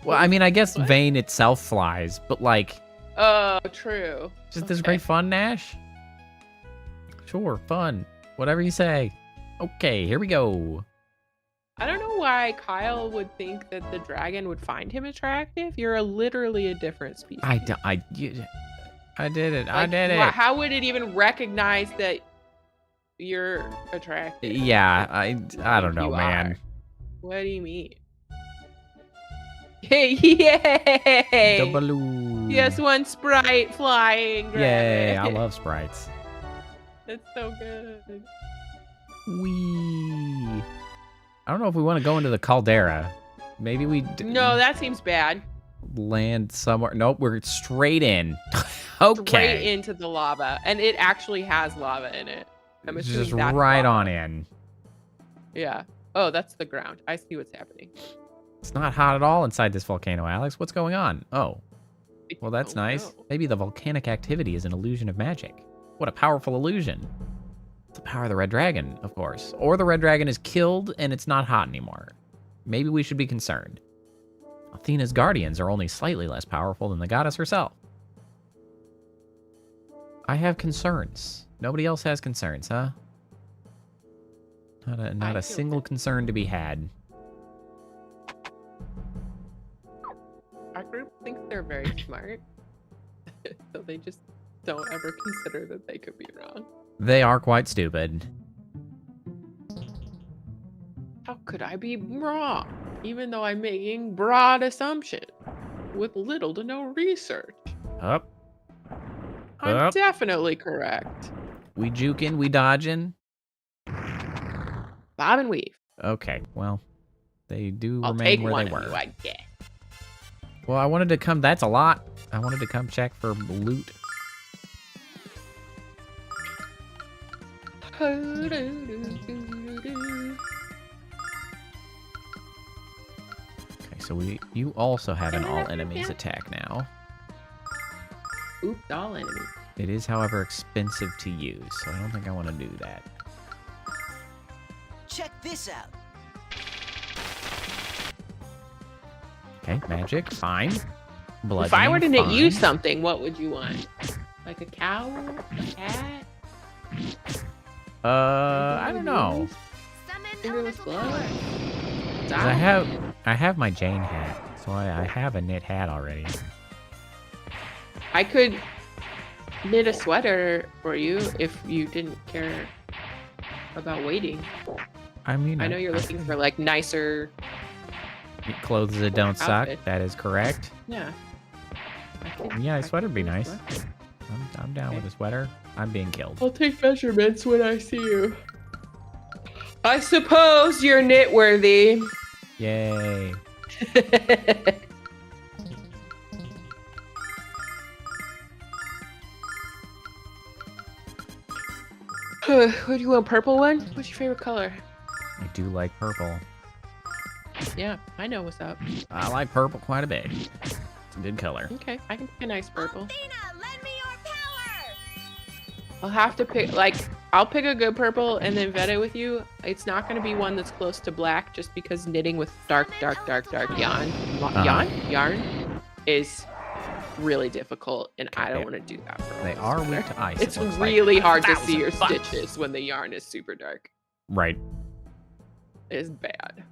Well, I mean, I guess What? Vane itself flies, but like, Oh, true. just this Okay. great fun, Nash? Sure, fun. Whatever you say. Okay, here we go. I don't know why Kyle would think that the dragon would find him attractive. You're literally a different species. I did it. I Like, did it. How would it even recognize that you're attractive? Yeah, I don't know, You man. are. What do you mean? Hey, yay! The balloon. Yes, one sprite flying. Yay, I dragon. love sprites. That's so good. Wee. I don't know if we want to go into the caldera. Maybe we No, that seems bad. land somewhere. Nope, we're straight in. Okay. Straight into the lava, and it actually has lava in it. I'm assuming Just that's right lava. on in. Yeah. Oh, that's the ground. I see what's happening. It's not hot at all inside this volcano, Alex. What's going on? Oh, well, that's Oh, nice. no. Maybe the volcanic activity is an illusion of magic. What a powerful illusion. It's the power of the Red Dragon, of course. Or the Red Dragon is killed and it's not hot anymore. Maybe we should be concerned. Athena's guardians are only slightly less powerful than the goddess herself. I have concerns. Nobody else has concerns, huh? Not I a feel single good. concern to be had. Our group thinks they're very smart, so they just don't ever consider that they could be wrong. They are quite stupid. How could I be wrong, even though I'm making broad assumptions with little to no research? Up. I'm Up. definitely correct. We juking, we dodging. Bob and weave. Okay, well, they do I'll remain take where one they of were. you, I guess. Well, I wanted to come. That's a lot. I wanted to come check for loot. Do-do-do. Okay, so you also have an all enemies attack now. Oops, all enemies. It is, however, expensive to use, so I don't think I want to do that. Check this out. Okay, magic, fine. If I were to knit fine. you something, what would you want? Like a cow? A cat? I don't know. Summon Fingerless elemental glove? power. 'Cause I have my Jane hat, so I have a knit hat already. I could knit a sweater for you if you didn't care about waiting. I mean, I know you're looking for like nicer. clothes that don't suck. Outfit. That is correct. Yeah. Yeah, a I sweater could would be do a nice. sweater. I'm down with a sweater. I'm being killed. I'll take measurements when I see you. I suppose you're knit worthy. Yay. What do you want? Purple one? What's your favorite color? I do like purple. Yeah, I know what's up. I like purple quite a bit. It's a good color. Okay, I can pick a nice purple. Athena, lend me your power. I'll have to pick, like, I'll pick a good purple and then vet it with you. It's not going to be one that's close to black just because knitting with dark yarn is really difficult, and I don't want to do that. For They are weak to ice. It's it looks like. really hard to see your 1,000 bucks. stitches when the yarn is super dark. Right. It's bad.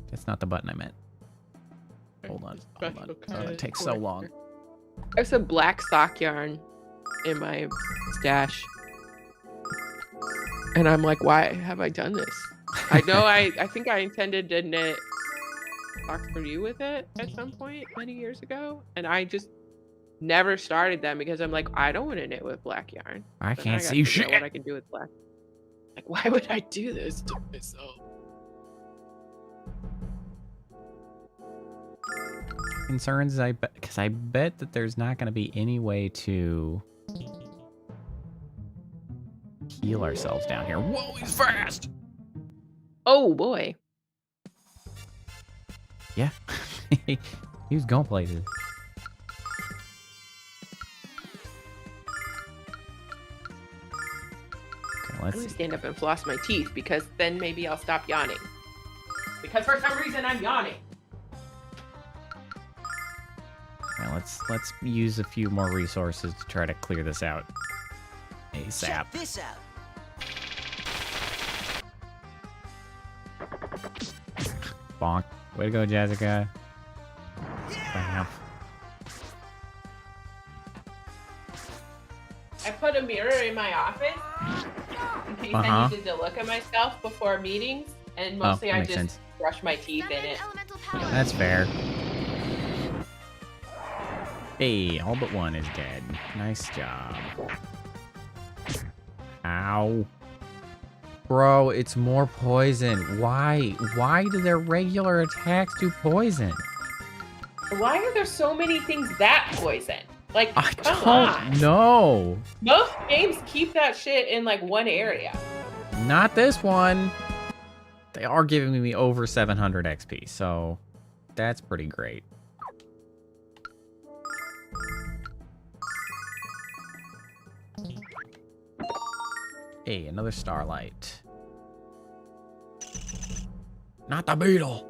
That's not the button I meant. Hold on. Hold on. Oh, it takes so long. I have some black sock yarn in my stash. And I'm like, why have I done this? I know I think I intended to knit socks for you with it at some point many years ago. And I just never started them because I'm like, I don't want to knit with black yarn. I But now can't gotta see figure out shit. what I can do with black. Like, why would I do this to myself? Concerns, because I bet that there's not going to be any way to heal ourselves down here. Whoa, he's fast! Oh boy. Yeah. He was going places. Okay, I'm let's gonna see. stand up and floss my teeth because then maybe I'll stop yawning. Because for some reason I'm yawning. Now let's use a few more resources to try to clear this out. ASAP. Check this out. Bonk. Way to go, Jessica. Bam. I put a mirror in my office in case I needed to look at myself before meetings, and mostly that I makes just sense. brush my teeth in Summon it. elemental power. That's fair. Hey, all but one is dead. Nice job. Ow. Bro, it's more poison. Why? Why do their regular attacks do poison? Why are there so many things that poison? Like, I come don't on. know. Most games keep that shit in like one area. Not this one. They are giving me over 700 XP, so that's pretty great. Hey, another starlight. Not the beetle.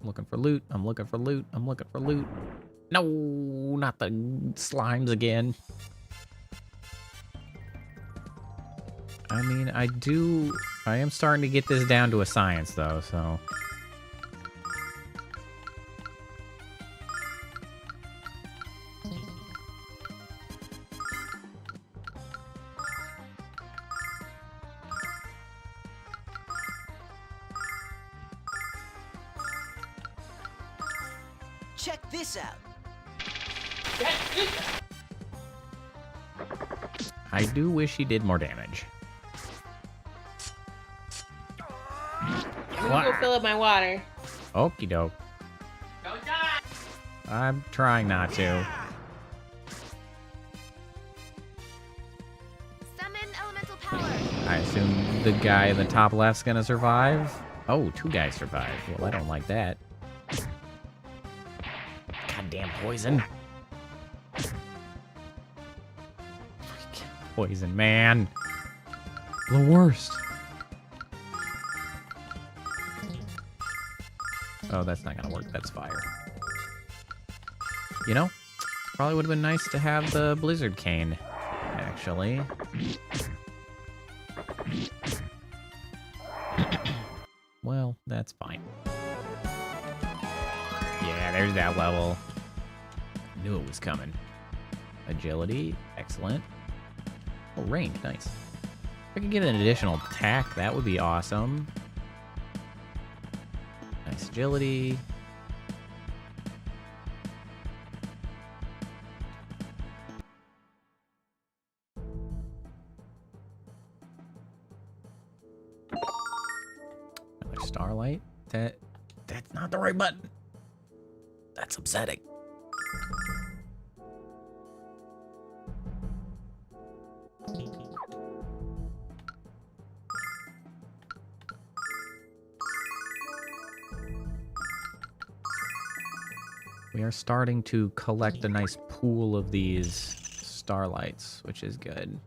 I'm looking for loot. I'm looking for loot. I'm looking for loot. No, not the slimes again. I mean, I am starting to get this down to a science though, so. Check this out. I do wish he did more damage. I'm gonna go fill up my water. Okie doke. Don't die. I'm trying not to. Summon elemental power. I assume the guy in the top left's gonna survive. Oh, 2 guys survived. Well, I don't like that. Goddamn poison. Poison, man. The worst. Oh, that's not gonna work. That's fire. You know, probably would have been nice to have the Blizzard Cane, actually. Well, that's fine. Yeah, there's that level. Knew it was coming. Agility, excellent. Oh, range, nice. If I could get an additional attack, that would be awesome. Nice agility. Another starlight. That's not the right button. That's upsetting. We are starting to collect a nice pool of these starlights, which is good.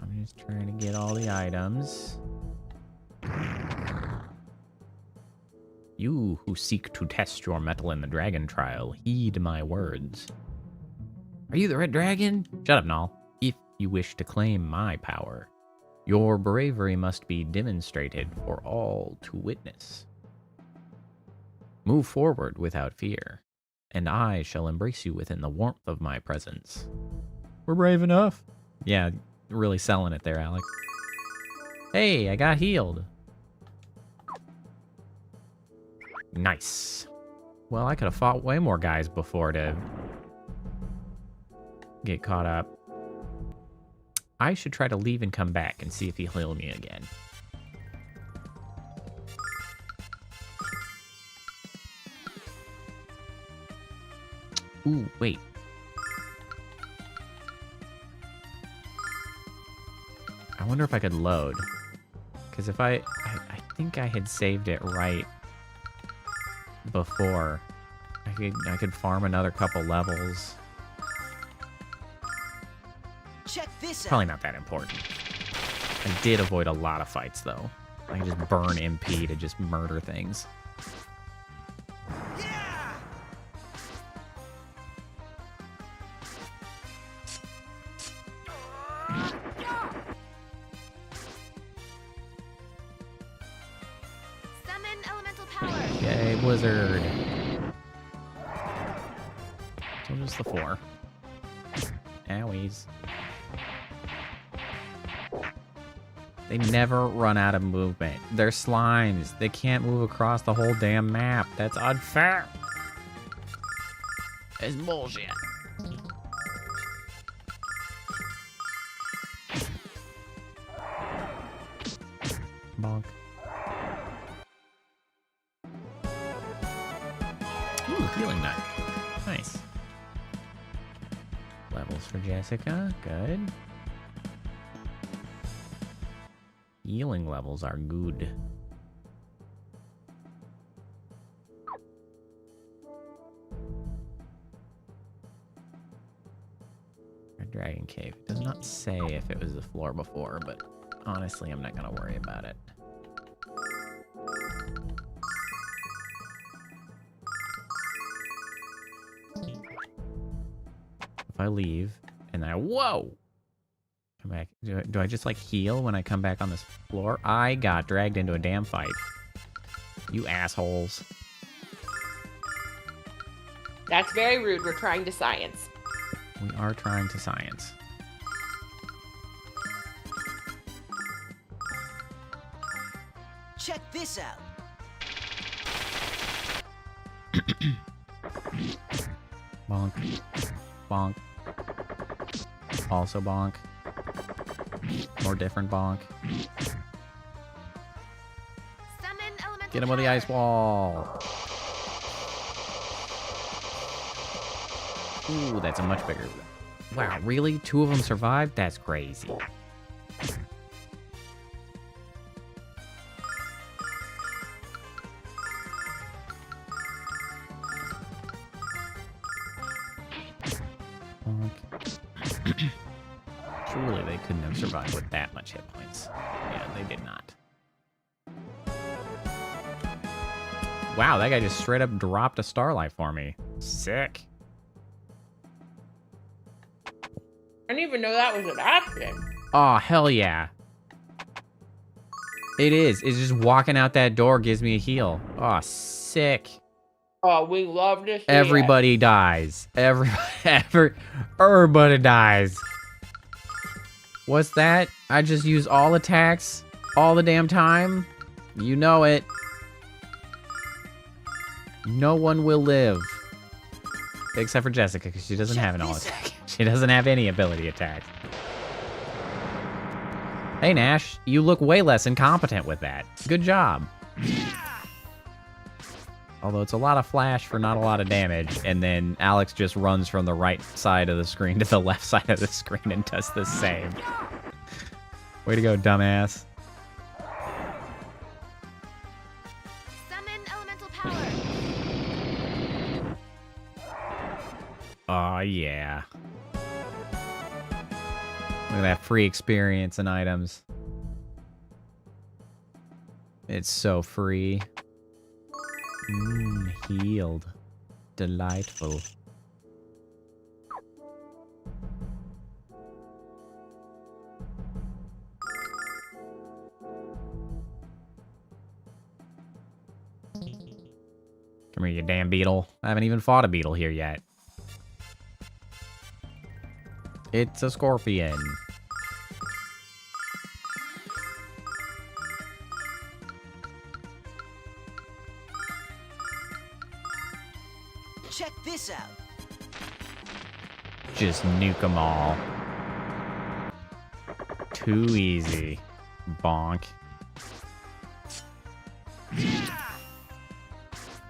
I'm just trying to get all the items. You who seek to test your mettle in the dragon trial, heed my words. Are you the Red Dragon? Shut up, Null. If you wish to claim my power, your bravery must be demonstrated for all to witness. Move forward without fear, and I shall embrace you within the warmth of my presence. We're brave enough. Yeah, really selling it there, Alex. Hey, I got healed. Nice. Well, I could have fought way more guys before to get caught up. I should try to leave and come back and see if he'll heal me again. Ooh, wait. I wonder if I could load. Because if I think I had saved it right before. I could farm another couple levels. Check this Probably out. not that important. I did avoid a lot of fights, though. I can just burn MP to just murder things. Yeah! Summon elemental power. Yay, Blizzard. So just the 4. Owies. They never run out of movement. They're slimes. They can't move across the whole damn map. That's unfair. It's bullshit. Bonk. Ooh, healing nut. Nice. Levels for Jessica. Good. Healing levels are good. Red Dragon Cave. It does not say if it was the floor before, but honestly, I'm not going to worry about it. If I leave, and then whoa! Come back. Do I just like heal when I come back on this floor? I got dragged into a damn fight. You assholes. That's very rude. We're trying to science. We are trying to science. Check this out. Bonk. Bonk. Also bonk. More different bonk. Get him with the ice wall. Ooh, that's a much bigger... Wow, really? 2 of them survived? That's crazy. Okay. Surely they couldn't have survived with that much hit points. Yeah, they did not. Wow, that guy just straight up dropped a starlight for me. Sick. I didn't even know that was an option. Oh, hell yeah. It is. It's just walking out that door gives me a heal. Oh, sick. Oh, we love this. Everybody dies. Everybody dies. What's that? I just use all attacks all the damn time? You know it. No one will live. Except for Jessica, because she doesn't have an all attack. She doesn't have any ability attacks. Hey, Nash, you look way less incompetent with that. Good job. Although it's a lot of flash for not a lot of damage, and then Alex just runs from the right side of the screen to the left side of the screen and does the same. Way to go, dumbass. Summon elemental power. Oh, yeah. Look at that free experience and items. It's so free. Healed. Delightful. Come here, you damn beetle. I haven't even fought a beetle here yet. It's a scorpion. Check this out. Just nuke them all. Too easy. Bonk.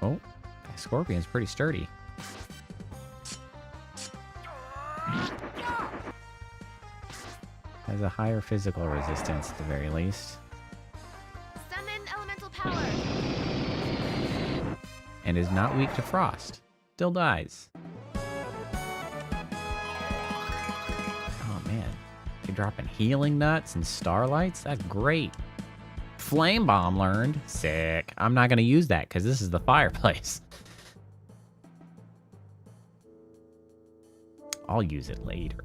Oh, that scorpion's pretty sturdy. Has a higher physical resistance at the very least. Summon elemental power. And is not weak to frost. Still dies. Oh man. You're dropping healing nuts and starlights? That's great. Flame bomb learned. Sick. I'm not going to use that because this is the fireplace. I'll use it later.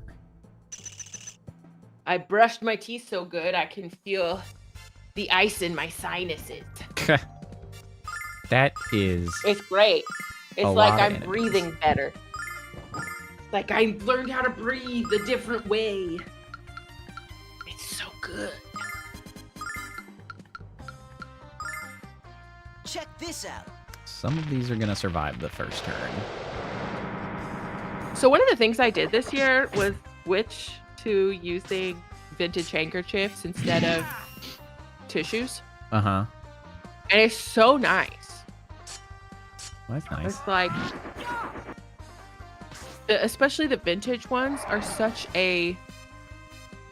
I brushed my teeth so good I can feel the ice in my sinuses. That is... It's great. It's A like lot of I'm enemies. breathing better. Like I learned how to breathe a different way. It's so good. Check this out. Some of these are going to survive the first turn. So one of the things I did this year was switch to using vintage handkerchiefs instead of tissues. Uh-huh. And it's so nice. Well, that's nice. It's like, especially the vintage ones are such a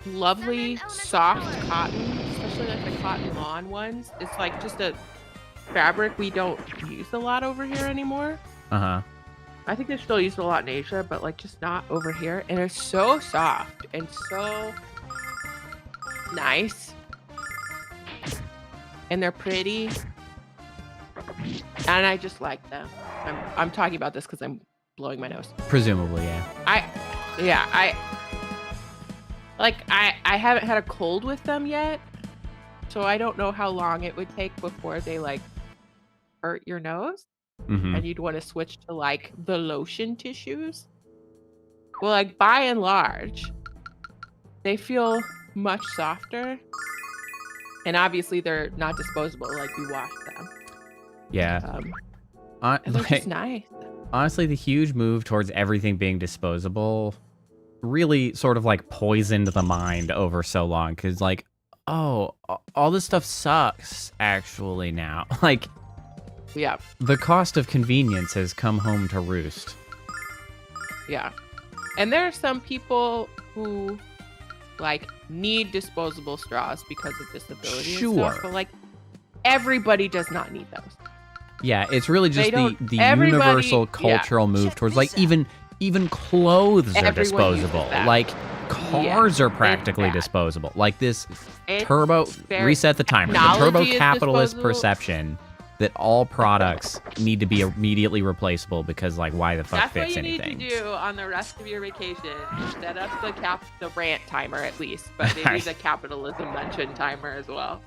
lovely, soft cotton, especially like the cotton lawn ones. It's like just a fabric we don't use a lot over here anymore. Uh-huh. I think they're still used a lot in Asia, but like just not over here. And they're so soft and so nice. And they're pretty. And I just like them. I'm talking about this because I'm blowing my nose. Presumably, yeah. I haven't had a cold with them yet. So I don't know how long it would take before they like hurt your nose. Mm-hmm. And you'd want to switch to like the lotion tissues. Well, like by and large, they feel much softer. And obviously they're not disposable, like you wash them. Yeah. And they're Like, just nice. honestly, the huge move towards everything being disposable really sort of like poisoned the mind over so long. Because like oh, all this stuff sucks actually now. Like, Yeah, the cost of convenience has come home to roost. yeah. And there are some people who like need disposable straws because of disability and stuff, Sure. but like everybody does not need those. Yeah, it's really just the everybody- universal yeah. cultural move Check towards this like even clothes are Everyone uses disposable. that. Like cars are practically bad. disposable. Like this It's turbo very- reset the timer. The technology turbo is capitalist disposable. perception that all products need to be immediately replaceable because like why the fuck That's fix what you anything? need to do on the rest of your vacation. Set up the rant timer at least, but maybe the capitalism mention timer as well.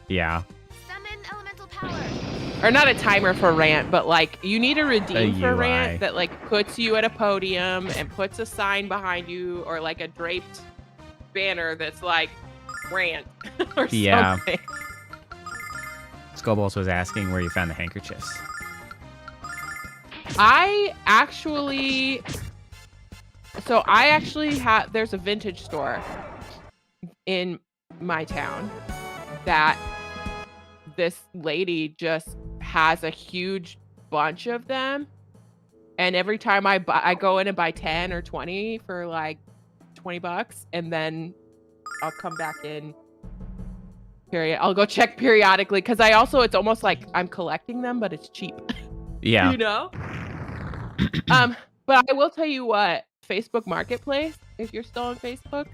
Yeah. Summon elemental power. Or not a timer for rant, but like you need a redeem for UI. rant that like puts you at a podium and puts a sign behind you or like a draped banner that's like rant or Yeah. something. Skullballs was asking where you found the handkerchiefs. I actually have, there's a vintage store in my town that this lady just has a huge bunch of them. And every time I go in and buy 10 or 20 for like $20, and then I'll come back in. I'll go check periodically because it's almost like I'm collecting them, but it's cheap. Yeah. You know? But I will tell you what, Facebook Marketplace, if you're still on Facebook,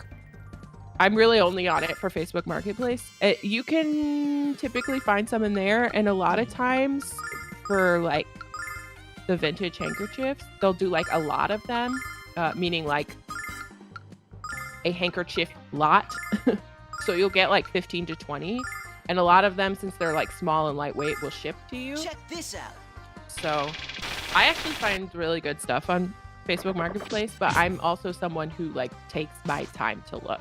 I'm really only on it for Facebook Marketplace. You can typically find some in there, and a lot of times for like the vintage handkerchiefs, they'll do like a lot of them, meaning like a handkerchief lot. So you'll get like 15 to 20, and a lot of them, since they're like small and lightweight, will ship to you. Check this out. So I actually find really good stuff on Facebook Marketplace, but I'm also someone who like takes my time to look.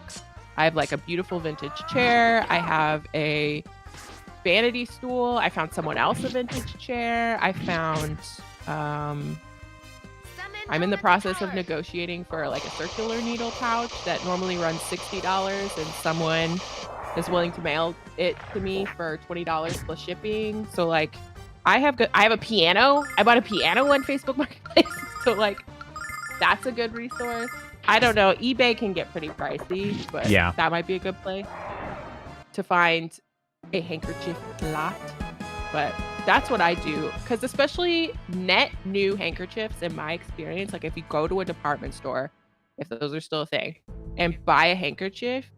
I have like a beautiful vintage chair. I have a vanity stool. I found someone else a vintage chair. I found Summon I'm in the elemental process of power. negotiating for like a circular needle pouch that normally runs $60, and someone is willing to mail it to me for $20 plus shipping. So like I have a piano. I bought a piano on Facebook Marketplace. So like that's a good resource. I don't know. eBay can get pretty pricey, but Yeah. that might be a good place to find a handkerchief lot. But that's what I do, because especially net new handkerchiefs, in my experience, like if you go to a department store, if those are still a thing, and buy a handkerchief,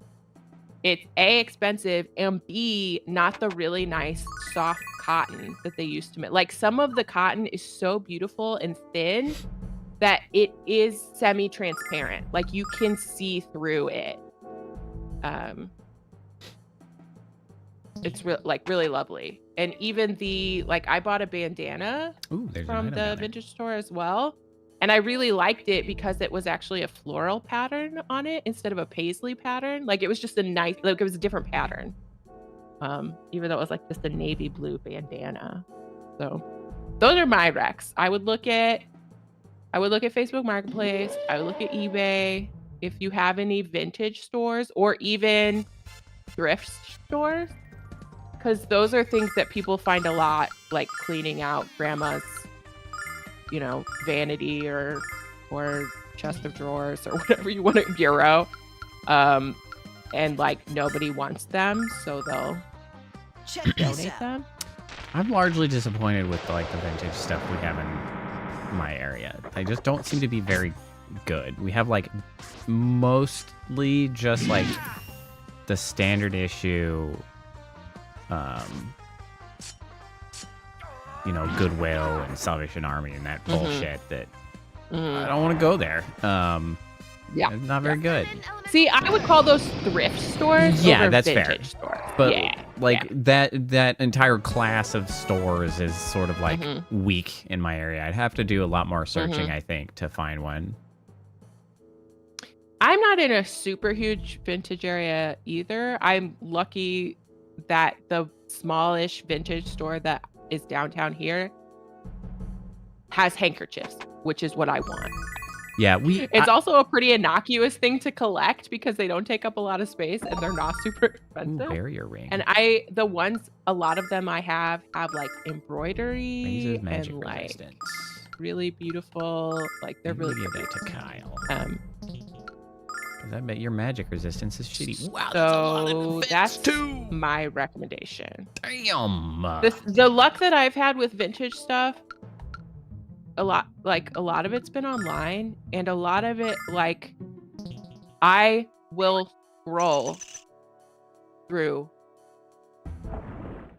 it's A, expensive, and B, not the really nice soft cotton that they used to make. Like some of the cotton is so beautiful and thin that it is semi-transparent. Like you can see through it. It's really lovely. And even I bought a bandana Ooh, there's from an item the down there. vintage store as well. And I really liked it because it was actually a floral pattern on it instead of a paisley pattern. Like it was just it was a different pattern. Even though it was like just a navy blue bandana. So those are my recs. I would look at Facebook Marketplace. I would look at eBay. If you have any vintage stores or even thrift stores, because those are things that people find a lot, like cleaning out grandma's, vanity or chest of drawers or whatever you want, bureau. And like nobody wants them, so they'll Check this donate out. them. I'm largely disappointed with like the vintage stuff we have in my area. They just don't seem to be very good. We have like mostly just like the standard issue Goodwill and Salvation Army and that bullshit that I don't want to go there. Yeah. It's not very good. Summon elemental See, I would call those thrift stores. Yeah, over that's fair. vintage stores. But yeah, that entire class of stores is sort of like Mhm. weak in my area. I'd have to do a lot more searching, Mhm. I think, to find one. I'm not in a super huge vintage area either. I'm lucky that the smallish vintage store that is downtown here has handkerchiefs, which is what I want. Yeah, It's also a pretty innocuous thing to collect because they don't take up a lot of space and they're not super expensive. barrier ring. And a lot of them I have like embroidery Raises magic and like resistance. really beautiful. Like they're Maybe really give pretty. that to Kyle. 'Cause I bet your magic resistance is shitty. Wow, that's a lot of So defense that's too. my recommendation. Damn. The luck that I've had with vintage stuff, a lot of it's been online, and a lot of it like I will scroll through.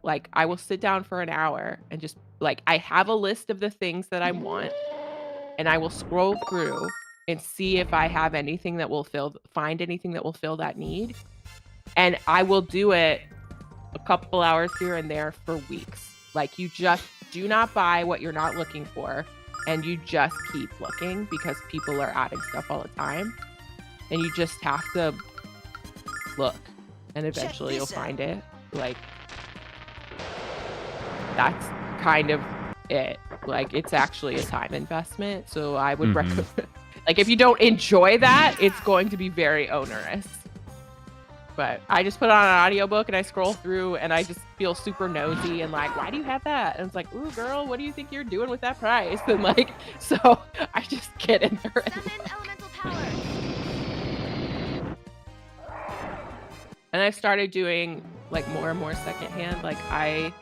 Like I will sit down for an hour and just like I have a list of the things that I want, and I will scroll through and see if I have anything that will find anything that will fill that need. And I will do it a couple hours here and there for weeks. Like you just do not buy what you're not looking for, and you just keep looking because people are adding stuff all the time. And you just have to look, and eventually you'll find it. Like that's kind of it. Like it's actually a time investment. So I would recommend, like if you don't enjoy that, it's going to be very onerous. But I just put on an audiobook and I scroll through and I just feel super nosy and like, why do you have that? And it's like, ooh, girl, what do you think you're doing with that price? And like, so I just get in there and Summon elemental power. And I've started doing like more and more secondhand. Like I've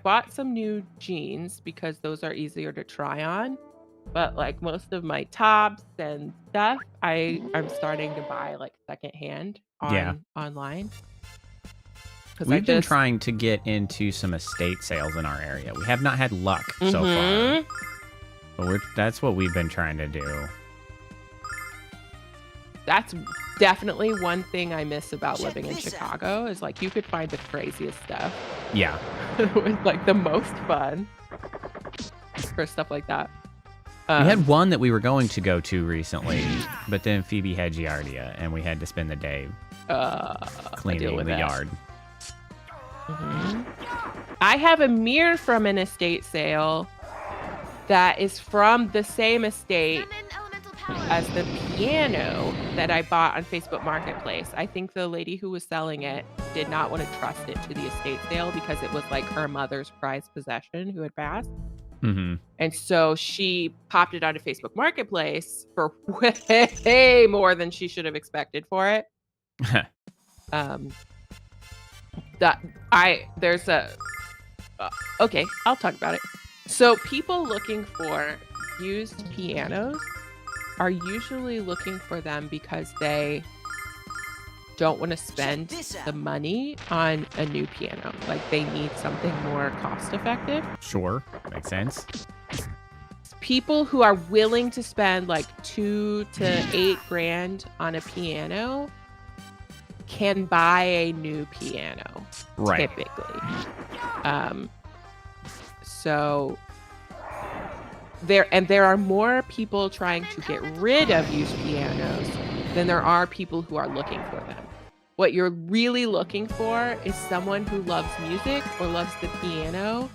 bought some new jeans because those are easier to try on. But like most of my tops and stuff, I'm starting to buy like secondhand online. We've been trying to get into some estate sales in our area. We have not had luck so far. But that's what we've been trying to do. That's definitely one thing I miss about living in Chicago is like you could find the craziest stuff. Yeah. It was like the most fun for stuff like that. We had one that we were going to go to recently, but then Phoebe had Giardia, and we had to spend the day cleaning the yard. I have a mirror from an estate sale that is from the same estate Summon elemental power. as the piano that I bought on Facebook Marketplace. I think the lady who was selling it did not want to trust it to the estate sale because it was like her mother's prized possession who had passed. And so she popped it onto Facebook Marketplace for way more than she should have expected for it. Okay, I'll talk about it. So people looking for used pianos are usually looking for them because they don't want to spend the money on a new piano. Like they need something more cost effective. Sure, makes sense. People who are willing to spend like $2,000 to $8,000 on a piano can buy a new piano, typically. So there are more people trying to get rid of used pianos than there are people who are looking for them. What you're really looking for is someone who loves music or loves the piano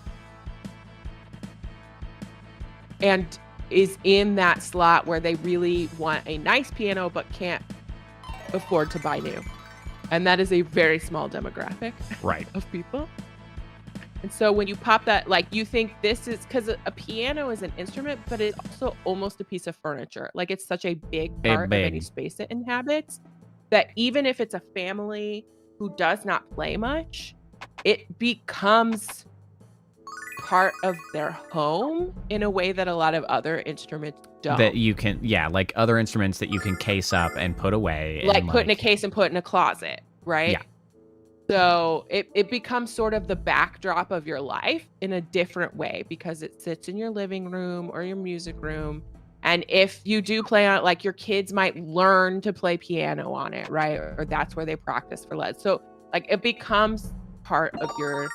and is in that slot where they really want a nice piano but can't afford to buy new. And that is a very small demographic of people. And so when you pop that, like you think this is, because a piano is an instrument, but it's also almost a piece of furniture. Like it's such a big part of any space it inhabits that even if it's a family who does not play much, it becomes part of their home in a way that a lot of other instruments don't. That you can, like other instruments that you can case up and put away. Like put in a case and put in a closet, right? Yeah. So it becomes sort of the backdrop of your life in a different way because it sits in your living room or your music room. And if you do play on it, like your kids might learn to play piano on it, right? Or that's where they practice for lead. So like it becomes part of your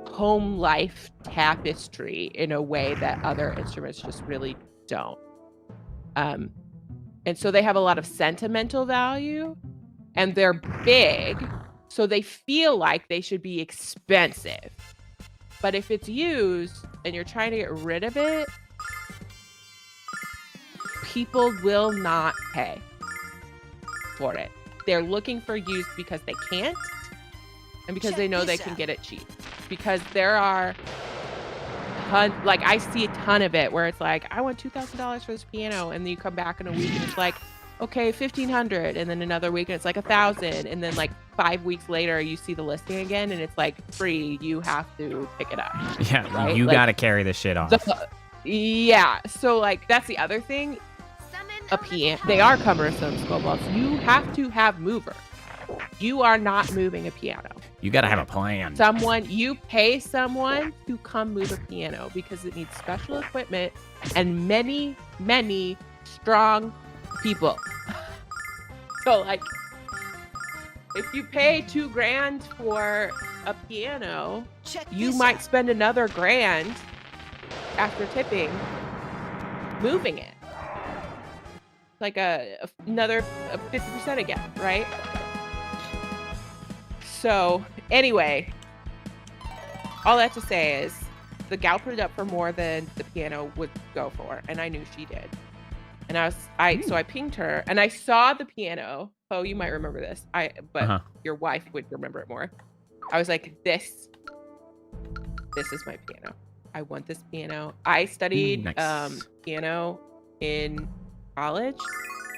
home life tapestry in a way that other instruments just really don't. And so they have a lot of sentimental value and they're big. So they feel like they should be expensive. But if it's used and you're trying to get rid of it, people will not pay for it. They're looking for used because they can't, and because they know they can get it cheap. Because there are like I see a ton of it where it's like, I want $2,000 for this piano, and then you come back in a week and it's like, okay, $1,500, and then another week and it's like $1,000, and then like 5 weeks later you see the listing again and it's like free. You have to pick it up. Yeah, right? you Like, gotta carry this shit off. yeah, so like that's the other thing. A piano, they are cumbersome, Skullballs. You have to have mover. You are not moving a piano. You gotta have a plan. You pay someone to come move a piano because it needs special equipment and many, many strong people. So like, if you pay $2,000 for a piano, you might spend another $1,000 after tipping moving it. Like another 50% again, right? So anyway, all that to say is the gal put it up for more than the piano would go for, and I knew she did. And so I pinged her, and I saw the piano. Oh, you might remember this. But your wife would remember it more. I was like, this is my piano. I want this piano. I studied nice. piano in college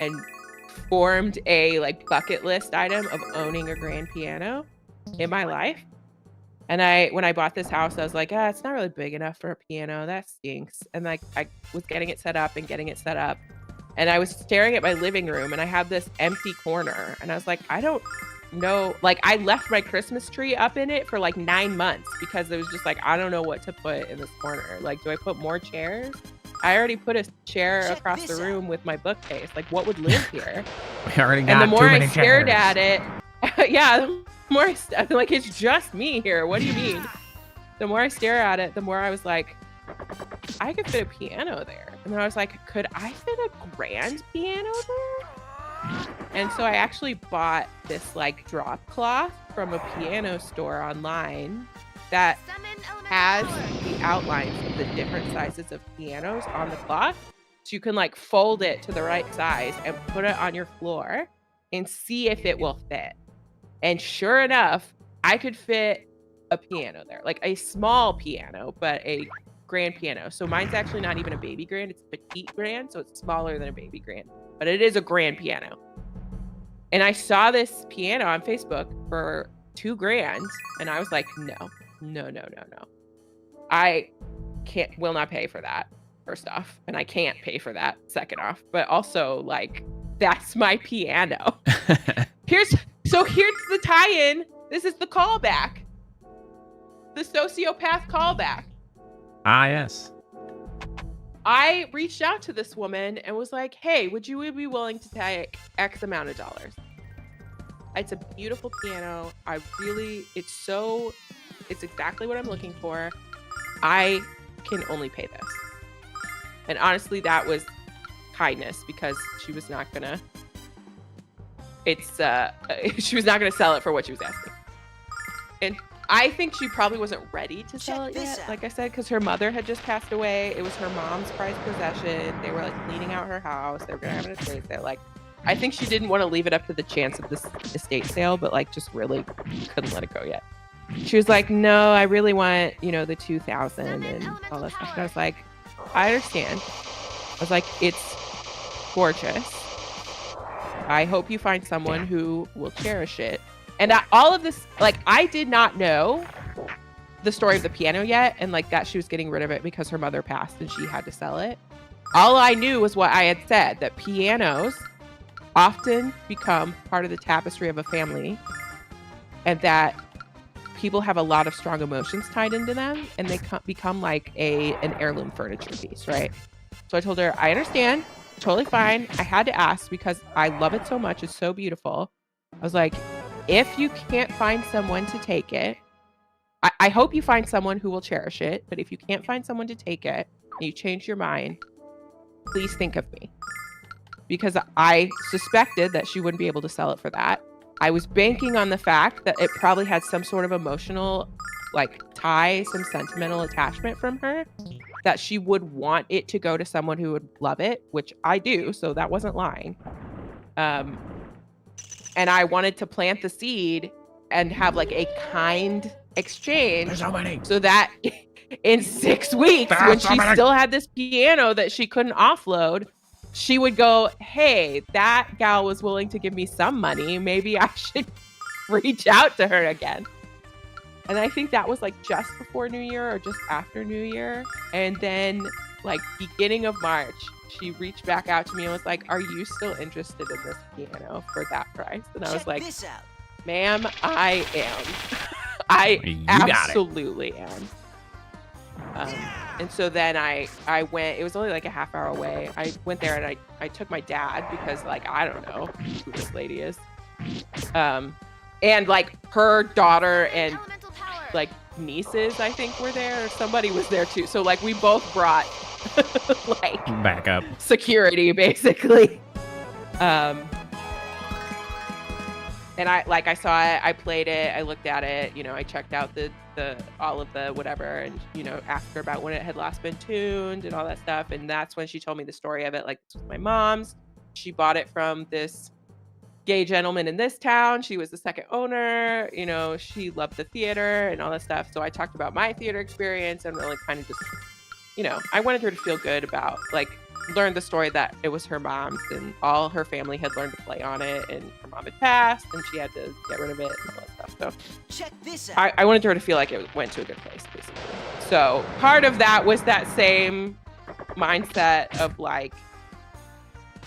and formed a like bucket list item of owning a grand piano in my life. And when I bought this house, I was like, it's not really big enough for a piano. That stinks. And like I was getting it set up. And I was staring at my living room, and I had this empty corner, and I was like, I don't know. Like I left my Christmas tree up in it for like 9 months because it was just like, I don't know what to put in this corner. Like, do I put more chairs? I already put a chair across the room with my bookcase. Like, what would live here? We already got and the more too many I stared chairs. at it, yeah, the more I'm like, it's just me here. What do you mean? The more I stare at it, the more I was like, I could fit a piano there. And then I was like, could I fit a grand piano there? And so I actually bought this like drop cloth from a piano store online that has the outlines of the different sizes of pianos on the cloth. So you can like fold it to the right size and put it on your floor and see if it will fit. And sure enough, I could fit a piano there, like a small piano, but a grand piano. So mine's actually not even a baby grand, it's a petite grand, so it's smaller than a baby grand, but it is a grand piano. And I saw this piano on Facebook for $2,000, and I was like, no. I will not pay for that, first off, and I can't pay for that, second off. But also, like, that's my piano. Here's the tie-in. This is the callback. The sociopath callback. Ah, yes. I reached out to this woman and was like, hey, would you be willing to take X amount of dollars? It's a beautiful piano. It's exactly what I'm looking for. I can only pay this. And honestly, that was kindness because she was not gonna sell it for what she was asking. And I think she probably wasn't ready to sell it yet, like I said, because her mother had just passed away. It was her mom's prized possession. They were like cleaning out her house. They were gonna have an estate sale. Like, I think she didn't want to leave it up to the chance of this estate sale, but like just really couldn't let it go yet. She was like, no, I really want, the 2,000 and all that stuff. And I was like, I understand. I was like, it's gorgeous. I hope you find someone who will cherish it. And all of this, like, I did not know the story of the piano yet, and like that she was getting rid of it because her mother passed and she had to sell it. All I knew was what I had said, that pianos often become part of the tapestry of a family, and that people have a lot of strong emotions tied into them, and they become like an heirloom furniture piece, right? So I told her, I understand, totally fine. I had to ask because I love it so much. It's so beautiful. I was like, if you can't find someone to take it, I hope you find someone who will cherish it. But if you can't find someone to take it and you change your mind, please think of me. Because I suspected that she wouldn't be able to sell it for that. I was banking on the fact that it probably had some sort of emotional like tie, some sentimental attachment from her. that she would want it to go to someone who would love it, which I do, so that wasn't lying. And I wanted to plant the seed and have like a kind exchange. There's so many. So that in 6 weeks, when she still had this piano that she couldn't offload, she would go, hey, that gal was willing to give me some money. Maybe I should reach out to her again. And I think that was like just before New Year or just after New Year. And then like beginning of March, she reached back out to me and was like, are you still interested in this piano for that price? And I was like, this out. ma'am, I am. I You got it. absolutely am. And so then I went, it was only like a half hour away. I went there and I took my dad because like, I don't know who this lady is. And like her daughter and Elemental power. like nieces, I think were there. Or somebody was there too. So like we both brought like Back up. security basically. And I saw it, I played it, I looked at it, you know, I checked out the all of the whatever, and you know, asked her about when it had last been tuned and all that stuff. And that's when she told me the story of it. Like, this was my mom's. She bought it from this gay gentleman in this town. She was the second owner. You know, she loved the theater and all that stuff. So I talked about my theater experience and really kind of just, you know, I wanted her to feel good about, like, learn the story that it was her mom's and all her family had learned to play on it, and her mom had passed and she had to get rid of it and all that stuff. So Check this out. I wanted her to feel like it went to a good place, basically. So part of that was that same mindset of like,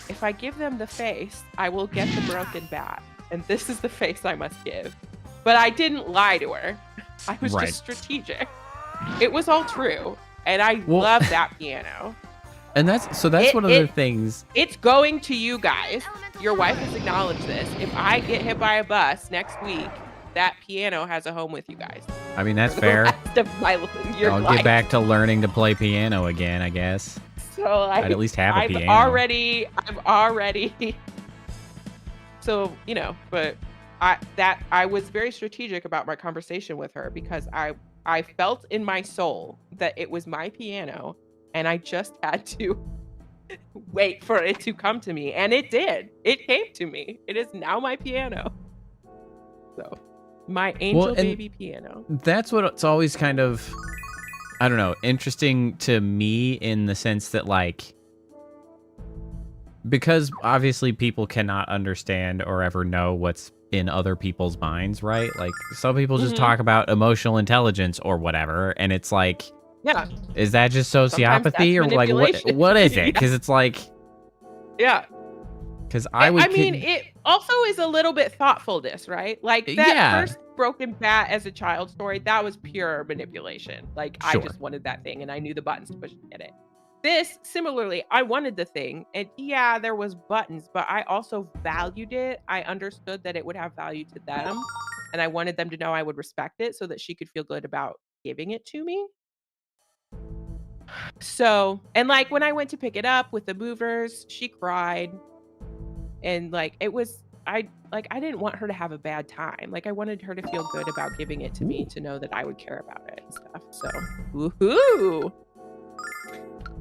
if I give them the face, I will get the broken bat. And this is the face I must give. But I didn't lie to her. I was Right. just strategic. It was all true. And I love that piano. And that's one of the things. It's going to you guys. Your wife has acknowledged this. If I get hit by a bus next week, that piano has a home with you guys. I mean, that's For the fair. rest of your I'll life. get back to learning to play piano again, I guess. So like, I'd at least have a I've piano. already. So, you know, but I was very strategic about my conversation with her because I felt in my soul that it was my piano and I just had to wait for it to come to me. And it did. It came to me. It is now my piano. So my angel baby piano. That's what it's always kind of, I don't know, interesting to me in the sense that, like, because obviously people cannot understand or ever know what's in other people's minds, right? Like, some people just talk about emotional intelligence or whatever, and it's like, Yeah. is that just Sometimes sociopathy or that's like what is it? Yeah. Because it's like, Yeah. because I would. I mean, it also is a little bit thoughtfulness, right? Like that Yeah. first broken bat as a child story, that was pure manipulation. Like Sure. I just wanted that thing and I knew the buttons to push to get it. This, similarly, I wanted the thing, and yeah, there was buttons, but I also valued it. I understood that it would have value to them, and I wanted them to know I would respect it so that she could feel good about giving it to me. So, and like when I went to pick it up with the movers, she cried. And like it was, I didn't want her to have a bad time. Like I wanted her to feel good about giving it to me, to know that I would care about it and stuff. So, woohoo!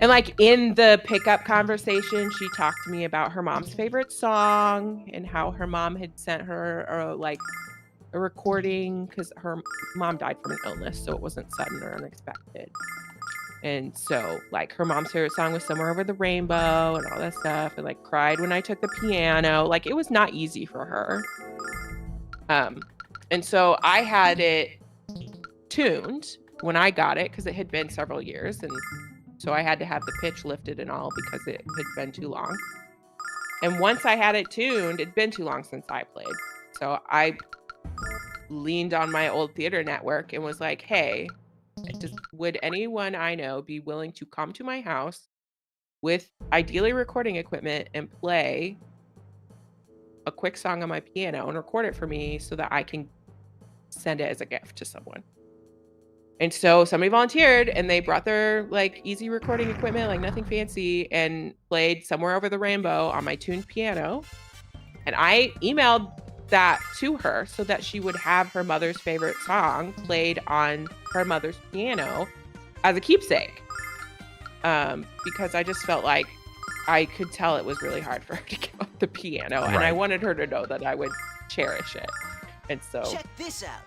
And like in the pickup conversation, she talked to me about her mom's favorite song and how her mom had sent her like a recording because her mom died from an illness, so it wasn't sudden or unexpected. And so like her mom's favorite song was Somewhere Over the Rainbow and all that stuff, and like cried when I took the piano. Like it was not easy for her. And so I had it tuned when I got it because it had been several years, and so I had to have the pitch lifted and all because it had been too long. And once I had it tuned, it'd been too long since I played. So I leaned on my old theater network and was like, hey, would anyone I know be willing to come to my house with ideally recording equipment and play a quick song on my piano and record it for me so that I can send it as a gift to someone? And so somebody volunteered and they brought their like easy recording equipment, like nothing fancy, and played Somewhere Over the Rainbow on my tuned piano. And I emailed that to her so that she would have her mother's favorite song played on her mother's piano as a keepsake. because I just felt like I could tell it was really hard for her to get off the piano, and I Right. wanted her to know that I would cherish it. And so Check this out.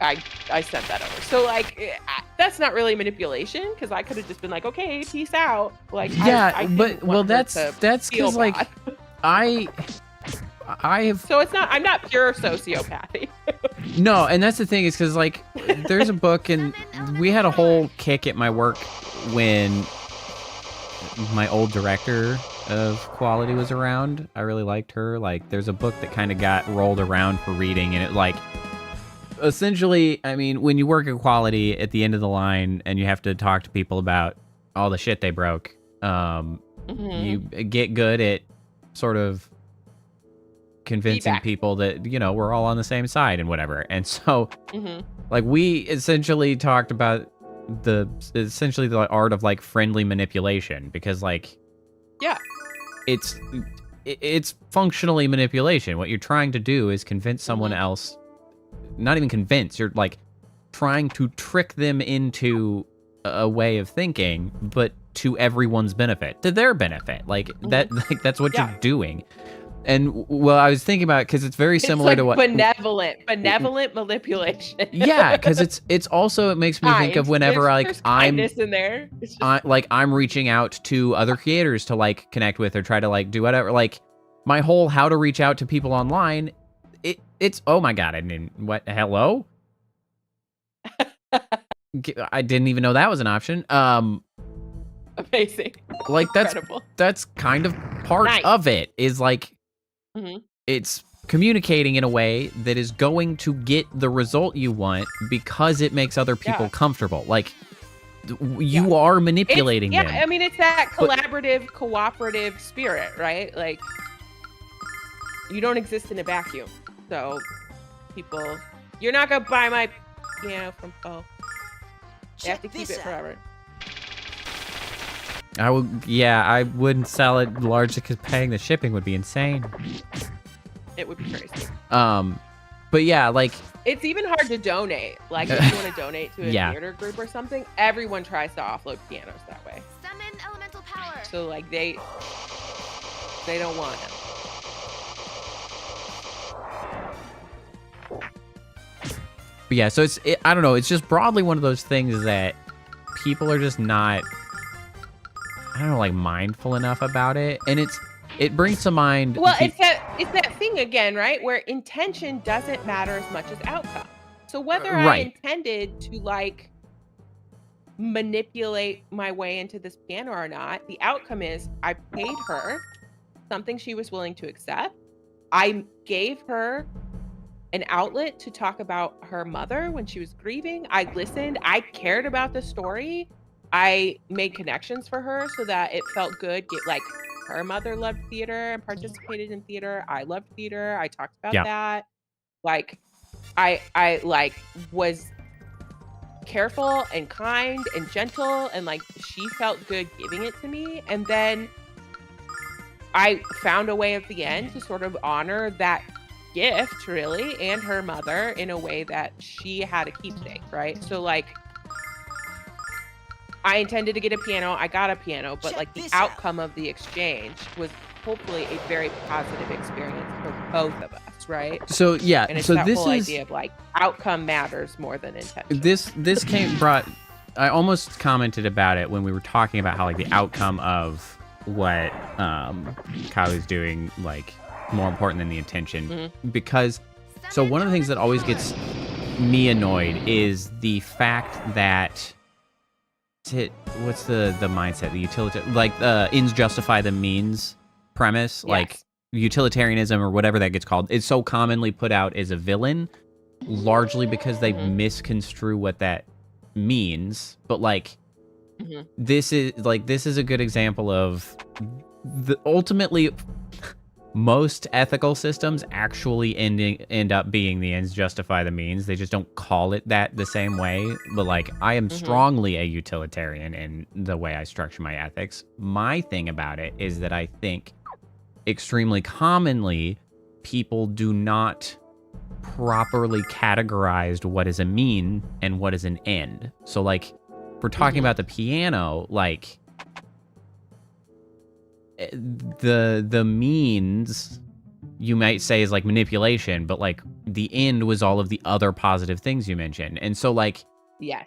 I sent that over. So like that's not really manipulation, because I could have just been like, okay, peace out. Like Yeah, I but didn't well, want her that's to feel because like bad. I have So I'm not pure sociopathy. no, and that's the thing is because like there's a book and we had a whole kick at my work when my old director of quality was around. I really liked her. Like there's a book that kind of got rolled around for reading, and it like essentially, I mean, when you work at quality at the end of the line and you have to talk to people about all the shit they broke, you get good at sort of convincing Feedback. people that, you know, we're all on the same side and whatever. And so Mm-hmm. like we essentially talked about essentially the art of like friendly manipulation, because like Yeah. it's functionally manipulation. What you're trying to do is convince someone else, not even convince, you're like trying to trick them into a way of thinking, but to everyone's benefit, to their benefit. Like that, like that's what Yeah. you're doing. And well, I was thinking about it because it's very similar it's to like what benevolent manipulation. yeah, because it's also, it makes me think of Kind. whenever There's kindness in there. It's just, I'm reaching out to other creators to like connect with or try to like do whatever. Like my whole how to reach out to people online, it's oh my god, I didn't what hello? I didn't even know that was an option. amazing. Like Incredible. that's kind of part Nice. of it is like Mhm. it's communicating in a way that is going to get the result you want because it makes other people Yeah. comfortable. Like you are manipulating Yeah, them. I mean, it's that But- collaborative, cooperative spirit, right? Like, you don't exist in a vacuum. So, people, you're not gonna buy my piano from Poe. You have Check to keep this it out. forever. I wouldn't sell it largely because paying the shipping would be insane. It would be crazy. But yeah, like It's even hard to donate. Like, if you want to donate to a Yeah. theater group or something, everyone tries to offload pianos that way. Summon elemental power. So, like, they don't want it. but yeah, so I don't know, it's just broadly one of those things that people are just not, I don't know, like mindful enough about it, and it brings to mind. Well, it's that thing again, right? Where intention doesn't matter as much as outcome. So whether I Right. intended to like manipulate my way into this piano or not, the outcome is I paid her something she was willing to accept. I gave her an outlet to talk about her mother when she was grieving. I listened. I cared about the story. I made connections for her so that it felt good. Like her mother loved theater and participated in theater. I loved theater. I talked about Yeah. that. Like I like was careful and kind and gentle, and like she felt good giving it to me. And then I found a way at the end to sort of honor that gift, really, and her mother in a way that she had a keepsake, right? So like I intended to get a piano, I got a piano, but Check like the this out. outcome of the exchange was hopefully a very positive experience for both of us, right? So yeah, And it's so that this whole is idea of like outcome matters more than intention. this brought. I almost commented about it when we were talking about how like the outcome of what Kyle is doing like more important than the intention, because so one of the things that always gets me annoyed is the fact that what's the mindset, the utility, like ends justify the means premise, like utilitarianism or whatever that gets called. It's so commonly put out as a villain, largely because they misconstrue what that means. But like this is a good example of ultimately most ethical systems actually end up being the ends justify the means. They just don't call it that the same way. But like I am strongly a utilitarian in the way I structure my ethics. My thing about it is that I think extremely commonly people do not properly categorize what is a mean and what is an end. So like if we're talking about the piano, like the means you might say is like manipulation, but like the end was all of the other positive things you mentioned. And so like Yes.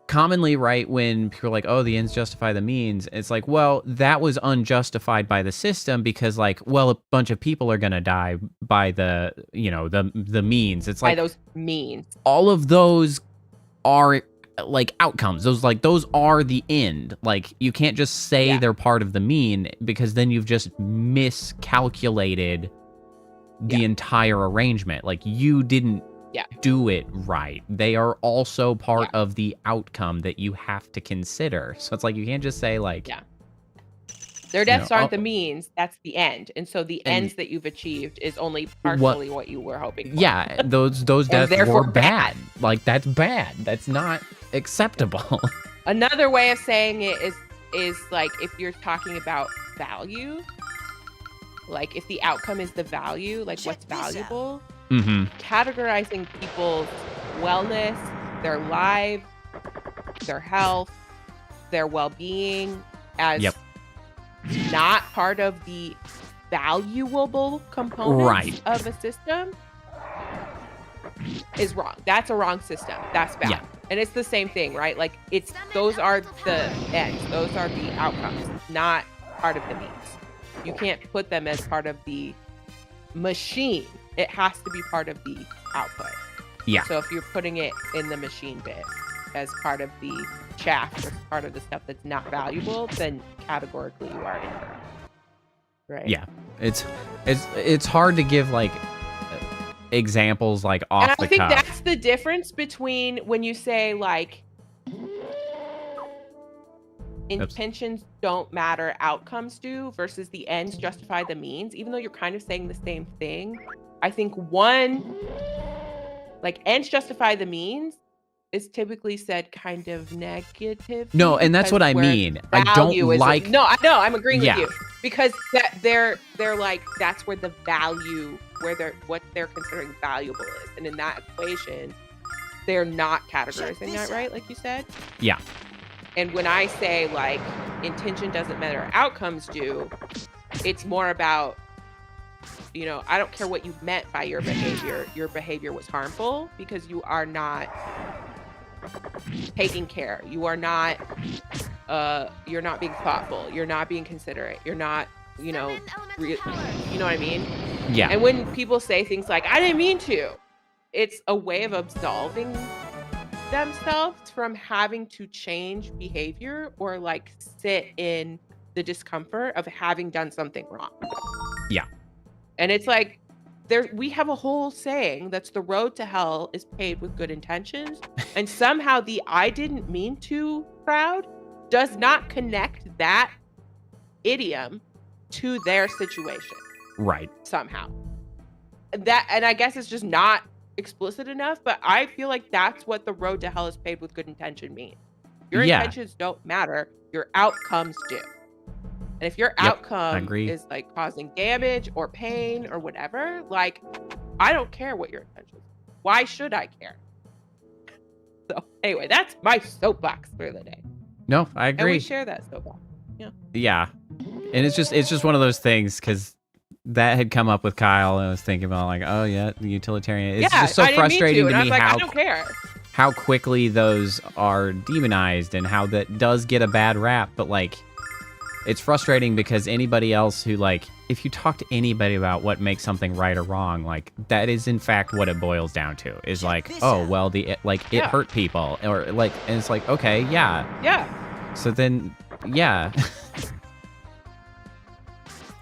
commonly, right, when people are like, oh, the ends justify the means, it's like, well, that was unjustified by the system because like, well, a bunch of people are gonna die by the, you know, the means. It's By like those means. all of those are like outcomes. Those are the end. Like you can't just say Yeah. they're part of the mean because then you've just miscalculated the entire arrangement. Like you didn't do it right. They are also part of the outcome that you have to consider. So it's like you can't just say like their deaths aren't the oh, means, that's the end. And so the And- ends that you've achieved is only partially what you were hoping for. yeah, those deaths therefore were bad. Like that's bad. That's not acceptable. Another way of saying it is like if you're talking about value, like if the outcome is the value, like Check what's this out. valuable, Mm-hmm. categorizing people's wellness, their lives, their health, their well-being as not part of the valuable components of a system is wrong. That's a wrong system. That's bad. Yeah. And it's the same thing, right? Like those are the ends. Those are the outcomes, not part of the means. You can't put them as part of the machine. It has to be part of the output. Yeah. So if you're putting it in the machine bit as part of the chaff or part of the stuff that's not valuable, then categorically you are incorrect. Right? Yeah. It's hard to give like examples like off And the I think cuff. that's the difference between when you say like intentions don't matter, outcomes do, versus the ends justify the means. Even though you're kind of saying the same thing, I think one, like ends justify the means, is typically said kind of negative. No, and that's what I mean. I don't like. No, I know. I'm agreeing Yeah. with you because that they're like that's where the value, where what they're considering valuable is, and in that equation, they're not categorizing that right, like you said. Yeah. And when I say like intention doesn't matter, outcomes do, it's more about, you know, I don't care what you meant by your behavior. Your behavior was harmful because you are not taking care. You are not you're not being thoughtful. You're not being considerate. You're not, you know, you know what I mean? Yeah. And when people say things like, I didn't mean to, it's a way of absolving themselves from having to change behavior or like sit in the discomfort of having done something wrong. Yeah. And it's like we have a whole saying that's the road to hell is paved with good intentions. And somehow the I didn't mean to crowd does not connect that idiom to their situation. Right. Somehow. And I guess it's just not explicit enough, but I feel like that's what the road to hell is paved with good intention means. Your intentions don't matter, your outcomes do. And if your outcome is like causing damage or pain or whatever, like I don't care what your intentions are. Why should I care? So anyway, that's my soapbox for the day. No, I agree. And we share that soapbox. Yeah. Yeah. And it's just one of those things because that had come up with Kyle and I was thinking about like, oh yeah, the utilitarian. It's just so frustrating to me I don't care. How quickly those are demonized and how that does get a bad rap, but like it's frustrating because anybody else who like if you talk to anybody about what makes something right or wrong, like that is in fact what it boils down to is like, oh well, it hurt people or like, and it's like, okay, yeah. So then, yeah.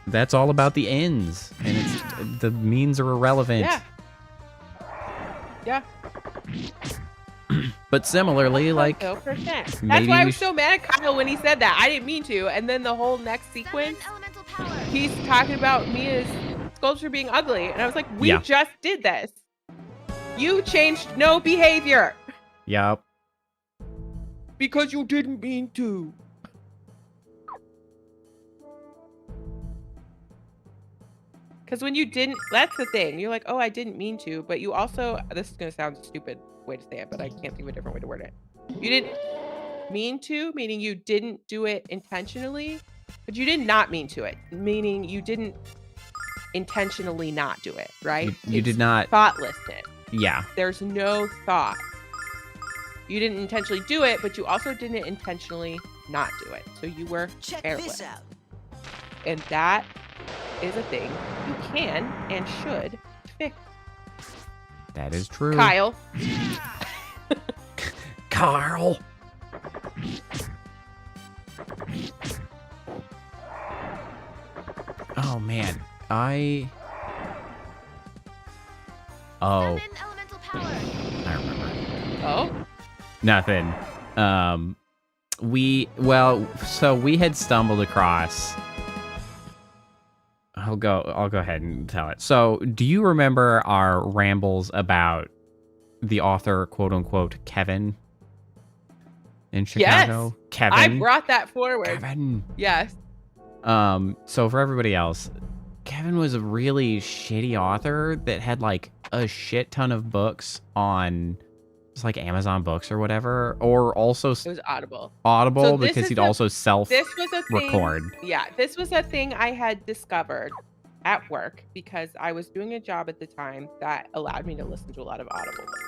That's all about the ends, and it's the means are irrelevant. Yeah. But similarly, like, that's why I was so mad at Kyle when he said that. I didn't mean to, and then the whole next sequence, he's talking about Mia's sculpture being ugly, and I was like, we just did this. You changed no behavior. Yep. Because you didn't mean to. Because when you didn't, that's the thing. You're like, oh, I didn't mean to. But you also, this is going to sound a stupid way to say it, but I can't think of a different way to word it. You didn't mean to, meaning you didn't do it intentionally. But you did not mean to it, meaning you didn't intentionally not do it, right? You did It's not. thoughtlessness. Yeah. There's no thought. You didn't intentionally do it, but you also didn't intentionally not do it. So you were Check careless. this out. And that is a thing you can and should fix. That is true. Kyle. Carl. Oh man, Oh, Summon elemental power. I remember. Oh, Nothing. So we had stumbled across. I'll go ahead and tell it. So, do you remember our rambles about the author, quote unquote, Kevin in Chicago? yes. Kevin. I brought that forward. Kevin. Yes. So for everybody else, Kevin was a really shitty author that had like a shit ton of books on just like Amazon Books or whatever, or also It was Audible. Audible So this because is he'd a- also self This was a thing. record. Yeah, this was a thing I had discovered at work because I was doing a job at the time that allowed me to listen to a lot of Audible books,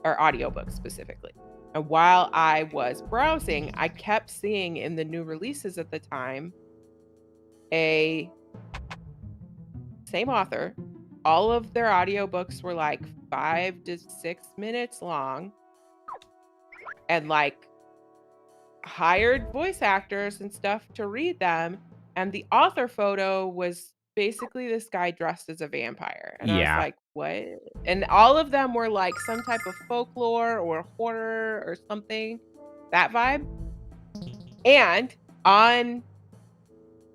or audiobooks specifically. And while I was browsing, I kept seeing in the new releases at the time a same author. All of their audiobooks were like 5 to 6 minutes long, and like hired voice actors and stuff to read them. And the author photo was basically this guy dressed as a vampire. And I Yeah. was like, what? And all of them were like some type of folklore or horror or something, that vibe. And on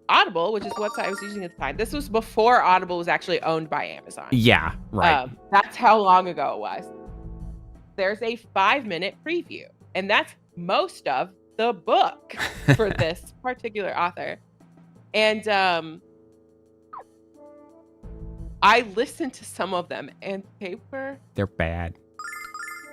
Audible, which is what I was using at the time, this was before Audible was actually owned by Amazon. Yeah, right. That's how long ago it was. There's a 5-minute preview, and that's most of the book for this particular author. And I listened to some of them, and they were They're bad.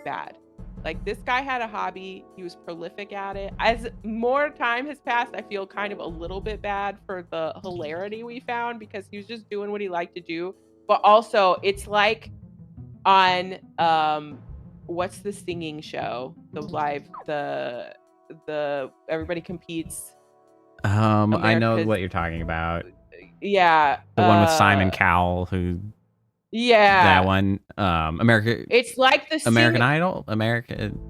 bad. Like, this guy had a hobby. He was prolific at it. As more time has passed, I feel kind of a little bit bad for the hilarity we found because he was just doing what he liked to do. But also, it's like on what's the singing show? The live the everybody competes. I know America's- what you're talking about. Yeah. The one with Simon Cowell, who Yeah. that one. American It's like the Idol. American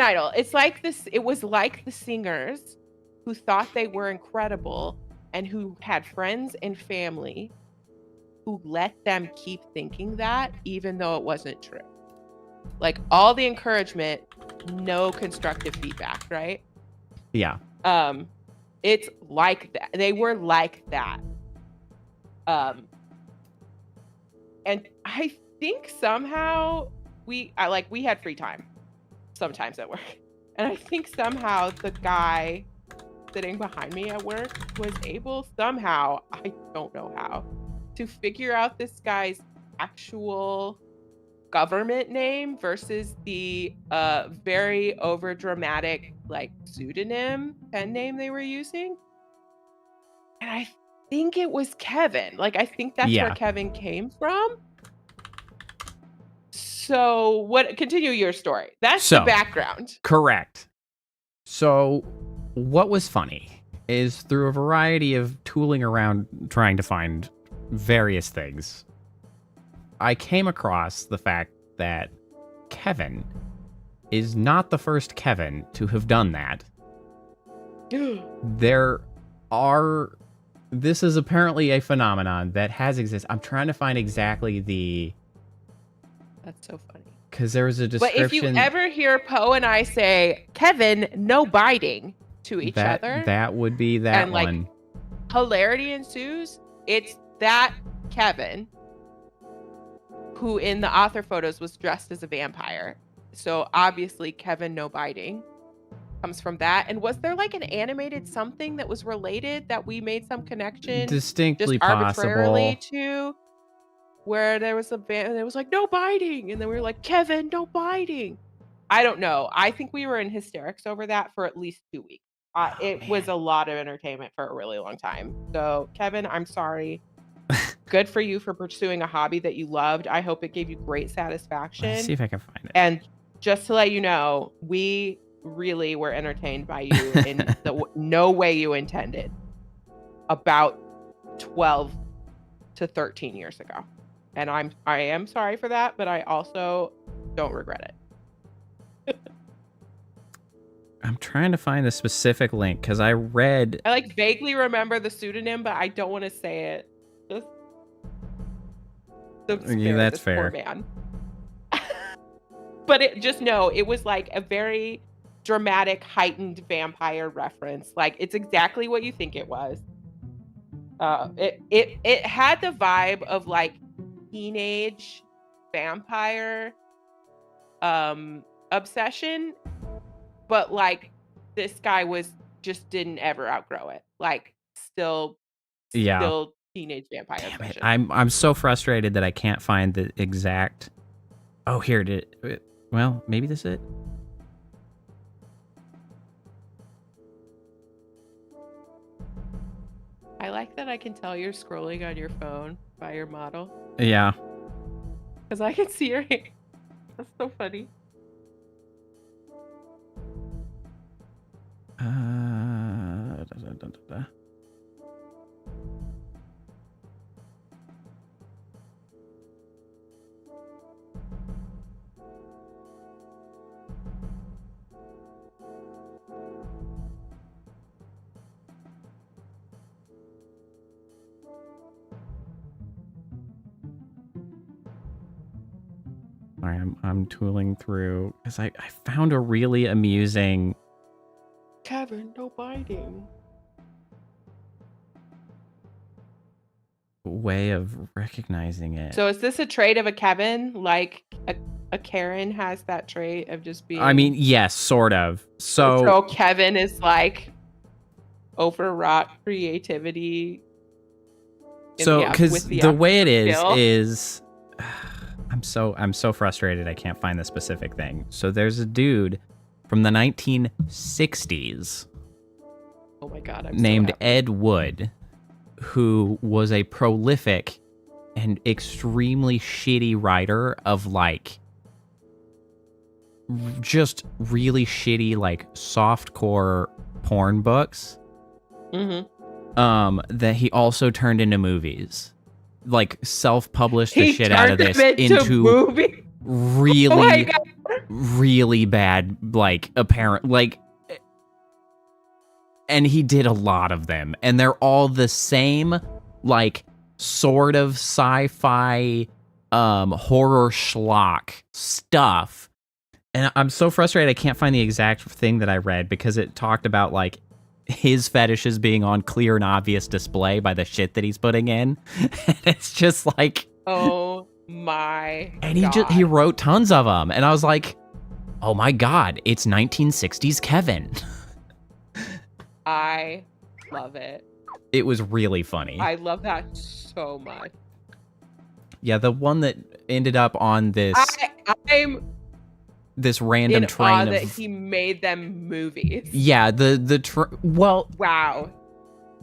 Idol. It's like this. It was like the singers who thought they were incredible and who had friends and family who let them keep thinking that, even though it wasn't true. Like, all the encouragement, no constructive feedback, right? Yeah. It's like that. They were like that. And I think somehow we had free time sometimes at work. And I think somehow the guy sitting behind me at work was able somehow, I don't know how, to figure out this guy's actual government name versus the very over dramatic like pseudonym pen name they were using. And I think it was Kevin. Like, I think that's where Kevin came from. So continue your story. That's the background. Correct. So what was funny is through a variety of tooling around trying to find various things, I came across the fact that Kevin is not the first Kevin to have done that. This is apparently a phenomenon that has existed. I'm trying to find exactly That's so funny. because there was a description. But if you ever hear Poe and I say, Kevin, no biting to each other, that would be that and one. like hilarity ensues, it's that Kevin who in the author photos was dressed as a vampire. So obviously Kevin no biting comes from that. And was there like an animated something that was related that we made some connection Distinctly just arbitrarily possible. to, where there was and it was like no biting, and then we were like, Kevin, no biting. I don't know. I think we were in hysterics over that for at least 2 weeks. it was a lot of entertainment for a really long time. So, Kevin, I'm sorry. Good for you for pursuing a hobby that you loved. I hope it gave you great satisfaction. Let's see if I can find it. And just to let you know, we really were entertained by you in no way you intended about 12 to 13 years ago. And I am sorry for that, but I also don't regret it. I'm trying to find a specific link because I like vaguely remember the pseudonym, but I don't want to say it. Yeah, that's fair. Poor man. But it was like a very dramatic, heightened vampire reference. Like, it's exactly what you think it was. It had the vibe of like teenage vampire obsession, but like this guy didn't ever outgrow it. Like still teenage vampire obsession. I'm so frustrated that I can't find the exact. Oh, here it is. Well, maybe this is it. I like that I can tell you're scrolling on your phone by your model. Yeah. Because I can see your hand. That's so funny. Sorry, I'm tooling through because I found a really amusing. Kevin, no biting. Way of recognizing it. So is this a trait of a Kevin? Like a Karen has that trait of just being. I mean, yes, sort of. So Kevin is like overwrought creativity. So because the way it is I'm so frustrated I can't find the specific thing. So there's a dude from the 1960s. Oh my god, named Ed Wood, who was a prolific and extremely shitty writer of like just really shitty like softcore porn books. That he also turned into movies. Like self-published the shit out of this into movie? really really bad like apparent like, and he did a lot of them and they're all the same like sort of sci-fi horror schlock stuff. And I'm so frustrated I can't find the exact thing that I read because it talked about like his fetishes being on clear and obvious display by the shit that he's putting in. And it's just like, oh my and god. He wrote tons of them and I was like, oh my god, it's 1960s Kevin. I love it. It was really funny. I love that so much. Yeah, the one that ended up on this I'm this random in train awe of that he made them movies. Yeah, well, wow.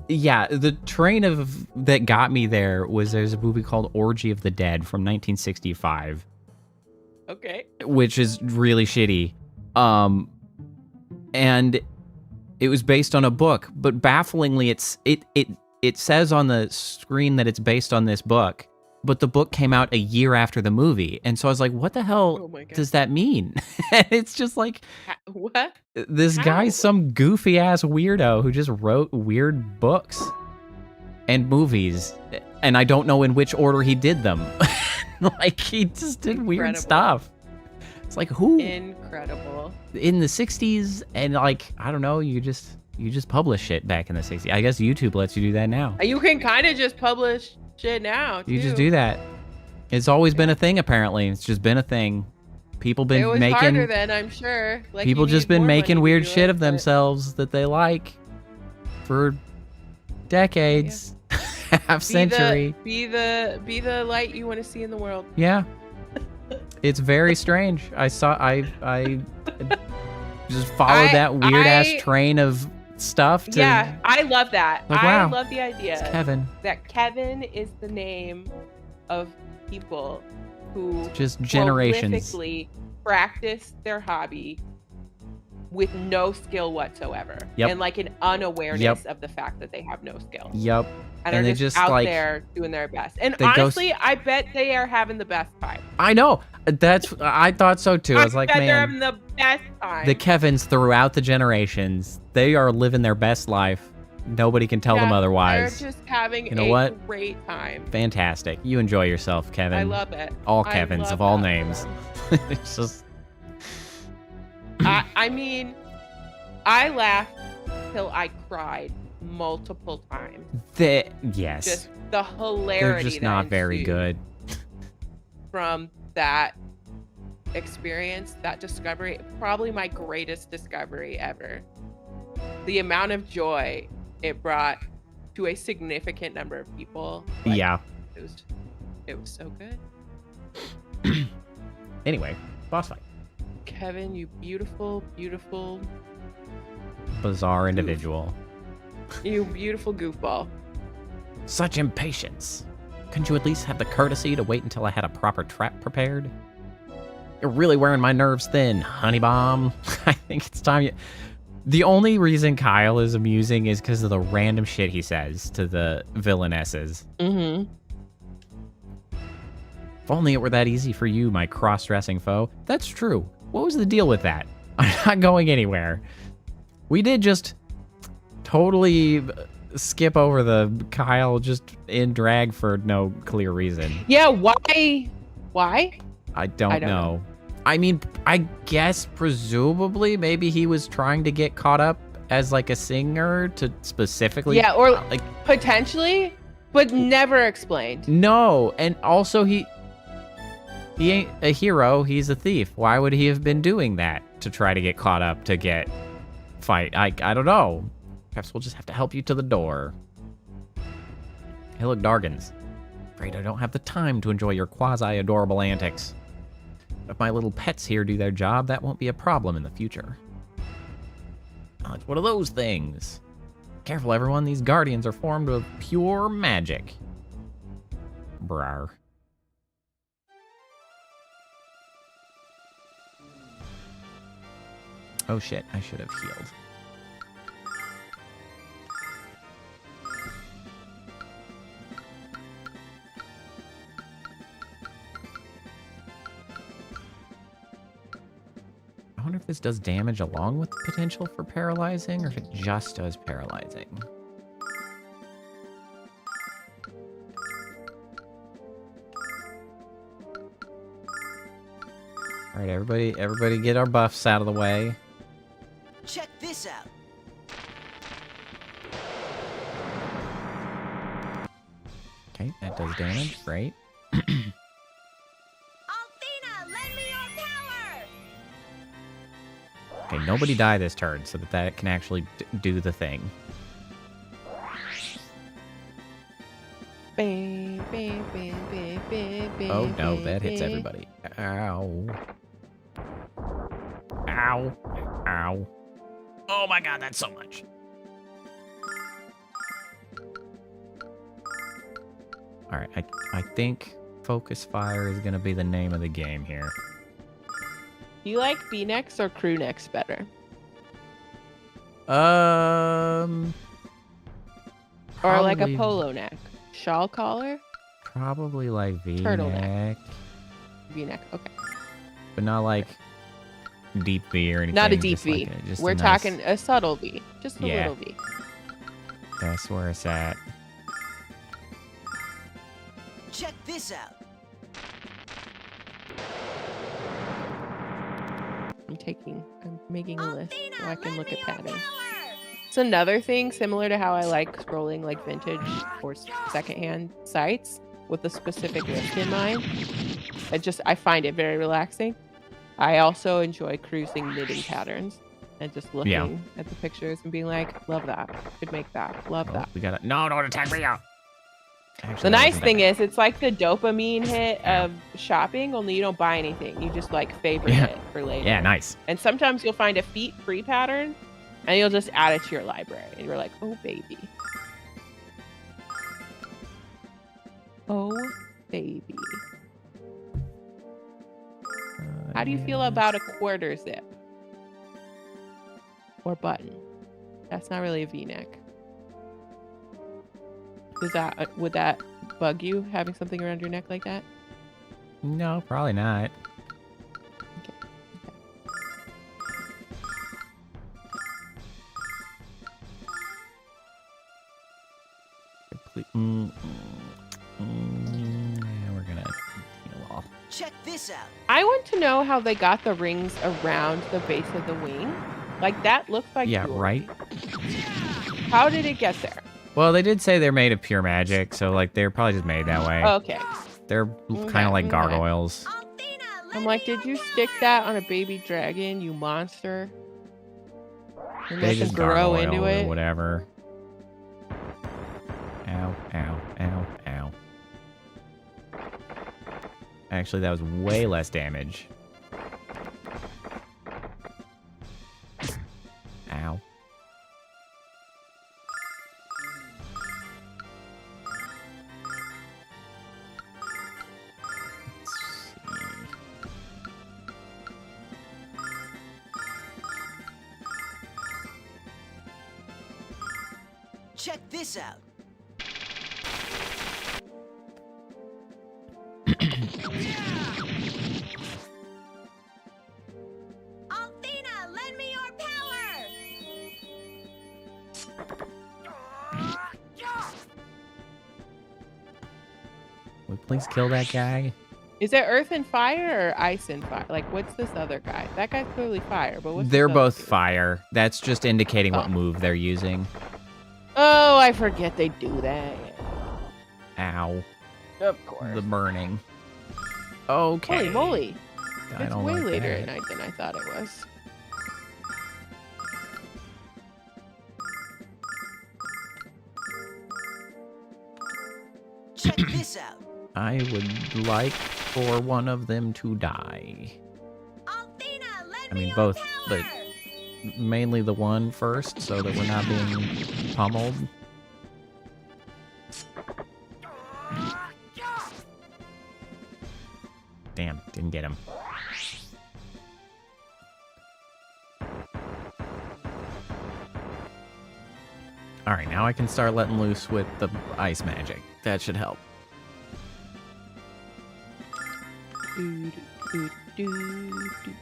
Yeah, the train of that got me there's a movie called Orgy of the Dead from 1965. Okay. Which is really shitty. And it was based on a book, but bafflingly it says on the screen that it's based on this book, but the book came out a year after the movie. And so I was like, what the hell does that mean? And it's just like, what? This guy's some goofy ass weirdo who just wrote weird books and movies. And I don't know in which order he did them. Like, he just did weird stuff. It's like, who? Incredible. In the 60s, and like, I don't know, you just publish shit back in the 60s. I guess YouTube lets you do that now. You can kind of just publish shit now, too. You just do that. It's always been a thing, apparently. It's just been a thing. People been it was making harder then, I'm sure. Like, people just been making weird shit of themselves that they like for decades, half century. Be the light you want to see in the world. Yeah. It's very strange. I just followed that weird ass train of stuff. To, Yeah, I love that. Like, I wow, love the idea it's Kevin. that Kevin is the name of people who Just generations. prolifically practice their hobby with no skill whatsoever. Yep. And like an unawareness Yep. of the fact that they have no skill. Yep. And And are they just just, out like- there doing their best. And they go honestly, I bet they are having the best time. I know. I thought so too. I was like, bet they're man, having the best time. the Kevins throughout the generations, they are living their best life. Nobody can tell them Yeah, otherwise. They're just having You know a what? great time. Fantastic. You enjoy yourself, Kevin. I love it. all I Kevins love of all that names. for them. It's just I mean, I laughed till I cried multiple times. yes. Just the They're hilarity just that not very ensued good. from that experience, that discovery. Probably my greatest discovery ever. The amount of joy it brought to a significant number of people. Like, Yeah. it was so good. Anyway, boss fight. Kevin, you beautiful, beautiful, Bizarre individual. you beautiful goofball. Such impatience. Couldn't you at least have the courtesy to wait until I had a proper trap prepared? You're really wearing my nerves thin, honey bomb. I think it's time you... The only reason Kyle is amusing is because of the random shit he says to the villainesses. Mm-hmm. If only it were that easy for you, my cross-dressing foe. That's true. What was the deal with that? I'm not going anywhere. We did just totally skip over the Kyle just in drag for no clear reason. Yeah, why? Why? I don't know. I mean, I guess presumably maybe he was trying to get caught up as like a singer to specifically. Yeah, or like potentially, but never explained. no, and also he ain't a hero. He's a thief. Why would he have been doing that to try to get caught up to get fight? I don't know. Perhaps we'll just have to help you to the door. Hey, look, Dargans. Afraid I don't have the time to enjoy your quasi-adorable antics. If my little pets here do their job, that won't be a problem in the future. Oh, it's one of those things. Careful, everyone. These guardians are formed of pure magic. Brar. Oh shit, I should have healed. I wonder if this does damage along with the potential for paralyzing, or if it just does paralyzing. All right, everybody get our buffs out of the way. Check this out. Okay, that does damage. Great. Althena, lend me your power! Okay, nobody die this turn so that can actually do the thing. Oh no, that hits everybody. Ow. Ow. Ow. Oh my god, that's so much. Alright, I think Focus Fire is going to be the name of the game here. Do you like V-necks or crew necks better? Or Or like a polo neck? Shawl collar? Probably like V-neck. Turtleneck. V-neck, okay. But not like deep V or anything. Not a deep just V. like just We're a nice- talking a subtle V. Just a Yeah. little V. That's where it's at. Check this out. I'm making a list so I Althena, can lend look me at your patterns. power! It's another thing similar to how I like scrolling like vintage or secondhand sites with a specific list in mind. I find it very relaxing. I also enjoy cruising knitting patterns and just looking at the pictures and being like, love that. Could make that. Love Oh, that. we gotta. No, don't attack me out. Actually, The that nice wasn't thing that is, it's like the dopamine hit of shopping, only you don't buy anything. You just like favorite Yeah. it for later. bad. Yeah, nice. And sometimes you'll find a feet free pattern And you'll just add it to your library. And you're like, oh, baby. Oh, baby. How do you feel about a quarter zip? Or button? That's not really a V-neck. Would that bug you, having something around your neck like that? No, probably not. Okay. We're gonna heal off. Check this out. I want to know how they got the rings around the base of the wing. Like, that looks like Yeah, jewelry. right? How did it get there? Well, they did say they're made of pure magic, so like they're probably just made that way. Okay. They're kind of like okay. gargoyles. I'm like, did you stick that on a baby dragon, you monster? And They let them just grow gargoyle into or it? whatever. Ow, ow, ow, ow. Actually, that was way less damage. Ow. Check this out. Althena, lend me your power! Would we please kill that guy? Is it earth and fire or ice and fire? Like, what's this other guy? That guy's clearly fire, but what's They're this other both dude? fire. That's just indicating what Oh. move they're using. Oh, I forget they do that. Ow. Of course. The burning. Okay. Holy moly. I It's don't way like later that. at night than I thought it was. Check this out. I would like for one of them to die. Althena, lend I me mean, your both, power! but mainly the one first, so that we're not being pummeled. Damn, didn't get him. Alright, now I can start letting loose with the ice magic. That should help. Do, do, do, do,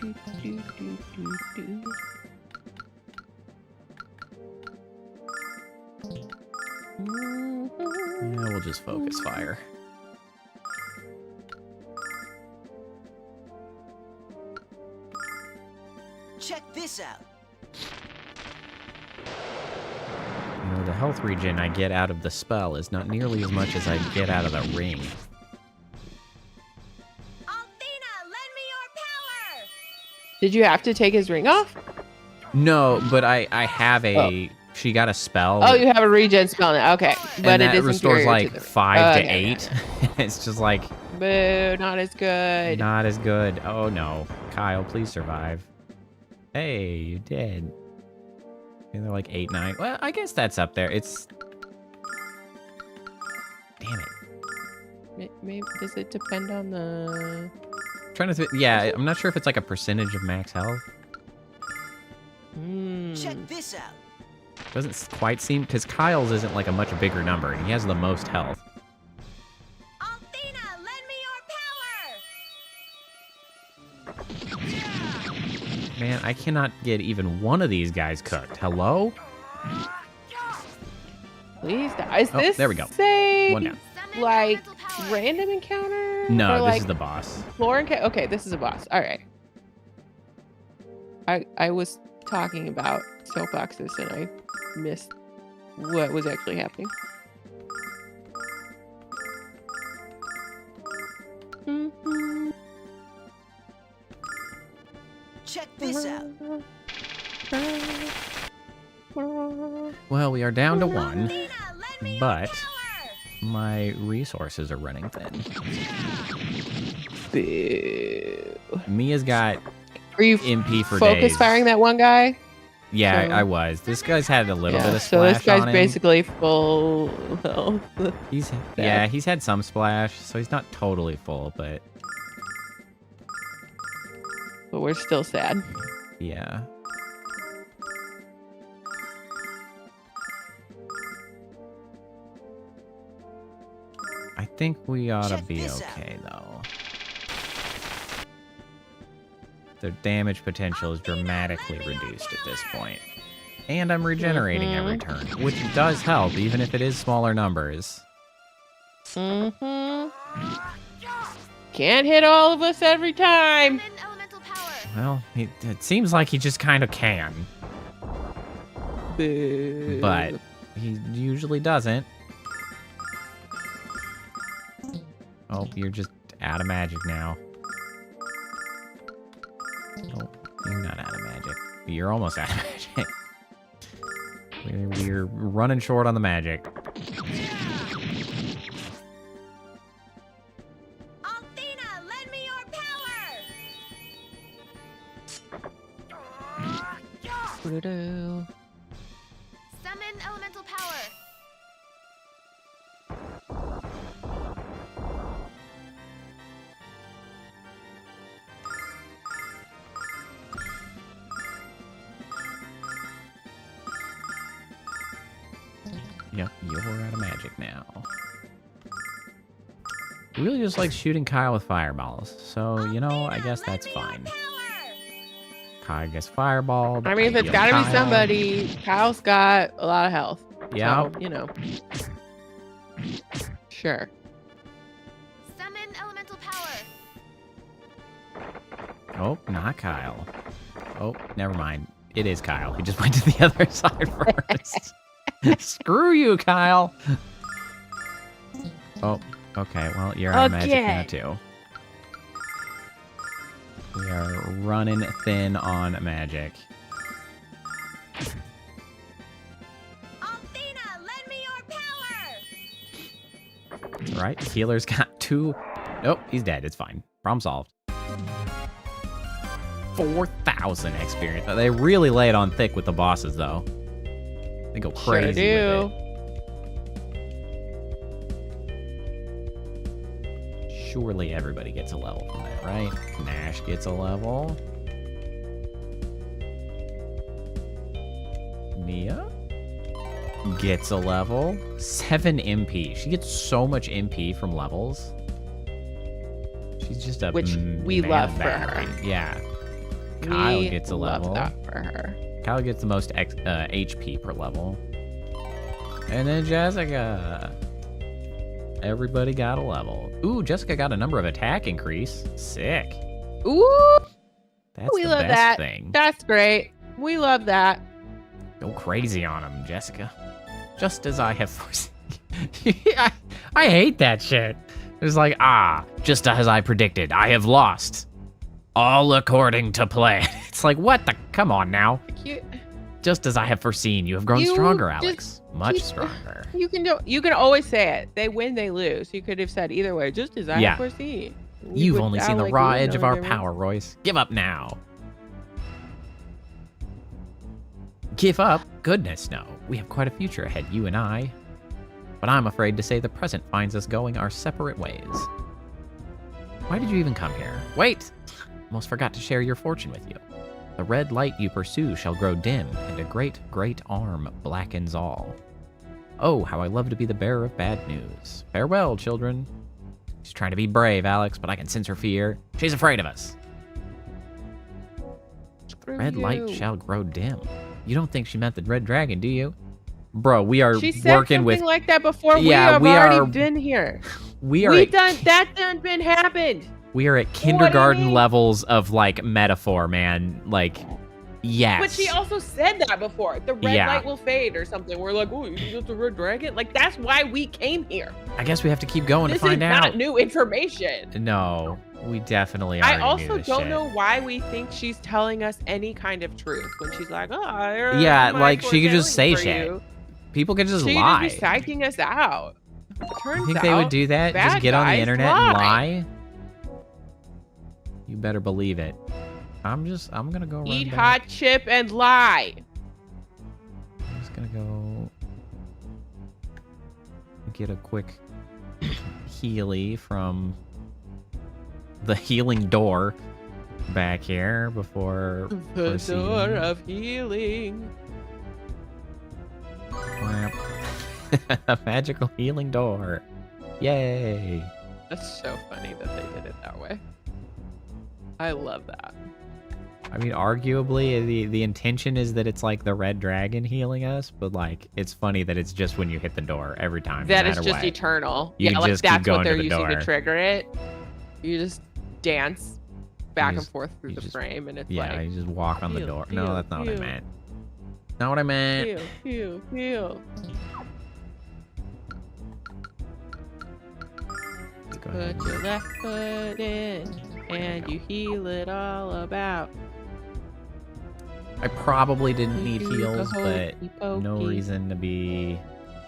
do, do, do, do, do. Yeah, we'll just focus fire. Check this out. You know, the health regen I get out of the spell is not nearly as much as I get out of the ring. Althena, lend me your power! Did you have to take his ring off? No, but I have a... She got a spell. Oh, you have a regen spell now. Okay. and But it that is restores inferior like to the 5 to okay, 8. It's just like Boo, not as good. not as good. Oh no. Kyle, please survive. Hey, you did. And they're like 8, 9. Well, I guess that's up there. It's... Damn it. Maybe, does it depend on the... Trying to... Yeah, I'm not sure if it's like a percentage of max health. Check this out. Doesn't quite seem... Because Kyle's isn't like a much bigger number, and he has the most health. Althena, lend me your power! Man, I cannot get even one of these guys cooked. Hello? Please die. Is Oh, this there we go. say, One down. like, random encounter? No, Or, this like, is the boss. floor encounter? Okay, this is a boss. All right. I was talking about soapboxes and I missed what was actually happening. Check this out. Well, we are down to 1, Althena, lend me but your power! my resources are running thin. Boo. Mia's got Are you MP for focus days. firing that one guy? Yeah, So- I was. This guy's had a little bit of so splash this guy's on him. basically full health. Yeah, he's had some splash, so he's not totally full, but But we're still sad. yeah. I think we ought to Check be this okay, though. Their damage potential is dramatically reduced at this point. And I'm regenerating every turn, which does help, even if it is smaller numbers. Mm-hmm. Can't hit all of us every time. Summon elemental power. Well, it seems like he just kind of can, Boo. but he usually doesn't. Oh, you're just out of magic now. Oh, you're not out of magic. You're almost out of magic. We're running short on the magic. Althena, lend me your power. Doo-doo-doo. Summon elemental power. Yep, you're out of magic now. He really just likes shooting Kyle with fireballs, so, you know, I guess that's fine. Kyle gets fireballed. I mean, if it's heal gotta be Kyle. somebody, Kyle's got a lot of health. Yeah. So, you know. Sure. Summon elemental power. Oh, not Kyle. Oh, never mind. It is Kyle. He just went to the other side first. Screw you, Kyle. Oh, okay. Well, you're out of magic now, Again. too. We are running thin on magic. Althena, lend me your power. That's right. Healer's got 2. Nope, he's dead. It's fine. Problem solved. 4,000 experience. They really lay it on thick with the bosses, though. They go crazy Sure with do. it. Surely everybody gets a level from that, right? Nash gets a level. Nia gets a level. 7 MP. She gets so much MP from levels. She's just a Which we man love of for her. battery. Yeah. Kyle We gets a love level. that for her. Kyle gets the most HP per level. And then Jessica. Everybody got a level. Ooh, Jessica got a number of attack increase. Sick. Ooh, That's we the love best that. thing. That's great. We love that. Go crazy on him, Jessica. Just as I have foreseen. I hate that shit. It's like, just as I predicted, I have lost. All according to plan. It's like, what the? Come on now. You, Just as I have foreseen, you have grown You stronger, just Alex. Much keep- stronger. you can always say it. They win, they lose. You could have said either way, just as I Yeah. foresee. You've only seen the raw edge of our power, Royce. Give up now. Give up? Goodness, no. We have quite a future ahead, you and I. But I'm afraid to say the present finds us going our separate ways. Why did you even come here? Wait! Almost forgot to share your fortune with you. The red light you pursue shall grow dim, and a great, great arm blackens all. Oh, how I love to be the bearer of bad news. Farewell, children. She's trying to be brave, Alex, but I can sense her fear. She's afraid of us. Red light shall grow dim. You don't think she meant the red dragon, do you? Bro, we are She said working something with... like that before. Yeah, we have already are- been here. We are We at, done that. Done been happened. we are at kindergarten mean? levels of, like, metaphor, man. Like, yes. But she also said that before. The red Yeah. light will fade or something. We're like, oh, you think it's a red dragon? Like, that's why we came here. I guess we have to keep going This to find is out. not new information. No, we definitely are. I also don't know why we think she's telling us any kind of truth when she's like, oh, Yeah, my like, she could just say foretelling for shit. you. People can just She lie. just be psyching us out. Turns You think out, they would do that? Just bad get on the guys internet and lie. lie? You better believe it. I'm gonna go run Eat back. hot chip and lie. Gonna go get a quick healy from the healing door back here before The proceeding. door of healing. A magical healing door. Yay. That's so funny that they did it that way. I love that. I mean, arguably, the intention is that it's like the red dragon healing us, but like, it's funny that it's just when you hit the door every time. That no is matter just what. eternal. You Yeah, like just keep that's going what to they're the using to door. trigger it. You just dance back and just- forth through you the just- frame, and it's Yeah, like you just walk on the heal, door. heal, No, that's not what I heal. meant. Not what I meant. heal, heal, heal. Let's go ahead Put and- your left foot in, and you heal it all about. I probably didn't You need do the heals, but hokey no pokey. reason to be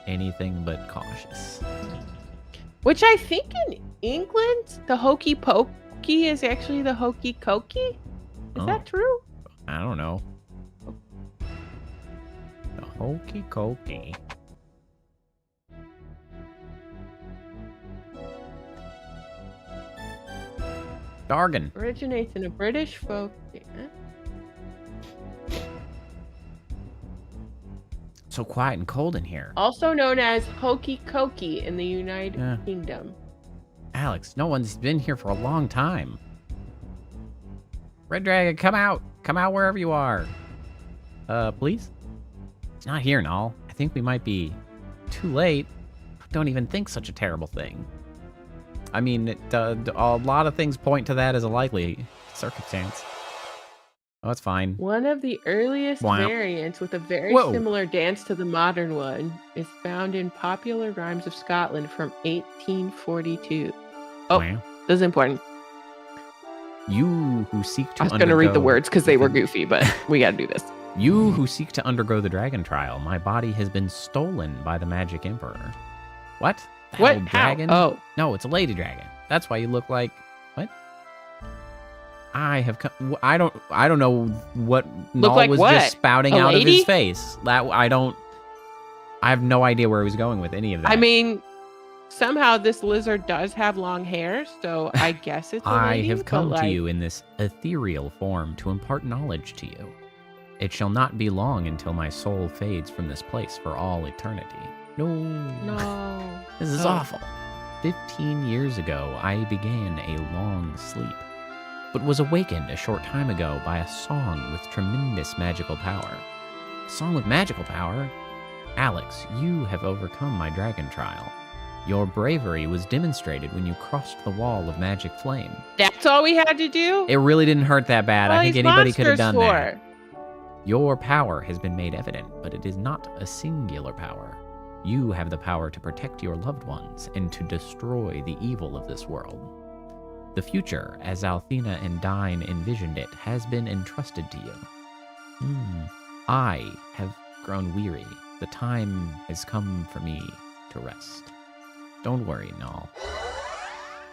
anything but cautious. Which I think in England, the hokey pokey is actually the hokey cokey. Is Oh. that true? I don't know. The hokey cokey. Jargon. Originates in a British folk. So quiet and cold in here. Also known as hokey cokey in the United Yeah. Kingdom. Alex, no one's been here for a long time. Red Dragon, come out. Come out wherever you are. Please? It's not here and all. I think we might be too late. Don't even think such a terrible thing. I mean, a lot of things point to that as a likely circumstance. Oh, it's fine. One of the earliest Wow. variants with a very Whoa. similar dance to the modern one is found in Popular Rhymes of Scotland from 1842. Oh, Wow. this is important. You who seek to I was going to read the undergo words because they were goofy, but we got to do this. You who seek to undergo the dragon trial, my body has been stolen by the magic emperor. What? That What? old How? dragon? Oh, No, it's a lady dragon. That's why you look like what? I have come. I don't know what Null like was what? just spouting A out of lady? his face. That I don't. I have no idea where he was going with any of that. I mean, somehow this lizard does have long hair, so I guess it's a I lady, have but, come to like, you in this ethereal form to impart knowledge to you. It shall not be long until my soul fades from this place for all eternity. No. No. This is Oh. awful. 15 years ago, I began a long sleep, but was awakened a short time ago by a song with tremendous magical power. A song with magical power? Alex, you have overcome my dragon trial. Your bravery was demonstrated when you crossed the wall of magic flame. That's all we had to do? It really didn't hurt that bad. What I are think these anybody could have monsters done that. for? Your power has been made evident, but it is not a singular power. You have the power to protect your loved ones and to destroy the evil of this world. The future, as Althena and Dine envisioned it, has been entrusted to you. I have grown weary. The time has come for me to rest. Don't worry, Null.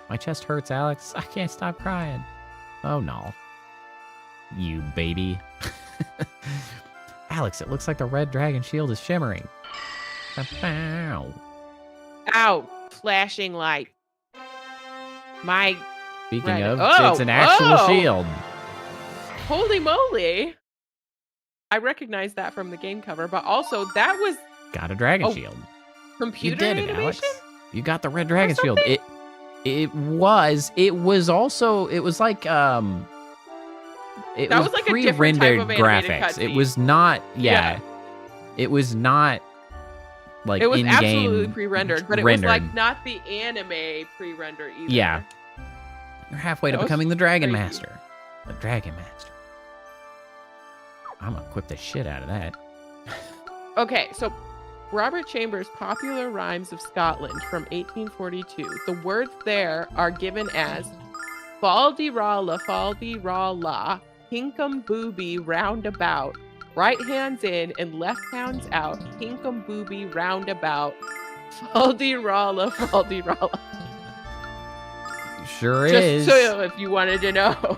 My chest hurts, Alex. I can't stop crying. Oh, Null. You baby. Alex, it looks like the red dragon shield is shimmering. Bow. Ow, flashing light. My Speaking Red- of, Oh, it's an actual oh. shield. holy moly. I recognize that from the game cover, but also that was Got a dragon Oh, shield. computer You did it, animation? Alex. You got the red dragon shield. something? It was also it was like it That was was like a different type pre-rendered of animated graphics. It cutscene. was not Yeah. It was not like It was in-game absolutely pre-rendered, but it was rendered. like not the anime pre-render either. Yeah. You're halfway to That was becoming the Dragon crazy. Master. The Dragon Master. I'm gonna equip the shit out of that. Okay, so Robert Chambers' Popular Rhymes of Scotland from 1842. The words there are given as Faldy Rala, Faldy Rala, Hinkum Booby roundabout. Right hands in and left hands out. Hinkum Booby roundabout. Faldy Rala, Faldy Rala. Sure Just is. so if you wanted to know.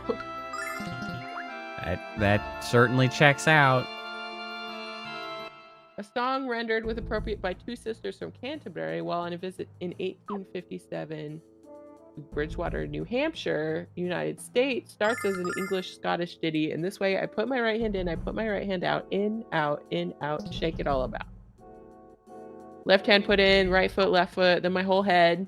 That certainly checks out. A song rendered with appropriate by two sisters from Canterbury while on a visit in 1857 to Bridgewater, New Hampshire, United States, starts as an English-Scottish ditty. In this way, I put my right hand in, I put my right hand out, in, out, shake it all about. Left hand put in, right foot, left foot, then my whole head.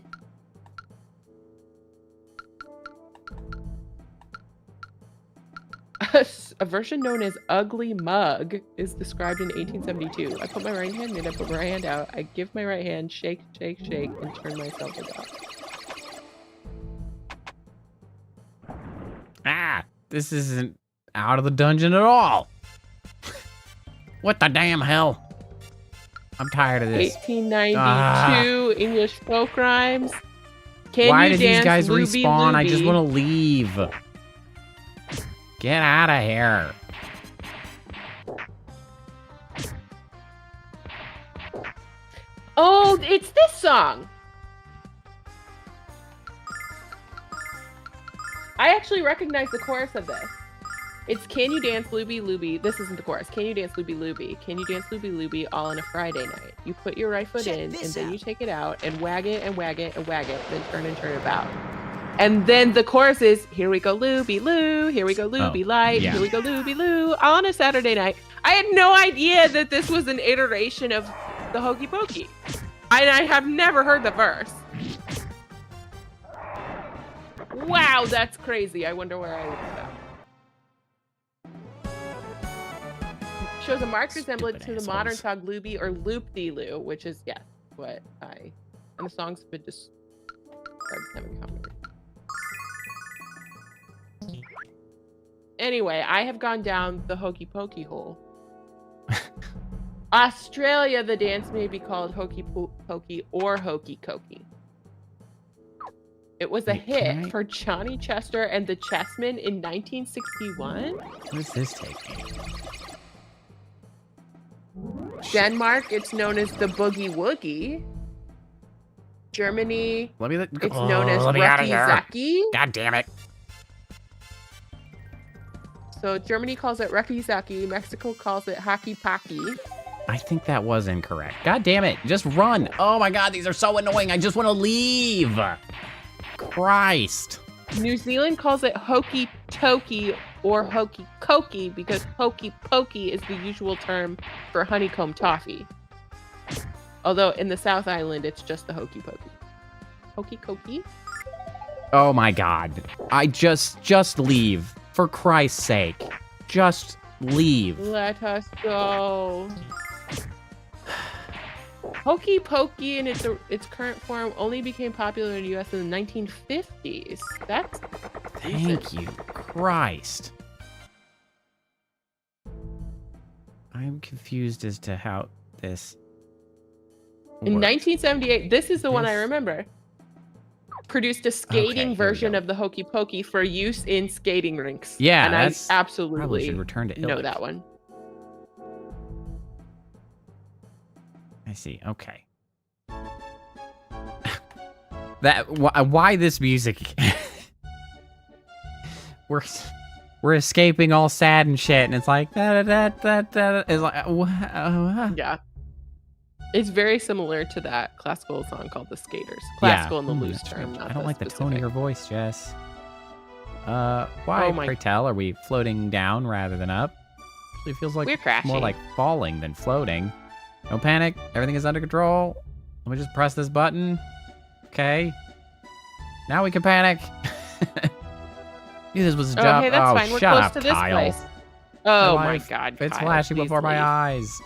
A version known as Ugly Mug is described in 1872. I put my right hand in, I put my right hand out, I give my right hand, shake, shake, shake, and turn myself about. Ah, this isn't out of the dungeon at all. What the damn hell? I'm tired of this. 1892 English folk rhymes. Can Why you did dance these guys Looby respawn? I Looby? just want to leave. Get out of here. Oh, it's this song. I actually recognize the chorus of this. It's Can You Dance Looby Looby. This isn't the chorus. Can you dance Looby Looby? Can you dance Looby Looby all on a Friday night? You put your right foot Check in, and this then out. you take it out, and wag it, and wag it, and wag it, then turn and turn it about. And then the chorus is, here we go Looby Loo, here we go Looby Light, yeah. here we go Looby Loo, all on a Saturday night. I had no idea that this was an iteration of the Hokey Pokey. And I have never heard the verse. Wow, that's crazy. I wonder where I learned that. Shows a marked resemblance to the assholes. modern song Looby or Loop-de-Loo, which is, yes, what I... And the song's been described as having common. Anyway, I have gone down the Hokey Pokey hole. Australia, the dance may be called Hokey Pokey or Hokey Cokey. It was a Wait, hit can I- for Johnny Chester and the Chessmen in 1961. What does this take me? Denmark, it's known as the Boogie Woogie. Germany, Let me. it's known as let me out of here. Rakizaki. God damn it. So Germany calls it Rakizaki. Mexico calls it Haki Paki. I think that was incorrect. God damn it. Just run. Oh my god, these are so annoying. I just want to leave. Christ. New Zealand calls it Hokey Tokey or Hokey Cokey because Hokey Pokey is the usual term for honeycomb toffee. Although in the South Island, it's just the Hokey Pokey. Hokey Cokey? Oh my god. I just leave. For Christ's sake. Just leave. Let us go. Hokey Pokey in its current form only became popular in the US in the 1950s. That's Thank you, Christ. I'm confused as to how this in works. 1978. This is the one I This- remember. Produced a Okay, skating here we version go. of the Hokey Pokey for use in skating rinks. Yeah, and that's- I Probably absolutely should return to know Eldritch. that one. I see. Okay. Why this music? we're escaping all sad and shit, and it's like that. It's like Yeah. It's very similar to that classical song called The Skaters. Classical in the loose that's term. right. Not I don't like the tone of specific. your voice, Jess. Why, Oh my- pray tell, are we floating down rather than up? Actually feels like We're crashing. more like falling than floating. No panic. Everything is under control. Let me just press this button. Okay. Now we can panic. Knew this was a job. Okay, that's oh, fine. We're shut close up, to this Kyle. place. Oh my life, god. It's Kyle, flashing please before my leave. eyes.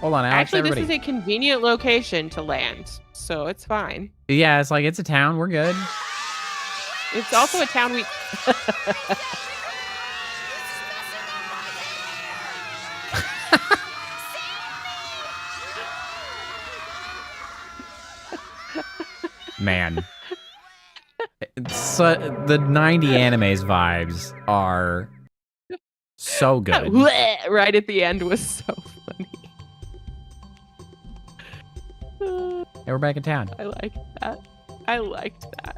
Hold on, Alex, Actually, everybody. this is a convenient location to land, so it's fine. Yeah, it's like, it's a town. We're good. It's also a town we... Man. So, the 90 animes vibes are so good. right at the end was so funny. Hey, we're back in town. I liked that. I liked that.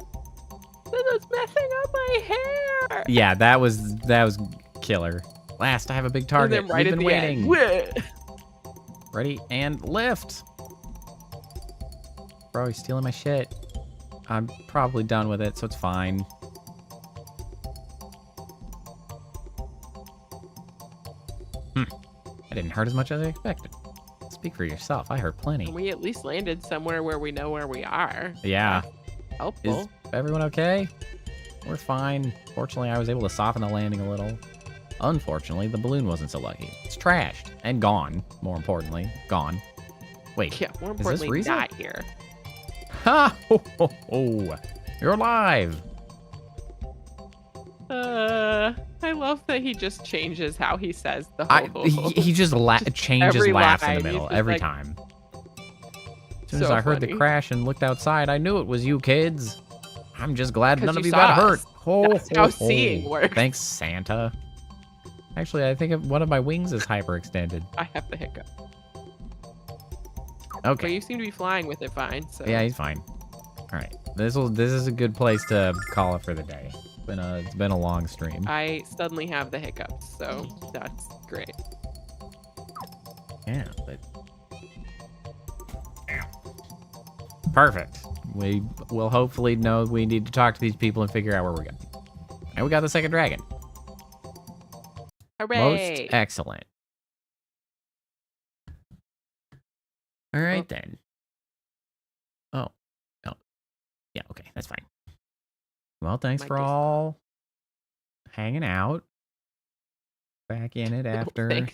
This is messing up my hair. Yeah, that was killer. Last, I have a big target. And then right We've at been the waiting. end. Ready and lift. Bro, he's stealing my shit. I'm probably done with it, so it's fine. I didn't hurt as much as I expected. Speak for yourself. I hurt plenty. We at least landed somewhere where we know where we are. Yeah. That's helpful. Is everyone okay? We're fine. Fortunately, I was able to soften the landing a little. Unfortunately, the balloon wasn't so lucky. It's trashed and gone. More importantly, gone. Wait, Yeah, more is this importantly, Riza? not here. Ha! Ho, ho, ho. You're alive. I love that he just changes how he says the whole. He just changes every laughs in line, the middle he's just every like- time. As soon as So I heard the funny. crash and looked outside, I knew it was you kids. I'm just glad 'Cause none of you you got saw hurt. us. Ho, That's ho, how ho. seeing works. Thanks, Santa. Actually, I think one of my wings is hyperextended. I have the hiccup. But Okay. you seem to be flying with it fine. So Yeah, he's fine. All right. This is a good place to call it for the day. It's been a long stream. I suddenly have the hiccups, so that's great. Yeah, but perfect. We will hopefully know we need to talk to these people and figure out where we're going. And we got the second dragon. Hooray! Most excellent. All right Oh. then. Oh. Yeah, okay, that's fine. Well, thanks Might for do stuff. all hanging out. Back in it after.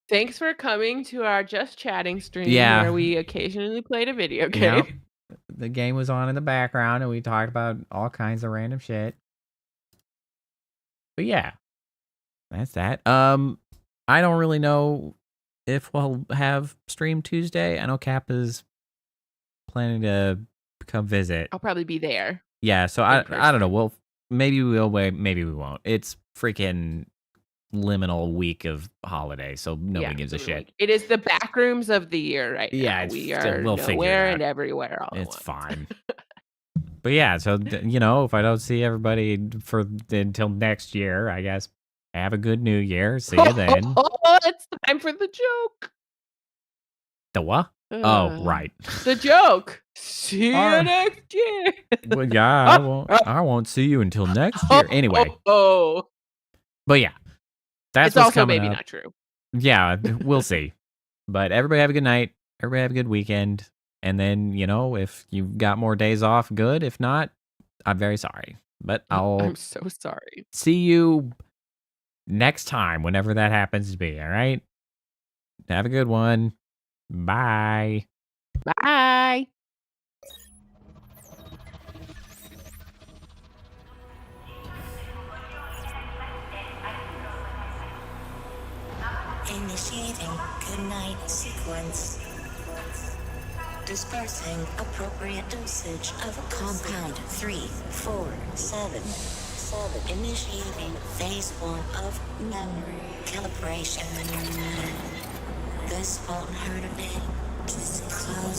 Thanks for coming to our Just Chatting stream Yeah. where we occasionally played a video You game. know, the game was on in the background and we talked about all kinds of random shit. But yeah, that's that. I don't really know if we'll have stream Tuesday. I know Cappa's planning to come visit. I'll probably be there. Yeah, so I don't know. Well, maybe we will, maybe we won't. It's freaking liminal week of holiday, so nobody gives a shit. It is the back rooms of the year right Yeah, now. We it's- are we'll figure it nowhere out. and everywhere all at It's once. fine. But yeah, so if I don't see everybody until next year, I guess have a good New Year. See you then. It's time for the joke. The what? Oh, Uh, right. The joke. See All you right. next year. Well, yeah, I won't see you until next year. Anyway, but yeah, that's it's what's also coming maybe up. not true. Yeah, we'll see. But everybody have a good night. Everybody have a good weekend. And then, if you've got more days off, good. If not, I'm very sorry. But I'll I'm so sorry. see you next time, whenever that happens to be. All right? Have a good one. Bye. Bye. Initiating goodnight sequence. Dispersing appropriate dosage of compound 347. Initiating phase 1 of memory calibration. This won't hurt a bit. Just close